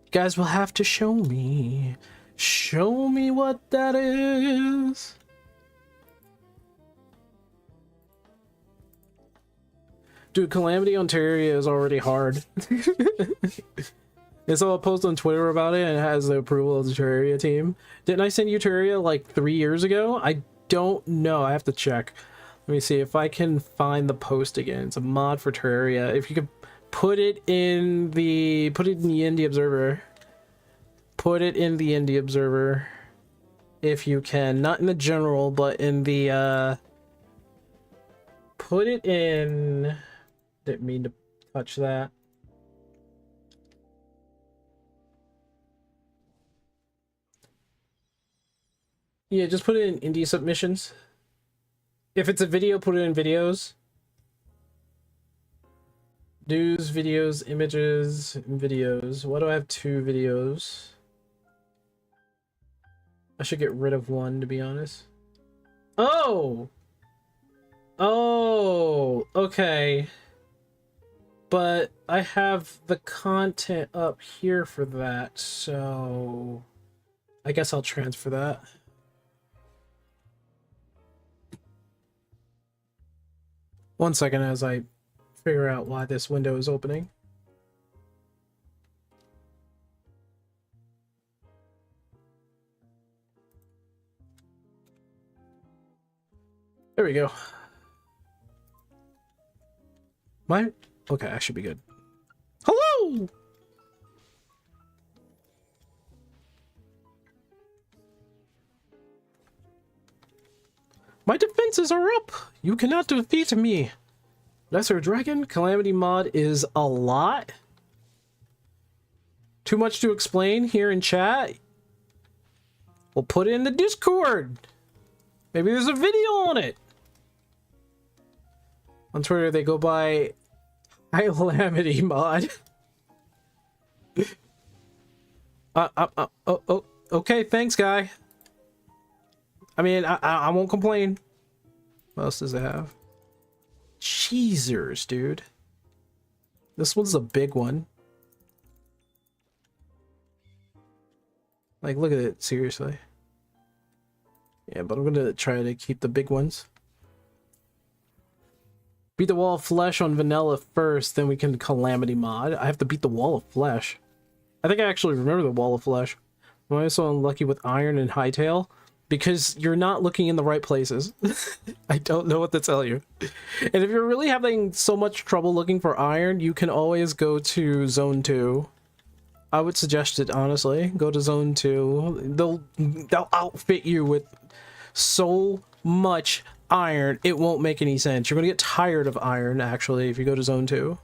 You guys will have to show me. Show me what that is. Dude, Calamity on Terraria is already hard. I saw a post on Twitter about it and it has the approval of the Terraria team. Didn't I send you Terraria like 3 years ago? I don't know. I have to check. Let me see if I can find the post again. It's a mod for Terraria. If you could put it in the Indie Observer. Put it in the Indie Observer. If you can. Not in the general, but in the put it in. Didn't mean to touch that. Yeah, just put it in indie submissions. If it's a video, put it in videos. News, videos, images, videos. Why do I have 2 videos? I should get rid of one, to be honest. Oh! Oh, okay. But I have the content up here for that, so I guess I'll transfer that. One second as I figure out why this window is opening. There we go. Okay, I should be good. Hello! My defenses are up! You cannot defeat me! Lesser Dragon Calamity mod is a lot. Too much to explain here in chat? We'll put it in the Discord! Maybe there's a video on it! On Twitter, they go by Calamity mod. Okay, thanks, guy. I mean, I won't complain. What else does it have? Cheezers, dude. This one's a big one. Like, look at it, seriously. Yeah, but I'm gonna try to keep the big ones. Beat the wall of flesh on vanilla first, then we can Calamity mod. I have to beat the wall of flesh. I think I actually remember the wall of flesh. Why am I so unlucky with iron and hightail? Because you're not looking in the right places. I don't know what to tell you. And if you're really having so much trouble looking for iron, you can always go to Zone 2. I would suggest it, honestly. Go to Zone 2. They'll outfit you with so much iron, it won't make any sense. You're gonna get tired of iron, actually, if you go to Zone 2.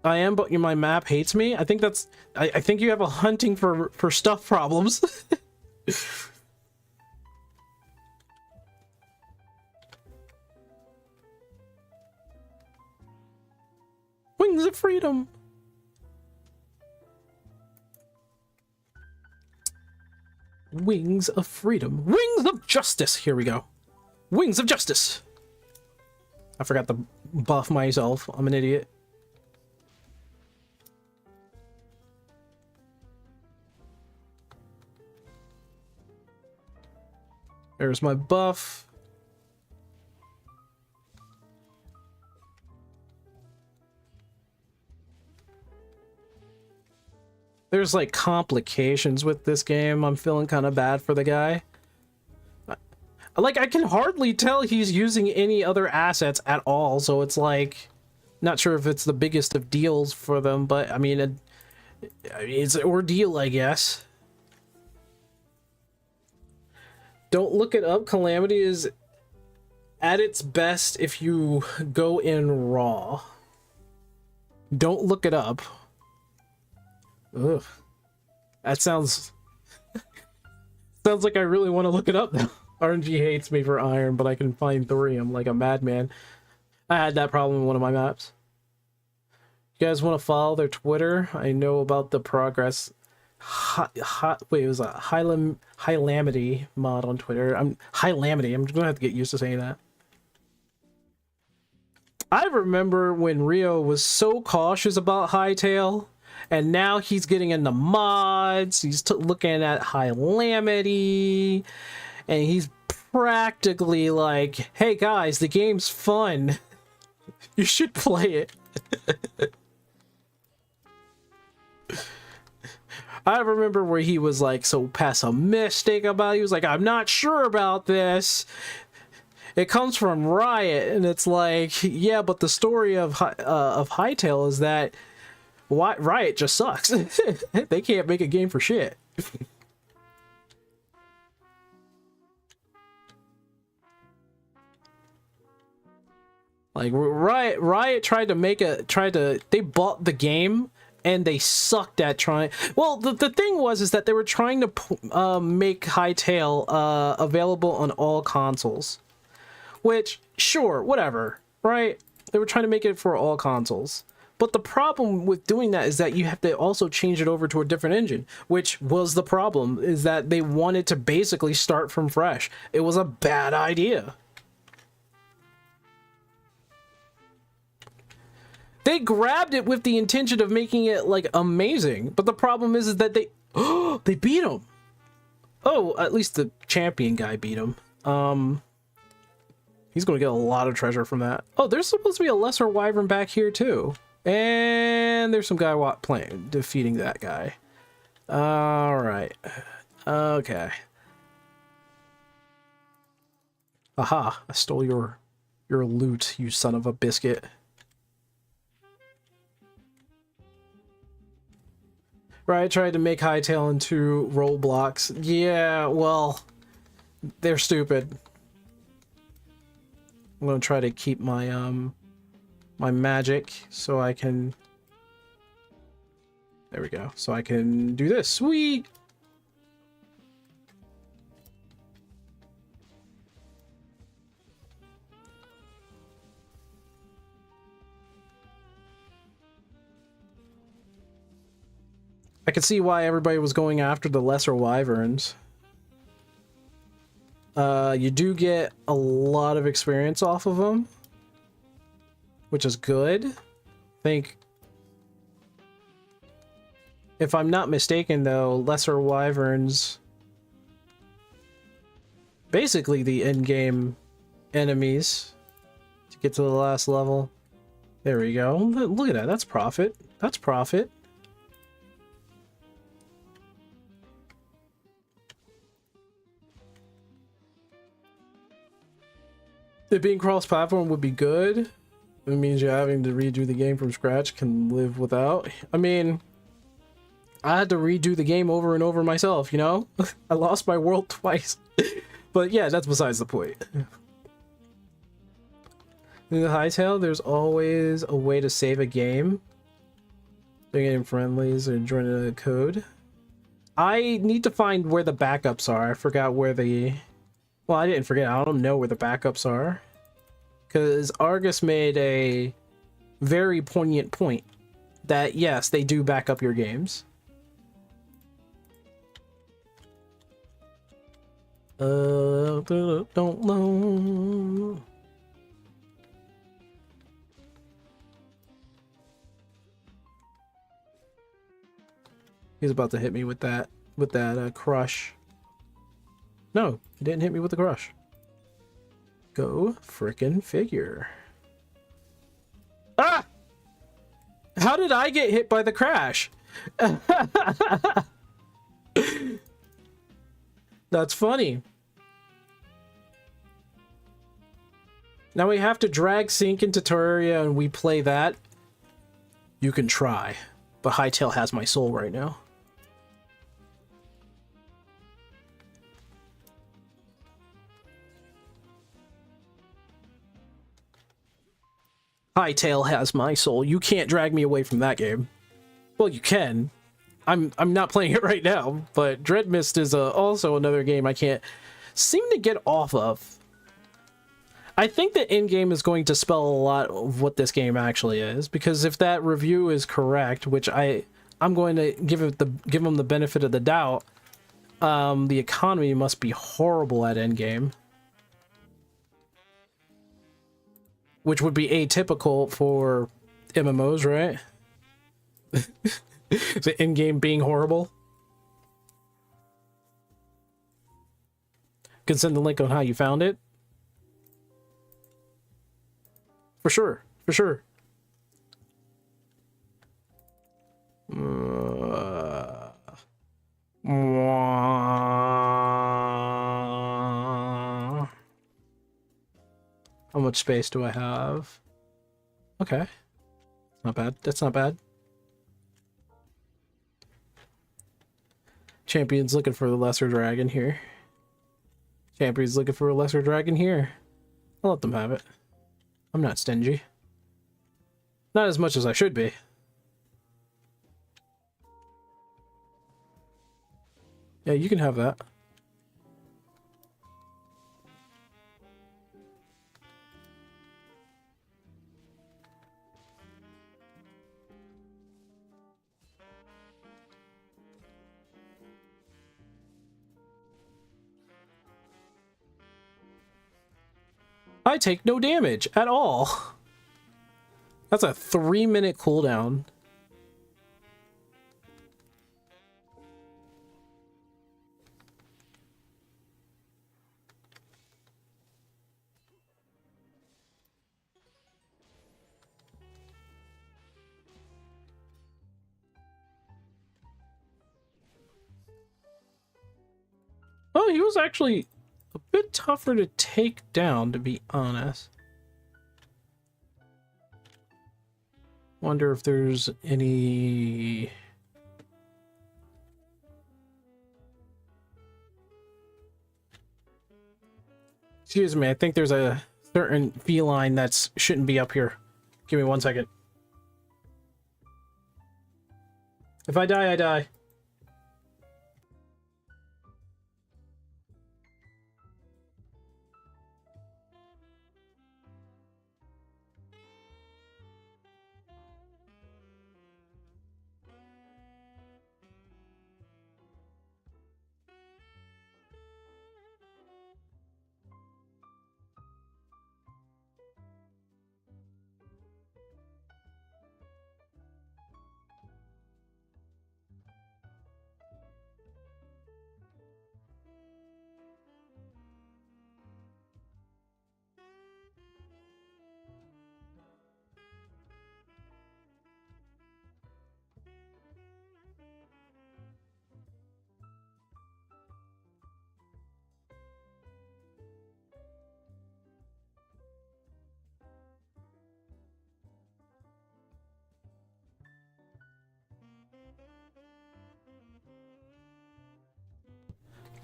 I am, but my map hates me. I think that's... I think you have a hunting for stuff problems. Wings of freedom. Wings of freedom. Wings of justice. Here we go. Wings of justice. I forgot to buff myself. I'm an idiot. There's my buff. There's like complications with this game. I'm feeling kind of bad for the guy. Like, I can hardly tell he's using any other assets at all, so it's like, not sure if it's the biggest of deals for them, but I mean, it's an ordeal, I guess. Don't look it up. Calamity is at its best if you go in raw. Don't look it up. Ugh. That sounds like I really want to look it up now. RNG hates me for iron, but I can find thorium like a madman. I had that problem in one of my maps. You guys want to follow their Twitter? I know about the progress. Wait, it was a Highlamity mod on Twitter. Highlamity. I'm gonna have to get used to saying that. I remember when Rio was so cautious about Hightail, and now he's getting into mods. He's looking at Highlamity, and he's practically like, "Hey guys, the game's fun. You should play it." I remember where he was like so pessimistic about it. He was like, "I'm not sure about this. It comes from Riot," and it's like, yeah, but the story of Hightail is that Riot just sucks. They can't make a game for shit. Like Riot tried to they bought the game and they sucked at trying. Well, the thing is that they were trying to make Hightail available on all consoles, which sure, whatever, right? They were trying to make it for all consoles. But the problem with doing that is that you have to also change it over to a different engine, which was the problem, is that they wanted to basically start from fresh. It was a bad idea. They grabbed it with the intention of making it like amazing, but the problem is that they they beat him. Oh, at least the champion guy beat him. He's gonna get a lot of treasure from that. Oh, there's supposed to be a lesser wyvern back here too. And there's some guy defeating that guy. All right. Okay. Aha! I stole your loot, you son of a biscuit. Right, I tried to make Hightail into Roblox. Yeah, well, they're stupid. I'm gonna try to keep my my magic so I can. There we go. So I can do this. Sweet. I could see why everybody was going after the lesser wyverns. You do get a lot of experience off of them, which is good. I think, if I'm not mistaken though, lesser wyverns, basically the in-game enemies to get to the last level. There we go. Look at that. That's profit. That's profit. It being cross-platform would be good. It means you're having to redo the game from scratch. Can live without. I mean, I had to redo the game over and over myself, you know? I lost my world twice. But yeah, that's besides the point. In the Hightail, there's always a way to save a game. Bringing in friendlies or joining a code. I need to find where the backups are. I forgot where the... Well, I didn't forget. I don't know where the backups are. Because Argus made a very poignant point that, yes, they do back up your games. Don't know. He's about to hit me with that crush. No, he didn't hit me with the crush. Go frickin' figure. Ah! How did I get hit by the crash? That's funny. Now we have to drag Sync into Terraria and we play that. You can try, but Hytale has my soul right now. Hytale has my soul. You can't drag me away from that game. Well, you can. I'm not playing it right now, but Dreadmyst is also another game I can't seem to get off of. I think the in-game is going to spell a lot of what this game actually is, because if that review is correct, which I'm going to give them the benefit of the doubt, the economy must be horrible at in-game. Which would be atypical for MMOs, right? The in-game being horrible. Can send the link on how you found it. For sure, for sure. How much space do I have? Okay. Not bad. That's not bad. Champion's looking for the lesser dragon here. Champion's looking for a lesser dragon here. I'll let them have it. I'm not stingy. Not as much as I should be. Yeah, you can have that. I take no damage at all. That's a 3-minute cooldown. Oh, he was actually a bit tougher to take down, to be honest. Wonder if there's any... Excuse me, I think there's a certain feline that shouldn't be up here. Give me 1 second. If I die, I die.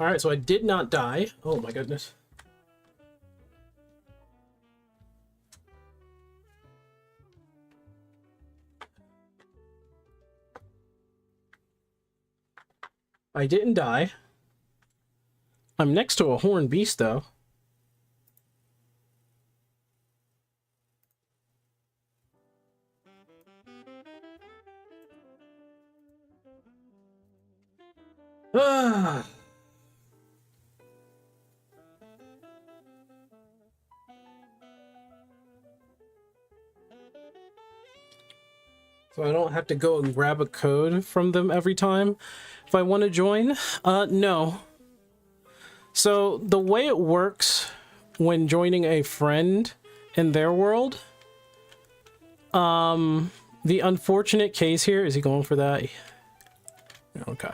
Alright, so I did not die. Oh my goodness. I didn't die. I'm next to a horned beast, though. Ah. So I don't have to go and grab a code from them every time if I want to join. No. So the way it works when joining a friend in their world, the unfortunate case here, is he going for that? Okay.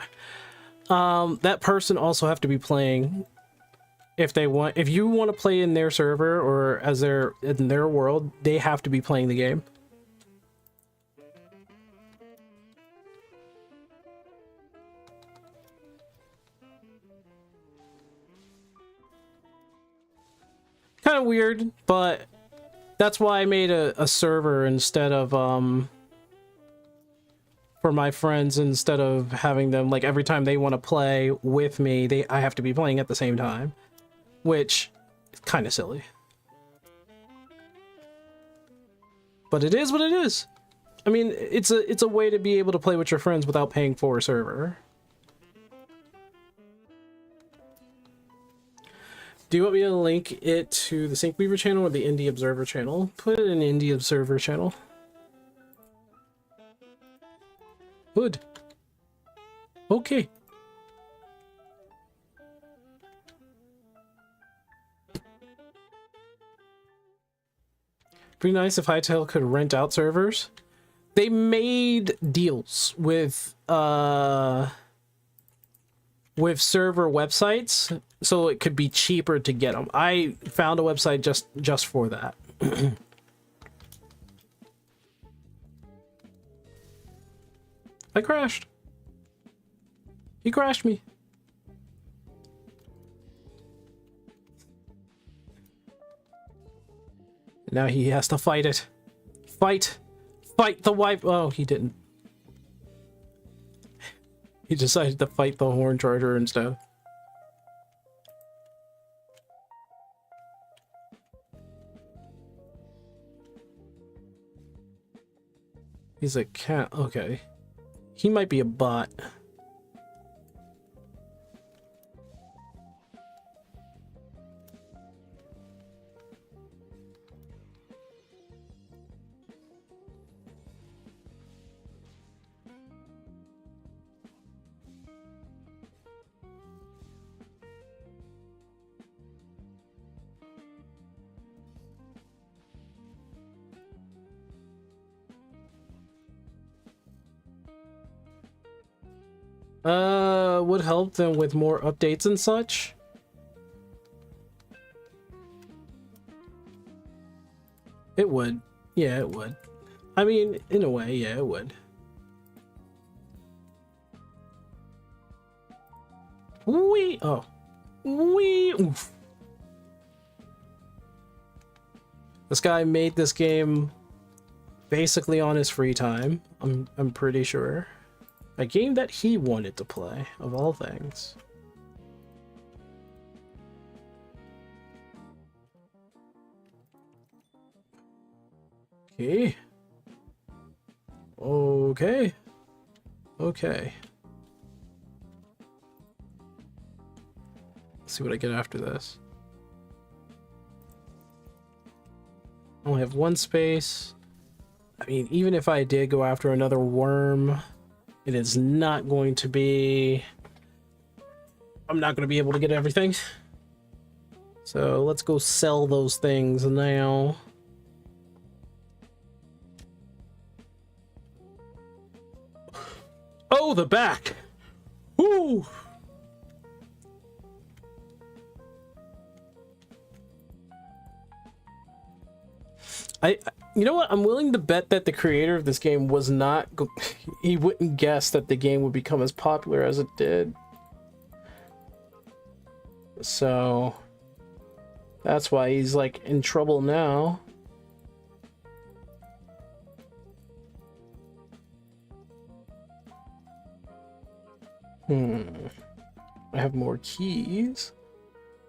That person also have to be playing if you want to play in their server or as in their world, they have to be playing the game. Kind of weird, but that's why I made a server instead of for my friends, instead of having them like every time they want to play with me, I have to be playing at the same time, which is kind of silly. But it is what it is. I mean, it's a way to be able to play with your friends without paying for a server. Do you want me to link it to the Syncweaver channel or the Indie Observer channel? Put it in the Indie Observer channel. Good. Okay. Pretty nice if Hytale could rent out servers. They made deals with server websites so it could be cheaper to get them. I found a website just for that. I crashed. He crashed me. Now he has to fight it. Fight the wife. Oh, he didn't. He decided to fight the horn charger instead. He's a cat. Okay. He might be a bot. Would help them with more updates and such. It would. Yeah, it would. I mean, in a way, yeah, it would. Wee! Oh. Wee! Oof. This guy made this game basically on his free time. I'm pretty sure. A game that he wanted to play, of all things. Okay. Okay. Okay. Let's see what I get after this. I only have one space. I mean, even if I did go after another worm, it is not going to be... I'm not going to be able to get everything. So let's go sell those things now. Oh, the back! Woo! You know what? I'm willing to bet that the creator of this game was not... He wouldn't guess that the game would become as popular as it did. So... that's why he's, like, in trouble now. I have more keys.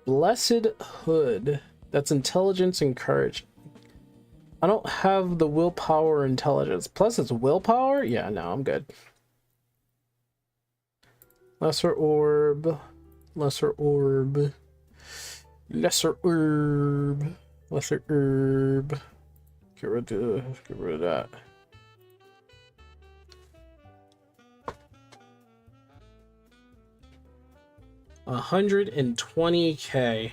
Blessed Hood. That's intelligence and courage. I don't have the willpower or intelligence. Plus it's willpower? Yeah, no, I'm good. Lesser orb. Lesser orb. Lesser herb. Lesser herb. Get rid of that. 120k.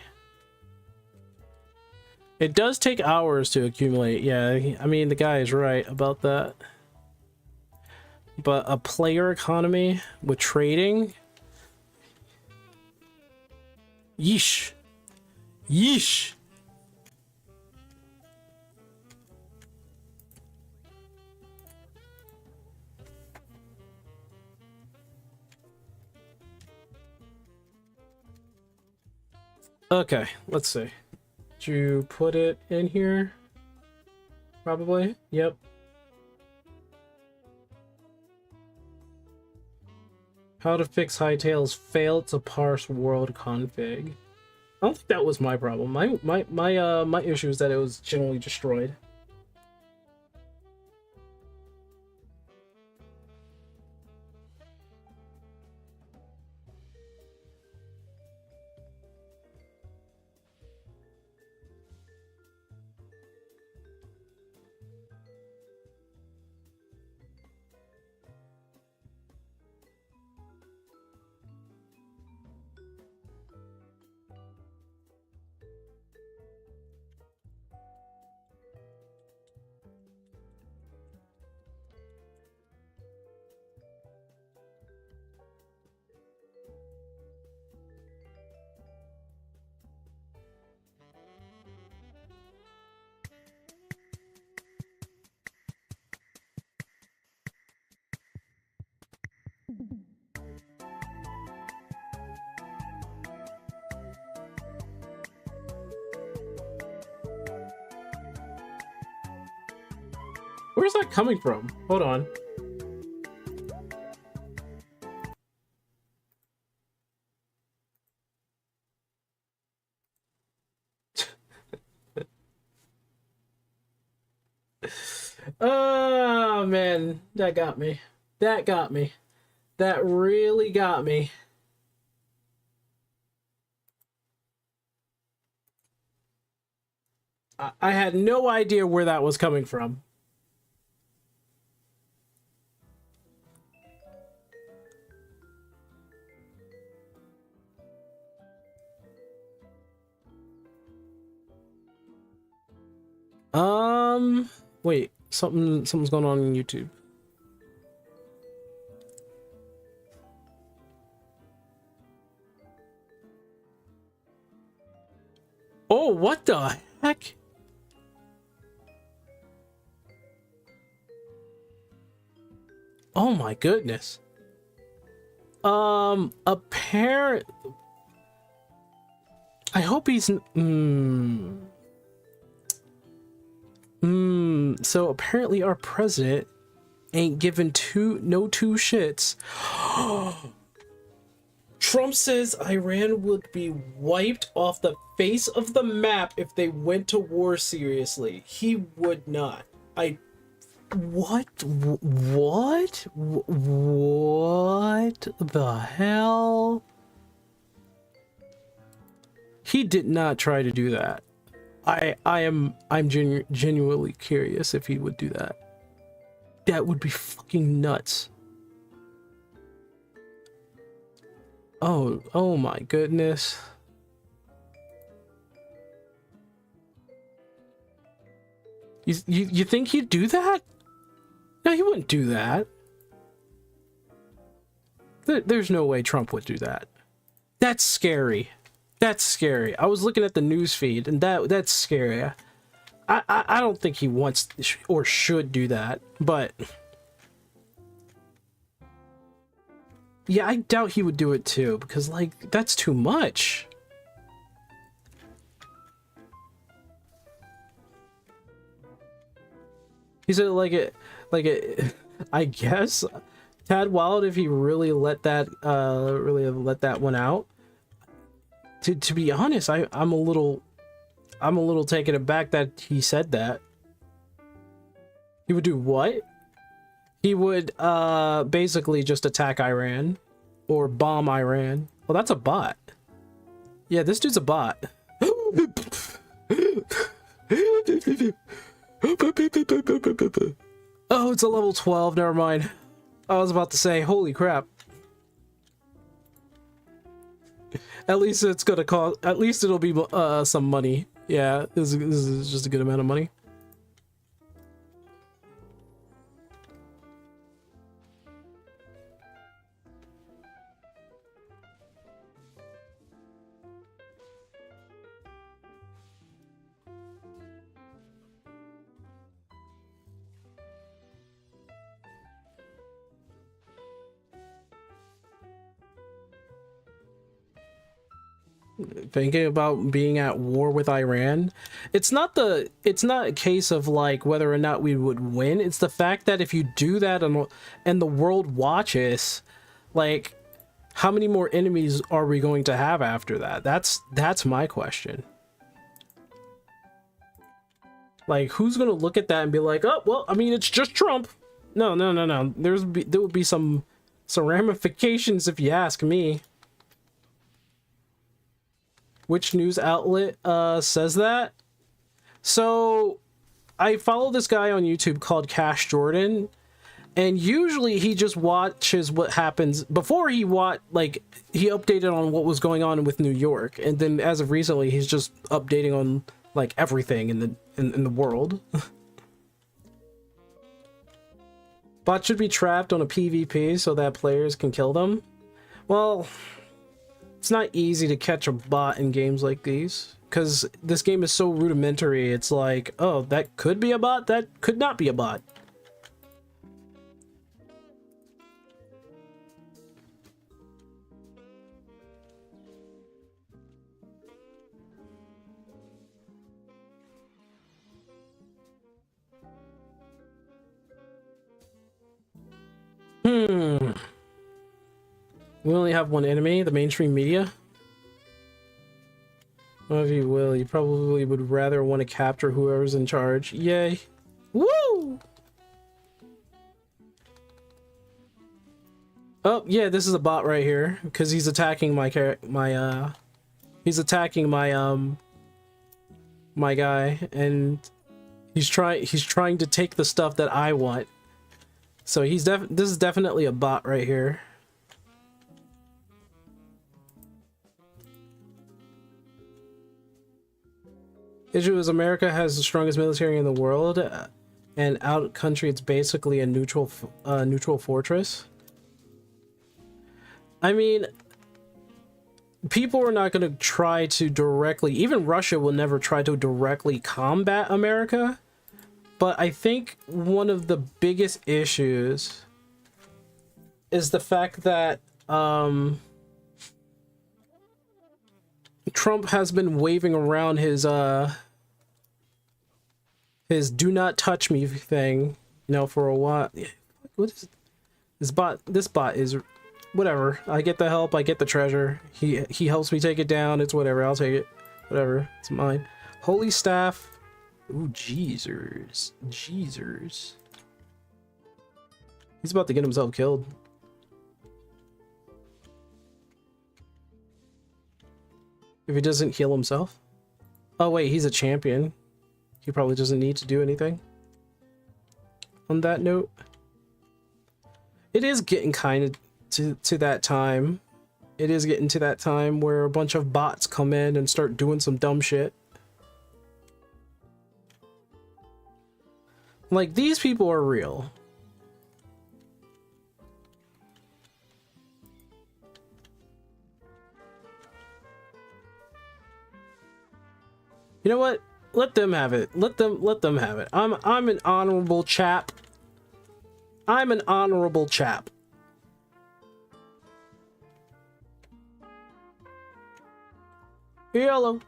It does take hours to accumulate. Yeah, I mean, the guy is right about that. But a player economy with trading? Yeesh. Yeesh. Okay, let's see. Did you put it in here? Probably. Yep. How to fix Hightail's failed to parse world config. I don't think that was my problem. My issue is that it was generally destroyed. Where's that coming from? Hold on. Oh man, that got me. That got me. That really got me. I had no idea where that was coming from. Wait, something's going on YouTube. Oh, what the heck? Oh my goodness. Apparent. I hope he's so apparently our president ain't given no two shits. Trump says Iran would be wiped off the face of the map if they went to war seriously. He would not. What the hell? He did not try to do that. I'm genuinely curious if he would do that. That would be fucking nuts. Oh my goodness. You think he'd do that? No, he wouldn't do that. There's no way Trump would do that. That's scary. That's scary. I was looking at the news feed, and that's scary. I don't think he wants or should do that, but yeah, I doubt he would do it too, because like that's too much. He said I guess Tad Wild, if he really let that one out. To be honest, I'm a little taken aback that he said that. He would do what? He would basically just attack Iran or bomb Iran. Well, that's a bot. Yeah, this dude's a bot. Oh, it's a level 12. Never mind. I was about to say, holy crap. At least it's gonna cost. At least it'll be some money. Yeah, this is just a good amount of money. Thinking about being at war with Iran, it's not a case of like whether or not we would win. It's the fact that if you do that and the world watches, like, how many more enemies are we going to have after that? That's my question. Like, who's gonna look at that and be like, oh well, I mean, it's just Trump. No. There would be some ramifications if you ask me. Which news outlet says that? So I follow this guy on YouTube called Cash Jordan, and usually he just watches what happens before he updated on what was going on with New York, and then as of recently he's just updating on like everything in the world. Bots should be trapped on a PvP so that players can kill them. Well, it's not easy to catch a bot in games like these, because this game is so rudimentary. It's like, oh, that could be a bot, that could not be a bot. We only have one enemy, the mainstream media. Well, if you will, you probably would rather want to capture whoever's in charge. Yay. Woo! Oh, yeah, this is a bot right here, because he's attacking my my guy, and he's trying to take the stuff that I want. So this is definitely a bot right here. Issue is America has the strongest military in the world, and out country it's basically a neutral fortress. I mean, people are not going to try to directly, even Russia will never try to directly combat America, but I think one of the biggest issues is the fact that Trump has been waving around his do not touch me thing, you know, for a while. What is this bot? This bot is whatever. I get the help, I get the treasure. He helps me take it down. It's whatever. I'll take it. Whatever. It's mine. Holy staff. Ooh, Jeezers. Jeezers. He's about to get himself killed. If he doesn't heal himself. Oh wait, he's a champion. He probably doesn't need to do anything. On that note, it is getting kind of to that time. It is getting to that time where a bunch of bots come in and start doing some dumb shit. Like, these people are real. You know what? Let them have it. Let them have it. I'm an honorable chap. I'm an honorable chap. Hello.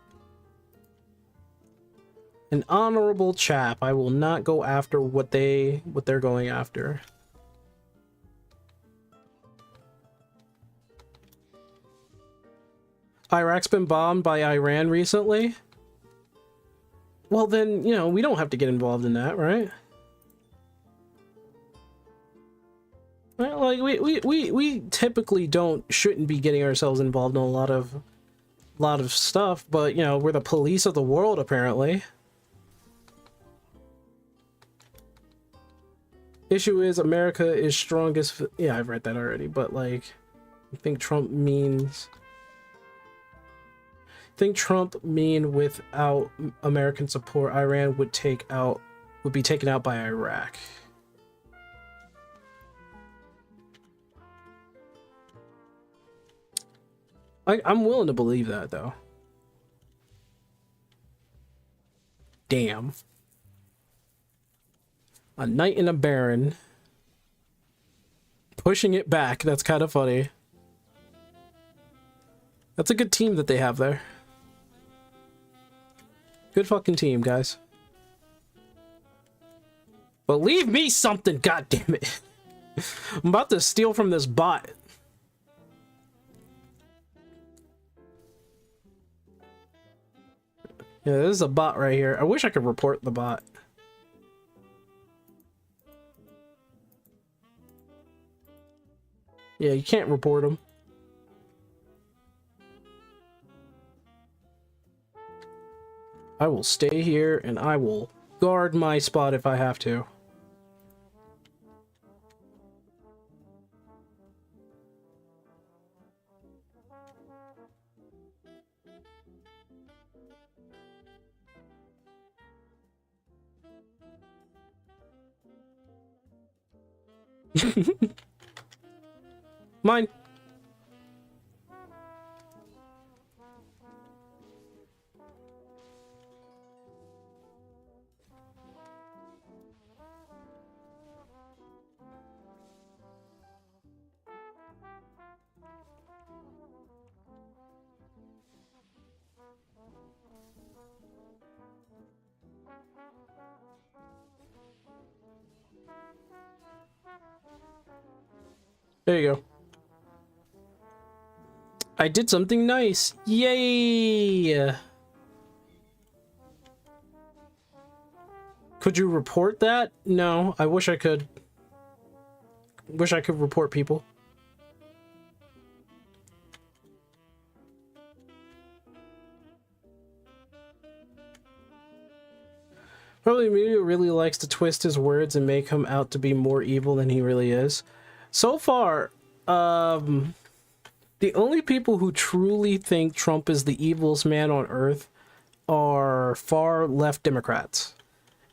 An honorable chap. I will not go after what they're going after. Iraq's been bombed by Iran recently. Well then, you know, we don't have to get involved in that, right? Well, like we typically shouldn't be getting ourselves involved in a lot of stuff, but you know, we're the police of the world apparently. Issue is America is strongest. Yeah, I've read that already, but like, I think Trump means think Trump mean without American support, Iran would be taken out by Iraq. I'm willing to believe that, though. Damn. A knight and a baron. Pushing it back. That's kind of funny. That's a good team that they have there. Good fucking team, guys. Believe me something, goddammit. I'm about to steal from this bot. Yeah, this is a bot right here. I wish I could report the bot. Yeah, you can't report them. I will stay here and I will guard my spot if I have to. Mine. There you go. I did something nice. Yay! Could you report that? No, I wish I could. Wish I could report people. Probably media really likes to twist his words and make him out to be more evil than he really is. So far, the only people who truly think Trump is the evilest man on earth are far left Democrats.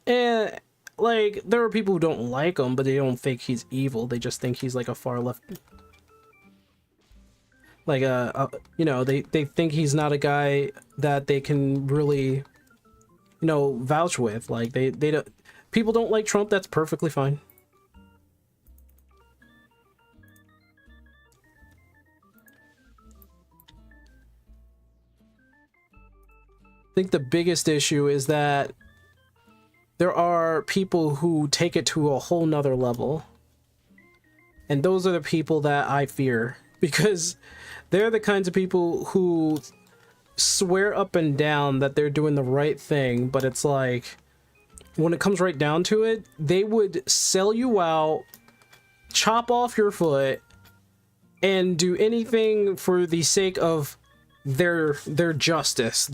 And, like, there are people who don't like him, but they don't think he's evil. They just think he's, like, a far left... Like, you know, they think he's not a guy that they can really, you know, vouch with. Like, they don't... People don't like Trump, that's perfectly fine. I think the biggest issue is that there are people who take it to a whole nother level. And those are the people that I fear. Because they're the kinds of people who swear up and down that they're doing the right thing. But it's like, when it comes right down to it, they would sell you out, chop off your foot, and do anything for the sake of their justice,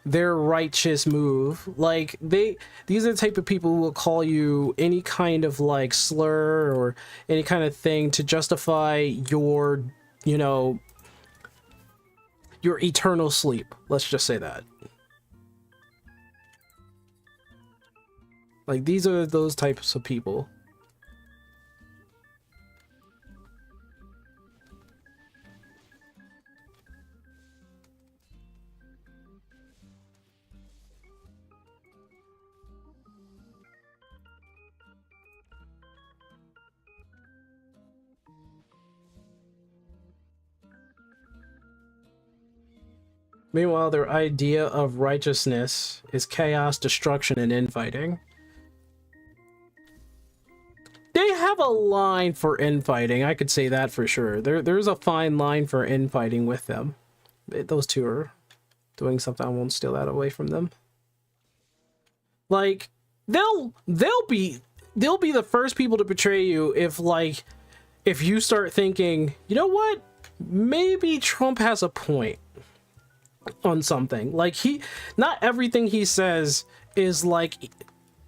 their righteous move. Like, these are the type of people who will call you any kind of like slur or any kind of thing to justify your, you know, your eternal sleep. Let's just say that. Like, these are those types of people. Meanwhile, their idea of righteousness is chaos, destruction, and infighting. They have a line for infighting, I could say that for sure. There's a fine line for infighting with them. Those two are doing something. I won't steal that away from them. Like, they'll be the first people to betray you if you start thinking, you know what? Maybe Trump has a point on something. Like, not everything he says is like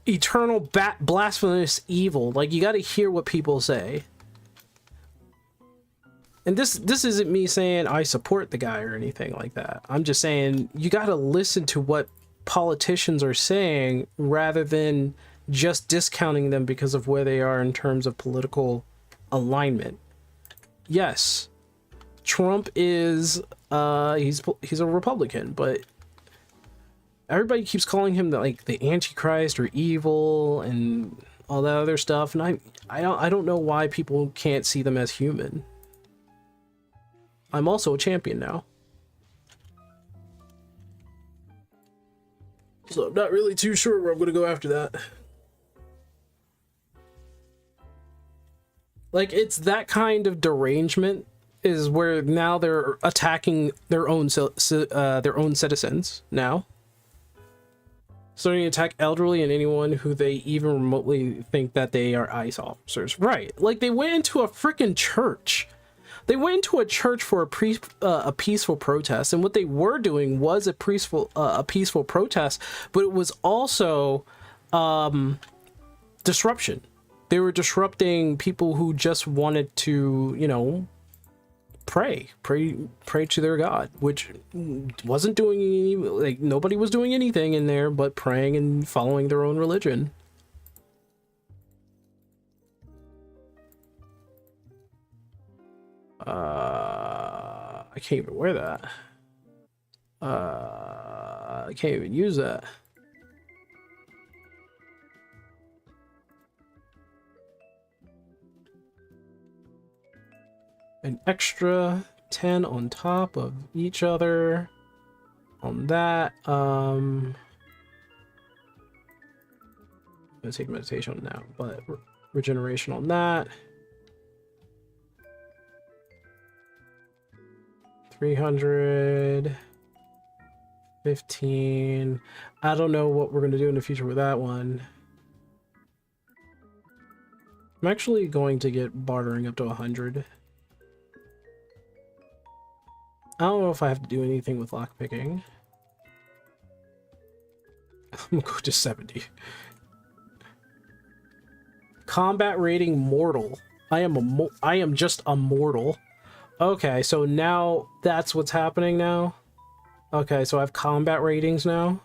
eternal blasphemous evil. Like, you got to hear what people say. And this isn't me saying I support the guy or anything like that. I'm just saying you got to listen to what politicians are saying rather than just discounting them because of where they are in terms of political alignment. Yes, Trump is he's a Republican, but everybody keeps calling him the Antichrist or evil and all that other stuff, and I don't know why people can't see them as human. I'm also a champion now, so I'm not really too sure where I'm gonna go after that. Like, it's that kind of derangement is where now they're attacking their own citizens now. Starting to attack elderly and anyone who they even remotely think that they are ICE officers. Right. Like, they went into a freaking church. They went into a church for a peaceful protest, and what they were doing was a peaceful protest, but it was also disruption. They were disrupting people who just wanted to, you know, pray to their God, which wasn't doing any, like, nobody was doing anything in there but praying and following their own religion. I can't even wear that. I can't even use that. An extra 10 on top of each other on that. I'm gonna take meditation on that, but regeneration on that. 300, 15. I don't know what we're gonna do in the future with that one. I'm actually going to get bartering up to 100. I don't know if I have to do anything with lockpicking. I'm gonna go to 70. Combat rating mortal. I am just a mortal. Okay, so now that's what's happening now. Okay, so I have combat ratings now.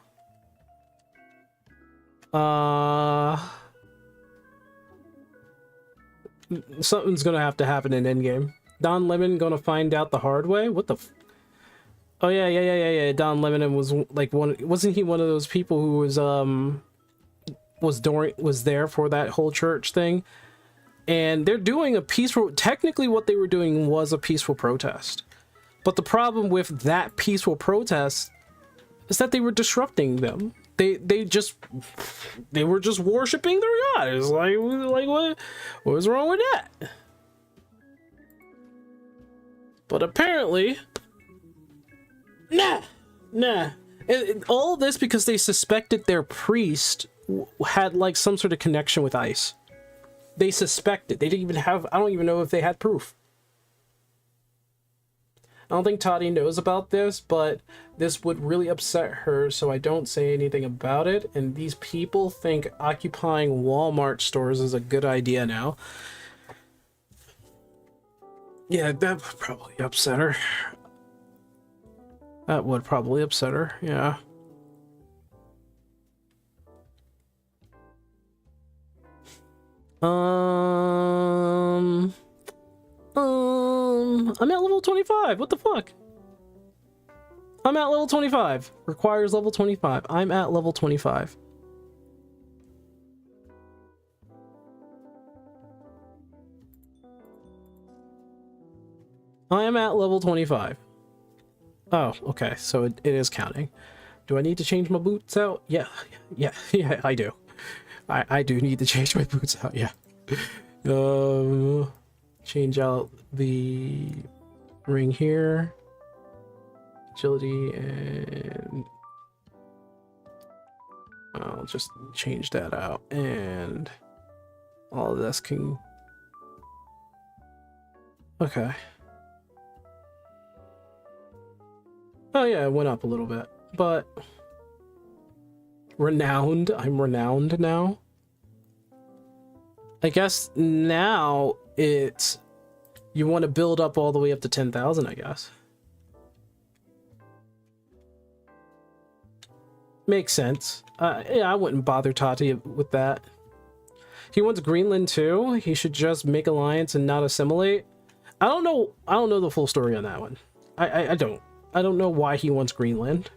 Something's gonna have to happen in endgame. Don Lemon gonna find out the hard way? What the Oh yeah. Don Lemon was like wasn't he one of those people who was there for that whole church thing? And they're doing a peaceful, technically what they were doing was a peaceful protest. But the problem with that peaceful protest is that they were disrupting them. They were just worshiping their god. It's like what was wrong with that? But apparently, nah. And all this because they suspected their priest had like some sort of connection with ICE. They suspected. They didn't even have, I don't even know if they had proof. I don't think Toddy knows about this, but this would really upset her, so I don't say anything about it. And these people think occupying Walmart stores is a good idea now. Yeah, that would probably upset her. That would probably upset her, yeah. I'm at level 25. What the fuck? I'm at level 25. Requires level 25. I'm at level 25. I am at level 25. Oh, okay. So it is counting. Do I need to change my boots out? Yeah, I do. I do need to change my boots out, yeah. Change out the ring here. Agility, and I'll just change that out, and all of this can... Okay. Oh yeah, it went up a little bit, but... Renowned? I'm renowned now? I guess now it's You want to build up all the way up to 10,000, I guess. Makes sense. Yeah, I wouldn't bother Tati with that. He wants Greenland too. He should just make alliance and not assimilate. I don't know the full story on that one. I don't know why he wants Greenland.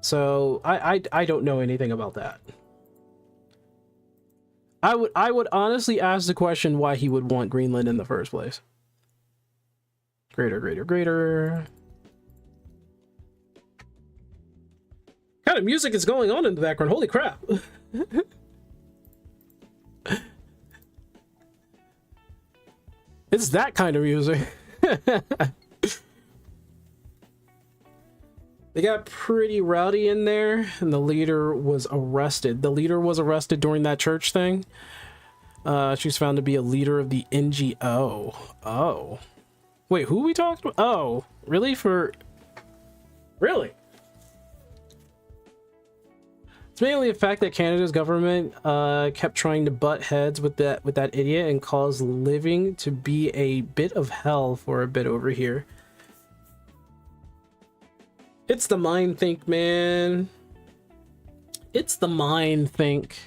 So I don't know anything about that. I would honestly ask the question why he would want Greenland in the first place. Greater. What kind of music is going on in the background? Holy crap. It's that kind of music. They got pretty rowdy in there, and the leader was arrested. The leader was arrested during that church thing. She's found to be a leader of the NGO. Oh. Wait, who are we talking about? Oh, really? Really? It's mainly the fact that Canada's government kept trying to butt heads with that idiot and caused living to be a bit of hell for a bit over here. It's the mind think, man. It's the mind think.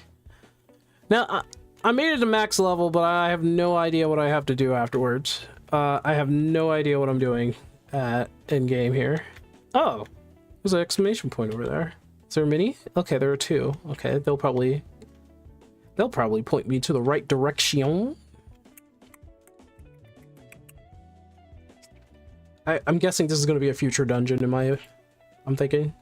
Now, I made it to max level, but I have no idea what I have to do afterwards. I have no idea what I'm doing at in-game here. Oh, there's an exclamation point over there. Is there a mini? Okay, there are two. Okay, they'll probably point me to the right direction. I'm guessing this is going to be a future dungeon. I'm thinking.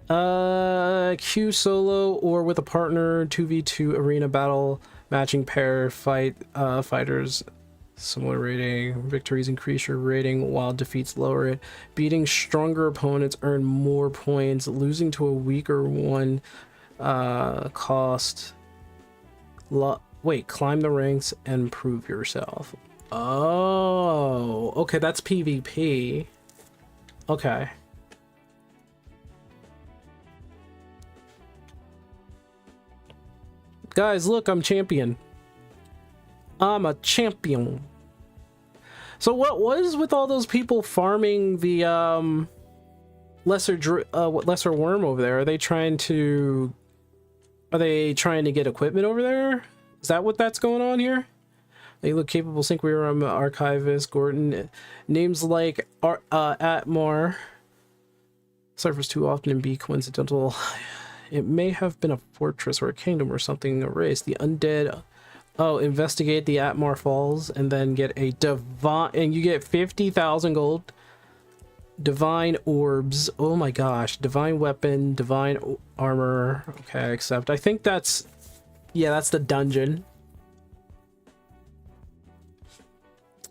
Q solo or with a partner, 2v2 arena battle, matching pair, fighters, similar rating, victories increase your rating while defeats lower it, beating stronger opponents earn more points, losing to a weaker one, cost, climb the ranks and prove yourself. Oh, okay, that's PvP. Okay. Guys, look, I'm champion. I'm a champion. So what was with all those people farming the lesser worm over there? Are they trying to get equipment over there? Is that what that's going on here? They look capable. Think we were archivist Gordon. Names like Atmar surface too often and be coincidental. It may have been a fortress or a kingdom or something erased. The undead. Oh, investigate the Atmar Falls and then get a divine, and you get 50,000 gold. Divine orbs. Oh my gosh. Divine weapon, divine armor. Okay, accept. I think that's, yeah, that's the dungeon.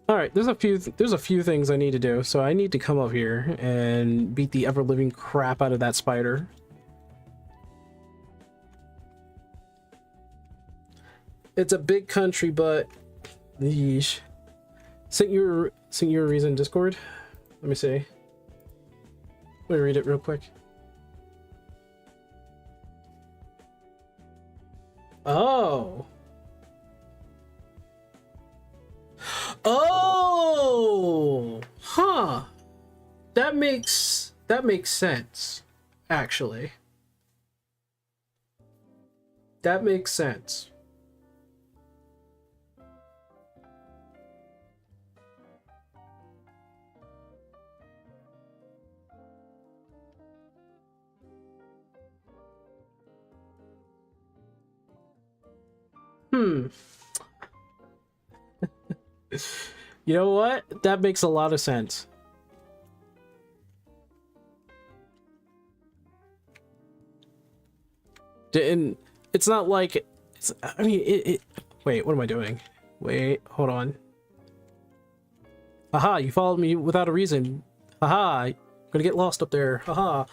All right, there's a few things I need to do. So I need to come up here and beat the ever living crap out of that spider. It's a big country, but yeesh. Sent you a reason Discord. Let me see. Let me read it real quick. Oh. Oh. Huh. That makes sense. Actually. That makes sense. You know what? That makes a lot of sense. And it's not like it's, I mean, it wait, what am I doing? Wait, hold on. Haha, you followed me without a reason. Haha, I'm gonna get lost up there. Haha.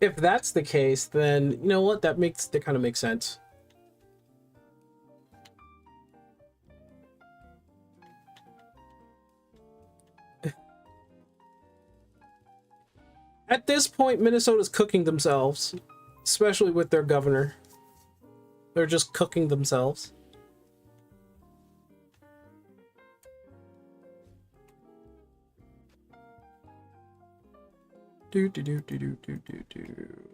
If that's the case, then you know what? That kind of makes sense. At this point, Minnesota's cooking themselves, especially with their governor. They're just cooking themselves. Do do do do do do do do.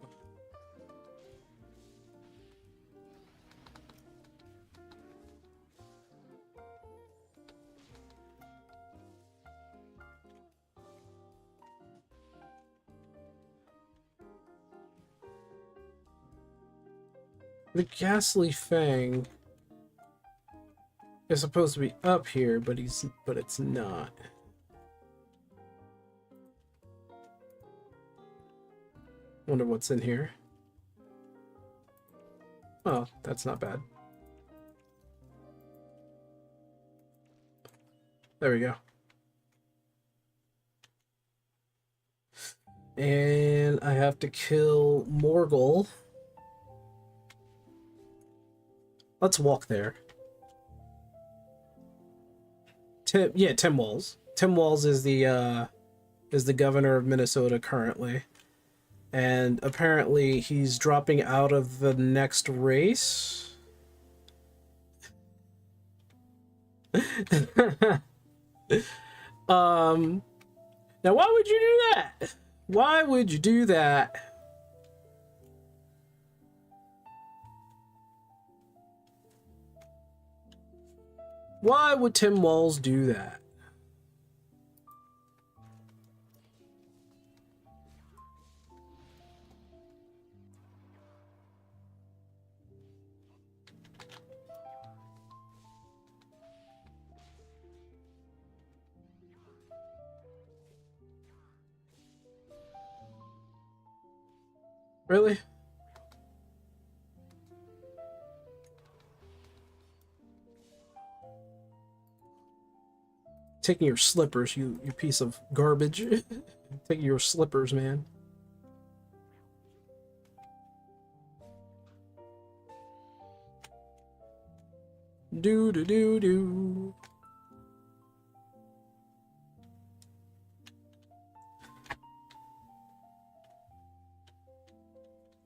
The Ghastly Fang is supposed to be up here, but it's not. Wonder what's in here. Oh, that's not bad. There we go. And I have to kill Morgul. Let's walk there. Tim Walz. Tim Walz is the governor of Minnesota currently. And apparently he's dropping out of the next race. Now why would you do that? Why would you do that? Why would Tim Walz do that? Really? Taking your slippers, you piece of garbage. Taking your slippers, man. Do do do do.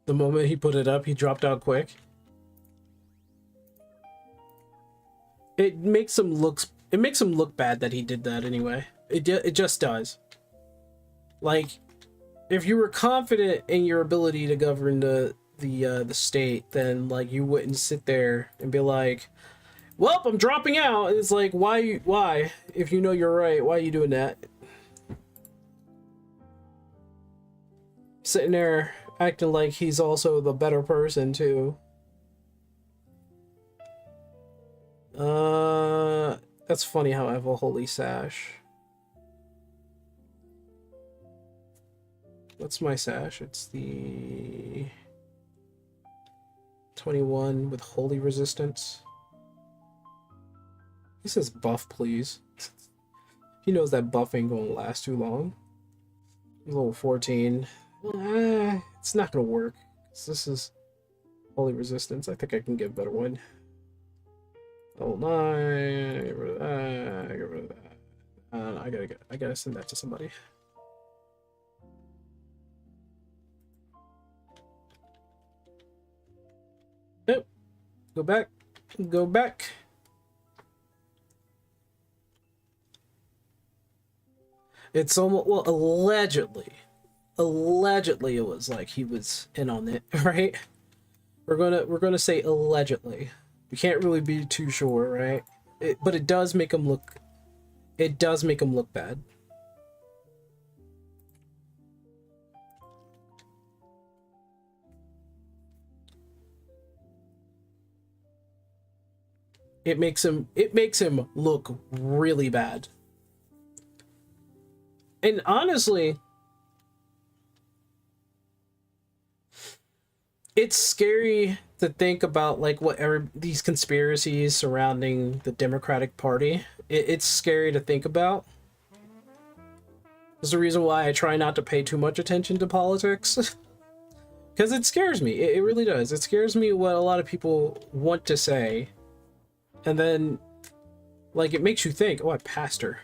The moment he put it up, he dropped out quick. It makes him look bad that he did that anyway. It just does. Like, if you were confident in your ability to govern the state, then like you wouldn't sit there and be like, "Well, I'm dropping out." It's like, why? If you know you're right, why are you doing that? Sitting there acting like he's also the better person too. That's funny how I have a holy sash. What's my sash? It's the 21 with holy resistance. He says buff, please. He knows that buff ain't gonna last too long. Level 14. It's not gonna work. This is holy resistance. I think I can get a better one. Level 9. Get rid of that. Get rid of that. I gotta send that to somebody. Yep. Go back. Go back. It's almost, well, allegedly it was like he was in on it, right? We're gonna say allegedly. We can't really be too sure, right? But it does make him look. It does make him look bad. It makes him look really bad. And honestly, it's scary to think about like these conspiracies surrounding the Democratic Party. It's scary to think about. It's the reason why I try not to pay too much attention to politics. Because it scares me. It really does. It scares me what a lot of people want to say. And then, like, it makes you think, oh, I passed her.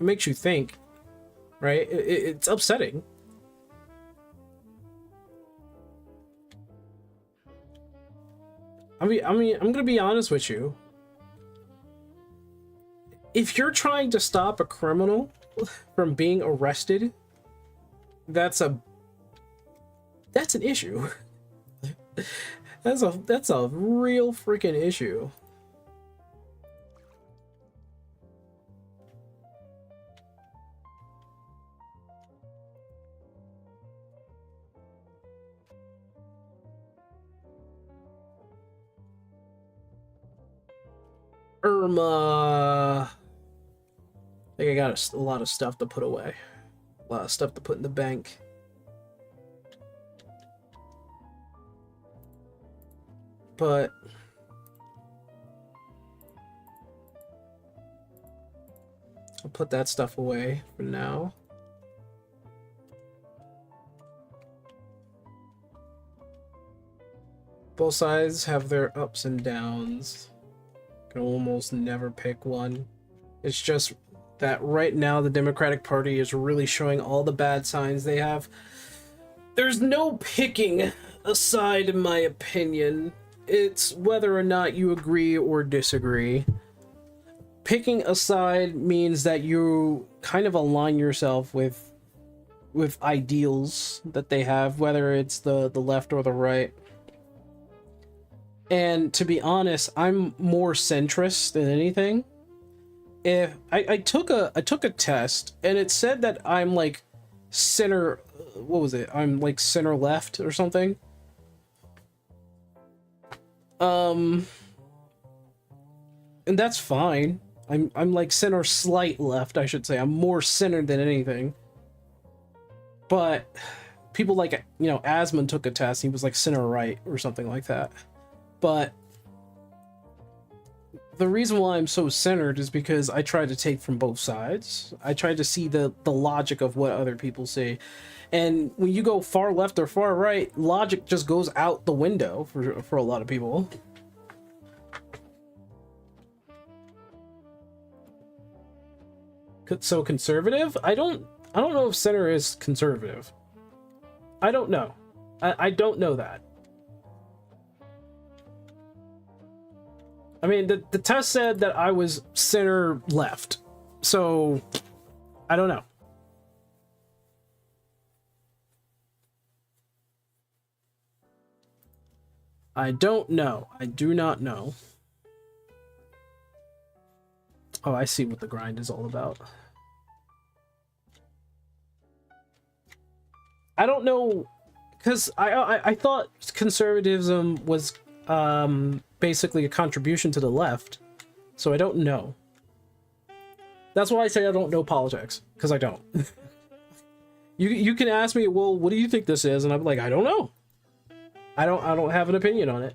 It makes you think, right? It's upsetting. I'm gonna be honest with you. If you're trying to stop a criminal from being arrested, that's an issue. That's a real freaking issue. I think I got a lot of stuff to put away. A lot of stuff to put in the bank. But I'll put that stuff away for now. Both sides have their ups and downs. Can almost never pick one. It's just that right now the Democratic Party is really showing all the bad signs they have. There's no picking a side, in my opinion. It's whether or not you agree or disagree. Picking a side means that you kind of align yourself with ideals that they have, whether it's the left or the right. And to be honest, I'm more centrist than anything. If I took a test and it said that I'm like center, what was it? I'm like center left or something. And that's fine. I'm like center slight left, I should say. I'm more centered than anything. But people like, you know, Asmund took a test, he was like center right or something like that. But the reason why I'm so centered is because I try to take from both sides. I try to see the logic of what other people say. And when you go far left or far right, logic just goes out the window for a lot of people. So conservative? I don't know if center is conservative. I don't know. I don't know that. I mean, the test said that I was center left, so I don't know. I don't know. I do not know. Oh, I see what the grind is all about. I don't know, because I thought conservatism was basically a contribution to the left, so I don't know. That's why I say I don't know politics, because I don't. You can ask me, well, what do you think this is? And I'm like, I don't know. I don't have an opinion on it.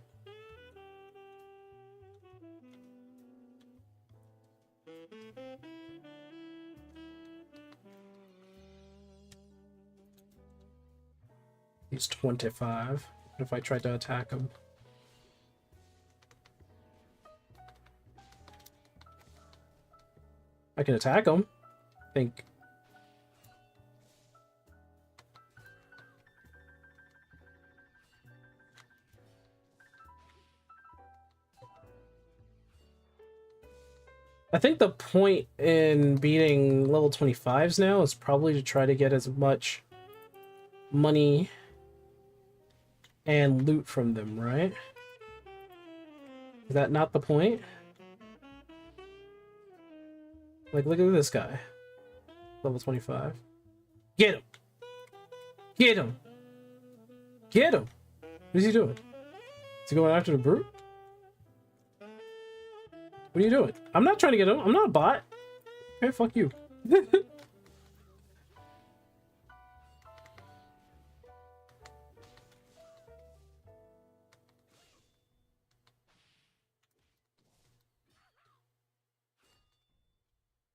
He's 25. What if I tried to attack him? I can attack him, I think. I think the point in beating level 25s now is probably to try to get as much money and loot from them, right? Is that not the point? Like, look at this guy. Level 25. Get him! Get him! Get him! What is he doing? Is he going after the brute? What are you doing? I'm not trying to get him. I'm not a bot. Okay, fuck you.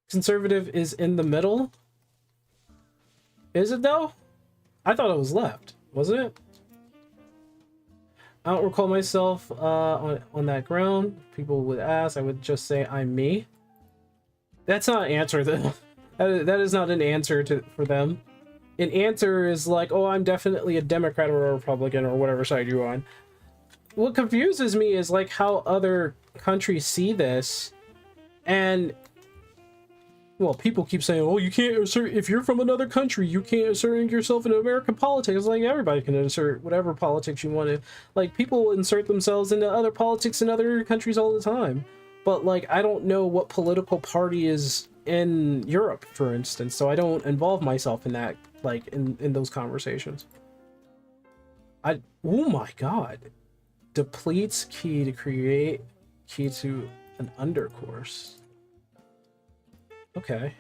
Conservative is in the middle. Is it though? I thought it was left, wasn't it? I don't recall myself on that ground. People would ask, I would just say I'm me. That's not an answer though. That is not an answer for them. An answer is like, oh, I'm definitely a Democrat or a Republican or whatever side you're on. what confuses me is like how other countries see this, and well, people keep saying, "Oh, you can't assert if you're from another country, you can't assert yourself into American politics." It's like everybody can insert whatever politics you want to. Like people insert themselves into other politics in other countries all the time. But like I don't know what political party is in Europe, for instance, so I don't involve myself in that, like in those conversations. Oh my god. Depletes key to create key to an undercourse. Okay.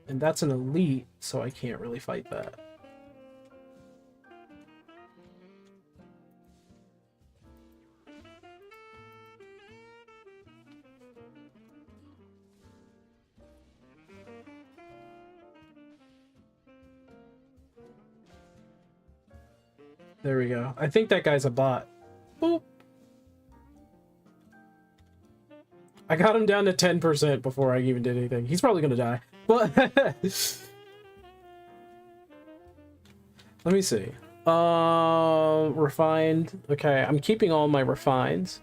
And that's an elite, so I can't really fight that. There we go. I think that guy's a bot. Boop. I got him down to 10% before I even did anything. He's probably gonna die. But let me see. Refined. Okay, I'm keeping all my refines.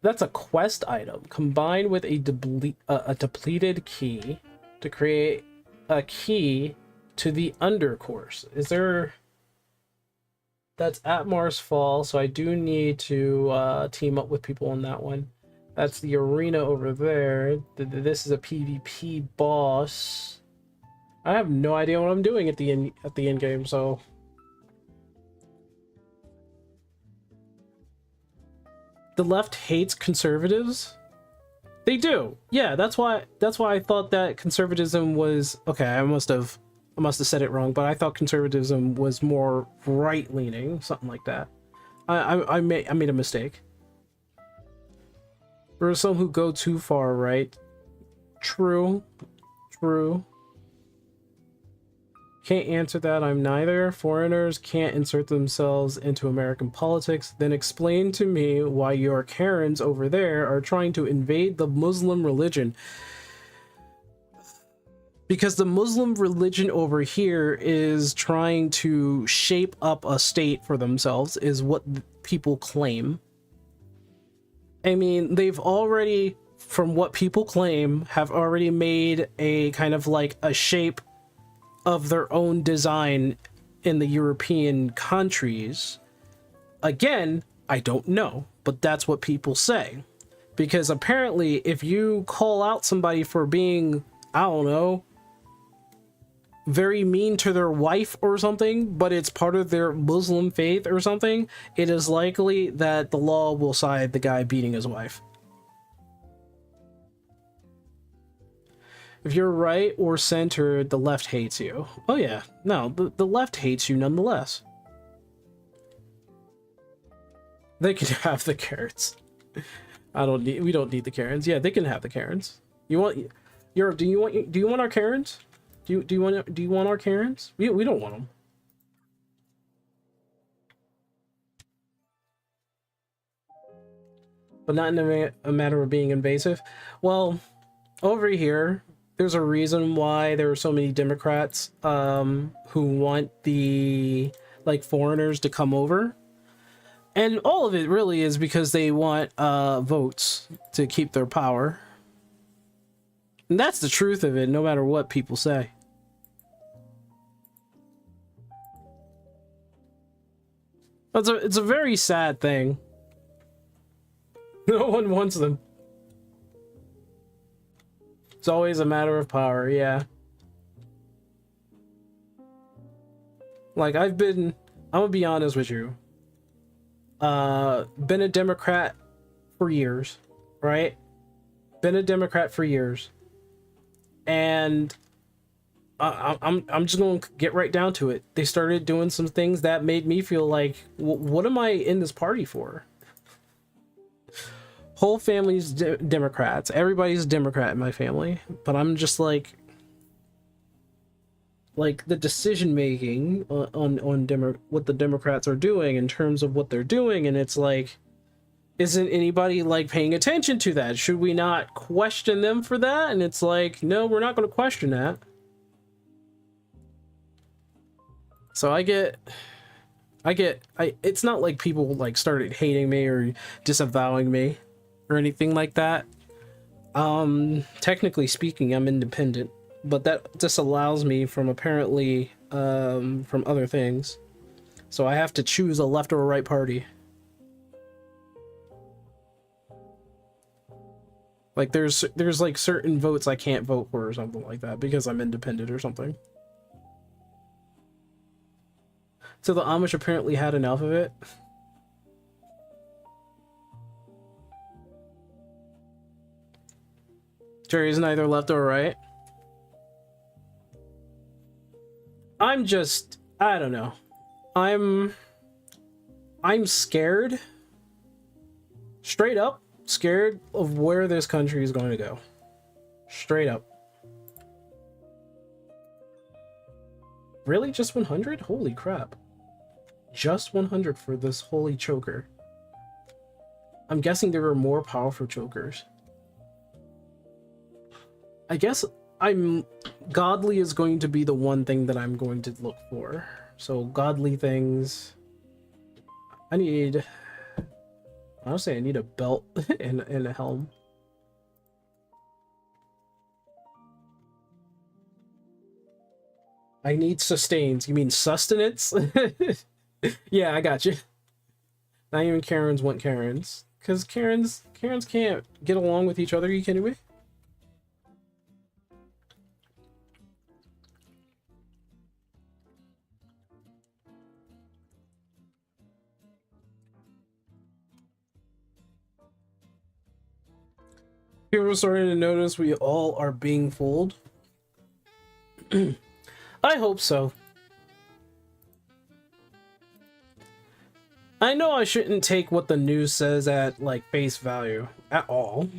That's a quest item. Combined with a depleted key to create a key to the undercourse. Is there... That's at Mars Fall, so I do need to team up with people on that one. That's the arena over there. This is a PvP boss. I have no idea what I'm doing at the end game, so the left hates conservatives. They do. Yeah, that's why I thought that conservatism was okay. I must have said it wrong, but I thought conservatism was more right-leaning, something like that. I made a mistake. There are some who go too far, right? True. True. Can't answer that. I'm neither. Foreigners can't insert themselves into American politics. Then explain to me why your Karens over there are trying to invade the Muslim religion. Because the Muslim religion over here is trying to shape up a state for themselves, is what people claim. I mean, they've already, from what people claim, have already made a kind of like a shape of their own design in the European countries. Again, I don't know, but that's what people say. Because apparently, if you call out somebody for being, I don't know, very mean to their wife or something, but it's part of their Muslim faith or something, it is likely that the law will side the guy beating his wife. If you're right or centered, the left hates you. Oh yeah, no, the left hates you nonetheless. They can have the Karens. We don't need the Karens. Yeah, they can have the Karens. Do you want our Karens? Do you want our Karens? We don't want them. But not in a matter of being invasive. Well, over here, there's a reason why there are so many Democrats who want the foreigners to come over. And all of it really is because they want votes to keep their power. And that's the truth of it, no matter what people say. It's a very sad thing. No one wants them. It's always a matter of power, yeah. Like, I'm gonna be honest with you. Been a Democrat for years, right? Been a Democrat for years. And I'm just gonna get right down to it. They started doing some things that made me feel like, what am I in this party for? Whole family's Democrats. Everybody's a Democrat in my family, but I'm just like the decision making on what the Democrats are doing in terms of what they're doing, and it's like, isn't anybody paying attention to that? Should we not question them for that? And it's like, no, we're not going to question that. So it's not like people like started hating me or disavowing me or anything like that. Technically speaking, I'm independent, but that disallows me from apparently from other things. So I have to choose a left or a right party. Like there's like certain votes I can't vote for or something like that because I'm independent or something. So the Amish apparently had enough of it. Jerry's neither left or right. I don't know. I'm scared. Straight up scared of where this country is going to go. Straight up. Really? Just 100? Holy crap. Just 100 for this holy choker. I'm guessing there are more powerful chokers. I guess godly is going to be the one thing that I'm going to look for. So godly things. Honestly, I need a belt and a helm. I need sustains. You mean sustenance? Yeah, I got you. Not even Karens want Karens. Because Karens can't get along with each other. Are you kidding me? People are starting to notice we all are being fooled. I hope so. I know I shouldn't take what the news says at like face value at all.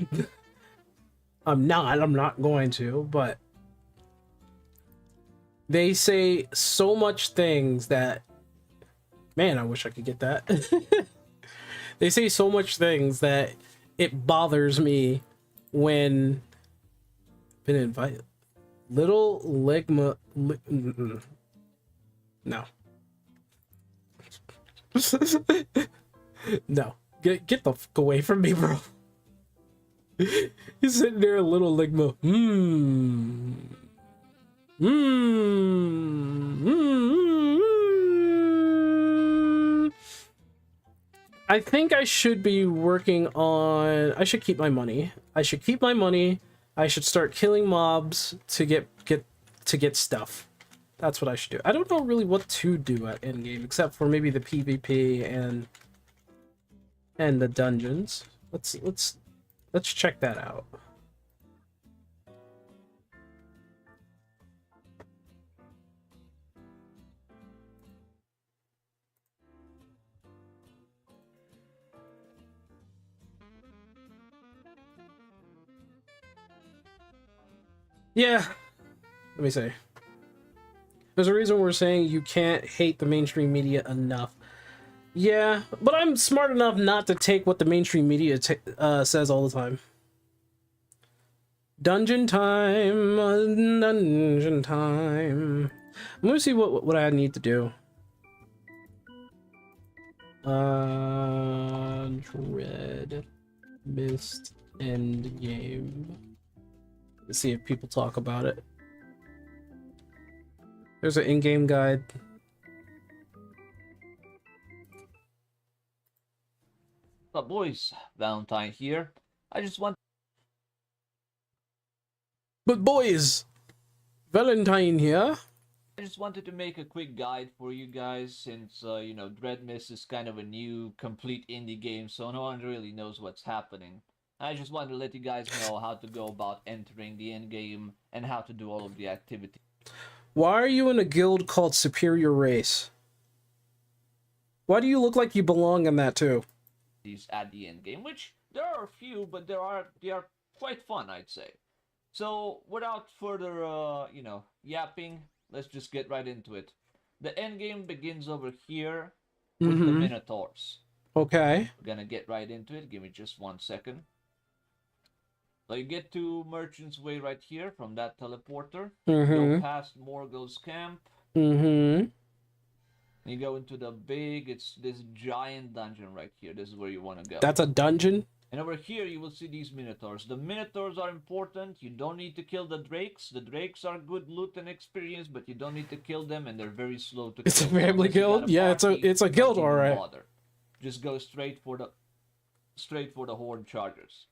I'm not going to, but they say so much things that, man, I wish I could get that. They say so much things that it bothers me when been invited. Little Ligma no. No. Get the fuck away from me, bro. He's sitting there, Little Ligma. I think I should be working on... I should keep my money. I should start killing mobs to get stuff. That's what I should do. I don't know really what to do at endgame, except for maybe the PvP and the dungeons. Let's check that out. Yeah, let me say. There's a reason we're saying you can't hate the mainstream media enough. Yeah, but I'm smart enough not to take what the mainstream media says all the time. Dungeon time, dungeon time. I'm gonna see what I need to do. Dreadmyst endgame. Let's see if people talk about it. There's an in-game guide. What's up, boys? Valentine here. I just want... But boys, Valentine here. I just wanted to make a quick guide for you guys since, you know, Dreadmyst is kind of a new, complete indie game, so no one really knows what's happening. I just wanted to let you guys know how to go about entering the end game and how to do all of the activities. Why are you in a guild called Superior Race? Why do you look like you belong in that too? At the end game, which there are a few, but they are quite fun, I'd say. So without further, you know, yapping, let's just get right into it. The end game begins over here with the Minotaurs. Okay. We're gonna get right into it. Give me just 1 second. So you get to Merchant's Way right here from that teleporter. Go past Morgul's camp. You go into the big, it's this giant dungeon right here. This is where you want to go. That's a dungeon? And over here, you will see these minotaurs. The minotaurs are important. You don't need to kill the drakes. The drakes are good loot and experience, but you don't need to kill them, and they're very slow to kill. It's a family guild? Yeah, it's a guild, alright. Just go straight for the horde chargers.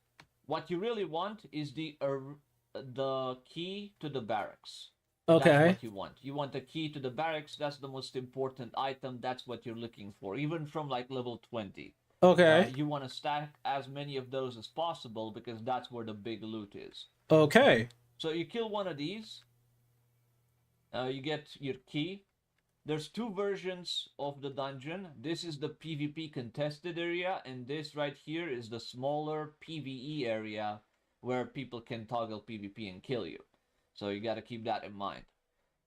What you really want is the key to the barracks. Okay. That's what you want. You want the key to the barracks. That's the most important item. That's what you're looking for, even from like level 20. Okay. You want to stack as many of those as possible because that's where the big loot is. Okay. So you kill one of these. You get your key. There's two versions of the dungeon. This is the PvP contested area, and this right here is the smaller PvE area where people can toggle PvP and kill you. So you got to keep that in mind.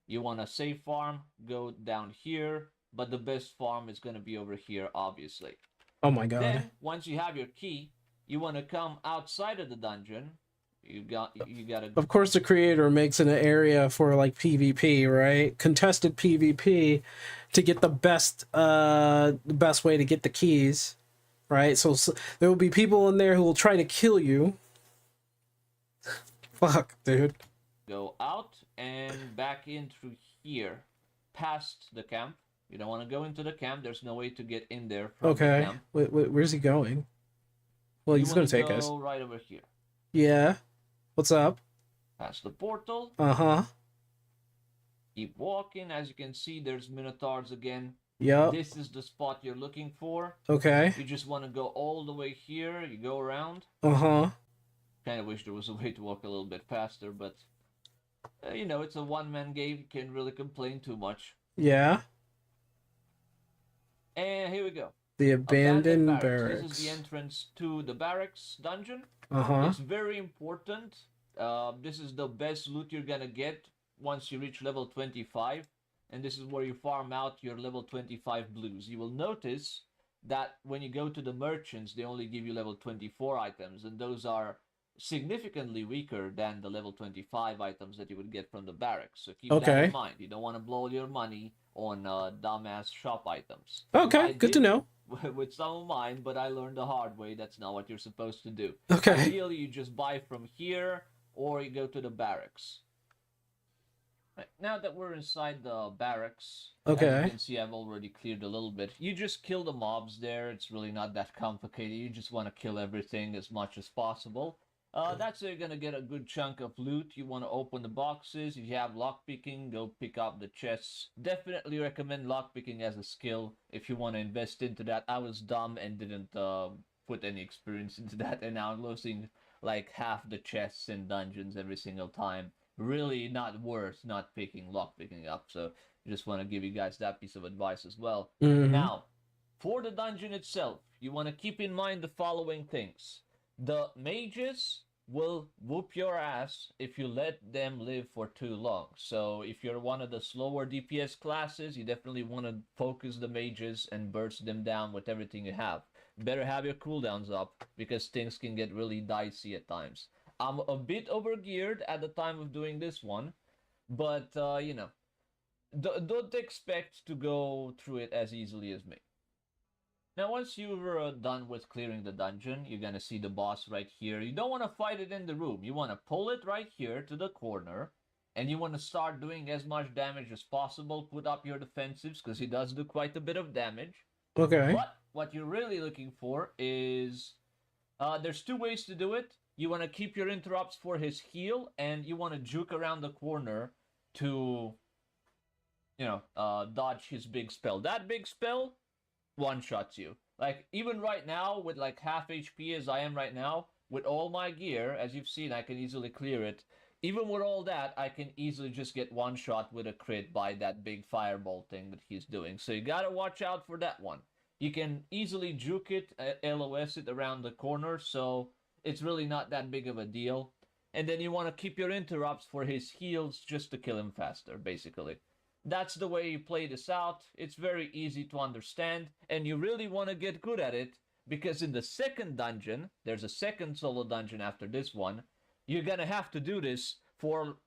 You want a safe farm, go down here, but the best farm is going to be over here, obviously. Oh my god. Then, once you have your key, you want to come outside of the dungeon. You gotta. Of course, the creator makes an area for like PvP, right? Contested PvP to get the best way to get the keys, right? So there will be people in there who will try to kill you. Fuck, dude. Go out and back in through here, past the camp. You don't want to go into the camp. There's no way to get in there from the camp. Wait, where's he going? Well, he's gonna take us. Go right over here. Yeah. What's up? Past the portal. Uh-huh. Keep walking. As you can see, there's minotaurs again. Yep. This is the spot you're looking for. Okay. You just want to go all the way here. You go around. Uh-huh. Kind of wish there was a way to walk a little bit faster, but you know, it's a one-man game. You can't really complain too much. Yeah. And here we go. The abandoned barracks. This is the entrance to the barracks dungeon. Uh-huh. It's very important. This is the best loot you're gonna get once you reach level 25. And this is where you farm out your level 25 blues. You will notice that when you go to the merchants, they only give you level 24 items. And those are significantly weaker than the level 25 items that you would get from the barracks. So keep that in mind. You don't want to blow your money on dumbass shop items. Okay, good to know. With some of mine, but I learned the hard way. That's not what you're supposed to do. Okay. Ideally, you just buy from here, or you go to the barracks. Right, now that we're inside the barracks, okay, as you can see, I've already cleared a little bit. You just kill the mobs there. It's really not that complicated. You just want to kill everything as much as possible. That's how you're gonna get a good chunk of loot. You want to open the boxes. If you have lockpicking, go pick up the chests. Definitely recommend lockpicking as a skill if you want to invest into that. I was dumb and didn't put any experience into that, and now I'm losing like half the chests in dungeons every single time. Really not worth not picking lockpicking up. So just want to give you guys that piece of advice as well. Mhm. Now, for the dungeon itself, you want to keep in mind the following things. The mages will whoop your ass if you let them live for too long. So if you're one of the slower DPS classes, you definitely want to focus the mages and burst them down with everything you have. Better have your cooldowns up because things can get really dicey at times. I'm a bit overgeared at the time of doing this one, but you know, don't expect to go through it as easily as me. Now, once you're done with clearing the dungeon, you're gonna see the boss right here. You don't want to fight it in the room. You want to pull it right here to the corner, and you want to start doing as much damage as possible. Put up your defensives, because he does do quite a bit of damage. Okay. But what you're really looking for is... there's two ways to do it. You want to keep your interrupts for his heal, and you want to juke around the corner to, you know, dodge his big spell. That big spell one-shots you. Like, even right now, with like half HP as I am right now, with all my gear, as you've seen, I can easily clear it. Even with all that, I can easily just get one-shot with a crit by that big fireball thing that he's doing. So you gotta watch out for that one. You can easily juke it, LOS it around the corner, so it's really not that big of a deal. And then you want to keep your interrupts for his heals just to kill him faster, basically. That's the way you play this out. It's very easy to understand, and you really want to get good at it, because in the second dungeon, there's a second solo dungeon after this one, you're gonna have to do this for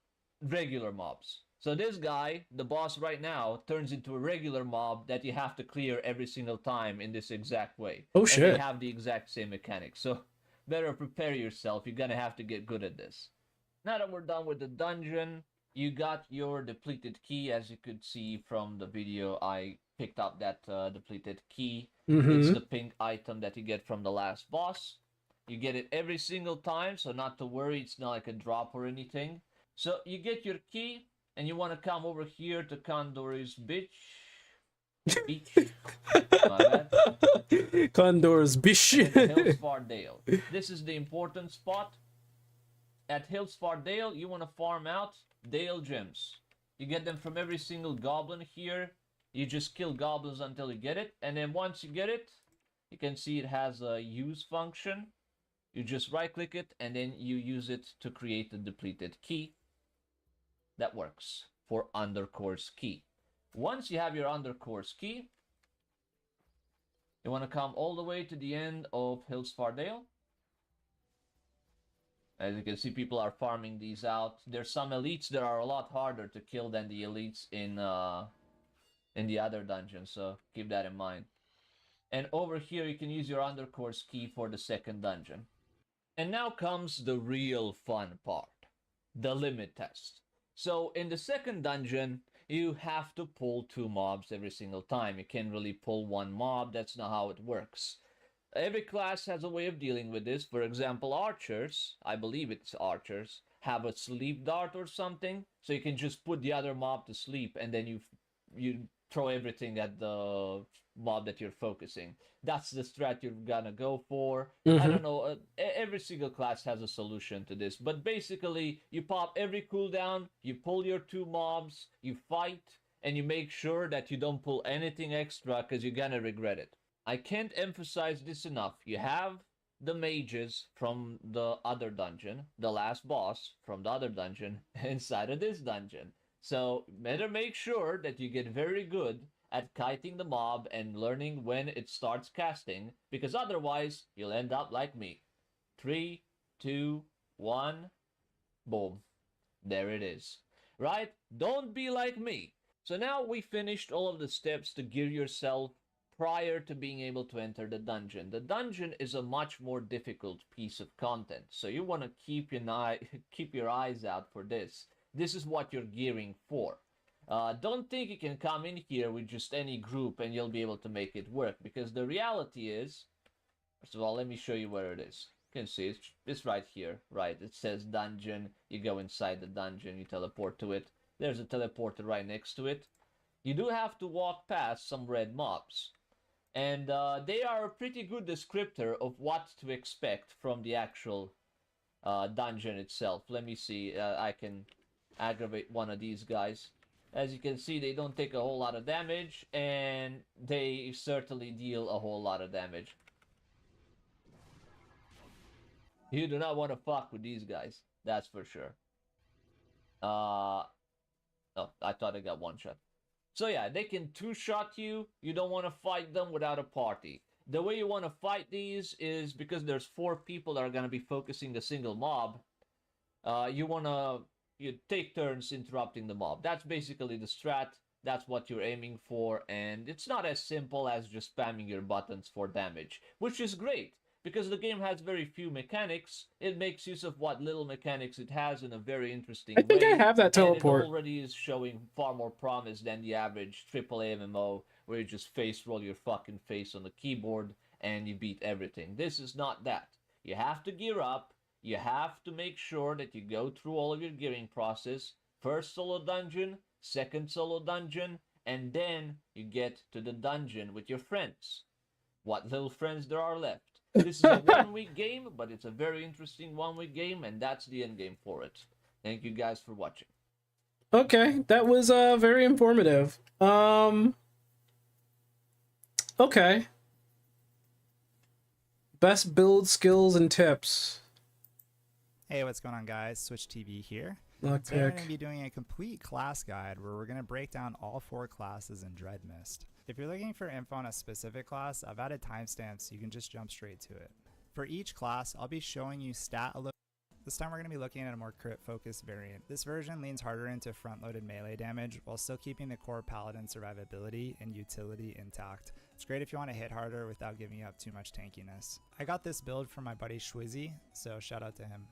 regular mobs. So this guy, the boss right now, turns into a regular mob that you have to clear every single time in this exact way. Oh, and shit. they have the exact same mechanics. So better prepare yourself. You're gonna have to get good at this. Now that we're done with the dungeon, you got your depleted key. As you could see from the video, I picked up that depleted key. It's the pink item that you get from the last boss. You get it every single time, so not to worry, it's not like a drop or anything. So you get your key, and you want to come over here to Condor's beach. My bad. Condor's beach. Hillsfar Dale. This is the important spot. At Hillsfar Dale, you want to farm out Dale gems. You get them from every single goblin here. You just kill goblins until you get it. And then once you get it, you can see it has a use function. You just right click it and then you use it to create the depleted key. That works for undercourse key. Once you have your undercourse key, you want to come all the way to the end of Hillsfar Dale. As you can see, people are farming these out. There's some elites that are a lot harder to kill than the elites in the other dungeon, so keep that in mind. And over here, you can use your undercourse key for the second dungeon. And now comes the real fun part, the limit test. So in the second dungeon, you have to pull 2 mobs every single time. You can't really pull 1 mob. That's not how it works. Every class has a way of dealing with this. For example, archers, I believe it's archers, have a sleep dart or something. So you can just put the other mob to sleep and then you throw everything at the mob that you're focusing. That's the strat you're gonna go for. I don't know, every single class has a solution to this, but basically you pop every cooldown, you pull your 2 mobs, you fight, and you make sure that you don't pull anything extra because you're gonna regret it. I can't emphasize this enough. You have the mages from the other dungeon, the last boss from the other dungeon, inside of this dungeon. So better make sure that you get very good at kiting the mob and learning when it starts casting, because otherwise you'll end up like me. 3, 2, 1, boom. There it is. Right? Don't be like me. So now we finished all of the steps to gear yourself prior to being able to enter the dungeon. The dungeon is a much more difficult piece of content, so you want to keep your eyes out for this. This is what you're gearing for. Don't think you can come in here with just any group and you'll be able to make it work, because the reality is, first of all, let me show you where it is. You can see it's right here, right? It says dungeon. You go inside the dungeon, you teleport to it. There's a teleporter right next to it. You do have to walk past some red mobs, and they are a pretty good descriptor of what to expect from the actual dungeon itself. Let me see, I can aggravate one of these guys. As you can see, they don't take a whole lot of damage, and they certainly deal a whole lot of damage. You do not want to fuck with these guys, that's for sure. Oh, I thought I got 1 shot. So yeah, they can 2-shot you. You don't want to fight them without a party. The way you want to fight these is, because there's 4 people that are going to be focusing a single mob, you take turns interrupting the mob. That's basically the strat. That's what you're aiming for, and it's not as simple as just spamming your buttons for damage, which is great, because the game has very few mechanics. It makes use of what little mechanics it has in a very interesting way. I think I have that teleport. And it already is showing far more promise than the average AAA MMO, where you just roll your fucking face on the keyboard and you beat everything. This is not that. You have to gear up. You have to make sure that you go through all of your gearing process. First solo dungeon, second solo dungeon, and then you get to the dungeon with your friends. What little friends there are left. This is a 1-week game, but it's a very interesting 1-week game, and that's the end game for it. Thank you guys for watching. Okay, that was very informative. Okay. Best build skills and tips. Hey, what's going on, guys? Switch TV here. Look, Today we're going to be doing a complete class guide where we're going to break down all 4 classes in Dreadmyst. If you're looking for info on a specific class, I've added timestamps so you can just jump straight to it. For each class, I'll be showing you stat alerts, This time we're going to be looking at a more crit-focused variant. This version leans harder into front-loaded melee damage while still keeping the core paladin survivability and utility intact. It's great if you want to hit harder without giving up too much tankiness. I got this build from my buddy Schwizzy, so shout out to him.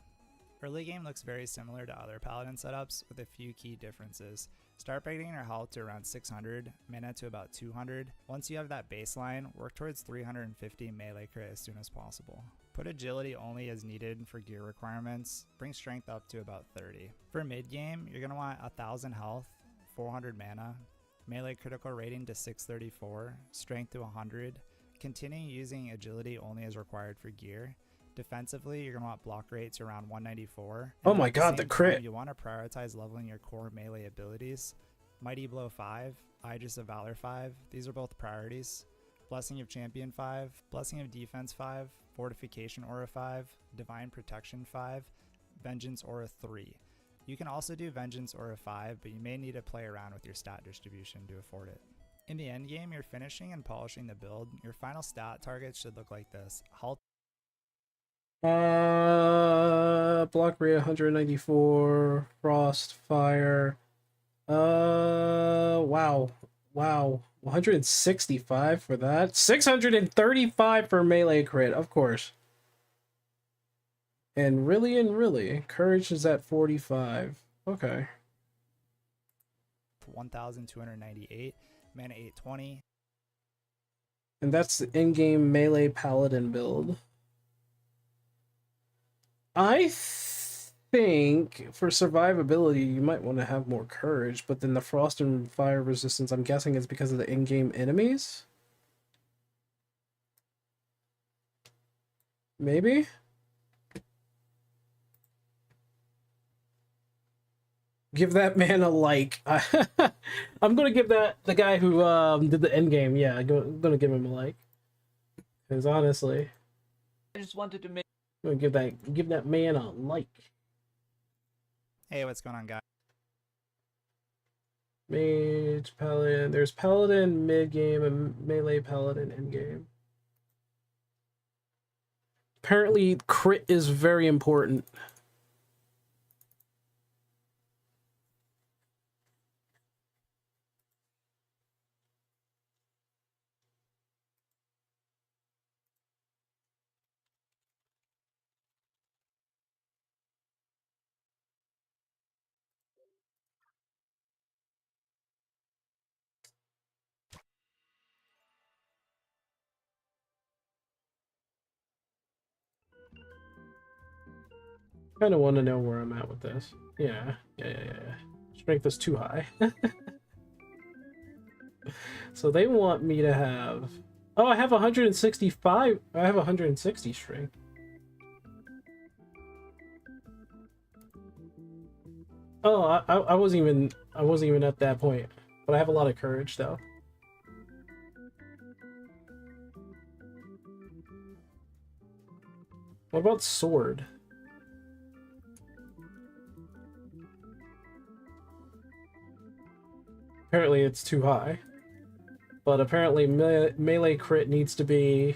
Early game looks very similar to other paladin setups with a few key differences. Start by getting your health to around 600, mana to about 200. Once you have that baseline, work towards 350 melee crit as soon as possible. Put agility only as needed for gear requirements. Bring strength up to about 30. For mid game, you're going to want 1000 health, 400 mana, melee critical rating to 634, strength to 100. Continue using agility only as required for gear. Defensively, you're going to want block rates around 194. Oh my god, the crit! You want to prioritize leveling your core melee abilities. Mighty Blow 5, Aegis of Valor 5, these are both priorities. Blessing of Champion 5, Blessing of Defense 5, Fortification Aura 5, Divine Protection 5, Vengeance Aura 3. You can also do Vengeance Aura 5, but you may need to play around with your stat distribution to afford it. In the end game, you're finishing and polishing the build. Your final stat targets should look like this. Health block rate 194, frost, fire. Wow. 165 for that. 635 for melee crit, of course. And really, courage is at 45. Okay. 1,298, mana 820. And that's the in-game melee paladin build. I think for survivability, you might want to have more courage, but then the frost and fire resistance, I'm guessing it's because of the in-game enemies? Maybe? Give that man a like. I'm gonna give that the guy who did the end game. Yeah, I'm gonna give him a like. Because honestly, I just wanted to make. I'm gonna give that man a like. Hey, what's going on, guys? Mage, paladin. There's paladin mid game and melee paladin end game. Apparently, crit is very important. Kind of want to know where I'm at with this. Yeah. Strength is too high. So they want me to have... Oh, I have 165. I have 160 strength. Oh, I wasn't even at that point. But I have a lot of courage though. What about sword? Apparently it's too high. But apparently melee crit needs to be...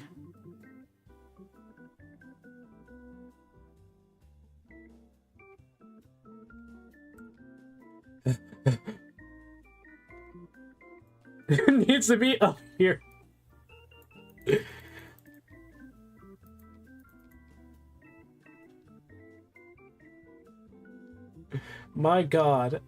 It needs to be up here. My god.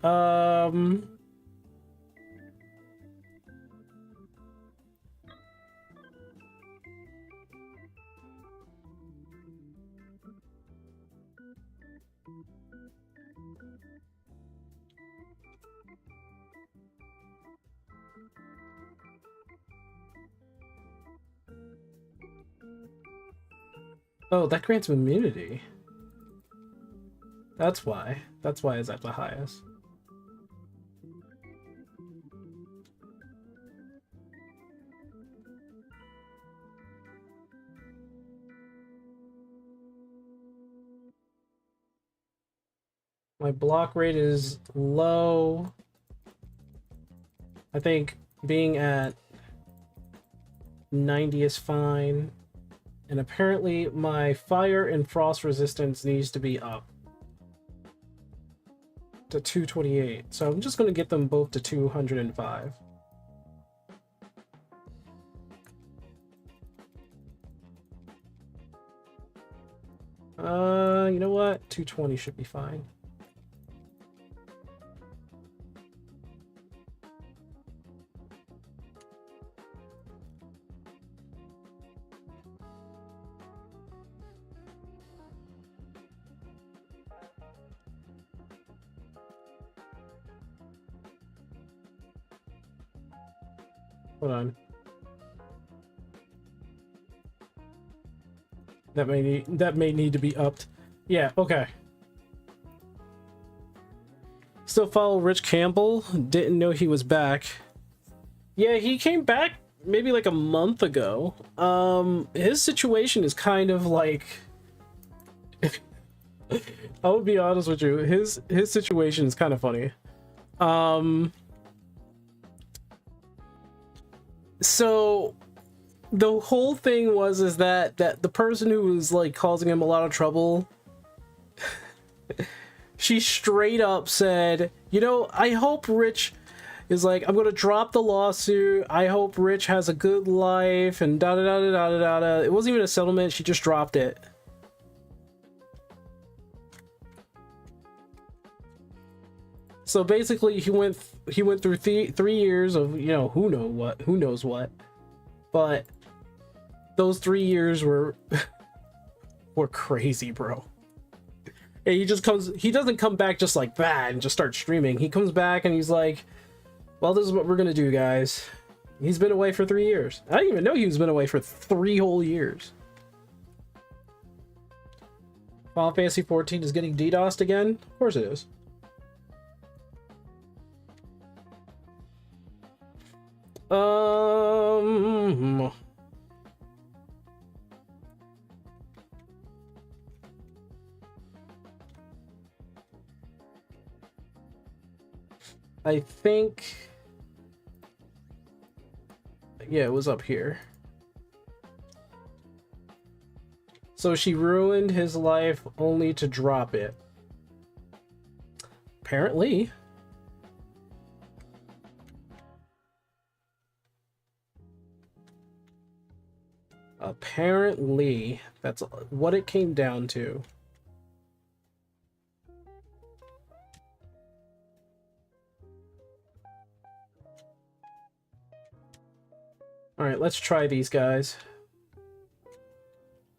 Oh, that grants immunity. That's why. That's why it's at the highest. My block rate is low. I think being at 90 is fine. And apparently my fire and frost resistance needs to be up. to 228. So I'm just going to get them both to 205. You know what? 220 should be fine. Hold on. That may need to be upped. Yeah, okay. Still follow Rich Campbell. Didn't know he was back. Yeah, he came back maybe like a month ago. His situation is kind of like I would be honest with you. His situation is kind of funny. So the whole thing was that the person who was like causing him a lot of trouble, she straight up said, you know, I hope Rich is like, I'm gonna drop the lawsuit. I hope Rich has a good life and da da da da da da da. It wasn't even a settlement. She just dropped it. So basically, he went through 3 years of, you know, who knows what, but those 3 years were crazy, bro. And he doesn't come back just like that and just start streaming. He comes back and he's like, well, this is what we're gonna do, guys. He's been away for 3 years. I didn't even know he was been away for 3 whole years. Final Fantasy 14 is getting DDoSed again? Of course it is. I think, yeah, it was up here. So she ruined his life only to drop it. Apparently. Apparently, that's what it came down to. All right, let's try these guys.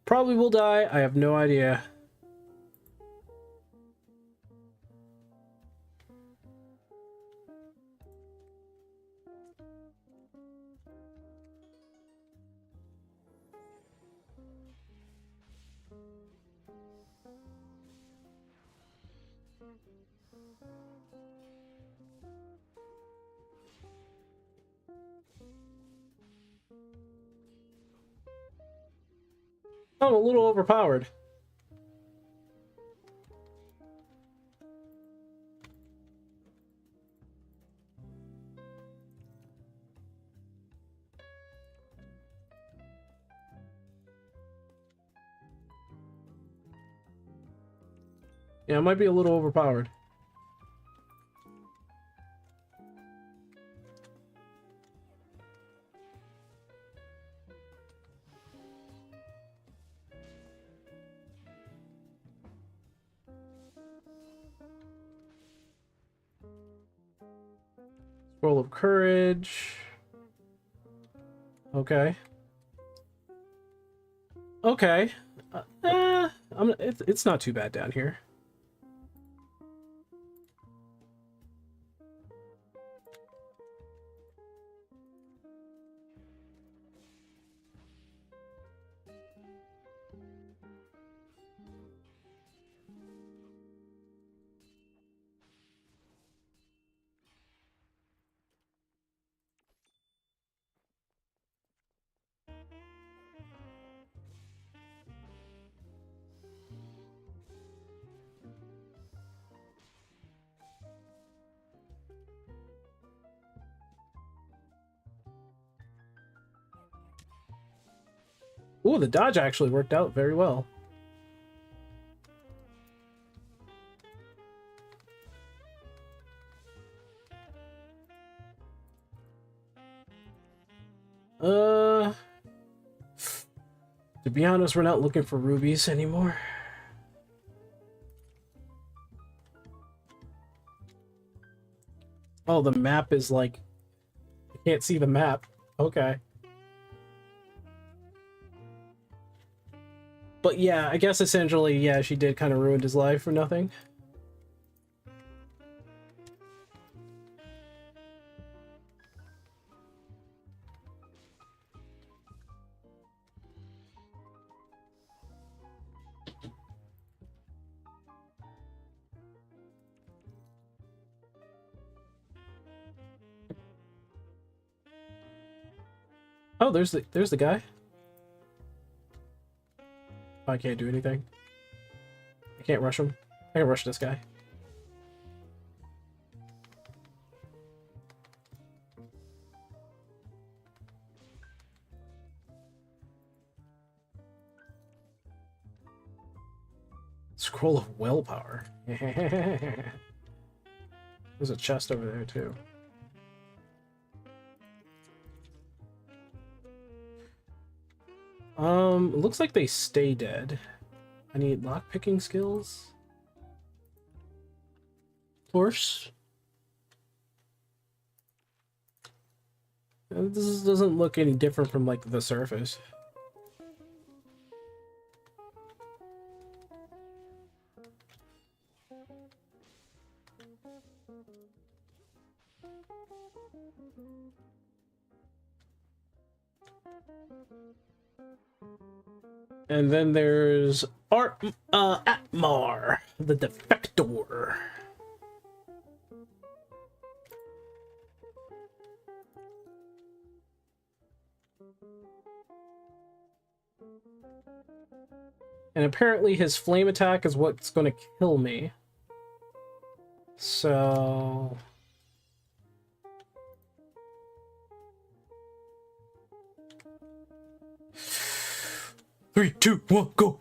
Probably will die. I have no idea. I'm a little overpowered. Yeah, I might be a little overpowered. Roll of courage. Okay. Okay. It's not too bad down here. Ooh, the dodge actually worked out very well. To be honest, we're not looking for rubies anymore. Oh, the map is like... I can't see the map. Okay. But yeah, I guess essentially, yeah, she did kind of ruin his life for nothing. Oh, there's the guy. I can't do anything. I can't rush him. I can rush this guy. Scroll of willpower. There's a chest over there too. It looks like they stay dead. I need lockpicking skills. Horse. This doesn't look any different from like the surface. And then there's Atmar, the Defector. And apparently his flame attack is what's going to kill me. So... Three, two, one, go!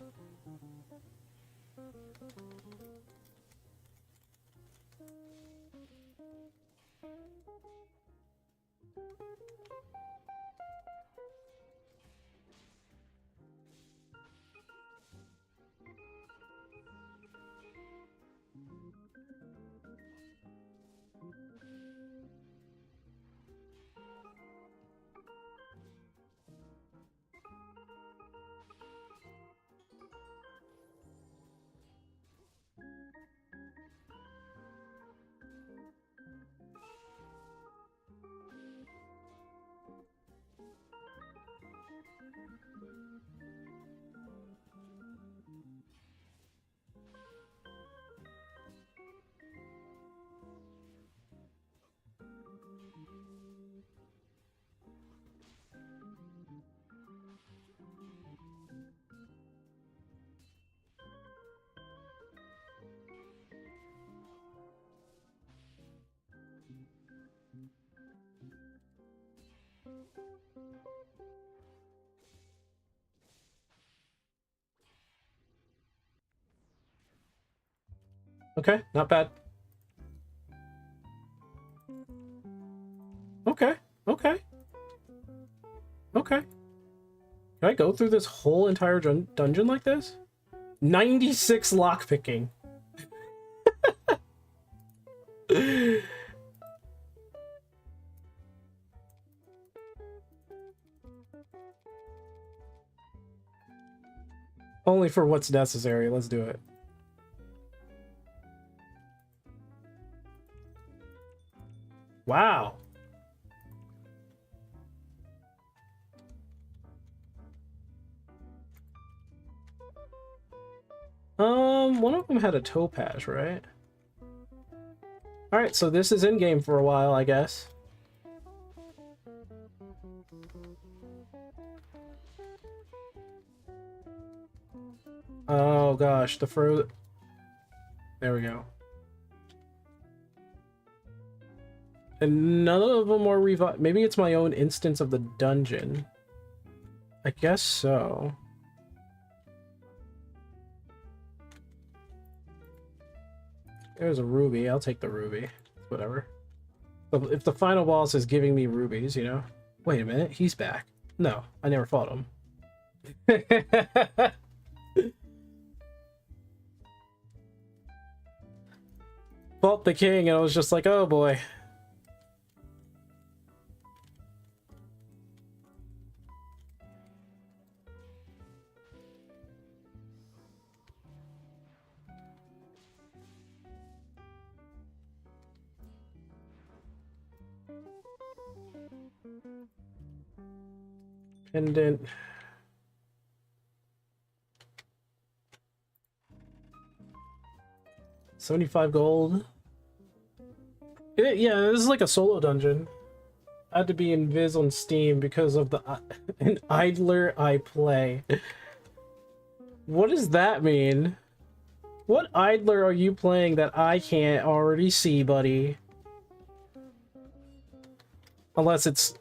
Okay, not bad. Okay, okay. Okay. Can I go through this whole entire dungeon like this? 96 lockpicking. Only for what's necessary. Let's do it. Wow. One of them had a topaz, right? Alright, so this is in-game for a while, I guess. Oh gosh, the there we go. And none of them are revived. Maybe it's my own instance of the dungeon. I guess so. There's a ruby. I'll take the ruby. Whatever. If the final boss is giving me rubies, you know. Wait a minute. He's back. No, I never fought him. Fought the king and I was just like, oh boy. Pendant. $75 gold. Yeah, this is like a solo dungeon. I had to be in Viz on Steam because of the an idler I play. What does that mean? What idler are you playing that I can't already see, buddy? Unless it's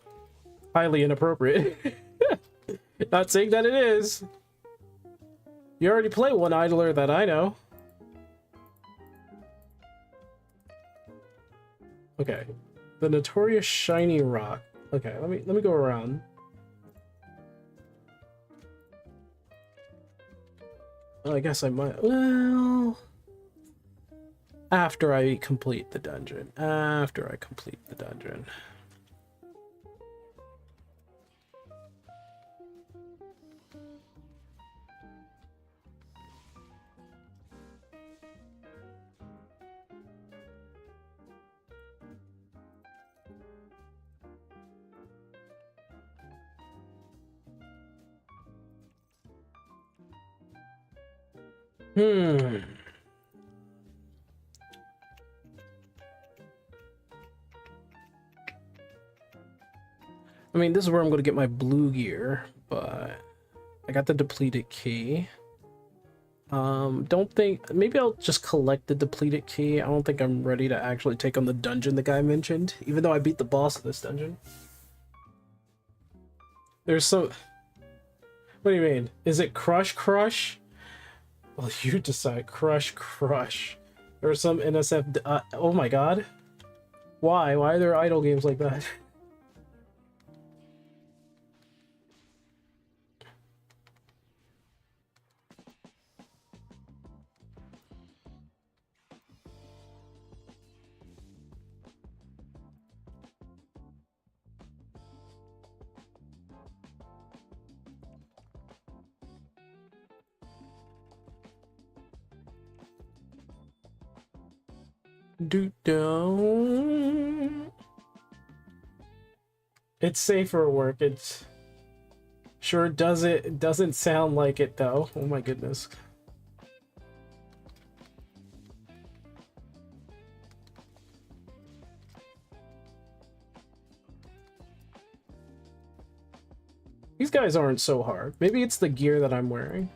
highly inappropriate. Not saying that it is. You already play one idler that I know. Okay. The notorious shiny rock. Okay, let me go around. Well, I guess I might. Well, after I complete the dungeon. After I complete the dungeon. I mean, this is where I'm going to get my blue gear, but I got the depleted key. Don't think... Maybe I'll just collect the depleted key. I don't think I'm ready to actually take on the dungeon the guy mentioned, even though I beat the boss of this dungeon. There's some... What do you mean? Is it Crush Crush? Well, you decide. Crush Crush. There are some NSF... oh my god. Why? Why are there idle games like that? It's safer work. It's sure it doesn't sound like it though. Oh my goodness. These guys aren't so hard. Maybe it's the gear that I'm wearing.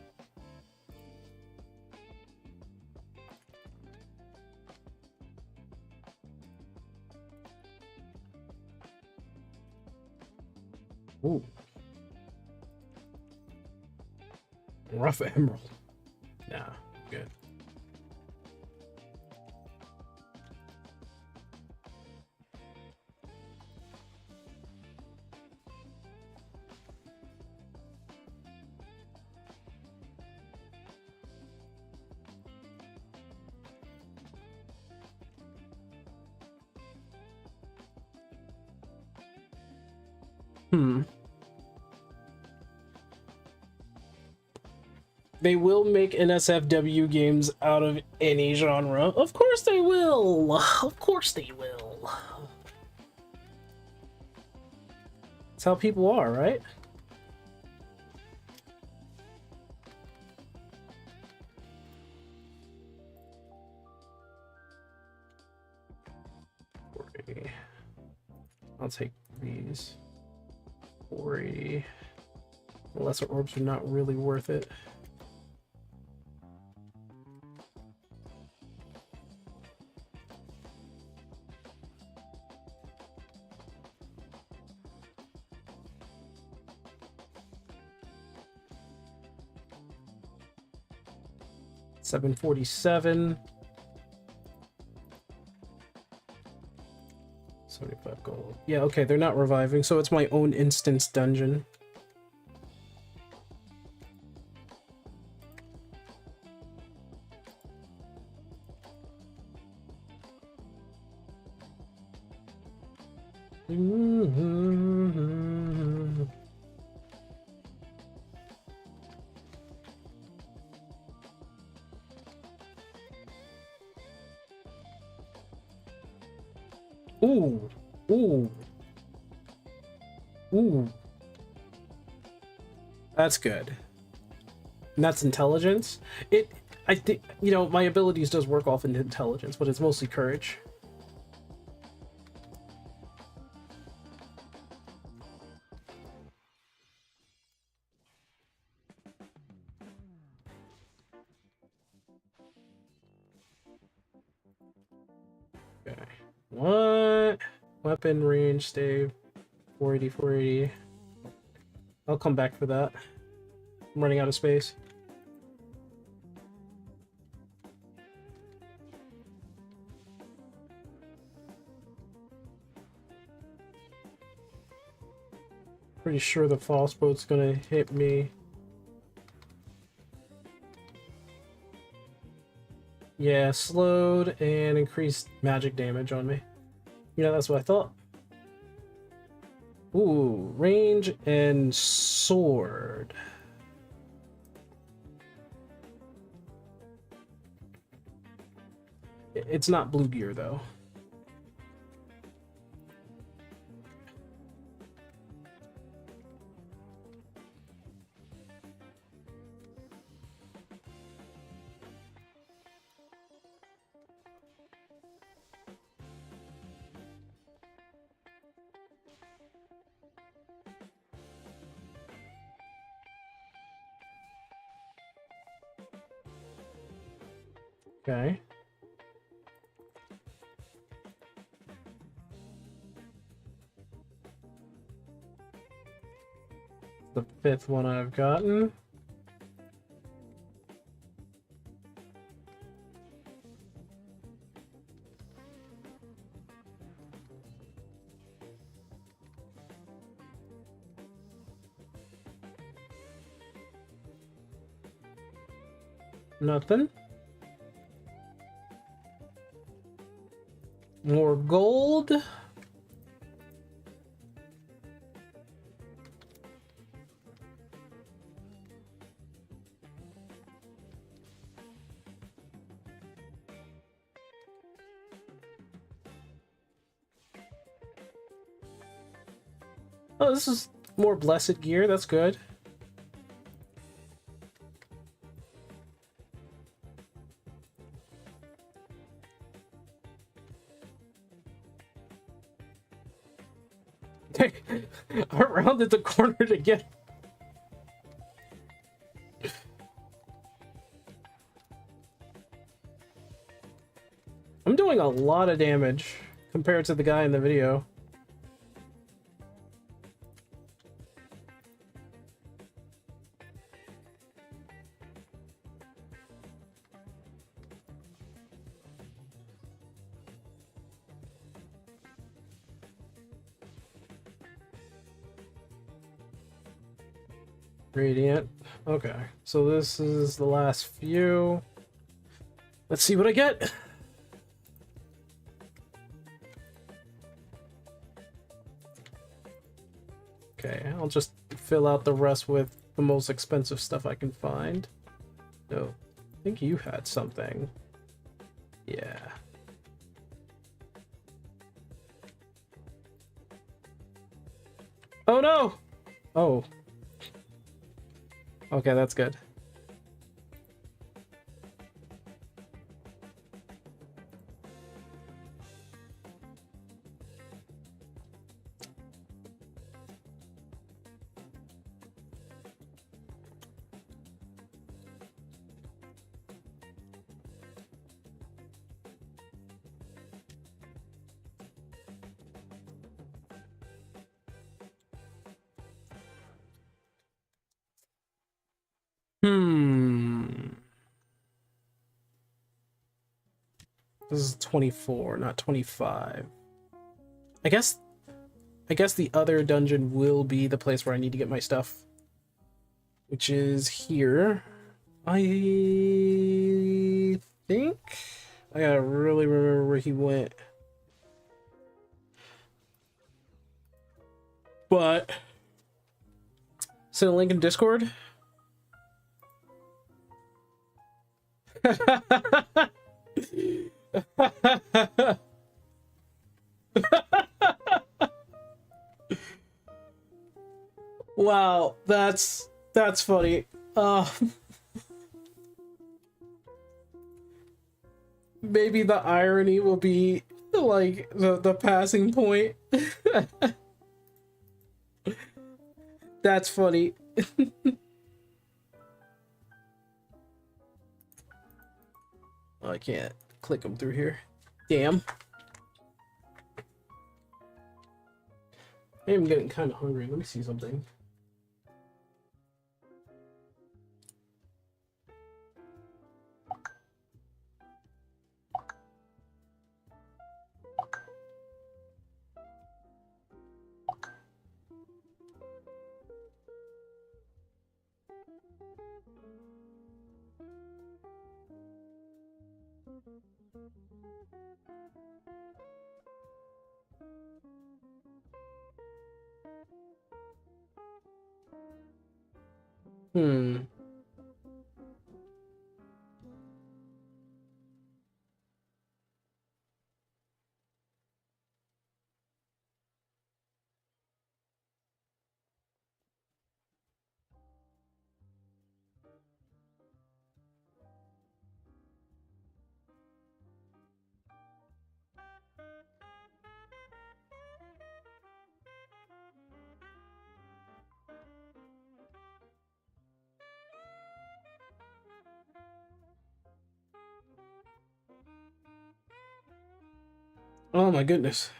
Ooh. Rough emerald. Nah, good. They will make NSFW games out of any genre. Of course they will. Of course they will. That's how people are, right? I'll take these. 480. The lesser orbs are not really worth it. $747. 75 gold. Yeah, okay, they're not reviving, so it's my own instance dungeon. Ooh, ooh, ooh. That's good. And that's intelligence. I think, you know, my abilities does work off into intelligence, but it's mostly courage. Okay. What? Weapon range, stay 480, 480. I'll come back for that. I'm running out of space. Pretty sure the false boat's gonna hit me. Yeah, slowed and increased magic damage on me. Yeah, that's what I thought. Ooh, range and sword. It's not blue gear though. Okay. The 5th one I've gotten. Nothing. More gold. Oh, this is more blessed gear. That's good. I rounded the corner to get. I'm doing a lot of damage compared to the guy in the video. Radiant. Okay, so this is the last few. Let's see what I get. Okay, I'll just fill out the rest with the most expensive stuff I can find. No, I think you had something. Yeah. Oh no! Oh. Okay, that's good. This is 24, not 25. I guess the other dungeon will be the place where I need to get my stuff, which is here. I think I gotta really remember where he went. But send a link in Discord. Wow, that's funny. Maybe the irony will be like the passing point. That's funny. Oh, I can't click them through here. Damn. I'm getting kind of hungry. Let me see something. Hmm. Oh my goodness.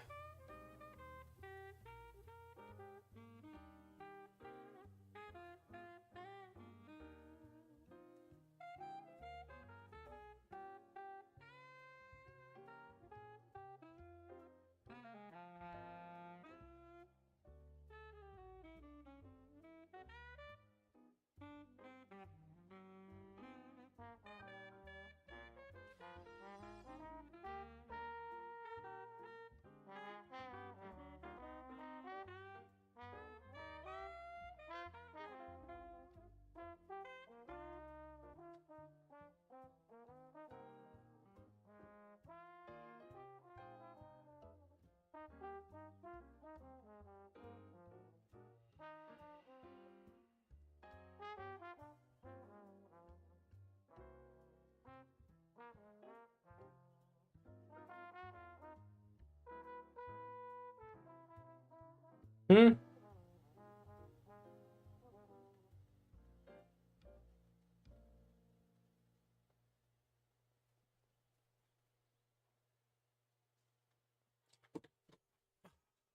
Hmm.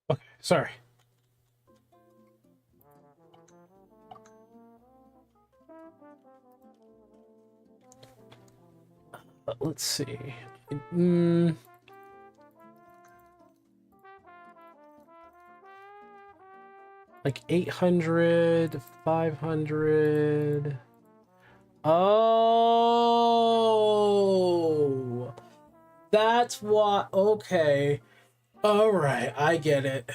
Okay, sorry. Let's see. Like 800, 500. Oh, that's what. Okay. All right, I get it.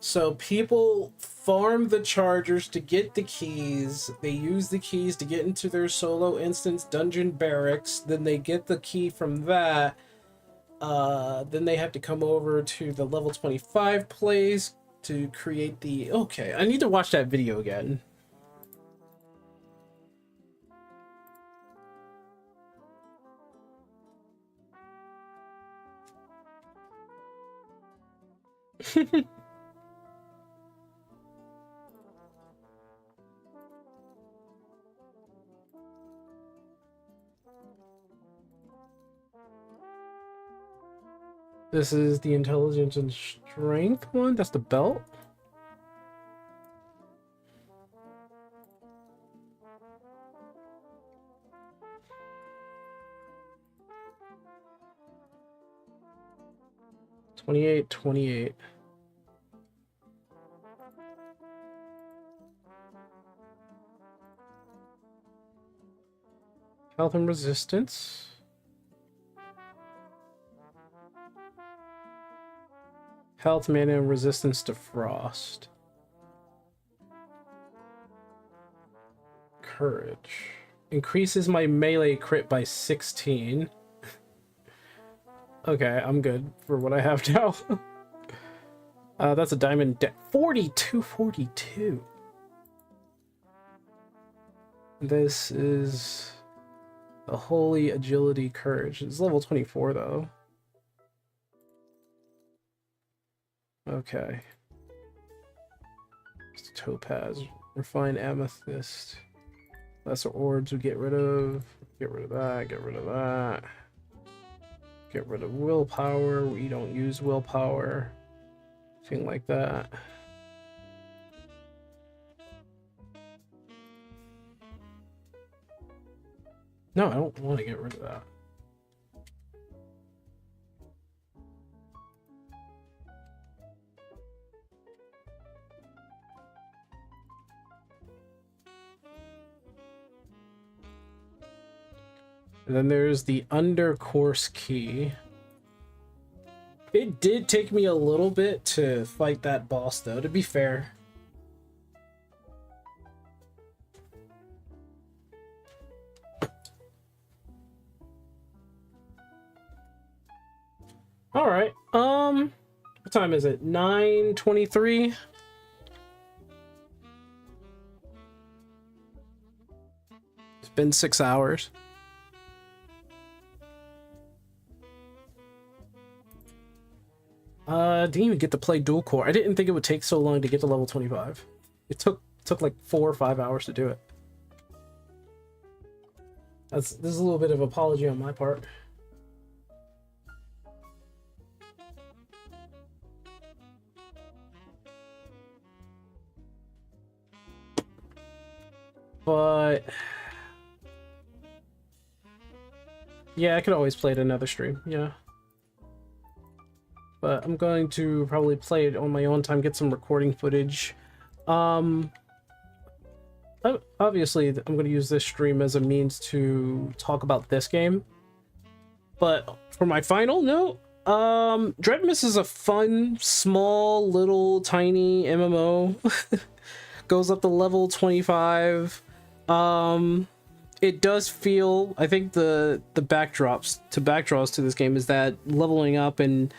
So people farm the chargers to get the keys. They use the keys to get into their solo instance dungeon barracks. Then they get the key from that. Then they have to come over to the level 25 place to create the... Okay, I need to watch that video again. This is the intelligence and strength one. That's the belt. $28. Health and resistance. . Health, mana, and resistance to frost. Courage. Increases my melee crit by 16. Okay, I'm good for what I have now. That's a diamond 42. This is the Holy Agility Courage. It's level 24 though. Okay. It's topaz. Refined amethyst. Lesser orbs we get rid of. Get rid of that. Get rid of that. Get rid of willpower. We don't use willpower. Thing like that. No, I don't want to get rid of that. And then there's the undercourse key. It did take me a little bit to fight that boss though, to be fair. Alright, what time is it? 9:23? It's been 6 hours. Didn't even get to play dual core. I didn't think it would take so long to get to level 25. It took like 4 or 5 hours to do it. This is a little bit of apology on my part. But yeah, I could always play it another stream, yeah. But I'm going to probably play it on my own time, get some recording footage. Obviously, I'm going to use this stream as a means to talk about this game. But for my final note, Dreadmyst is a fun, small, little, tiny MMO. Goes up to level 25. It does feel, I think the backdraws to this game is that leveling up and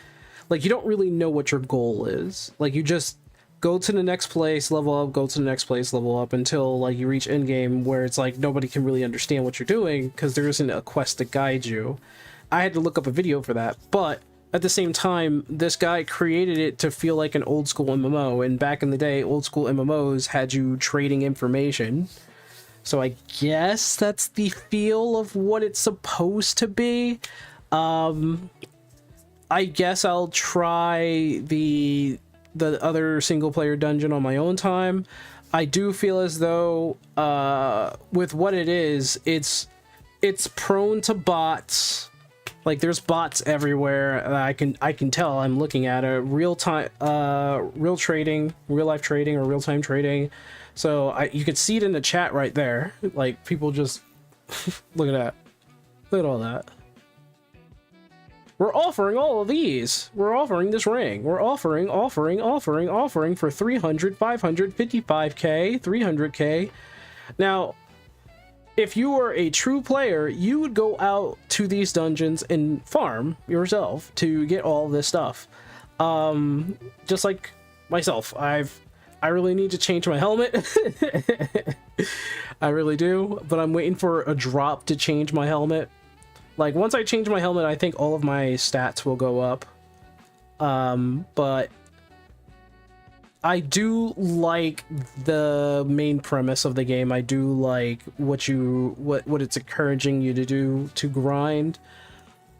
like you don't really know what your goal is. Like you just go to the next place, level up, go to the next place, level up until like you reach endgame where it's like nobody can really understand what you're doing because there isn't a quest to guide you. I had to look up a video for that, but at the same time, this guy created it to feel like an old school MMO, and back in the day, old school MMOs had you trading information. So I guess that's the feel of what it's supposed to be. I guess I'll try the other single player dungeon on my own time. I do feel as though with what it is, it's prone to bots. Like there's bots everywhere. I can tell. I'm looking at it. Real life trading, or real time trading. So you can see it in the chat right there. Like people just look at that. Look at all that. We're offering all of these. We're offering this ring. We're offering for 300, 500, 55k, 300k. Now, if you were a true player, you would go out to these dungeons and farm yourself to get all this stuff. Just like myself, I really need to change my helmet. I really do, but I'm waiting for a drop to change my helmet. Like once I change my helmet, I think all of my stats will go up. But I do like the main premise of the game. I do like what it's encouraging you to do to grind.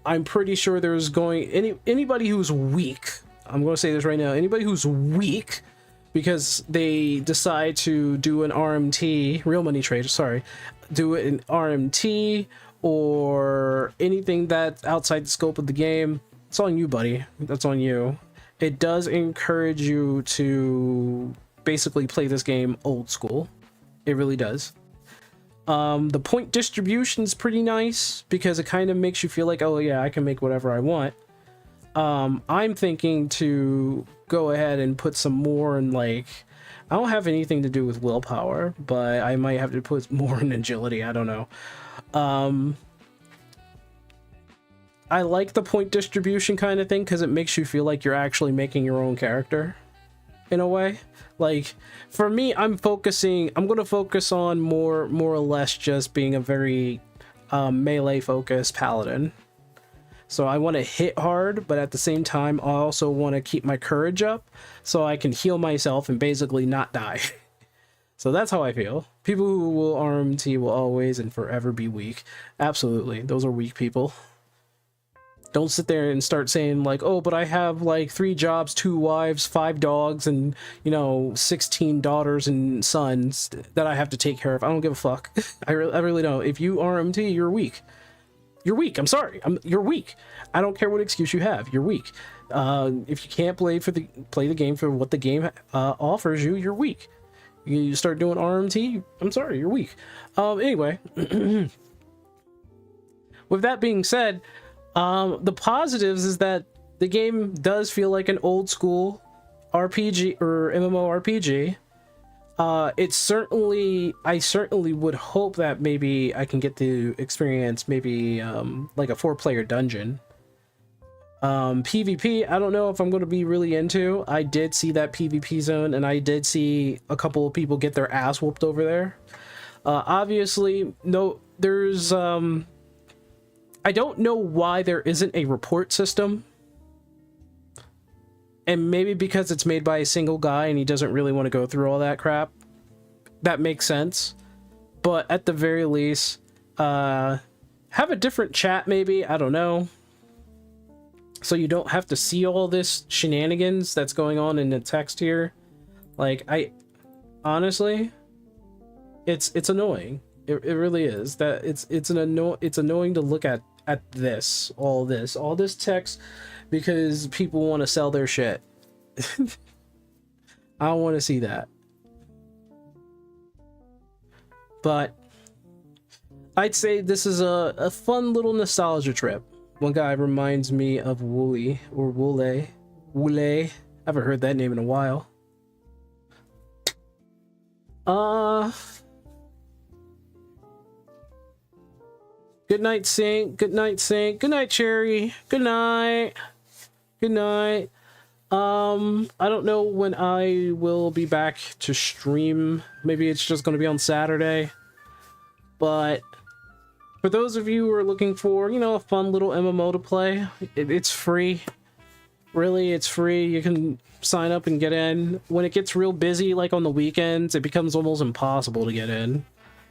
I'm pretty sure there's anybody who's weak. I'm going to say this right now. Anybody who's weak because they decide to do an RMT, real money trade, sorry, do it in RMT or anything that's outside the scope of the game, it's on you, buddy. That's on you. It does encourage you to basically play this game old school. It really does. The point distribution is pretty nice because it kind of makes you feel like, oh yeah, I can make whatever I want. I'm thinking to go ahead and put some more in, like, I don't have anything to do with willpower, but I might have to put more in agility. I don't know. I like the point distribution kind of thing because it makes you feel like you're actually making your own character in a way. Like, for me, I'm going to focus on more or less just being a very melee focused paladin. So I want to hit hard, but at the same time, I also want to keep my courage up so I can heal myself and basically not die. So that's how I feel. People who will RMT will always and forever be weak. Absolutely. Those are weak people. Don't sit there and start saying like, oh, but I have like 3 jobs, 2 wives, 5 dogs, and, you know, 16 daughters and sons that I have to take care of. I don't give a fuck. I really don't. If you RMT, you're weak. You're weak. I'm sorry. You're weak. I don't care what excuse you have. You're weak. If you can't play the game for what the game offers you, you're weak. You start doing RMT, I'm sorry, you're weak. Anyway, with that being said, the positives is that the game does feel like an old school RPG or MMORPG. I certainly would hope that maybe I can get to experience maybe like a 4-player dungeon. PvP, I don't know if I'm going to be really into. I did see that PvP zone, and I did see a couple of people get their ass whooped over there. Obviously, no, there's I don't know why there isn't a report system. And maybe because it's made by a single guy and he doesn't really want to go through all that crap. That makes sense. But at the very least, have a different chat maybe, I don't know. So you don't have to see all this shenanigans that's going on in the text here. Like, honestly, it's annoying. It really is. That it's annoying to look at all this text because people want to sell their shit. I don't want to see that. But I'd say this is a fun little nostalgia trip. One guy reminds me of Wooly or Woole. I haven't heard that name in a while. Good night, Sink. Good night, Sink. Good night, Cherry. Good night. Good night. I don't know when I will be back to stream. Maybe it's just going to be on Saturday. But for those of you who are looking for, you know, a fun little MMO to play, it's free. Really, it's free. You can sign up and get in. When it gets real busy, like on the weekends, it becomes almost impossible to get in.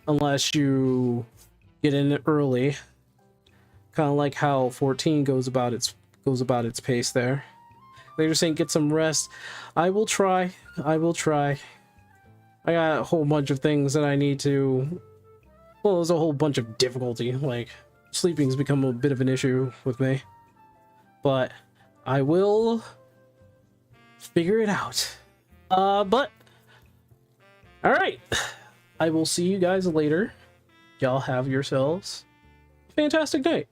Unless you get in early. Kind of like how 14 goes about its pace there. They're just saying get some rest. I will try. I got a whole bunch of things that I need to... Well, there's a whole bunch of difficulty. Like, sleeping's become a bit of an issue with me. But I will figure it out. But... Alright. I will see you guys later. Y'all have yourselves a fantastic night.